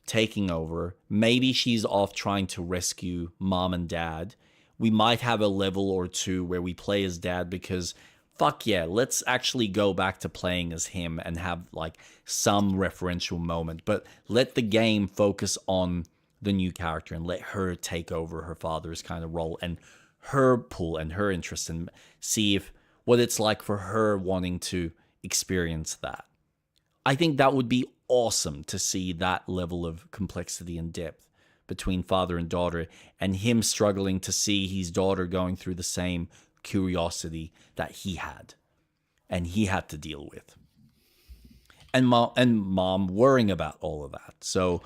taking over. Maybe she's off trying to rescue mom and dad. We might have a level or two where we play as dad because fuck yeah, let's actually go back to playing as him and have like some referential moment. But let the game focus on the new character and let her take over her father's kind of role and her pull and her interest and see what it's like for her wanting to experience that. I think that would be awesome to see that level of complexity and depth between father and daughter and him struggling to see his daughter going through the same curiosity that he had and he had to deal with. And mom worrying about all of that. So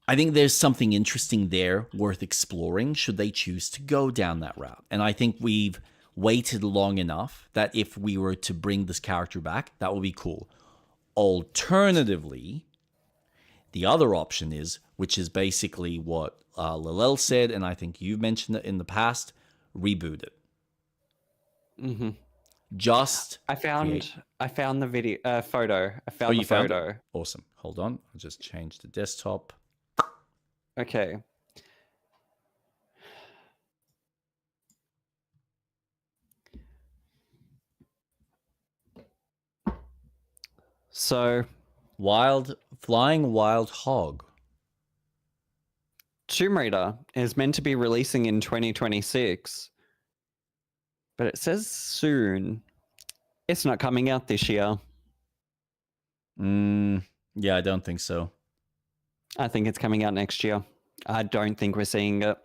I think there's something interesting there worth exploring should they choose to go down that route. And I think we've waited long enough that if we were to bring this character back, that would be cool. Alternatively, the other option is, which is basically what Lilel said, and I think you've mentioned it in the past, reboot it. Mm-hmm. Just I found the video photo. I found the photo. Awesome. Hold on. I'll just change the desktop. Okay. So, Flying Wild Hog. Tomb Raider is meant to be releasing in 2026, but it says soon. It's not coming out this year. Yeah, I don't think so. I think it's coming out next year. I don't think we're seeing it.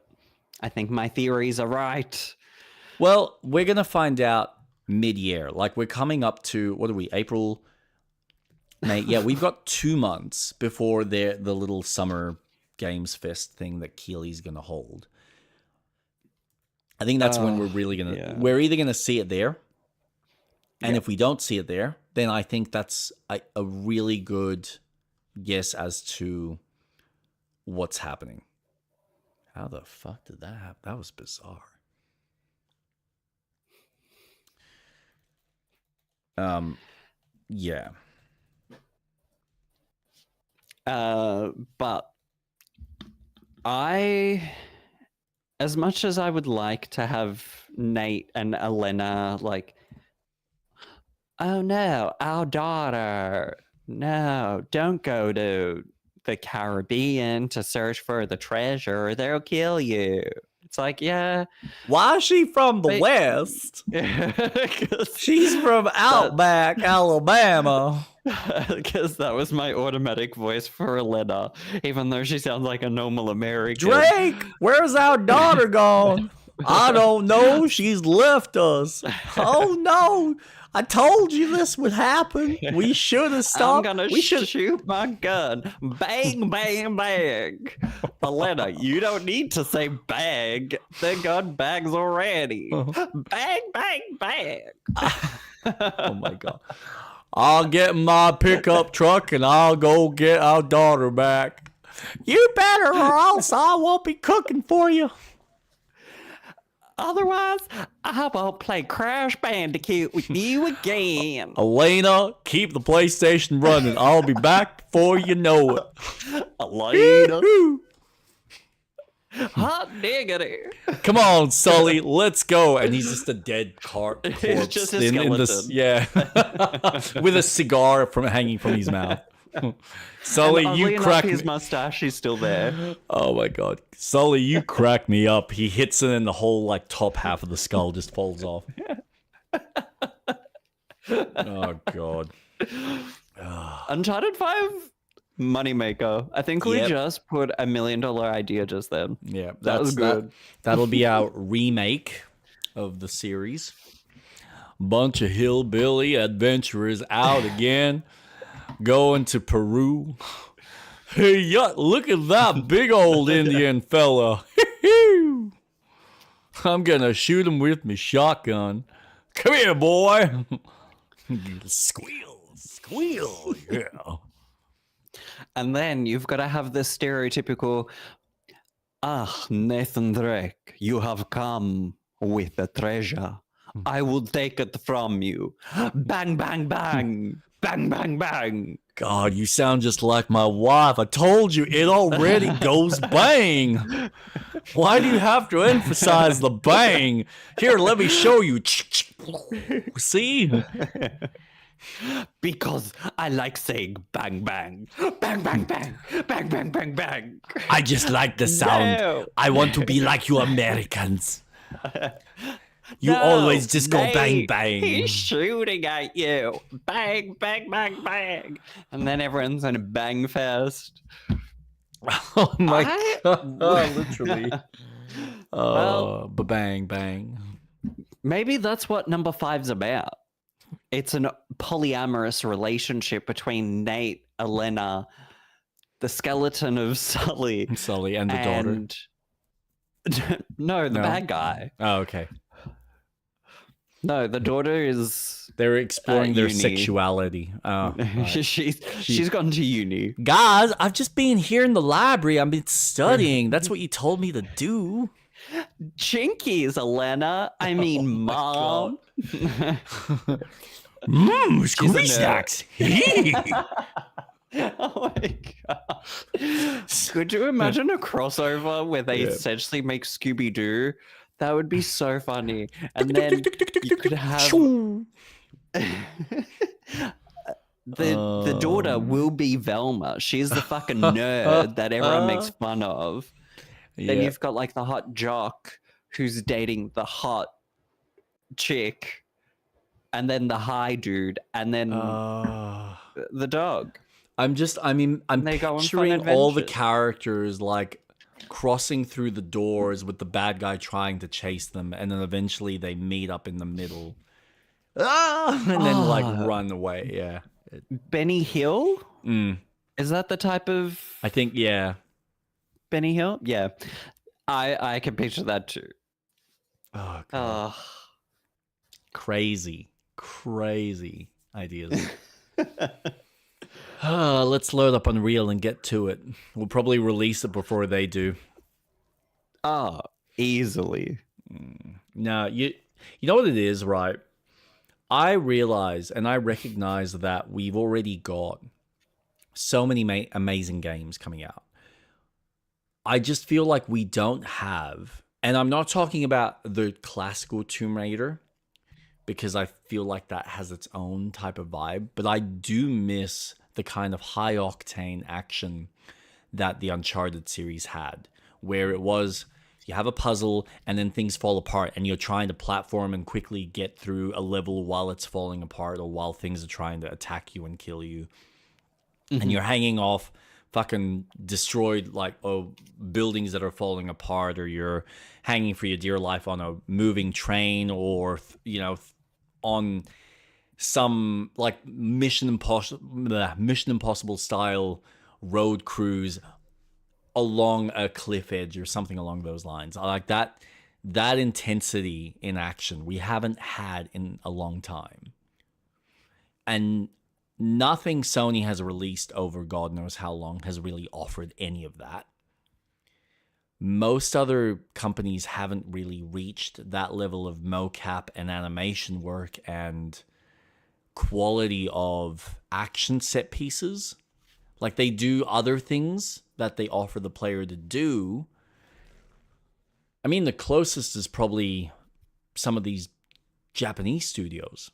I think my theories are right. Well, we're going to find out mid-year. Like, we're coming up to, what are we, April, May? Yeah, we've got 2 months before the little summer games fest thing that Keeley's going to hold. I think that's when we're really going to, we're either going to see it there. And if we don't see it there, then I think that's a really good guess as to what's happening. How the fuck did that happen? That was bizarre. Yeah. But as much as I would like to have Nate and Elena like, oh no, our daughter, no, don't go to the Caribbean to search for the treasure, they'll kill you. It's like, yeah. Why is she from the West? She's from Outback, Alabama. Because that was my automatic voice for Elena, even though she sounds like a normal American. Drake, where's our daughter gone? I don't know. She's left us. Oh no. I told you this would happen. We should have stopped. I'm gonna shoot my gun. Bang, bang, bang. Elena, you don't need to say bang. The gun bangs already. Bang, bang, bang. Oh my God. I'll get my pickup truck and I'll go get our daughter back. You better or else I won't be cooking for you. Otherwise, I won't play Crash Bandicoot with you again. Elena, keep the PlayStation running. I'll be back before you know it. Elena. Hot diggity. Come on, Sully, let's go. And he's just a dead corpse. It's just a skeleton. Yeah. With a cigar hanging from his mouth. Sully, and you crack his me. mustache is still there. Oh my god. Sully, you crack me up. He hits it and the whole like top half of the skull just falls off. Oh god. Uncharted 5 moneymaker. I think we just put $1 million idea just then. Yeah, that was good. That'll be our remake of the series. Bunch of hillbilly adventurers out again, going to Peru. Hey, look at that big old Indian fella. I'm gonna shoot him with my shotgun. Come here, boy. Squeal, yeah. And then you've got to have the stereotypical, Nathan Drake, you have come with a treasure. I will take it from you. Bang, bang, bang. Bang, bang, bang. God, you sound just like my wife. I told you, it already goes bang. Why do you have to emphasize the bang? Here, let me show you. See? Because I like saying bang, bang. Bang, bang, bang. Bang, bang, bang, bang. I just like the sound. No. I want to be like you Americans. You always just go bang, bang. He's shooting at you. Bang, bang, bang, bang. And then everyone's in a bang fest. Oh my god, literally. Bang, bang. Maybe that's what number 5's about. It's a polyamorous relationship between Nate, Elena, the skeleton of Sully. Sully and the daughter. No, the bad guy. Oh, okay. No, the daughter is... They're exploring their uni. sexuality. Oh, right. She's gone to uni. Guys, I've just been here in the library. I've been studying. That's what you told me to do. Chinkies, Elena. I mean, Mom. Scooby snacks. Oh my god. Could you imagine a crossover where they essentially make Scooby-Doo? That would be so funny. And then you could have... The daughter will be Velma. She's the fucking nerd that everyone makes fun of. Then you've got like the hot jock who's dating the hot chick, and then the high dude, and then the dog. I'm picturing all the characters like crossing through the doors with the bad guy trying to chase them, and then eventually they meet up in the middle. And then like run away. Yeah. Benny Hill? Is that the type of... I think, yeah. Benny Hill? Yeah. I can picture that too. Oh, God. Crazy ideas. Let's load up Unreal and get to it. We'll probably release it before they do. Easily. No, you know what it is, right? I realize and I recognize that we've already got so many amazing games coming out. I just feel like we don't have, and I'm not talking about the classical Tomb Raider, because I feel like that has its own type of vibe, but I do miss the kind of high-octane action that the Uncharted series had, where it was, you have a puzzle and then things fall apart and you're trying to platform and quickly get through a level while it's falling apart or while things are trying to attack you and kill you. Mm-hmm. And you're hanging off fucking destroyed like buildings that are falling apart, or you're hanging for your dear life on a moving train, or on some like Mission Impossible style road cruise along a cliff edge or something along those lines. I like that intensity in action we haven't had in a long time. And nothing Sony has released over God knows how long has really offered any of that. Most other companies haven't really reached that level of mocap and animation work and quality of action set pieces. Like, they do other things that they offer the player to do, I mean, the closest is probably some of these Japanese studios.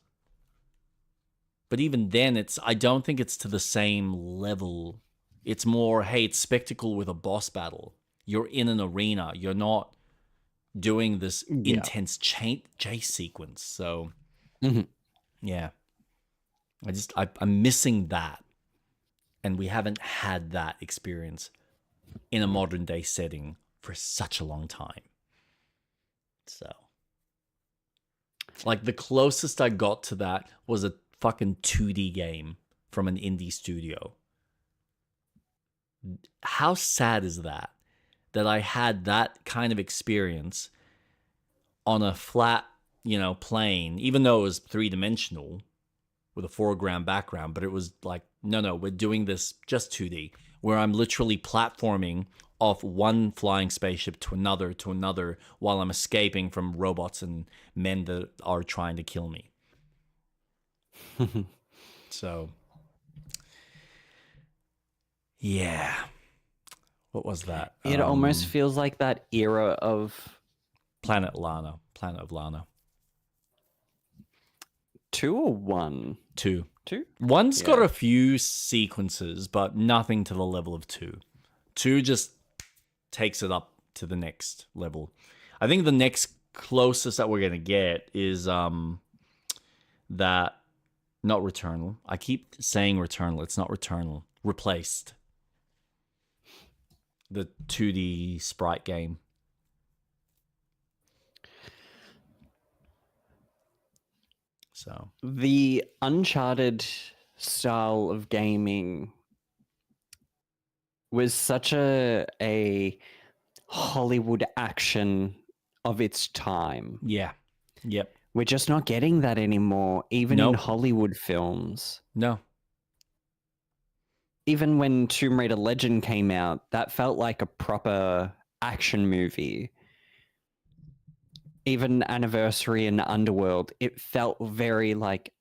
But even then, I don't think it's to the same level. It's more, hey, it's spectacle with a boss battle. You're in an arena. You're not doing this intense chase sequence. So, yeah. I'm missing that. And we haven't had that experience in a modern day setting for such a long time. So, like, the closest I got to that was a fucking 2D game from an indie studio. How sad is that? That I had that kind of experience on a flat, plane, even though it was 3-dimensional with a foreground background, but it was like, no, we're doing this just 2D, where I'm literally platforming off one flying spaceship to another while I'm escaping from robots and men that are trying to kill me. So, yeah. What was that? It almost feels like that era of Planet of Lana. 2 or 1? 2. 2? One's got a few sequences, but nothing to the level of 2. 2 just takes it up to the next level. I think the next closest that we're going to get is that, not Returnal. I keep saying Returnal. It's not Returnal. Replaced. The 2D sprite game. So the Uncharted style of gaming was such a Hollywood action of its time. Yeah. Yep. We're just not getting that anymore, even in Hollywood films. No. Even when Tomb Raider Legend came out, that felt like a proper action movie. Even Anniversary and Underworld, it felt very like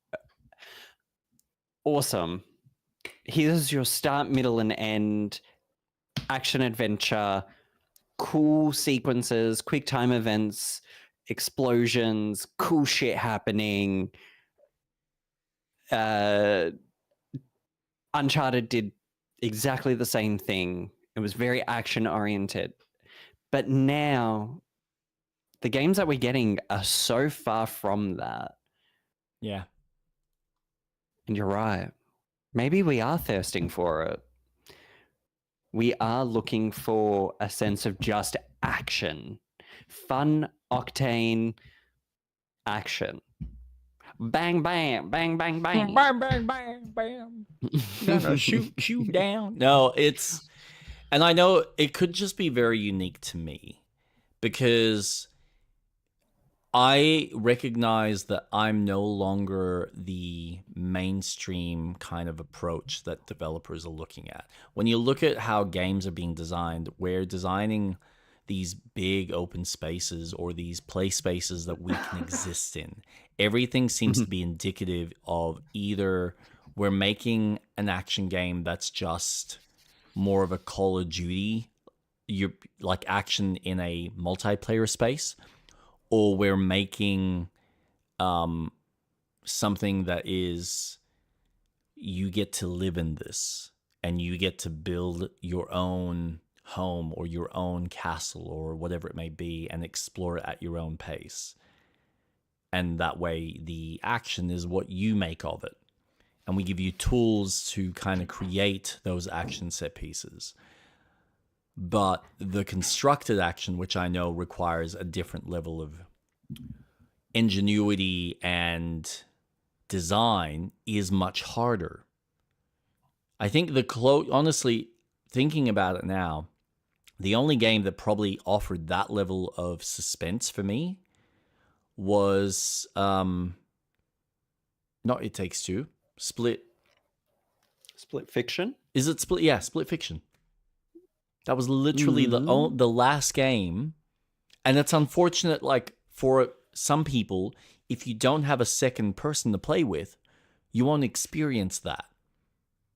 awesome. Here's your start, middle, and end action adventure, cool sequences, quick time events, explosions, cool shit happening. Uncharted did exactly the same thing. It was very action oriented. But now the games that we're getting are so far from that. Yeah. And you're right. Maybe we are thirsting for it. We are looking for a sense of just action. Fun, octane action. Bang, bang, bang, bang, bang. Bang, bang, bang, bam. Gonna shoot you down. No, and I know it could just be very unique to me because I recognize that I'm no longer the mainstream kind of approach that developers are looking at. When you look at how games are being designed, we're designing these big open spaces or these play spaces that we can exist in. Everything seems to be indicative of either we're making an action game that's just more of a Call of Duty, like action in a multiplayer space, or we're making something that is, you get to live in this and you get to build your own home or your own castle or whatever it may be and explore it at your own pace. And that way the action is what you make of it. And we give you tools to kind of create those action set pieces. But the constructed action, which I know requires a different level of ingenuity and design, is much harder. I think honestly, thinking about it now, the only game that probably offered that level of suspense for me was not It Takes Two, Split Fiction. Is it Split? Yeah, Split Fiction. That was literally the last game, and it's unfortunate. Like for some people, if you don't have a second person to play with, you won't experience that.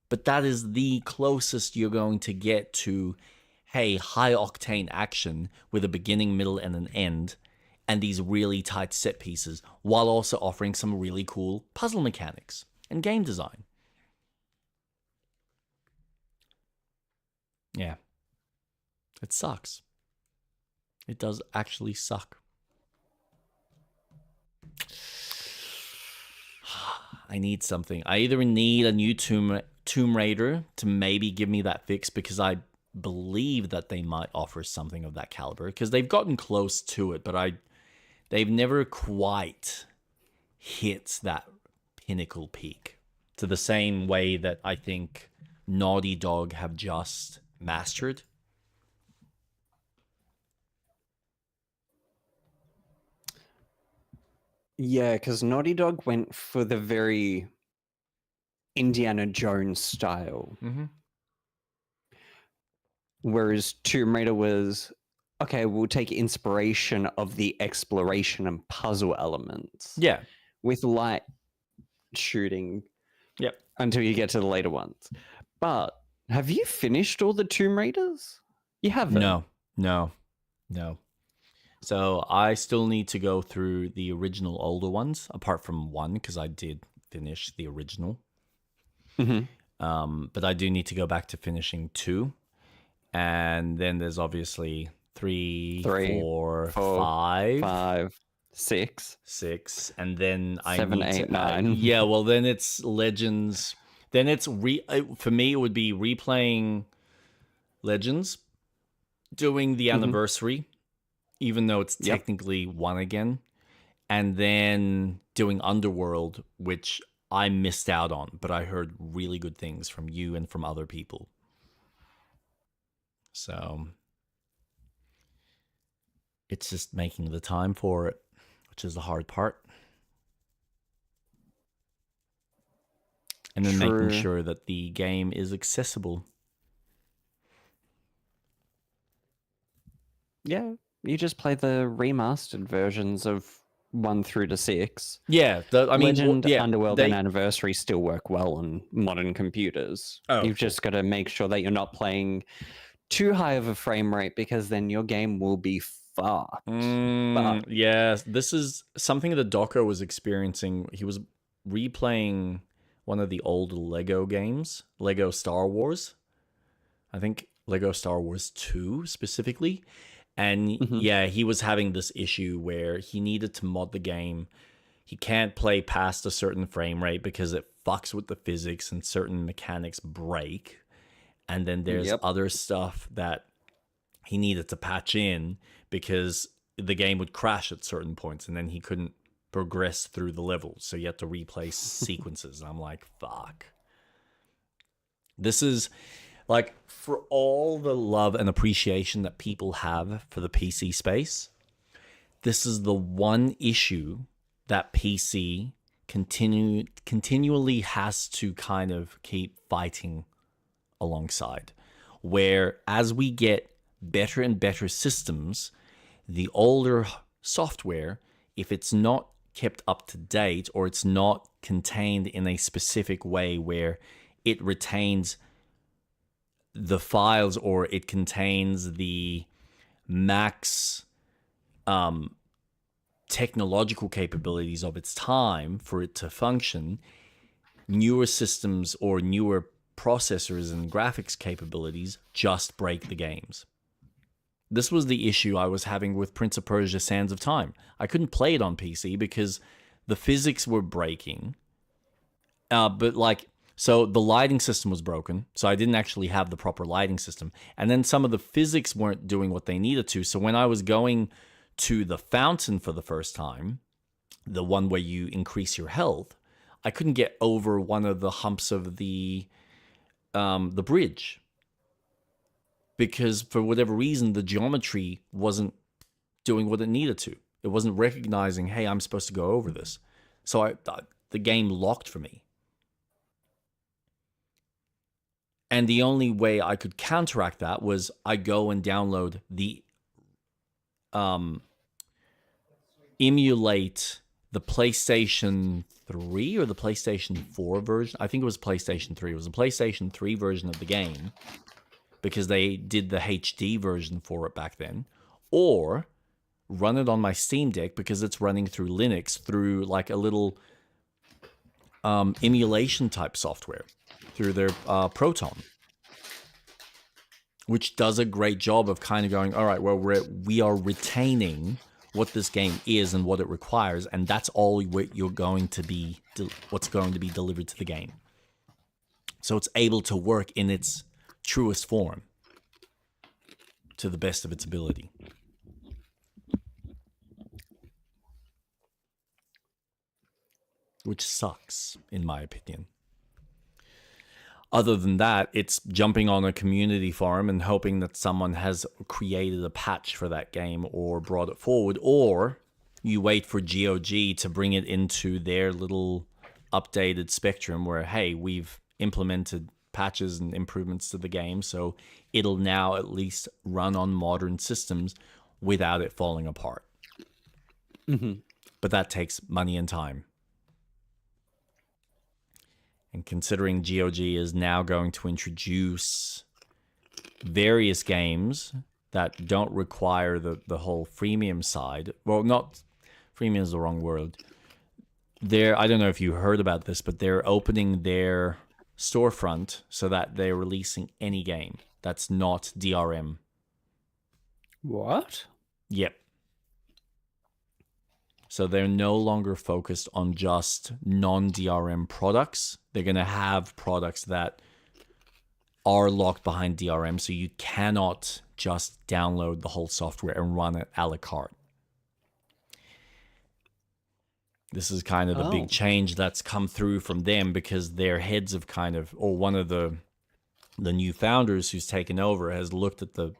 But that is the closest you're going to get to hey, high octane action with a beginning, middle, and an end, and these really tight set pieces, while also offering some really cool puzzle mechanics and game design. Yeah. It sucks. It does actually suck. I need something. I either need a new Tomb Raider to maybe give me that fix, because I believe that they might offer something of that caliber, because they've gotten close to it, but they've never quite hit that pinnacle peak to the same way that I think Naughty Dog have just mastered. Yeah, because Naughty Dog went for the very Indiana Jones style. Mm-hmm. Whereas Tomb Raider was, okay, we'll take inspiration of the exploration and puzzle elements. Yeah. With light shooting. Yep. Until you get to the later ones. But have you finished all the Tomb Raiders? You haven't? No. So I still need to go through the original older ones, apart from one, because I did finish the original. Mm-hmm. But I do need to go back to finishing 2. And then there's obviously 3, 4, 5, 6. And then 7, 8, 9. Yeah, well, then it's Legends. Then it's for me, it would be replaying Legends, doing the anniversary, even though it's technically 1 again, and then doing Underworld, which I missed out on, but I heard really good things from you and from other people. So it's just making the time for it, which is the hard part. And then making sure that the game is accessible. Yeah, you just play the remastered versions of 1 through to 6. Yeah, Legend, Underworld, and Anniversary still work well on modern computers. You've just got to make sure that you're not playing too high of a frame rate, because then your game will be fucked. Yes, this is something that Docker was experiencing. He was replaying one of the old Lego games, Lego Star Wars. I think Lego Star Wars 2 specifically. And yeah, he was having this issue where he needed to mod the game. He can't play past a certain frame rate because it fucks with the physics and certain mechanics break. And then there's other stuff that he needed to patch in because the game would crash at certain points, and then he couldn't progress through the levels. So you had to replay sequences. And I'm like, fuck. This is like, for all the love and appreciation that people have for the PC space, this is the one issue that PC continually has to kind of keep fighting alongside, where as we get better and better systems, the older software, if it's not kept up to date, or it's not contained in a specific way where it retains the files, or it contains the max technological capabilities of its time for it to function, newer systems or newer processors and graphics capabilities just break the games. This was the issue I was having with Prince of Persia: Sands of Time. I couldn't play it on PC because the physics were breaking. So the lighting system was broken, so I didn't actually have the proper lighting system. And then some of the physics weren't doing what they needed to. So when I was going to the fountain for the first time, the one where you increase your health, I couldn't get over one of the humps of the bridge, because for whatever reason, the geometry wasn't doing what it needed to. It wasn't recognizing, hey, I'm supposed to go over this. So the game locked for me. And the only way I could counteract that was I go and download the emulate the PlayStation 3 or the PlayStation 4 version. I think it was PlayStation 3. It was a PlayStation 3 version of the game because they did the HD version for it back then, or run it on my Steam Deck because it's running through Linux through like a little emulation type software through their Proton, which does a great job of kind of going, all right, well, we are retaining what this game is and what it requires, and that's all you're going to be, what's going to be delivered to the game. So it's able to work in its truest form to the best of its ability. Which sucks, in my opinion. Other than that, it's jumping on a community forum and hoping that someone has created a patch for that game or brought it forward, or you wait for GOG to bring it into their little updated spectrum where, hey, we've implemented patches and improvements to the game, so it'll now at least run on modern systems without it falling apart. Mm-hmm. But that takes money and time. And considering GOG is now going to introduce various games that don't require the whole freemium side. Well, not freemium is the wrong word. I don't know if you heard about this, but they're opening their storefront so that they're releasing any game that's not DRM. What? Yep. So they're no longer focused on just non-DRM products. They're going to have products that are locked behind DRM, so you cannot just download the whole software and run it a la carte. This is kind of the big change that's come through from them, because their heads have kind of, or one of the new founders who's taken over has looked at the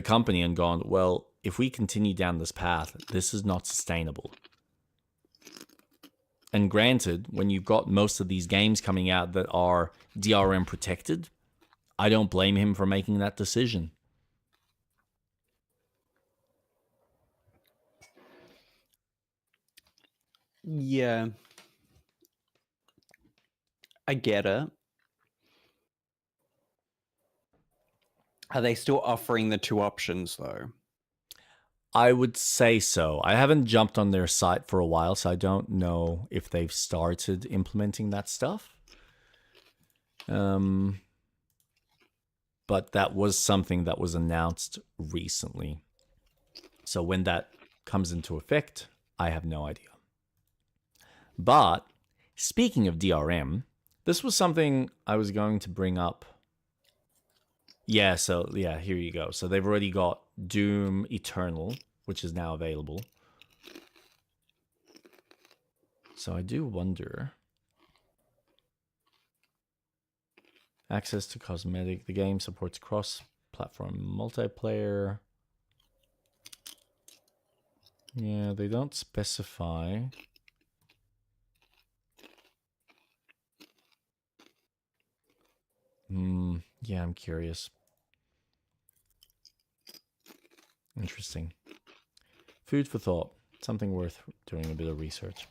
company and gone, well, if we continue down this path, this is not sustainable. And granted, when you've got most of these games coming out that are DRM protected, I don't blame him for making that decision. Yeah. I get it. Are they still offering the two options, though? I would say so. I haven't jumped on their site for a while, so I don't know if they've started implementing that stuff. But that was something that was announced recently. So when that comes into effect, I have no idea. But speaking of DRM, this was something I was going to bring up. Yeah, so yeah, here you go. So they've already got Doom Eternal, which is now available. So I do wonder. Access to cosmetic. The game supports cross-platform multiplayer. Yeah, they don't specify. Yeah, I'm curious. Interesting. Food for thought. Something worth doing a bit of research.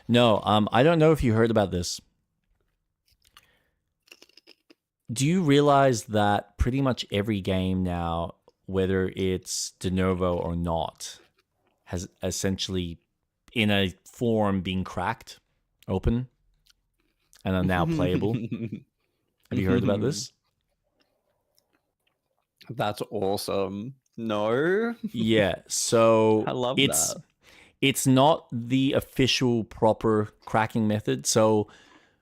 No, I don't know if you heard about this. Do you realize that pretty much every game now, whether it's de novo or not, has essentially, in a form, been cracked open and are now playable? Have you heard about this? That's awesome. No. Yeah, so I love that. It's not the official proper cracking method. So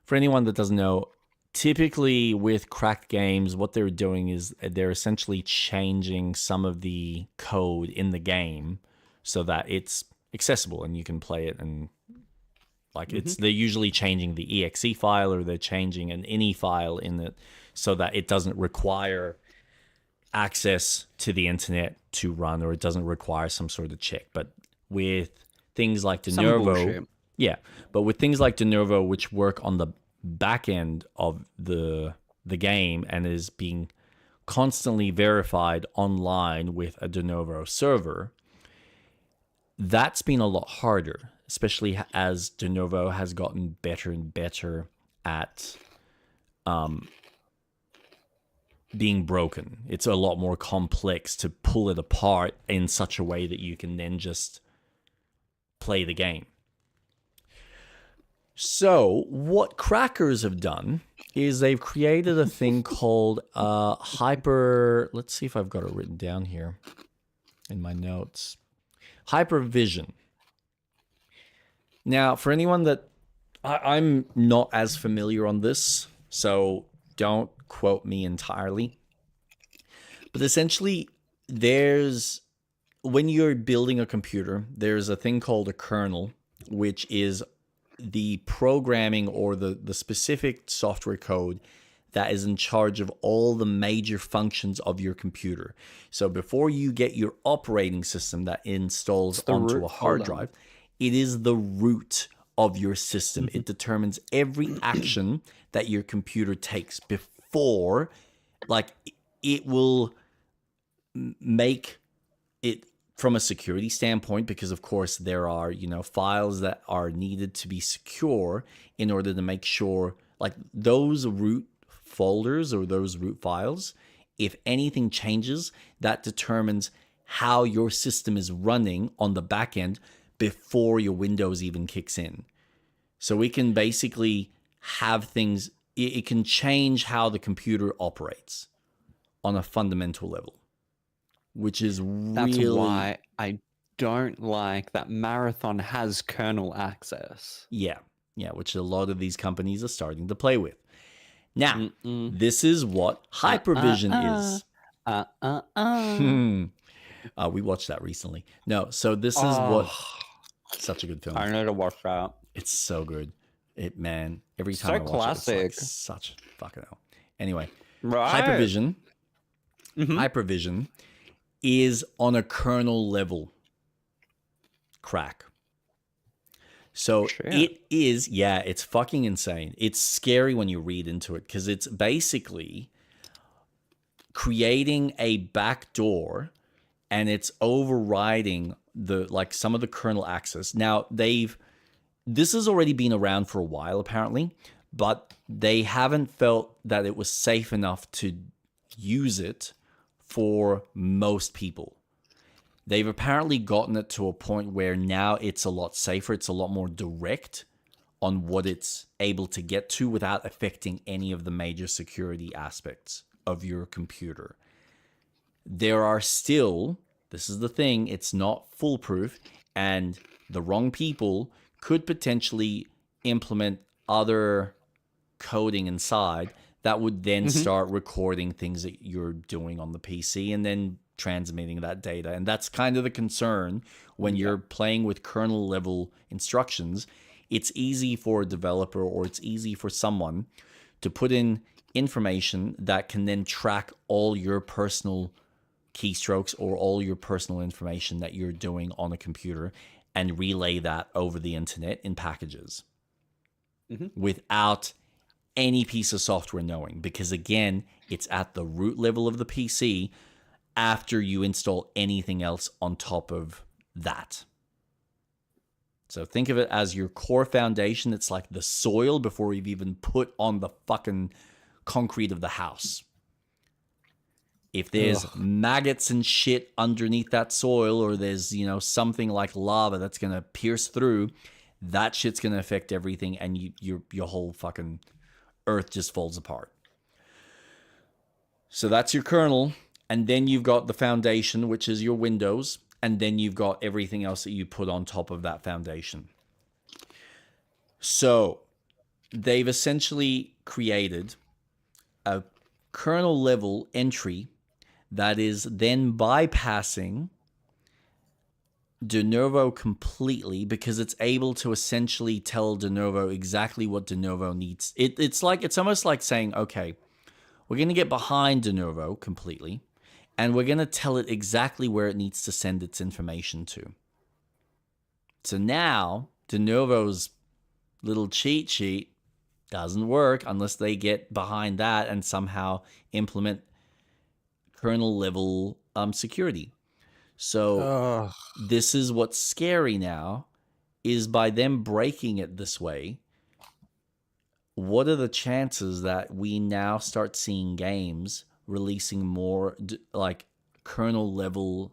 for anyone that doesn't know, typically with cracked games, what they're doing is they're essentially changing some of the code in the game so that it's accessible and you can play it, and like they're usually changing the exe file, or they're changing an ini file in it so that it doesn't require access to the internet to run, or it doesn't require some sort of check. But with things like de novo, but with things like de novo, which work on the back end of the game and is being constantly verified online with a de novo server, that's been a lot harder, especially as de novo has gotten better and better at being broken. It's a lot more complex to pull it apart in such a way that you can then just play the game. So what crackers have done is they've created a thing called hyper... Let's see if I've got it written down here in my notes. Hypervision. Now, for anyone that... I'm not as familiar on this, so don't quote me entirely. But essentially, when you're building a computer, there's a thing called a kernel, which is the programming or the specific software code that is in charge of all the major functions of your computer. So before you get your operating system that installs onto a hard drive, it is the root of your system. It determines every action that your computer takes before, like, it will make it from a security standpoint, because of course there are, files that are needed to be secure in order to make sure, like, those root folders or those root files, if anything changes, that determines how your system is running on the back end before your Windows even kicks in. So we can basically have things, it can change how the computer operates on a fundamental level, which is That's really... why I don't like that Marathon has kernel access. Yeah, which a lot of these companies are starting to play with. Now, this is what Hypervision is. We watched that recently. No, so this is what... Such a good film. I need to watch that. It's so good. Every time I watch classic. it, it's like such fucking hell. Anyway, right. Hypervision is on a kernel level crack. So it is, it's fucking insane. It's scary when you read into it, because it's basically creating a backdoor and it's overriding some of the kernel access. Now, this has already been around for a while, apparently, but they haven't felt that it was safe enough to use it for most people. They've apparently gotten it to a point where now it's a lot safer. It's a lot more direct on what it's able to get to without affecting any of the major security aspects of your computer. There are still, this is the thing, it's not foolproof, and the wrong people could potentially implement other coding inside that would then start recording things that you're doing on the PC and then transmitting that data. And that's kind of the concern when you're playing with kernel level instructions. It's easy for a developer, or it's easy for someone to put in information that can then track all your personal keystrokes or all your personal information that you're doing on a computer and relay that over the internet in packages without any piece of software knowing, because again, it's at the root level of the PC after you install anything else on top of that. So think of it as your core foundation. It's like the soil before you've even put on the fucking concrete of the house. If there's maggots and shit underneath that soil, or there's, something like lava that's going to pierce through, that shit's going to affect everything, and your whole fucking earth just falls apart. So that's your kernel, and then you've got the foundation, which is your Windows, and then you've got everything else that you put on top of that foundation. So they've essentially created a kernel level entry that is then bypassing de novo completely, because it's able to essentially tell de novo exactly what de novo needs. It's almost like saying, okay, we're going to get behind de novo completely, and we're going to tell it exactly where it needs to send its information to. So now de novo's little cheat sheet doesn't work unless they get behind that and somehow implement kernel level security. So this is what's scary now, is by them breaking it this way, what are the chances that we now start seeing games releasing more like kernel level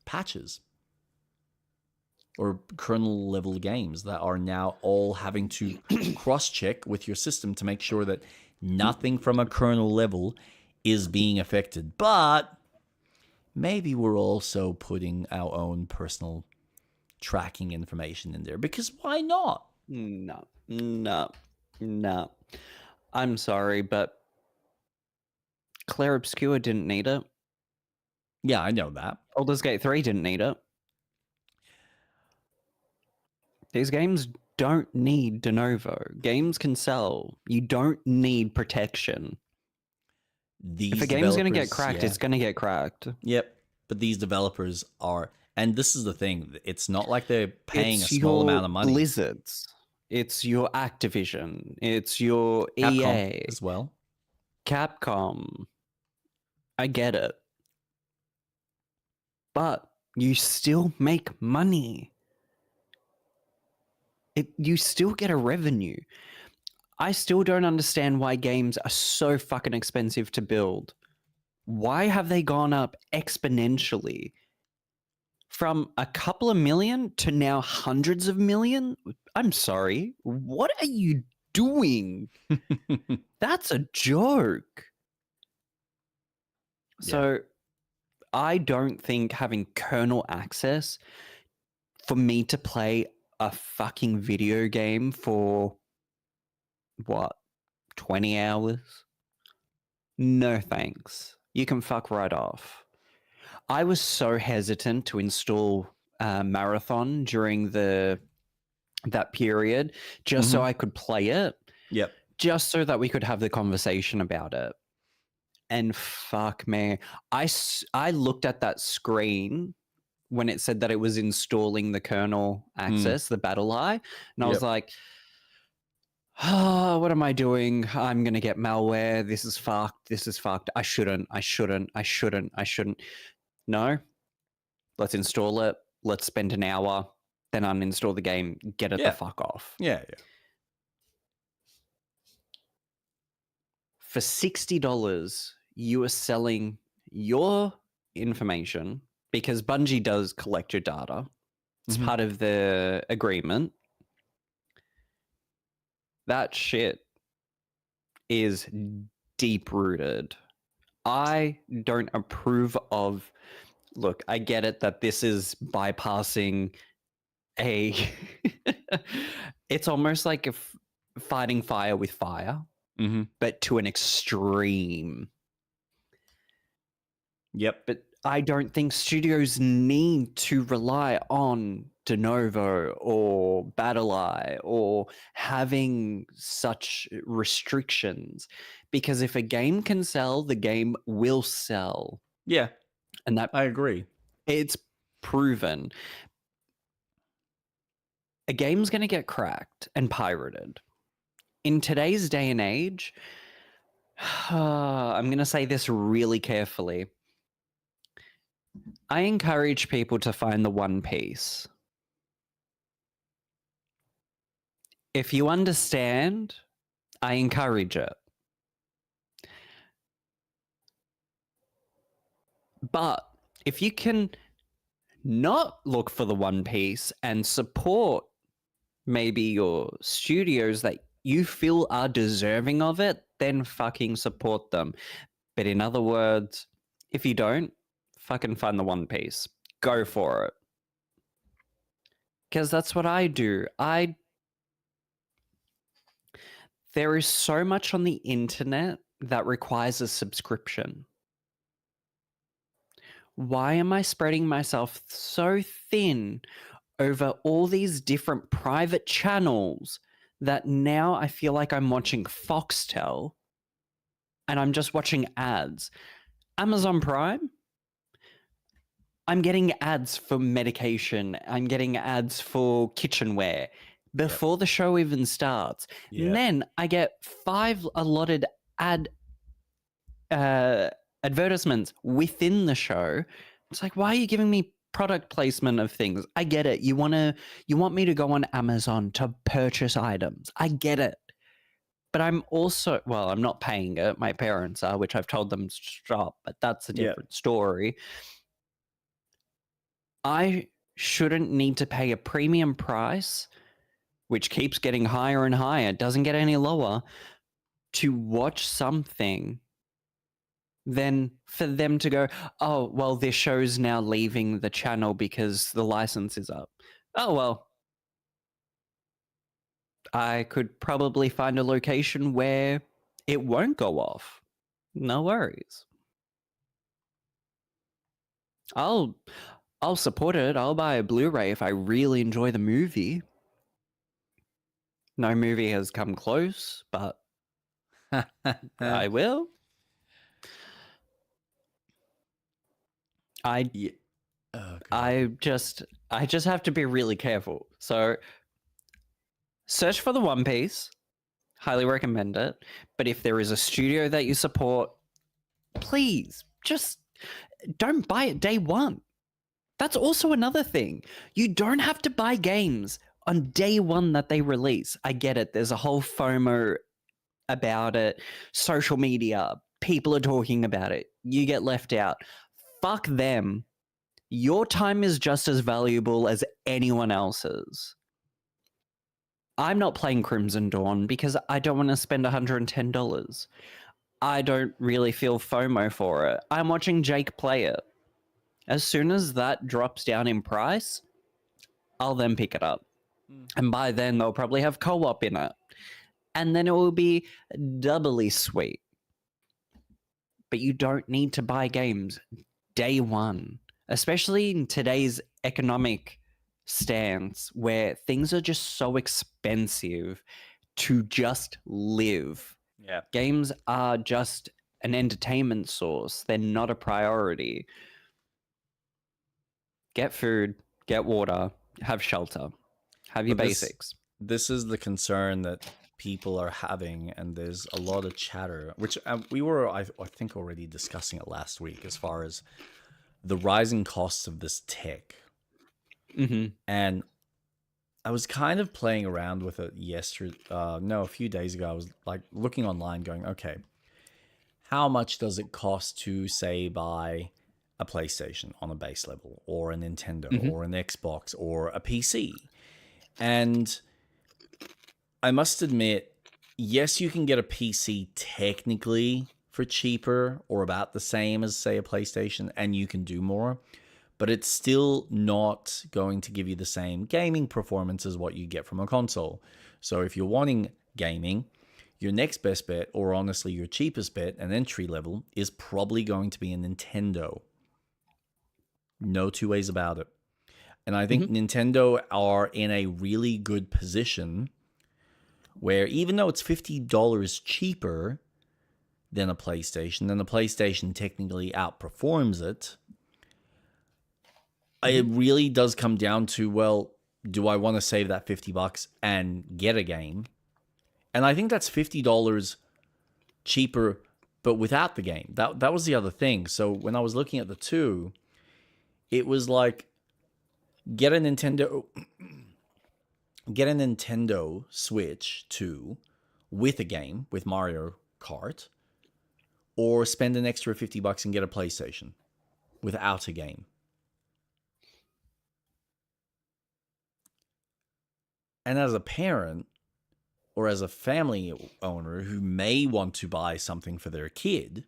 patches or kernel level games that are now all having to cross-check with your system to make sure that nothing from a kernel level is being affected. But maybe we're also putting our own personal tracking information in there, because why not? No. I'm sorry, but Claire Obscure didn't need it. Yeah, I know that. Baldur's Gate 3 didn't need it. These games don't need de novo. Games can sell. You don't need protection. If a game's going to get cracked, it's going to get cracked. Yep. But these developers are, and this is the thing, it's not like they're paying a small amount of money. Blizzards. It's your Activision. It's your Capcom EA. as well. Capcom. I get it. But you still make money. You still get a revenue. I still don't understand why games are so fucking expensive to build. Why have they gone up exponentially? From a couple of million to now hundreds of million? I'm sorry. What are you doing? That's a joke. So I don't think having kernel access for me to play a fucking video game for what, 20 hours? No thanks. You can fuck right off. I was so hesitant to install Marathon during that period just so I could play it. Yep. Just so that we could have the conversation about it. And fuck me, I looked at that screen when it said that it was installing the kernel access, the battle eye, and I was like, oh, what am I doing? I'm going to get malware. This is fucked. This is fucked. I shouldn't. No, let's install it. Let's spend an hour, then uninstall the game, get it the fuck off. Yeah. For $60, you are selling your information, because Bungie does collect your data. It's part of the agreement. That shit is deep-rooted. I don't approve of... Look, I get it that this is bypassing a... It's almost like fighting fire with fire, but to an extreme. Yep. But I don't think studios need to rely on de novo or BattleEye or having such restrictions, because if a game can sell, the game will sell. Yeah. And that, I agree. It's proven. A game's going to get cracked and pirated. In today's day and age, I'm going to say this really carefully. I encourage people to find the One Piece. If you understand, I encourage it. But if you can not look for the One Piece and support maybe your studios that you feel are deserving of it, then fucking support them. But in other words, if you don't, fucking find the One Piece. Go for it. Because that's what I do. There is so much on the internet that requires a subscription. Why am I spreading myself so thin over all these different private channels that now I feel like I'm watching Foxtel and I'm just watching ads? Amazon Prime? I'm getting ads for medication. I'm getting ads for kitchenware before the show even starts. And then I get 5 allotted advertisements within the show. It's like, why are you giving me product placement of things? I get it. You want me to go on Amazon to purchase items. I get it. but I'm also, well, I'm not paying it. My parents are, which I've told them to stop, but that's a different story. I shouldn't need to pay a premium price, which keeps getting higher and higher, doesn't get any lower, to watch something, then for them to go, oh, well, this show's now leaving the channel because the license is up. Oh, well, I could probably find a location where it won't go off. No worries. I'll support it. I'll buy a Blu-ray if I really enjoy the movie. No movie has come close, but I will. I just have to be really careful. So search for the One Piece. Highly recommend it. But if there is a studio that you support, please just don't buy it day one. That's also another thing. You don't have to buy games on day one that they release. I get it. There's a whole FOMO about it. Social media, people are talking about it. You get left out. Fuck them. Your time is just as valuable as anyone else's. I'm not playing Crimson Dawn because I don't want to spend $110. I don't really feel FOMO for it. I'm watching Jake play it. As soon as that drops down in price, I'll then pick it up. And by then, they'll probably have co-op in it. And then it will be doubly sweet. But you don't need to buy games day one. Especially in today's economic stance where things are just so expensive to just live. Yeah. Games are just an entertainment source. They're not a priority. Get food, get water, have shelter, have your basics. This is the concern that people are having, and there's a lot of chatter, which we were, I think, already discussing it last week, as far as the rising costs of this tech. And I was kind of playing around with it a few days ago. I was like looking online going, okay, how much does it cost to, say, buy a PlayStation on a base level, or a Nintendo, or an Xbox, or a PC? And I must admit, yes, you can get a PC technically for cheaper or about the same as, say, a PlayStation, and you can do more, but it's still not going to give you the same gaming performance as what you get from a console. So if you're wanting gaming, your next best bet, or honestly your cheapest bet, an entry level, is probably going to be a Nintendo. No two ways about it. And I think Nintendo are in a really good position where, even though it's $50 cheaper than a PlayStation, and the PlayStation technically outperforms it, it really does come down to, well, do I want to save that $50 and get a game? And I think that's $50 cheaper, but without the game. That was the other thing. So when I was looking at the two, it was like, get a Nintendo Switch 2 with a game, with Mario Kart, or spend an extra $50 and get a PlayStation without a game. And as a parent, or as a family owner who may want to buy something for their kid,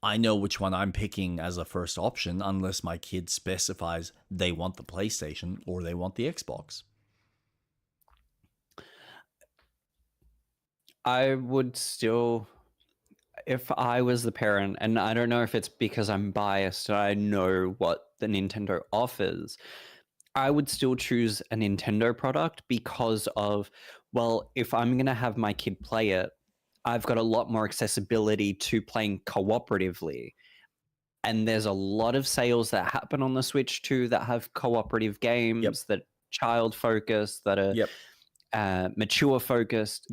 I know which one I'm picking as a first option, unless my kid specifies they want the PlayStation or they want the Xbox. I would still, if I was the parent, and I don't know if it's because I'm biased and I know what the Nintendo offers, I would still choose a Nintendo product because of, well, if I'm going to have my kid play it, I've got a lot more accessibility to playing cooperatively. And there's a lot of sales that happen on the Switch too that have cooperative games that child focused, that are mature focused.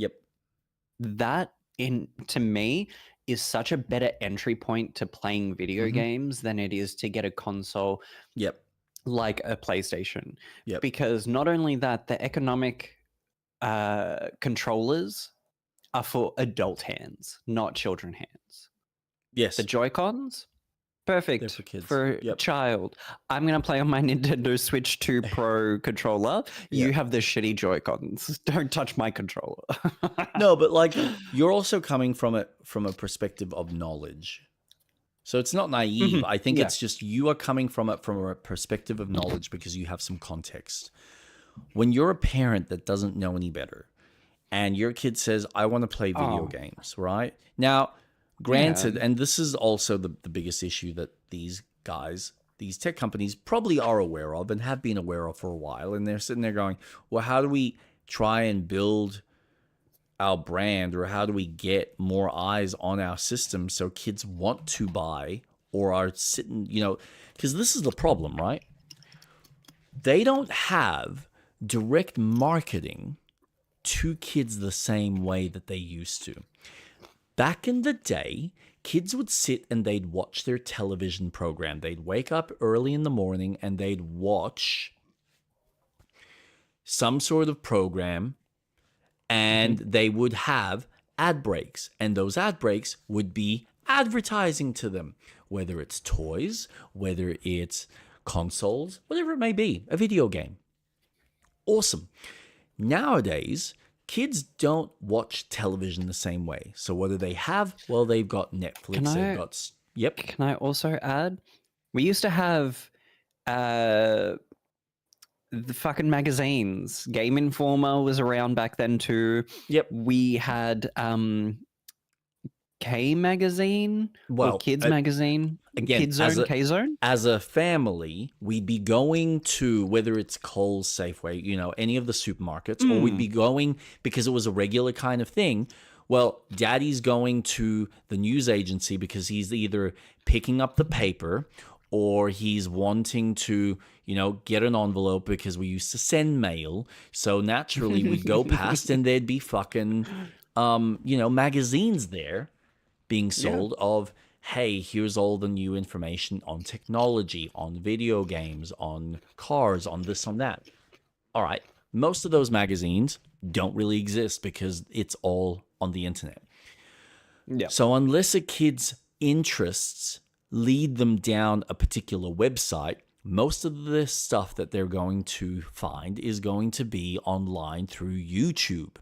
That, to me, is such a better entry point to playing video games than it is to get a console like a PlayStation. Because not only that, the economic controllers are for adult hands, not children hands. Yes. The Joy-Cons, perfect They're for kids. for a child. I'm going to play on my Nintendo Switch 2 Pro controller. You have the shitty Joy-Cons. Don't touch my controller. No, but like you're also coming from a perspective of knowledge. So it's not naive. I think it's just you are coming from it from a perspective of knowledge because you have some context. When you're a parent that doesn't know any better and your kid says, I want to play video games, right? Now, granted, and this is also the biggest issue that these guys, these tech companies probably are aware of and have been aware of for a while. And they're sitting there going, well, how do we try and build our brand, or how do we get more eyes on our system so kids want to buy or are sitting, because this is the problem, right? They don't have direct marketing to kids the same way that they used to. Back in the day, kids would sit and they'd watch their television program. They'd wake up early in the morning and they'd watch some sort of program, and they would have ad breaks. And those ad breaks would be advertising to them, whether it's toys, whether it's consoles, whatever it may be, a video game. Awesome. Nowadays, kids don't watch television the same way. So what do they have? Well, they've got Netflix. They've got... Yep. Can I also add? We used to have the fucking magazines. Game Informer was around back then too. Yep. We had K Magazine, or Kids Magazine. Again, Kids Zone, K Zone. As a family, we'd be going to, whether it's Kohl's, Safeway, any of the supermarkets, or we'd be going, because it was a regular kind of thing. Well, Daddy's going to the news agency because he's either picking up the paper or he's wanting to, get an envelope because we used to send mail. So naturally we'd go past and there'd be fucking, magazines there being sold of, hey, here's all the new information on technology, on video games, on cars, on this, on that. All right. Most of those magazines don't really exist because it's all on the internet. Yeah. So unless a kid's interests lead them down a particular website, most of the stuff that they're going to find is going to be online through YouTube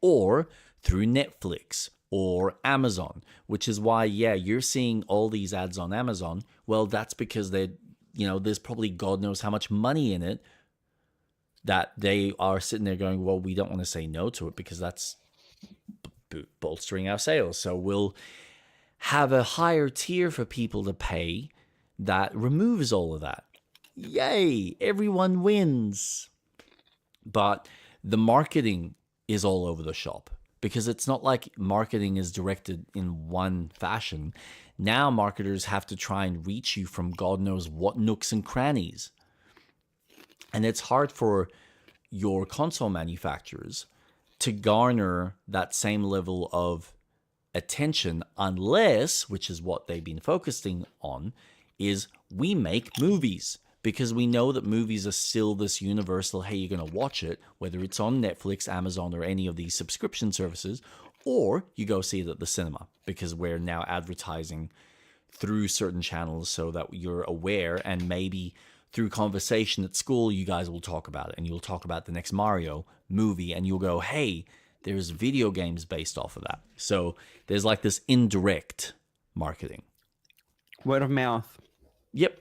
or through Netflix or Amazon, which is why, you're seeing all these ads on Amazon. Well, that's because there's probably God knows how much money in it that they are sitting there going, well, we don't want to say no to it because that's bolstering our sales. So we'll have a higher tier for people to pay that removes all of that. Yay, everyone wins. But the marketing is all over the shop because it's not like marketing is directed in one fashion. Now marketers have to try and reach you from God knows what nooks and crannies. And it's hard for your console manufacturers to garner that same level of attention unless, which is what they've been focusing on, is we make movies. Because we know that movies are still this universal, hey, you're going to watch it, whether it's on Netflix, Amazon, or any of these subscription services, or you go see it at the cinema, because we're now advertising through certain channels so that you're aware, and maybe through conversation at school, you guys will talk about it, and you'll talk about the next Mario movie, and you'll go, hey, there's video games based off of that. So there's like this indirect marketing. Word of mouth. Yep.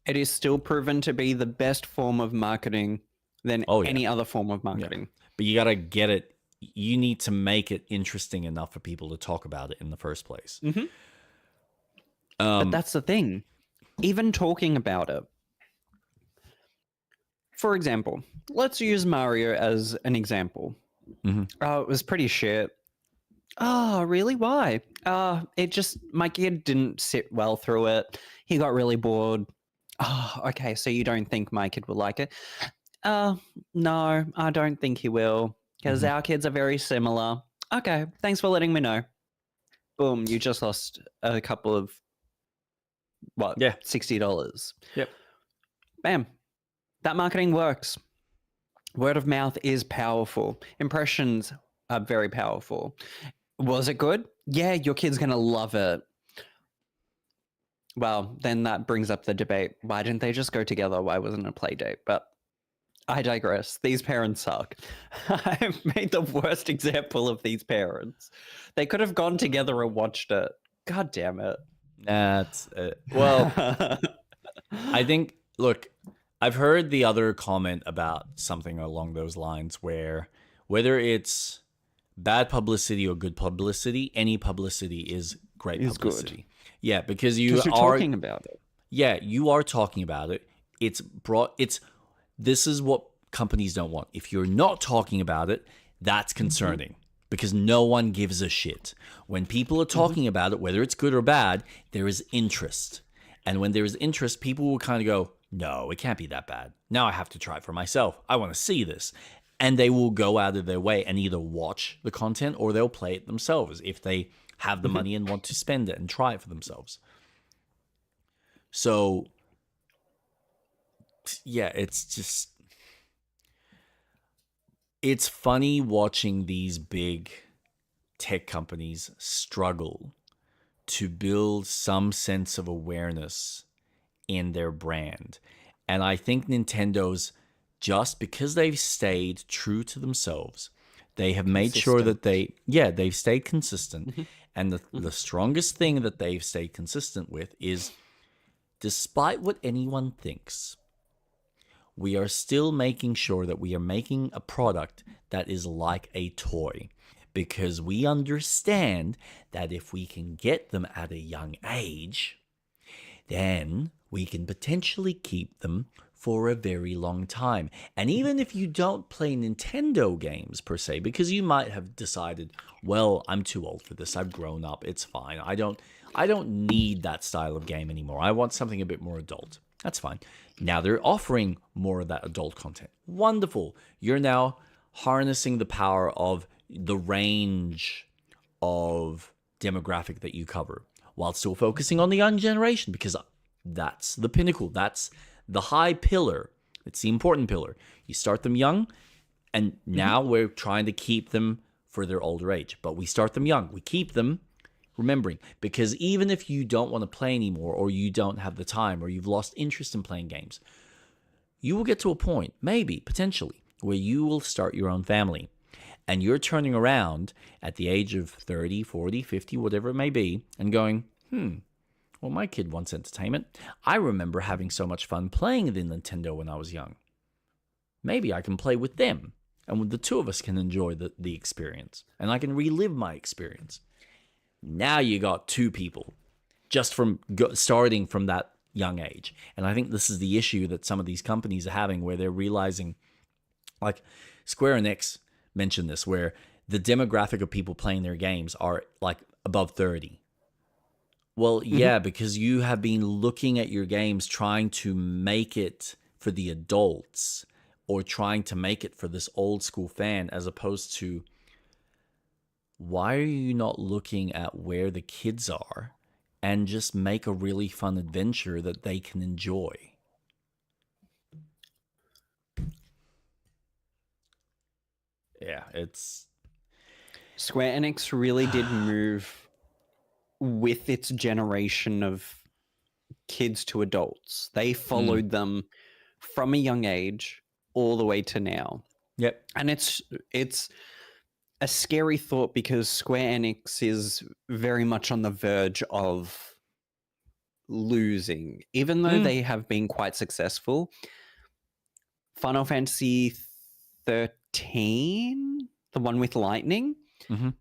It is still proven to be the best form of marketing than any other form of marketing. Yeah. But you got to get it. You need to make it interesting enough for people to talk about it in the first place. Mm-hmm. But that's the thing. Even talking about it. For example, let's use Mario as an example. Mm-hmm. It was pretty shit. Oh, really? Why? My kid didn't sit well through it. He got really bored. Oh, okay, so you don't think my kid will like it? No, I don't think he will, because our kids are very similar. Okay, thanks for letting me know. Boom, you just lost a couple of, $60. Yep. Bam. That marketing works. Word of mouth is powerful. Impressions very powerful. Was it good? Yeah, your kid's going to love it. Well, then that brings up the debate. Why didn't they just go together? Why wasn't it a play date? But I digress. These parents suck. I've made the worst example of these parents. They could have gone together and watched it. God damn it. That's it. Well, I think, look, I've heard the other comment about something along those lines where whether it's bad publicity or good publicity, any publicity is great publicity. Good. Yeah, because you're talking about it. Yeah, you are talking about it. This is what companies don't want. If you're not talking about it, that's concerning because no one gives a shit. When people are talking about it, whether it's good or bad, there is interest. And when there is interest, people will kind of go, no, it can't be that bad. Now I have to try it for myself. I want to see this. And they will go out of their way and either watch the content or they'll play it themselves if they have the money and want to spend it and try it for themselves. So, yeah, it's funny watching these big tech companies struggle to build some sense of awareness in their brand. And I think Nintendo's, just because they've stayed true to themselves, they have made sure that they've stayed consistent. And the strongest thing that they've stayed consistent with is, despite what anyone thinks, we are still making sure that we are making a product that is like a toy. Because we understand that if we can get them at a young age, then we can potentially keep them for a very long time. And even if you don't play Nintendo games per se, because you might have decided, well, I'm too old for this. I've grown up. It's fine. I don't need that style of game anymore. I want something a bit more adult. That's fine. Now they're offering more of that adult content. Wonderful. You're now harnessing the power of the range of demographic that you cover while still focusing on the young generation, because that's the pinnacle. That's the high pillar. It's the important pillar. You start them young, and now we're trying to keep them for their older age. But we start them young. We keep them remembering, because even if you don't want to play anymore, or you don't have the time, or you've lost interest in playing games, you will get to a point, maybe, potentially, where you will start your own family. And you're turning around at the age of 30, 40, 50, whatever it may be, and going, well, my kid wants entertainment. I remember having so much fun playing the Nintendo when I was young. Maybe I can play with them, and the two of us can enjoy the experience, and I can relive my experience. Now you got two people, just from starting from that young age. And I think this is the issue that some of these companies are having, where they're realizing, like Square Enix mentioned this, where the demographic of people playing their games are like above 30. Well, yeah, because you have been looking at your games trying to make it for the adults, or trying to make it for this old school fan, as opposed to, why are you not looking at where the kids are and just make a really fun adventure that they can enjoy? Yeah, it's... Square Enix really did move with its generation of kids to adults. They followed them from a young age all the way to now. Yep. And it's a scary thought, because Square Enix is very much on the verge of losing. Even though they have been quite successful, Final Fantasy 13, the one with lightning,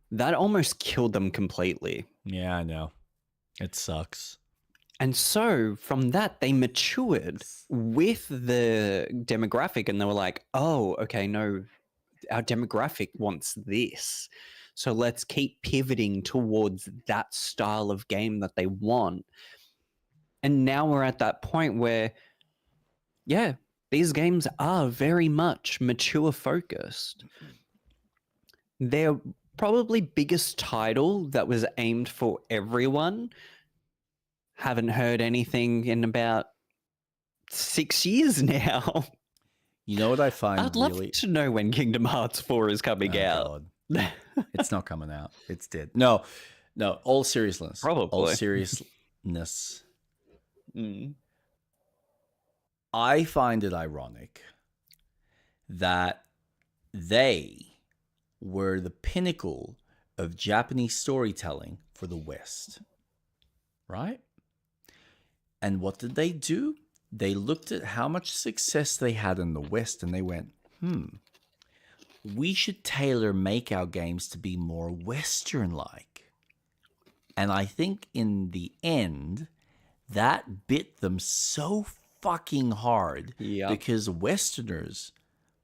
that almost killed them completely. Yeah, I know. It sucks. And so from that, they matured with the demographic, and they were like, oh, okay, no, our demographic wants this. So let's keep pivoting towards that style of game that they want. And now we're at that point where, yeah, these games are very much mature focused. Their probably biggest title that was aimed for everyone, haven't heard anything in about 6 years now. You know what I find I'd love to know when Kingdom Hearts 4 is coming out. God. It's not coming out. It's dead. No, all seriousness. All Probably. seriousness. Mm. I find it ironic that they were the pinnacle of Japanese storytelling for the West. Right? And what did they do? They looked at how much success they had in the West and they went, we should tailor make our games to be more Western-like. And I think in the end, that bit them so fucking hard because Westerners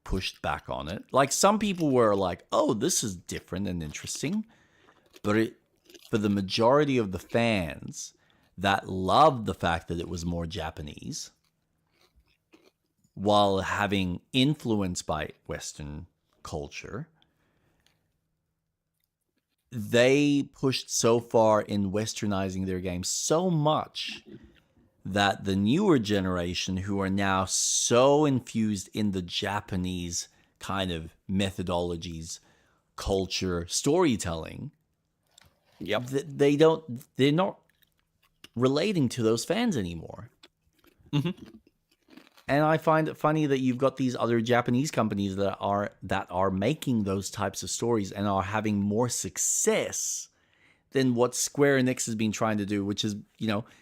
pushed back on it. Like, some people were like, oh, this is different and interesting. But for the majority of the fans that loved the fact that it was more Japanese, while having influence by Western culture, they pushed so far in westernizing their games so much that the newer generation, who are now so infused in the Japanese kind of methodologies, culture, storytelling, they're not relating to those fans anymore. And I find it funny that you've got these other Japanese companies that are making those types of stories and are having more success than what Square Enix has been trying to do, which is,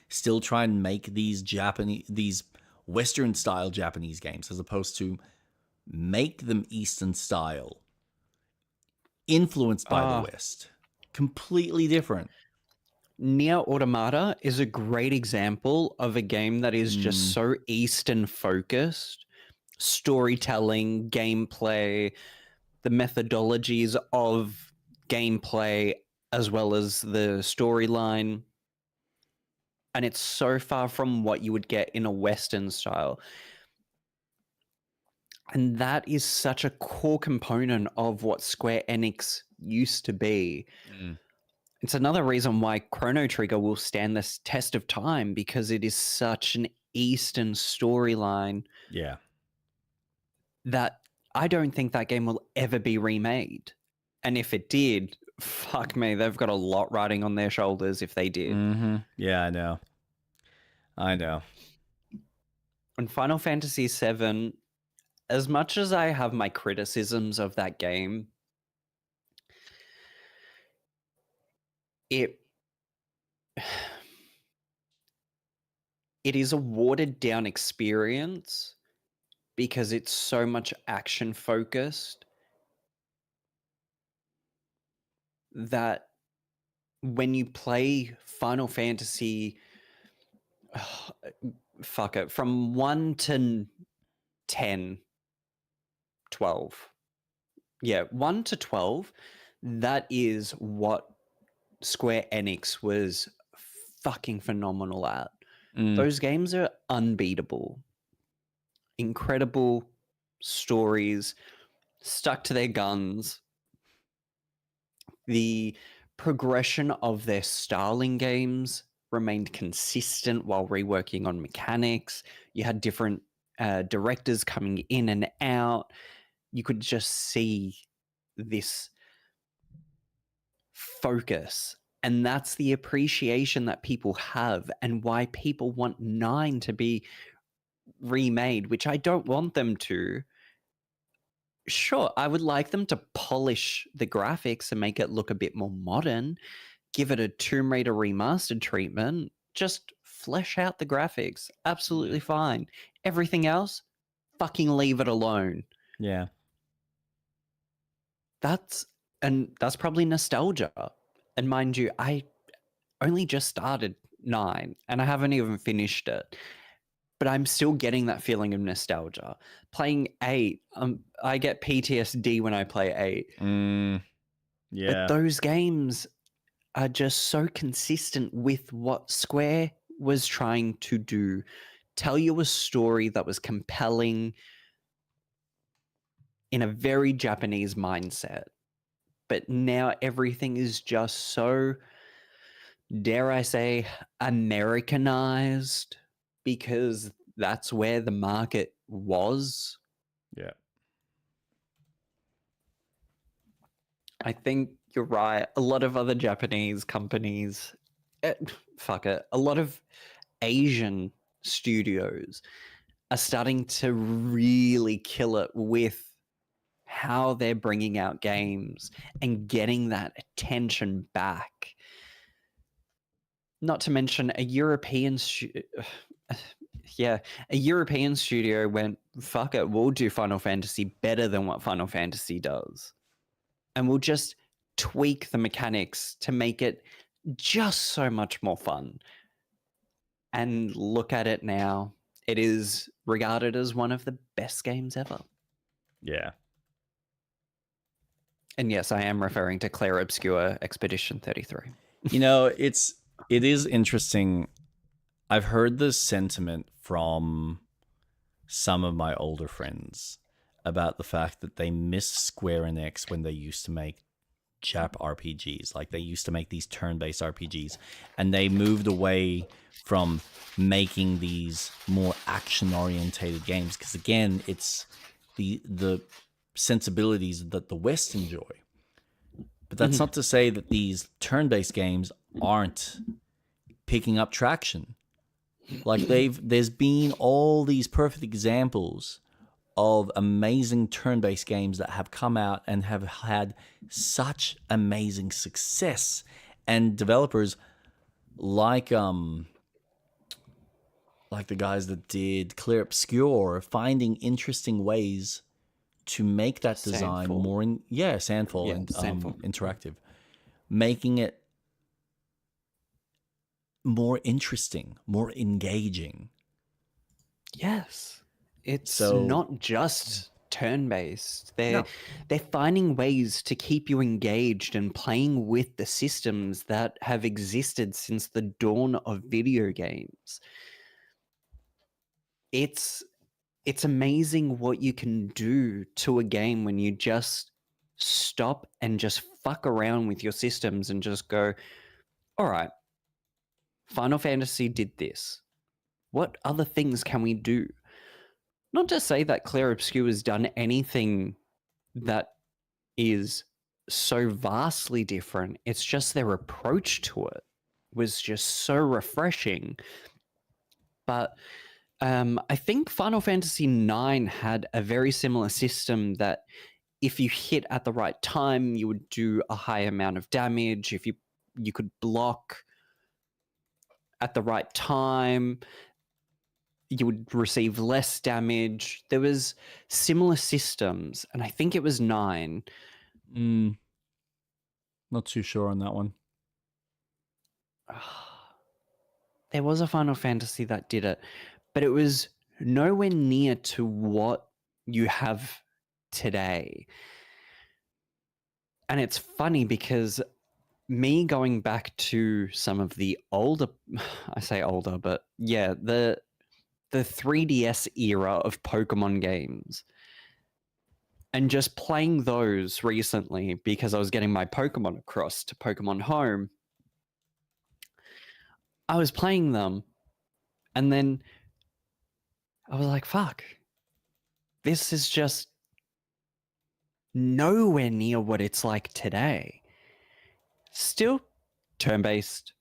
still try and make these Western style Japanese games, as opposed to make them Eastern style, influenced by the West. Completely different. Nier Automata is a great example of a game that is just so Eastern focused. Storytelling, gameplay, the methodologies of gameplay, as well as the storyline. And it's so far from what you would get in a Western style. And that is such a core component of what Square Enix used to be. It's another reason why Chrono Trigger will stand this test of time, because it is such an Eastern storyline. Yeah. That I don't think that game will ever be remade. And if it did, fuck me, they've got a lot riding on their shoulders if they did. Yeah, I know. And Final Fantasy VII, as much as I have my criticisms of that game, it is a watered down experience because it's so much action focused that when you play Final Fantasy, from 1 to 10, 12. Yeah, 1 to 12, that is what Square Enix was fucking phenomenal at. Those games are unbeatable. Incredible stories, stuck to their guns. The progression of their styling games remained consistent while reworking on mechanics. You had different directors coming in and out. You could just see this focus. And that's the appreciation that people have, and why people want 9 to be remade, which I don't want them to. Sure, I would like them to polish the graphics and make it look a bit more modern, give it a Tomb Raider remastered treatment, just flesh out the graphics. Absolutely fine. Everything else, fucking leave it alone. Yeah. That's probably nostalgia. And mind you, I only just started 9 and I haven't even finished it. But I'm still getting that feeling of nostalgia. Playing 8, I get PTSD when I play 8. Yeah. But those games are just so consistent with what Square was trying to do. Tell you a story that was compelling in a very Japanese mindset. But now everything is just so, dare I say, Americanized, because that's where the market was. Yeah. I think you're right. A lot of other Japanese companies, a lot of Asian studios are starting to really kill it with how they're bringing out games and getting that attention back. Not to mention a European a European studio went, fuck it, we'll do Final Fantasy better than what Final Fantasy does. And we'll just tweak the mechanics to make it just so much more fun. And look at it now. It is regarded as one of the best games ever. Yeah. And yes, I am referring to Clair Obscure Expedition 33. You know, it is interesting. I've heard this sentiment from some of my older friends about the fact that they miss Square Enix when they used to make Jap RPGs. Like, they used to make these turn-based RPGs, and they moved away from making these more action-orientated games because, again, it's the sensibilities that the West enjoy. But that's not to say that these turn-based games aren't picking up traction. Like, there's been all these perfect examples of amazing turn-based games that have come out and have had such amazing success, and developers like the guys that did Clair Obscure finding interesting ways to make that design Sandfall. more Sandfall and Sandfall. interactive, making it more interesting, more engaging. Yes. It's not just turn-based. They're finding ways to keep you engaged and playing with the systems that have existed since the dawn of video games. It's amazing what you can do to a game when you just stop and just fuck around with your systems and just go, all right, Final Fantasy did this. What other things can we do? Not to say that Clair Obscure has done anything that is so vastly different. It's just their approach to it was just so refreshing. But I think Final Fantasy IX had a very similar system that if you hit at the right time, you would do a high amount of damage. If you could block at the right time, you would receive less damage. There was similar systems, and I think it was 9. Not too sure on that one. There was a Final Fantasy that did it, but it was nowhere near to what you have today. And it's funny because me going back to some of the older, I say older, but yeah, the 3DS era of Pokemon games, and just playing those recently because I was getting my Pokemon across to Pokemon Home. I was playing them, and then I was like, fuck, this is just nowhere near what it's like today. Still turn-based,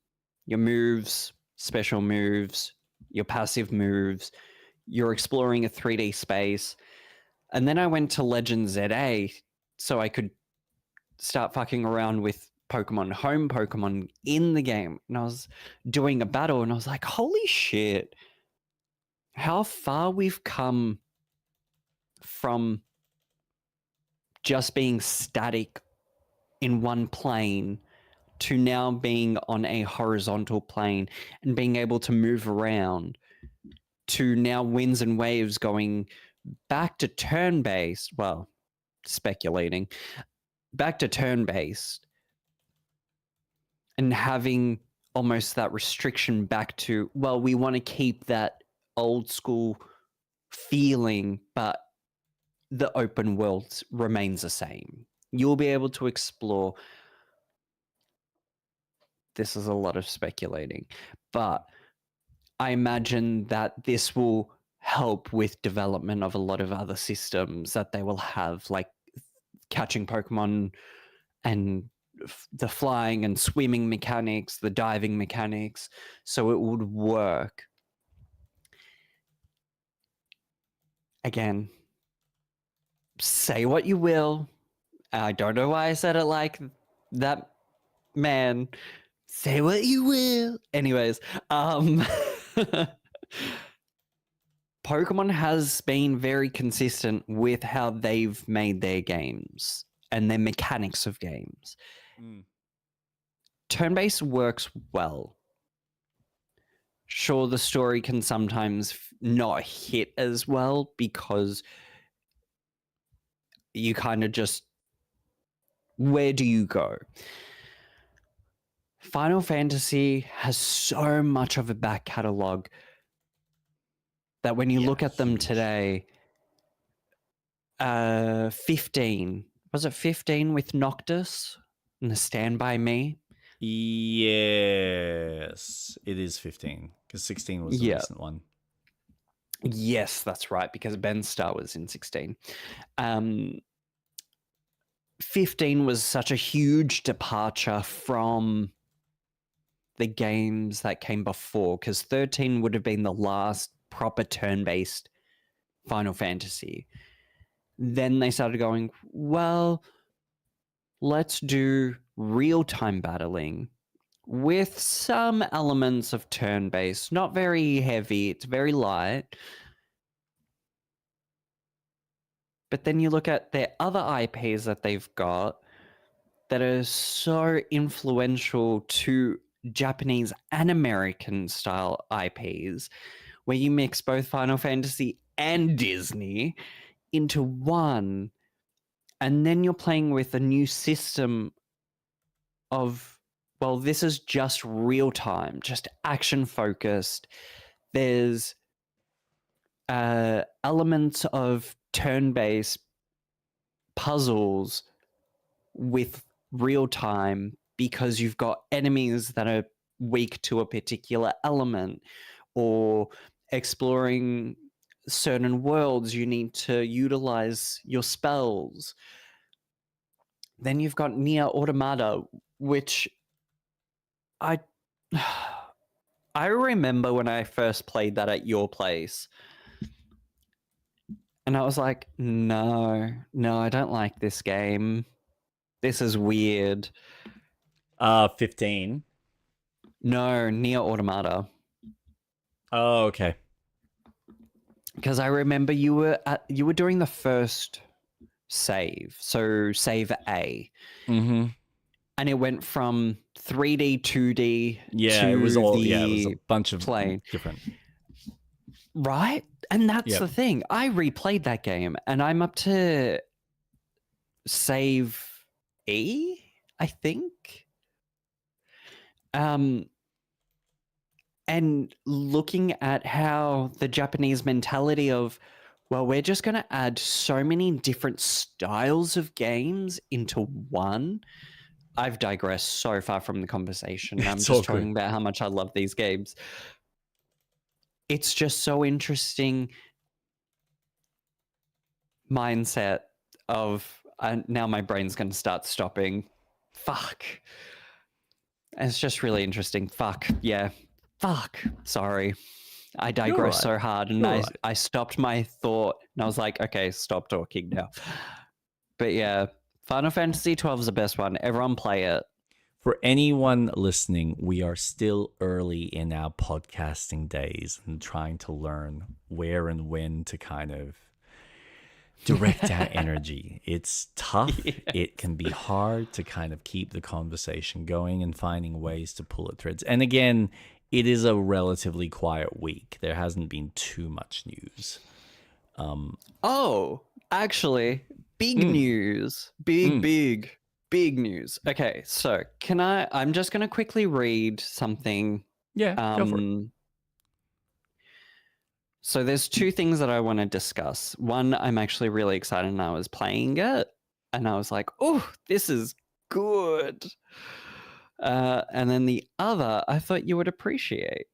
your moves, special moves, your passive moves, you're exploring a 3D space. And then I went to Legend ZA so I could start fucking around with Pokemon Home, Pokemon in the game. And I was doing a battle and I was like, holy shit, how far we've come from just being static in one plane to now being on a horizontal plane and being able to move around, to now winds and waves going back to turn-based, well, speculating, back to turn-based, and having almost that restriction back to, well, we want to keep that old school feeling, but the open world remains the same. You'll be able to explore. This is a lot of speculating, but I imagine that this will help with development of a lot of other systems that they will have, like catching Pokemon and the flying and swimming mechanics, the diving mechanics, so it would work. Again, say what you will. I don't know why I said it like that, man. Say what you will. Anyways, Pokemon has been very consistent with how they've made their games and their mechanics of games. Turn-based works well. Sure, the story can sometimes not hit as well because you kind of just, where do you go? Final Fantasy has so much of a back catalog that when you look at them today, 15, was it 15 with Noctis and the Stand By Me? Yes, it is 15 because 16 was the recent one. Yes, that's right, because Ben Star was in 16. 15 was such a huge departure from the games that came before, because 13 would have been the last proper turn-based Final Fantasy. Then they started going, well, let's do real-time battling with some elements of turn-based, not very heavy, it's very light. But then you look at their other IPs that they've got that are so influential to Japanese and American style IPs, where you mix both Final Fantasy and Disney into one, and then you're playing with a new system of, well, this is just real time, just action focused. There's elements of turn-based puzzles with real time because you've got enemies that are weak to a particular element, or exploring certain worlds, you need to utilize your spells. Then you've got Nier Automata, which I remember when I first played that at your place, and I was like, no, I don't like this game. This is weird. 15. No, Nier Automata. Oh, okay. Because I remember you were doing the first save, so save A, and it went from 3D, 2D. Yeah, to it was all. the Yeah, it was a bunch of plane. different. Right, and that's the thing. I replayed that game, and I'm up to save E, I think. And looking at how the Japanese mentality of, well, we're just going to add so many different styles of games into one. I've digressed so far from the conversation. I'm just talking about how much I love these games. It's just so interesting mindset of, now my brain's going to start stopping. Fuck. It's just really interesting. Fuck. Yeah. Fuck. Sorry. I digress so hard, and I stopped my thought, and I was like, okay, stop talking now. But yeah, Final Fantasy 12 is the best one. Everyone play it. For anyone listening, we are still early in our podcasting days and trying to learn where and when to kind of direct our energy. It's tough. Yes. It can be hard to kind of keep the conversation going and finding ways to pull at threads. And again, it is a relatively quiet week. There hasn't been too much news. Actually, big news. Big news. Okay, so I'm just going to quickly read something. Yeah, go for it. So there's two things that I want to discuss. One, I'm actually really excited, and I was playing it, and I was like, oh, this is good. And then the other, I thought you would appreciate.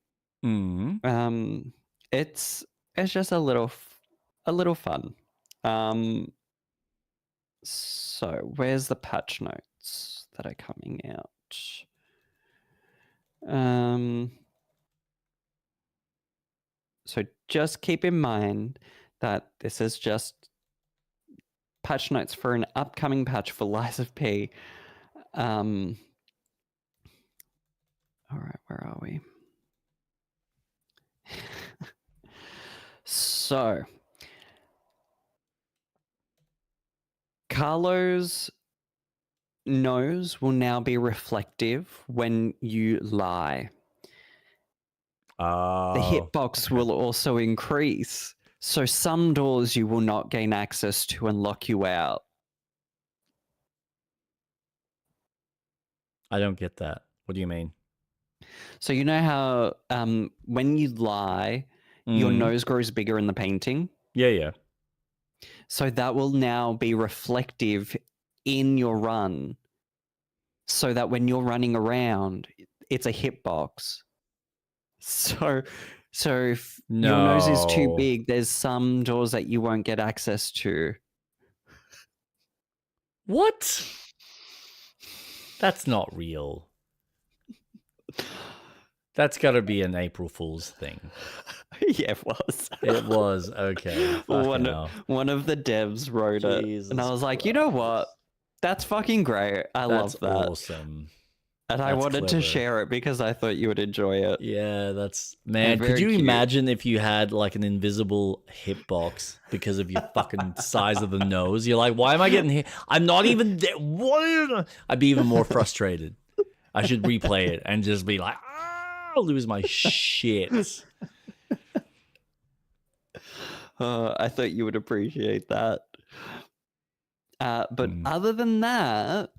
It's just a little fun. So where's the patch note? updates that are coming out. So just keep in mind that this is just patch notes for an upcoming patch for Lies of P. All right, where are we? So, Carlo's nose will now be reflective when you lie. Oh, the hitbox will also increase. So some doors you will not gain access to and lock you out. I don't get that. What do you mean? So you know how when you lie, your nose grows bigger in the painting? Yeah. So that will now be reflective in your run. So that when you're running around, it's a hitbox. So if your nose is too big, there's some doors that you won't get access to. What? That's not real. That's got to be an April Fool's thing. Yeah, it was. It was. Okay. One of the devs wrote it. And I was like, you know what? That's fucking great. I love that. That's awesome. And I wanted to share it because I thought you would enjoy it. Yeah, that's... Man, could you imagine if you had like an invisible hitbox because of your fucking size of the nose? You're like, why am I getting hit? I'm not even there. What? I'd be even more frustrated. I should replay it and just be like, I'll lose my shit. I thought you would appreciate that. But other than that,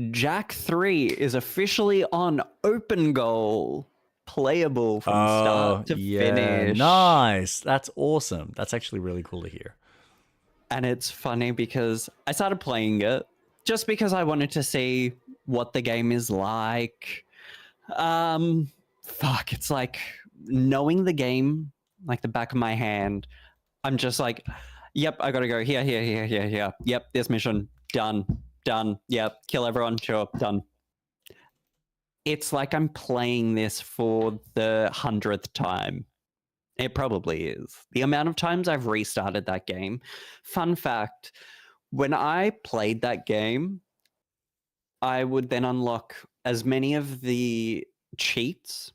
Jack 3 is officially on open goal, playable from start to finish. Nice. That's awesome. That's actually really cool to hear. And it's funny because I started playing it just because I wanted to see what the game is like. It's like knowing the game like the back of my hand. I'm just like, yep, I gotta go here. Yep, this mission, done. Yep, kill everyone, sure, done. It's like I'm playing this for the 100th time. It probably is. The amount of times I've restarted that game. Fun fact, when I played that game, I would then unlock as many of the cheats,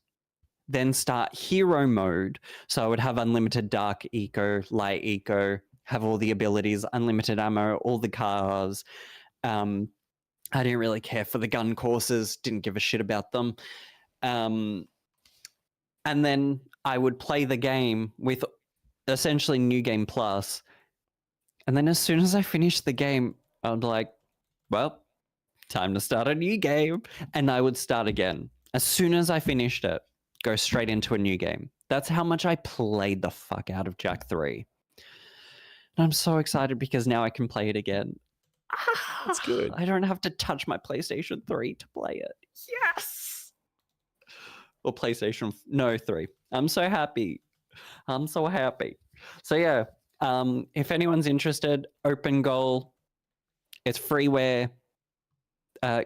then start hero mode. So I would have unlimited dark eco, light eco, have all the abilities, unlimited ammo, all the cars. I didn't really care for the gun courses, didn't give a shit about them. And then I would play the game with essentially New Game Plus. And then as soon as I finished the game, I was like, well, time to start a new game. And I would start again. As soon as I finished it, go straight into a new game. That's how much I played the fuck out of Jack 3. And I'm so excited because now I can play it again. That's good. I don't have to touch my PlayStation 3 to play it. Yes! Or PlayStation... No, 3. I'm so happy. So yeah, if anyone's interested, Open Goal. It's freeware.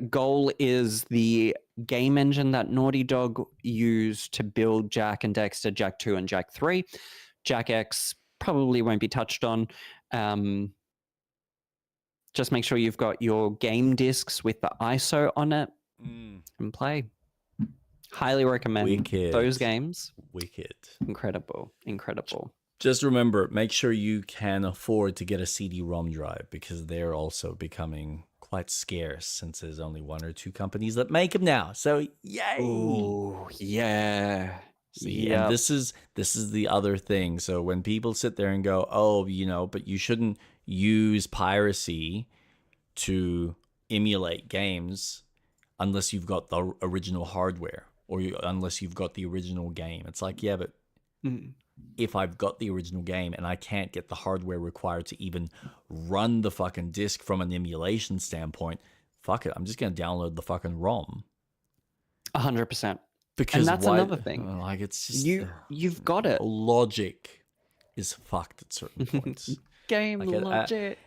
Goal is the game engine that Naughty Dog used to build Jack and Dexter, Jack 2 and Jack 3. Jack X probably won't be touched on. Just make sure you've got your game discs with the ISO on it and play. Highly recommend those games. Wicked. Incredible. Just remember, make sure you can afford to get a CD-ROM drive because they're also becoming quite scarce since there's only one or two companies that make them now. So, yay! Oh, yeah. See, and this is the other thing. So when people sit there and go, oh, but you shouldn't use piracy to emulate games unless you've got the original hardware or unless you've got the original game. It's like, yeah, but if I've got the original game and I can't get the hardware required to even run the fucking disc from an emulation standpoint, fuck it, I'm just going to download the fucking ROM. 100%. Because and that's another thing. Like, it's just you've got it. Logic is fucked at certain points. Game logic.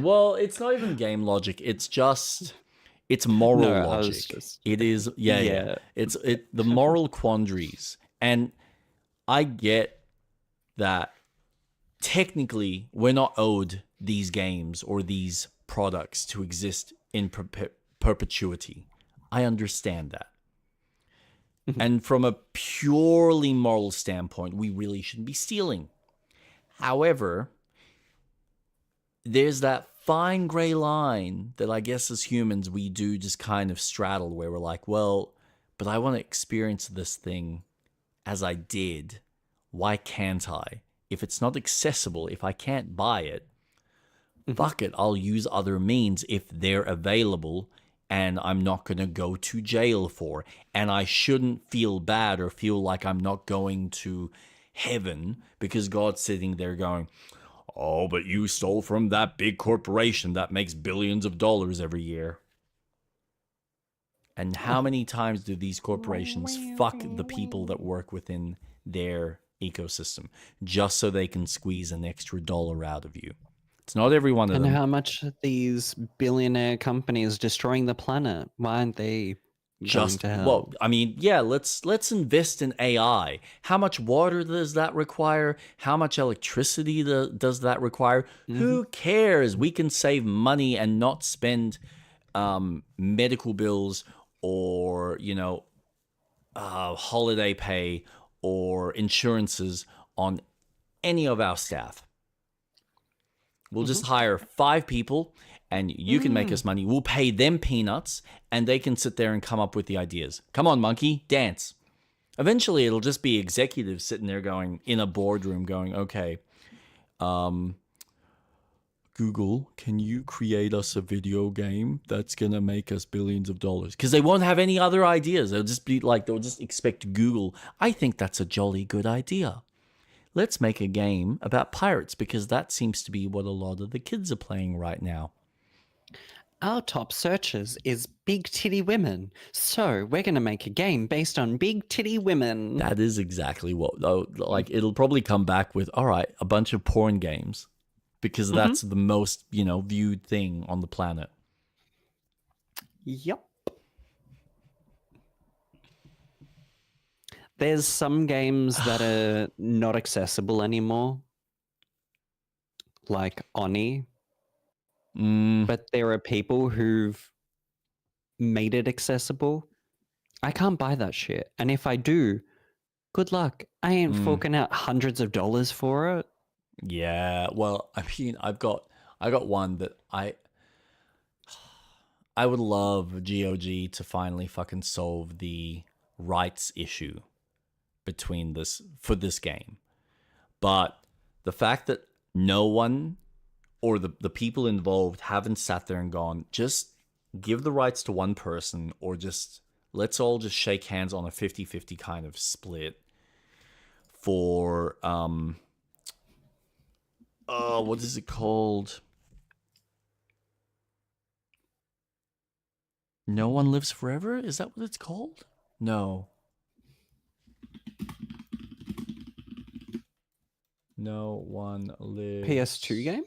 Well, it's not even game logic. It's moral logic. It is, yeah. It's the moral quandaries. And I get that technically we're not owed these games or these products to exist in perpetuity. I understand that. And from a purely moral standpoint, we really shouldn't be stealing. However, there's that fine gray line that I guess as humans we do just kind of straddle, where we're like, well, but I want to experience this thing as I did. Why can't I? If it's not accessible, if I can't buy it, fuck it, I'll use other means if they're available and I'm not going to go to jail for. And I shouldn't feel bad or feel like I'm not going to heaven because God's sitting there going, oh, but you stole from that big corporation that makes billions of dollars every year. And how many times do these corporations fuck the people that work within their ecosystem just so they can squeeze an extra dollar out of you? It's not every one of them. And how much are these billionaire companies destroying the planet? Why aren't they going to hell? Well, I mean, yeah, let's invest in AI. How much water does that require? How much electricity does that require? Who cares? We can save money and not spend medical bills or, holiday pay or insurances on any of our staff. We'll just hire 5 people and you can make us money. We'll pay them peanuts and they can sit there and come up with the ideas. Come on, monkey, dance. Eventually, it'll just be executives sitting there going, in a boardroom going, okay, Google, can you create us a video game that's going to make us billions of dollars? Because they won't have any other ideas. They'll just be like, they'll just expect Google. I think that's a jolly good idea. Let's make a game about pirates because that seems to be what a lot of the kids are playing right now. Our top searches is big titty women. So we're going to make a game based on big titty women. That is exactly what, it'll probably come back with, all right, a bunch of porn games because that's the most, viewed thing on the planet. Yep. There's some games that are not accessible anymore, like Oni. But there are people who've made it accessible. I can't buy that shit. And if I do, good luck. I ain't forking out hundreds of dollars for it. Yeah, well, I mean, I got one that I would love GOG to finally fucking solve the rights issue for this game. But the fact that no one or the people involved haven't sat there and gone, just give the rights to one person or just let's all just shake hands on a 50-50 kind of split for what is it called? No One Lives Forever? Is that what it's called? No. No One Lives... PS2 game?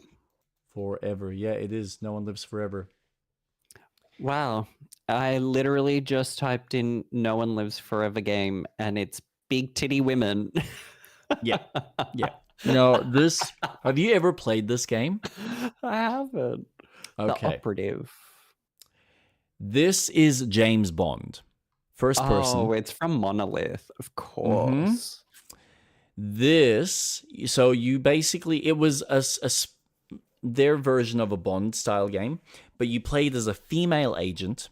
Forever. Yeah, it is. No One Lives Forever. Wow. I literally just typed in No One Lives Forever game and it's big titty women. Yeah. Yeah. Have you ever played this game? I haven't. Okay. The operative. This is James Bond. First person. Oh, it's from Monolith, of course. So you basically, it was their version of a Bond style game, but you played as a female agent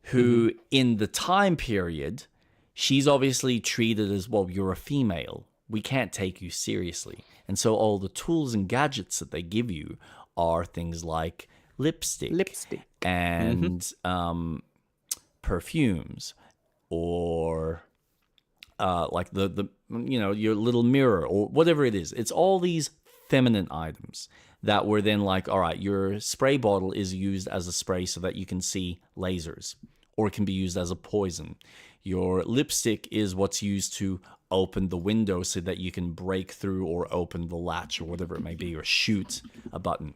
who in the time period, she's obviously treated as, well, you're a female. We can't take you seriously. And so all the tools and gadgets that they give you are things like lipstick. And perfumes or like the your little mirror or whatever it is. It's all these feminine items that were then like, all right, your spray bottle is used as a spray so that you can see lasers, or it can be used as a poison. Your lipstick is what's used to open the window so that you can break through or open the latch or whatever it may be, or shoot a button.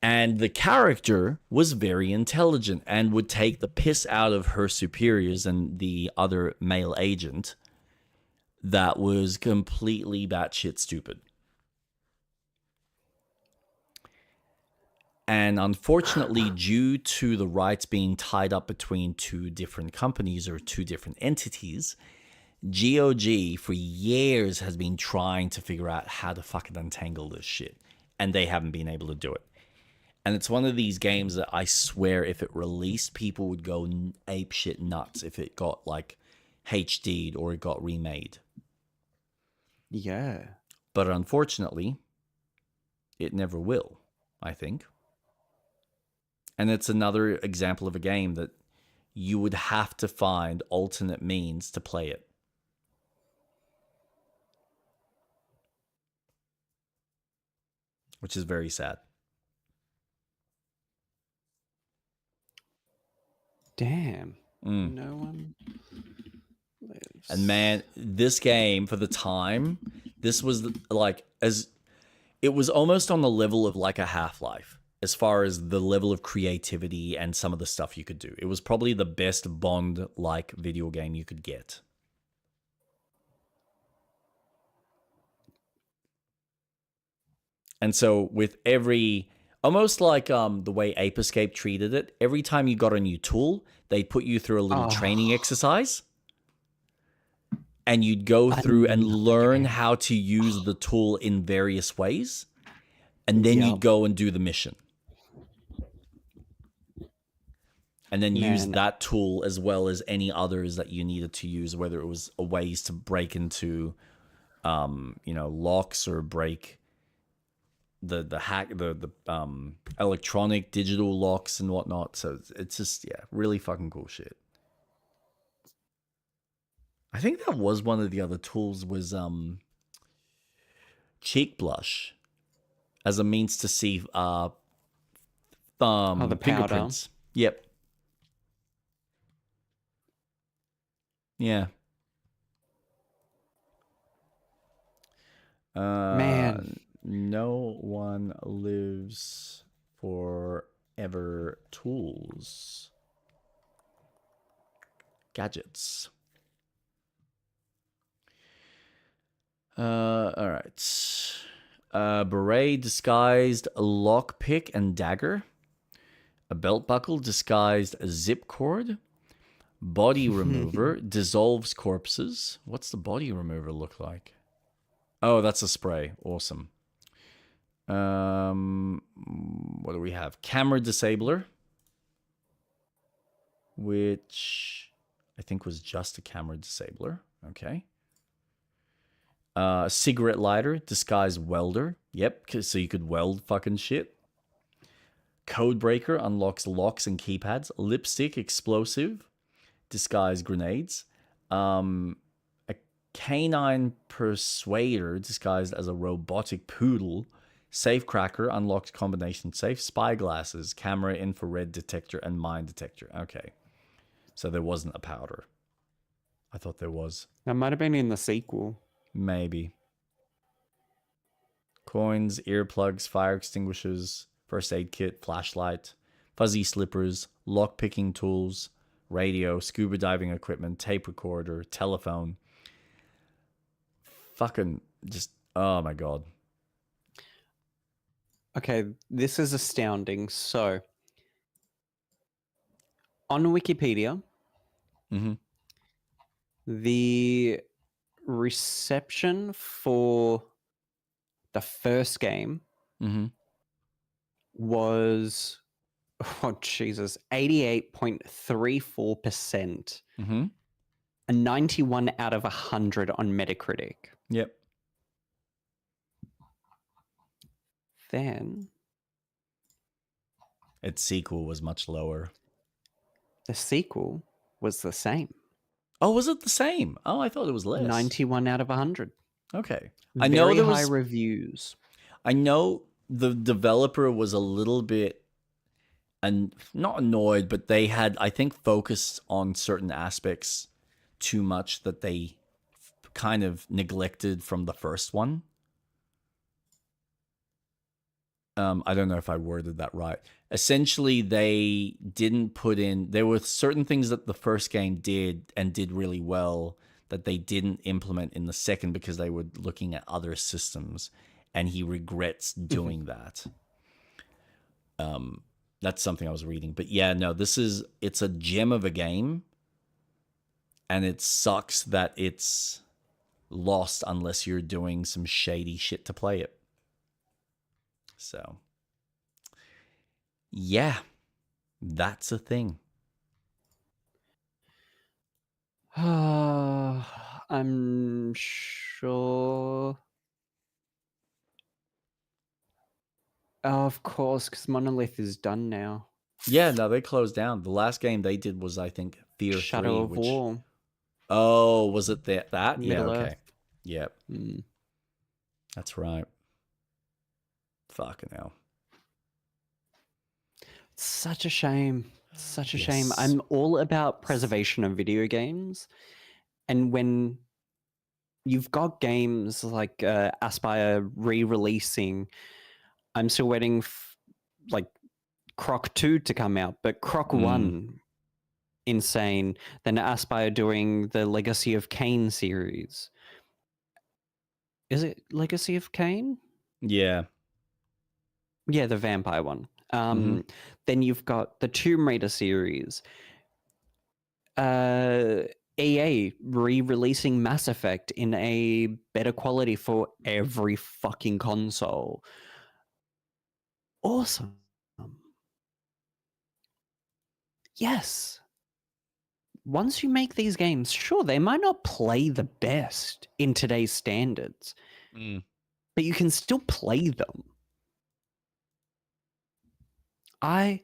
And the character was very intelligent and would take the piss out of her superiors and the other male agent that was completely batshit stupid. And unfortunately, due to the rights being tied up between two different companies or two different entities, GOG for years has been trying to figure out how to fucking untangle this shit. And they haven't been able to do it. And it's one of these games that I swear if it released, people would go apeshit nuts if it got like HD'd or it got remade. Yeah. But unfortunately, it never will, I think. And it's another example of a game that you would have to find alternate means to play it. Which is very sad. Damn. No one lives. And man, this game for the time, this was like it was almost on the level of like a Half-Life as far as the level of creativity and some of the stuff you could do. It was probably the best Bond-like video game you could get. And so with almost like the way Ape Escape treated it, every time you got a new tool, they put you through a little training exercise. And you'd go through and learn how to use the tool in various ways. And then you'd go and do the mission. And then use that tool as well as any others that you needed to use, whether it was ways to break into, locks or break the electronic digital locks and whatnot. So it's just, really fucking cool shit. I think that was one of the other tools was cheek blush as a means to see the fingerprints. Yep. Yeah. Man. No one lives forever tools. Gadgets. All right. Beret disguised lockpick and dagger. A belt buckle disguised zip cord. Body remover dissolves corpses. What's the body remover look like? Oh, that's a spray. Awesome. What do we have? Camera disabler, which I think was just a camera disabler. Okay. Cigarette lighter, disguised welder. Yep, so you could weld fucking shit. Code breaker unlocks locks and keypads. Lipstick explosive, disguised grenades. A canine persuader disguised as a robotic poodle. Safe cracker unlocks combination safe. Spy glasses, camera, infrared detector, and mine detector. Okay, so there wasn't a powder. I thought there was. That might have been in the sequel. Maybe. Coins, earplugs, fire extinguishers, first aid kit, flashlight, fuzzy slippers, lock-picking tools, radio, scuba diving equipment, tape recorder, telephone. Fucking just, oh my god. Okay, this is astounding. So, on Wikipedia, the reception for the first game was, oh Jesus, 88.34%. A 91 out of 100 on Metacritic. Yep. Then its sequel was much lower. The sequel was the same. Oh, was it the same? Oh, I thought it was less. 91 out of 100. Okay. I know there was high reviews. I know the developer was a little bit not annoyed, but they had, I think, focused on certain aspects too much that they kind of neglected from the first one. I don't know if I worded that right. Essentially, they didn't put in... There were certain things that the first game did and did really well that they didn't implement in the second because they were looking at other systems, and he regrets doing that. That's something I was reading. But yeah, no, it's a gem of a game, and it sucks that it's lost unless you're doing some shady shit to play it. So, yeah, that's a thing. I'm sure. Of course, because Monolith is done now. Yeah, no, they closed down. The last game they did was, I think, Fear Shadow 3. of War. Oh, was it that? Yeah, Middle okay. Earth. Yep. That's right. Fucking hell. Such a shame. Such a shame. Yes. I'm all about preservation of video games. And when you've got games like Aspire re-releasing, I'm still waiting like Croc 2 to come out, but Croc 1, insane. Then Aspire doing the Legacy of Kain series. Is it Legacy of Kain? Yeah. Yeah, the vampire one. Then you've got the Tomb Raider series. EA re-releasing Mass Effect in a better quality for every fucking console. Awesome. Yes. Once you make these games, sure, they might not play the best in today's standards, but you can still play them. I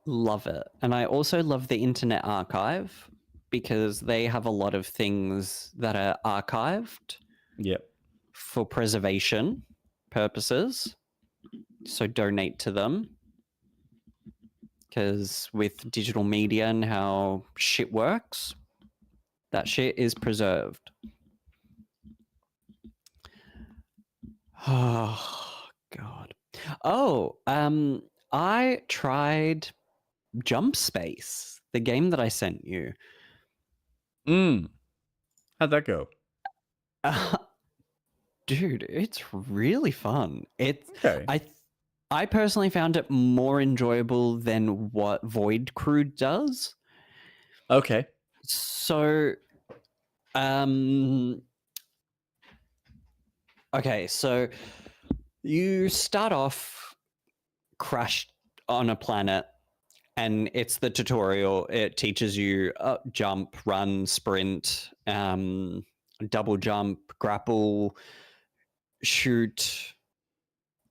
love it. And I also love the Internet Archive because they have a lot of things that are archived for preservation purposes. So donate to them. Because with digital media and how shit works, that shit is preserved. Oh, God. Oh, I tried Jump Space, the game that I sent you. How'd that go? Dude, it's really fun. I personally found it more enjoyable than what Void Crew does. Okay. So, okay, so you start off crashed on a planet, and it's the tutorial. It teaches you jump, run, sprint, double jump, grapple, shoot.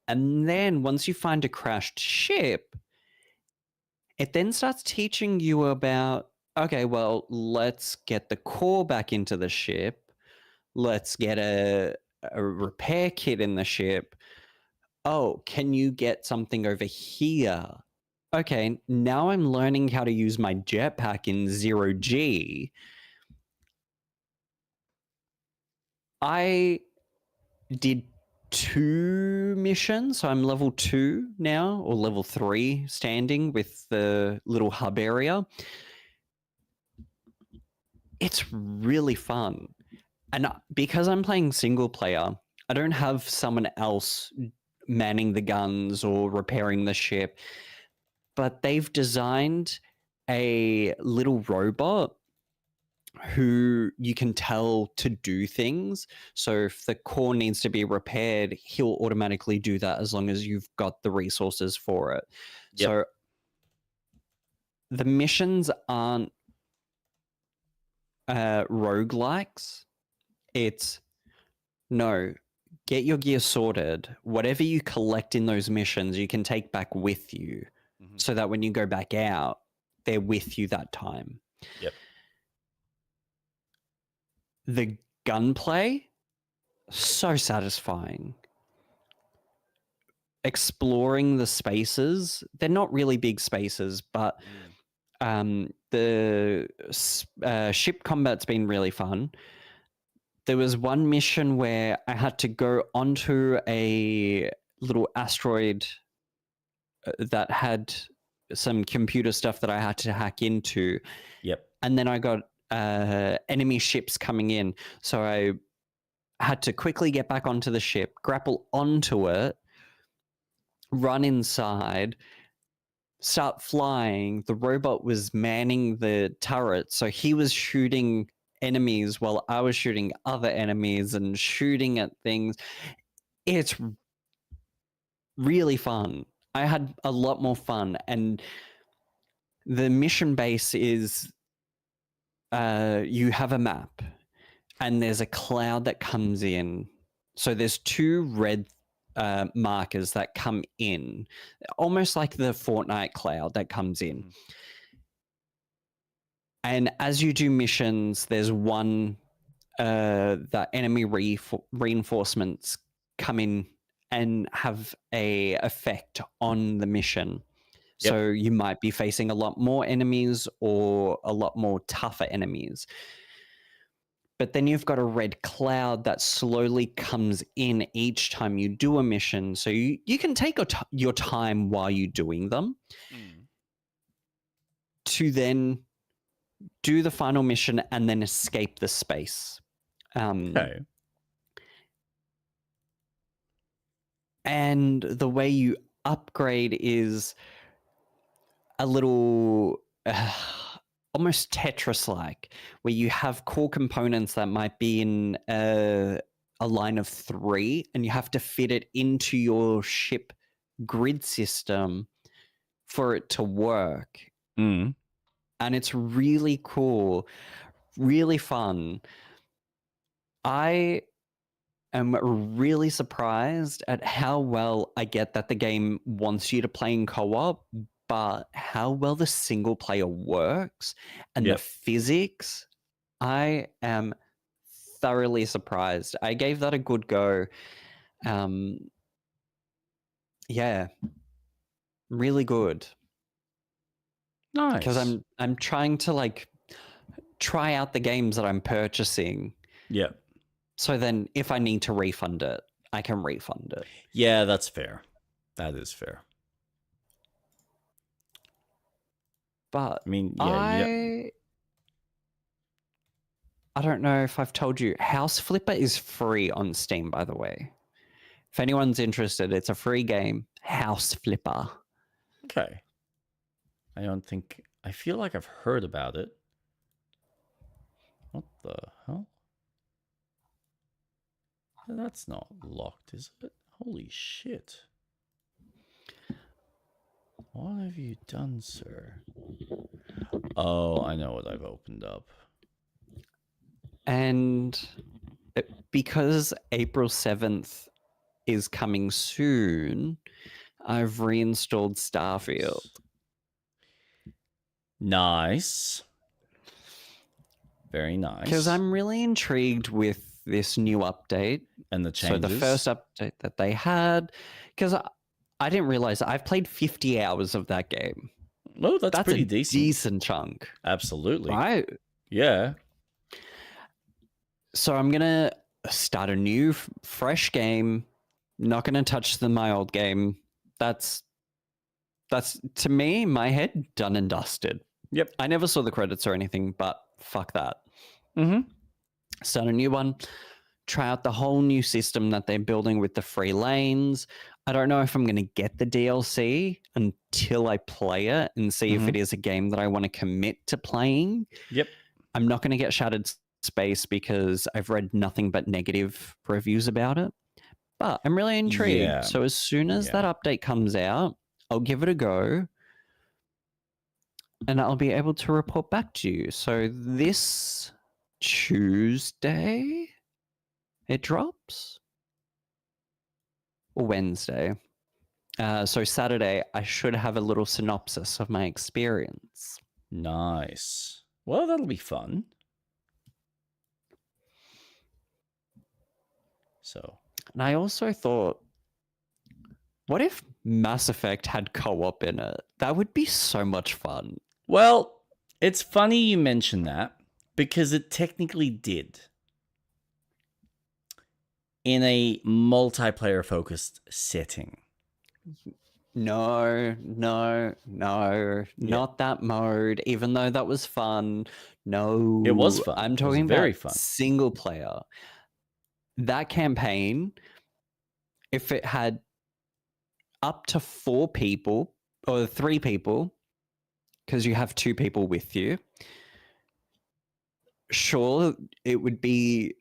And then once you find a crashed ship, it then starts teaching you about, okay, well, let's get the core back into the ship. Let's get a repair kit in the ship. Oh, can you get something over here? Okay, now I'm learning how to use my jetpack in 0G. I did 2 missions, so I'm level 2 now, or level 3 standing with the little hub area. It's really fun. And because I'm playing single player, I don't have someone else manning the guns or repairing the ship, but they've designed a little robot who you can tell to do things. So if the core needs to be repaired, he'll automatically do that as long as you've got the resources for it. Yep. So the missions aren't roguelikes. It's no, get your gear sorted. Whatever you collect in those missions, you can take back with you so that when you go back out, they're with you that time. Yep. The gunplay, so satisfying. Exploring the spaces, they're not really big spaces, but The ship combat's been really fun. There was one mission where I had to go onto a little asteroid that had some computer stuff that I had to hack into. Yep. And then I got enemy ships coming in. So I had to quickly get back onto the ship, grapple onto it, run inside, start flying. The robot was manning the turret. So he was shooting enemies while I was shooting other enemies and shooting at things. It's really fun. I had a lot more fun. And the mission base is you have a map and there's a cloud that comes in. So there's 2 red markers that come in, almost like the Fortnite cloud that comes in. And as you do missions, there's one that enemy reinforcements come in and have a effect on the mission. Yep. So you might be facing a lot more enemies or a lot more tougher enemies. But then you've got a red cloud that slowly comes in each time you do a mission. So you can take your time while you're doing them to then do the final mission and then escape the space. Okay. And the way you upgrade is a little almost Tetris-like, where you have core components that might be in a line of 3, and you have to fit it into your ship grid system for it to work. Mm. And it's really cool, really fun. I am really surprised at how well I get that the game wants you to play in co-op, but how well the single player works and the physics, I am thoroughly surprised. I gave that a good go. Yeah, really good. Nice. Because I'm trying to like try out the games that I'm purchasing. Yeah. So then if I need to refund it, I can refund it. Yeah, that's fair. That is fair. But I mean, yeah, I don't know if I've told you, House Flipper is free on Steam, by the way. If anyone's interested, it's a free game, House Flipper. Okay. I feel like I've heard about it. What the hell? That's not locked, is it? Holy shit. What have you done, sir? Oh, I know what I've opened up. And because April 7th is coming soon, I've reinstalled Starfield. Nice. Very nice. Because I'm really intrigued with this new update. And the changes. So the first update that they had, because I didn't realize I've played 50 hours of that game. Oh, that's pretty decent. Decent chunk. Absolutely. Right? Yeah. So I'm going to start a new, fresh game. Not going to touch my old game. That's, to me, my head, done and dusted. Yep. I never saw the credits or anything, but fuck that. Mm-hmm. Start a new one. Try out the whole new system that they're building with the free lanes. I don't know if I'm going to get the DLC until I play it and see if it is a game that I want to commit to playing. Yep. I'm not going to get Shattered Space because I've read nothing but negative reviews about it. But I'm really intrigued. Yeah. So as soon as that update comes out, I'll give it a go. And I'll be able to report back to you. So this Tuesday, it drops? Or Wednesday. So Saturday, I should have a little synopsis of my experience. Nice. Well, that'll be fun. So. And I also thought, what if Mass Effect had co-op in it? That would be so much fun. Well, it's funny you mention that because it technically did. In a multiplayer focused setting. No, not that mode, even though that was fun. No. It was fun. I'm It was talking very about fun. single player. That campaign, if it had up to 4 people or 3 people, because you have 2 people with you, sure, it would be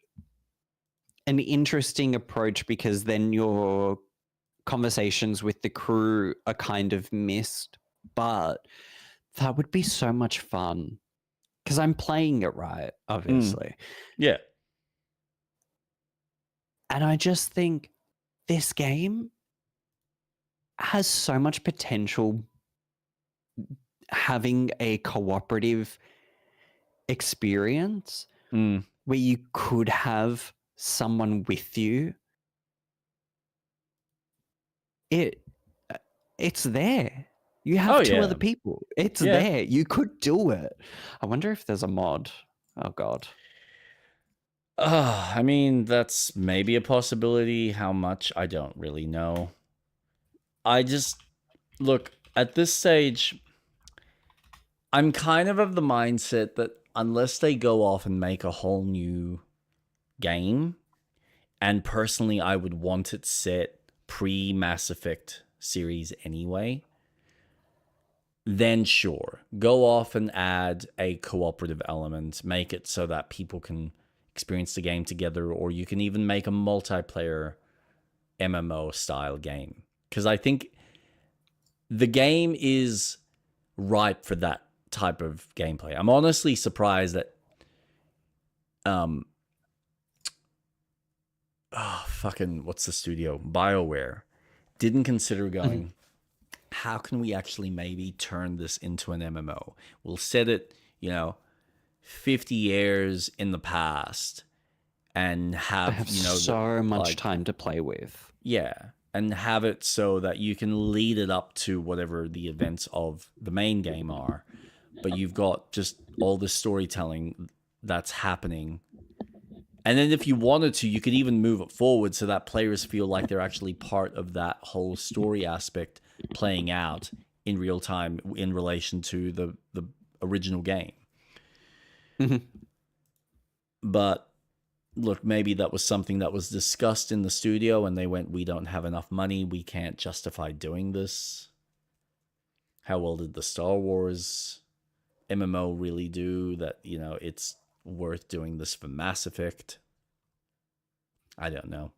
an interesting approach because then your conversations with the crew are kind of missed, but that would be so much fun because I'm playing it right, obviously. Yeah. And I just think this game has so much potential having a cooperative experience where you could have someone with you. It's there. You have 2 other people. It's there. You could do it. I wonder if there's a mod. Oh god. I mean, that's maybe a possibility. How much? I don't really know. I just look at this stage. I'm kind of the mindset that unless they go off and make a whole new game, and personally, I would want it set pre-Mass Effect series anyway, then sure, go off and add a cooperative element, make it so that people can experience the game together, or you can even make a multiplayer MMO style game. Because I think the game is ripe for that type of gameplay. I'm honestly surprised that what's the studio? BioWare didn't consider going, how can we actually maybe turn this into an MMO? We'll set it, 50 years in the past and have so much time to play with. Yeah, and have it so that you can lead it up to whatever the events of the main game are, but you've got just all this storytelling that's happening. And then if you wanted to, you could even move it forward so that players feel like they're actually part of that whole story aspect playing out in real time in relation to the original game. But look, maybe that was something that was discussed in the studio and they went, we don't have enough money. We can't justify doing this. How well did the Star Wars MMO really do that, it's worth doing this for Mass Effect? I don't know.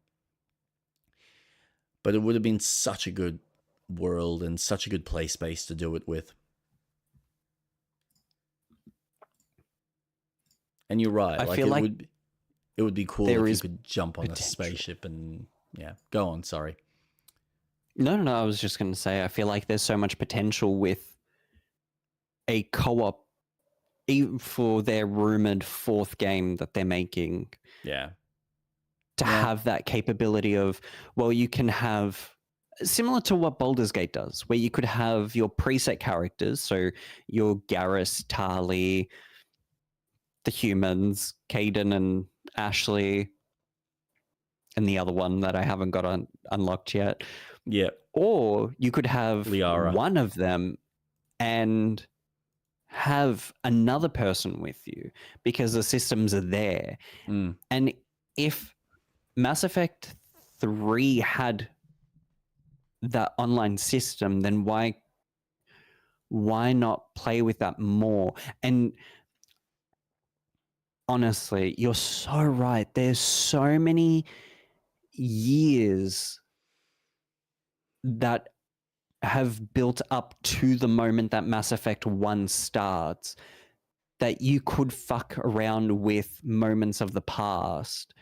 But it would have been such a good world and such a good play space to do it with. And you're right. I feel like it would be cool if you could jump on a spaceship and go on, sorry. No, I was just going to say, I feel like there's so much potential with a co-op, even for their rumored 4th game that they're making. Yeah. To have that capability of, well, you can have, similar to what Baldur's Gate does, where you could have your preset characters, so your Garrus, Tali, the humans, Caden and Ashley, and the other one that I haven't got unlocked yet. Yeah. Or you could have Liara. One of them and have another person with you because the systems are there. And if Mass Effect 3 had that online system, then why not play with that more? And honestly, you're so right. There's so many years that have built up to the moment that Mass Effect 1 starts that you could fuck around with moments of the past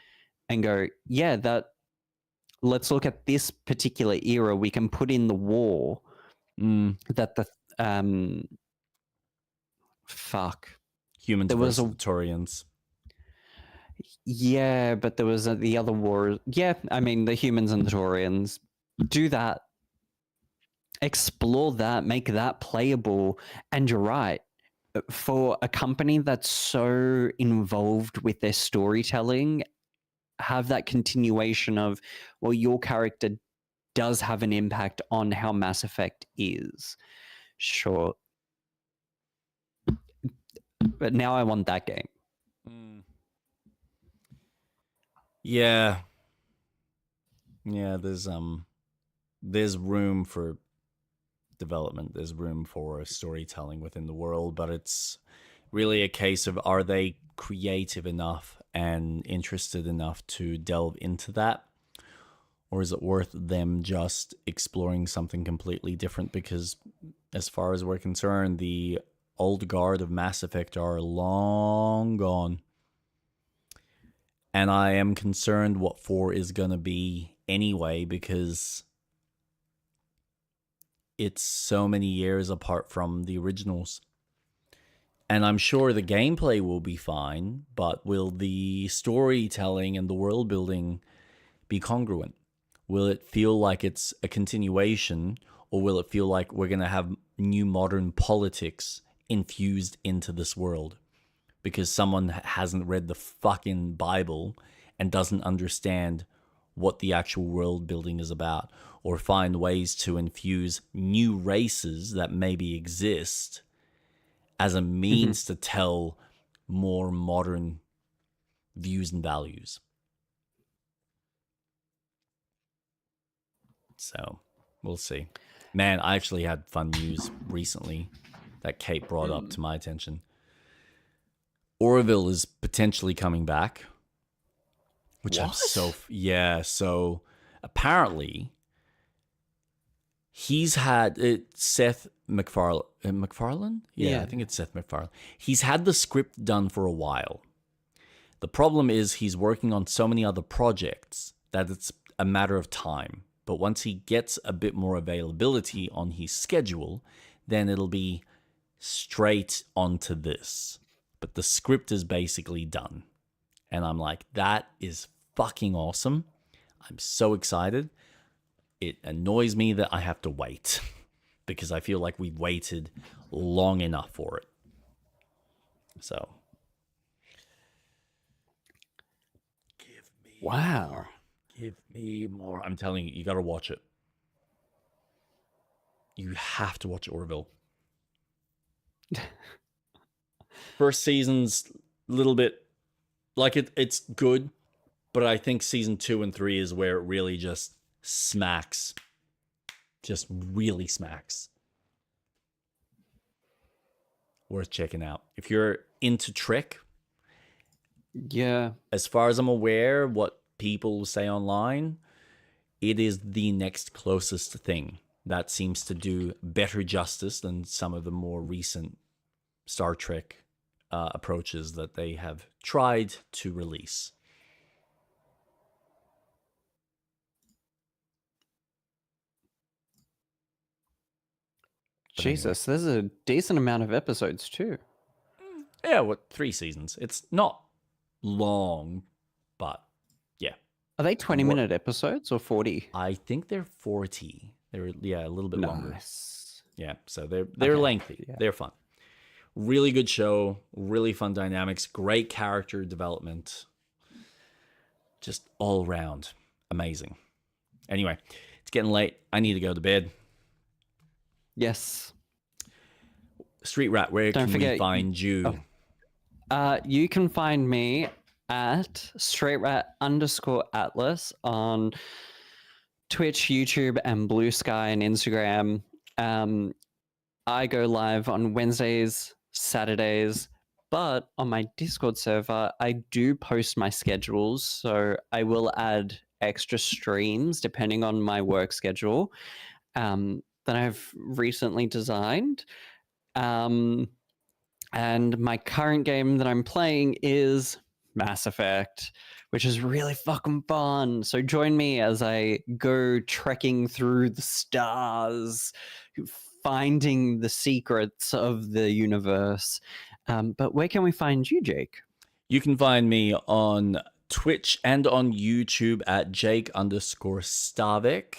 and go, yeah, let's look at this particular era. We can put in the war that the Humans there versus was the Turians. Yeah, but there was the other war. Yeah, I mean, the humans and the Turians. Do that. Explore that. Make that playable. And you're right. for a company that's so involved with their storytelling, have that continuation of, well, your character does have an impact on how Mass Effect is. Sure. But now I want that game. Yeah. Yeah, there's room for development. There's room for storytelling within the world, but it's really a case of, are they creative enough and interested enough to delve into that? Or is it worth them just exploring something completely different? Because as far as we're concerned, the old guard of Mass Effect are long gone. And I am concerned what 4 is going to be anyway, because it's so many years apart from the originals. And I'm sure the gameplay will be fine, but will the storytelling and the world building be congruent? Will it feel like it's a continuation, or will it feel like we're going to have new modern politics infused into this world because someone hasn't read the fucking Bible and doesn't understand what the actual world building is about, or find ways to infuse new races that maybe exist as a means to tell more modern views and values. So we'll see. Man, I actually had fun news recently that Kate brought up to my attention. Orville is potentially coming back, which I'm so so apparently he's had Seth MacFarlane? Yeah, I think it's Seth MacFarlane. He's had the script done for a while. The problem is he's working on so many other projects that it's a matter of time. But once he gets a bit more availability on his schedule, then it'll be straight onto this. But the script is basically done. And I'm like, that is fucking awesome. I'm so excited. It annoys me that I have to wait because I feel like we've waited long enough for it. So. Give me more. Give me more. I'm telling you, you got to watch it. You have to watch Orville. First season's a little bit like it's good, but I think season 2 and 3 is where it really just smacks. Just really smacks. Worth checking out. If you're into Trek, yeah. As far as I'm aware, what people say online, it is the next closest thing that seems to do better justice than some of the more recent Star Trek approaches that they have tried to release. Jesus, there's a decent amount of episodes too. Yeah, 3 seasons. It's not long, but yeah. Are they 20-minute episodes or 40? I think they're 40. They're a little bit longer. Yeah, so they're Okay, lengthy. yeah. They're fun. Really good show, really fun dynamics, great character development. Just all around amazing. Anyway, it's getting late. I need to go to bed. Yes. Street Rat, where Don't can forget, we find you? You can find me at straightrat_atlas on Twitch, YouTube, and Blue Sky and Instagram. I go live on Wednesdays, Saturdays, but on my Discord server, I do post my schedules, so I will add extra streams depending on my work schedule that I've recently designed. And my current game that I'm playing is Mass Effect, which is really fucking fun. So join me as I go trekking through the stars, finding the secrets of the universe. But where can we find you, Jake? You can find me on Twitch and on YouTube at Jake_Stavik.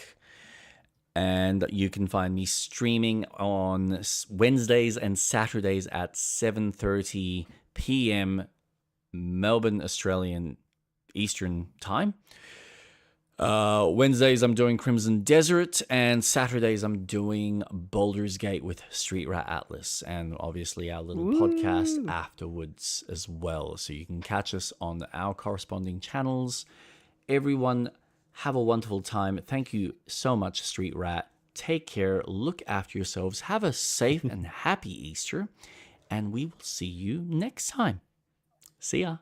And you can find me streaming on Wednesdays and Saturdays at 7:30 p.m. Melbourne, Australian Eastern Time. Wednesdays I'm doing Crimson Desert, and Saturdays I'm doing Baldur's Gate with Street Rat Atlas, and obviously our little podcast afterwards as well. So you can catch us on our corresponding channels. Everyone, have a wonderful time. Thank you so much, Street Rat. Take care. Look after yourselves. Have a safe and happy Easter, and we will see you next time. See ya.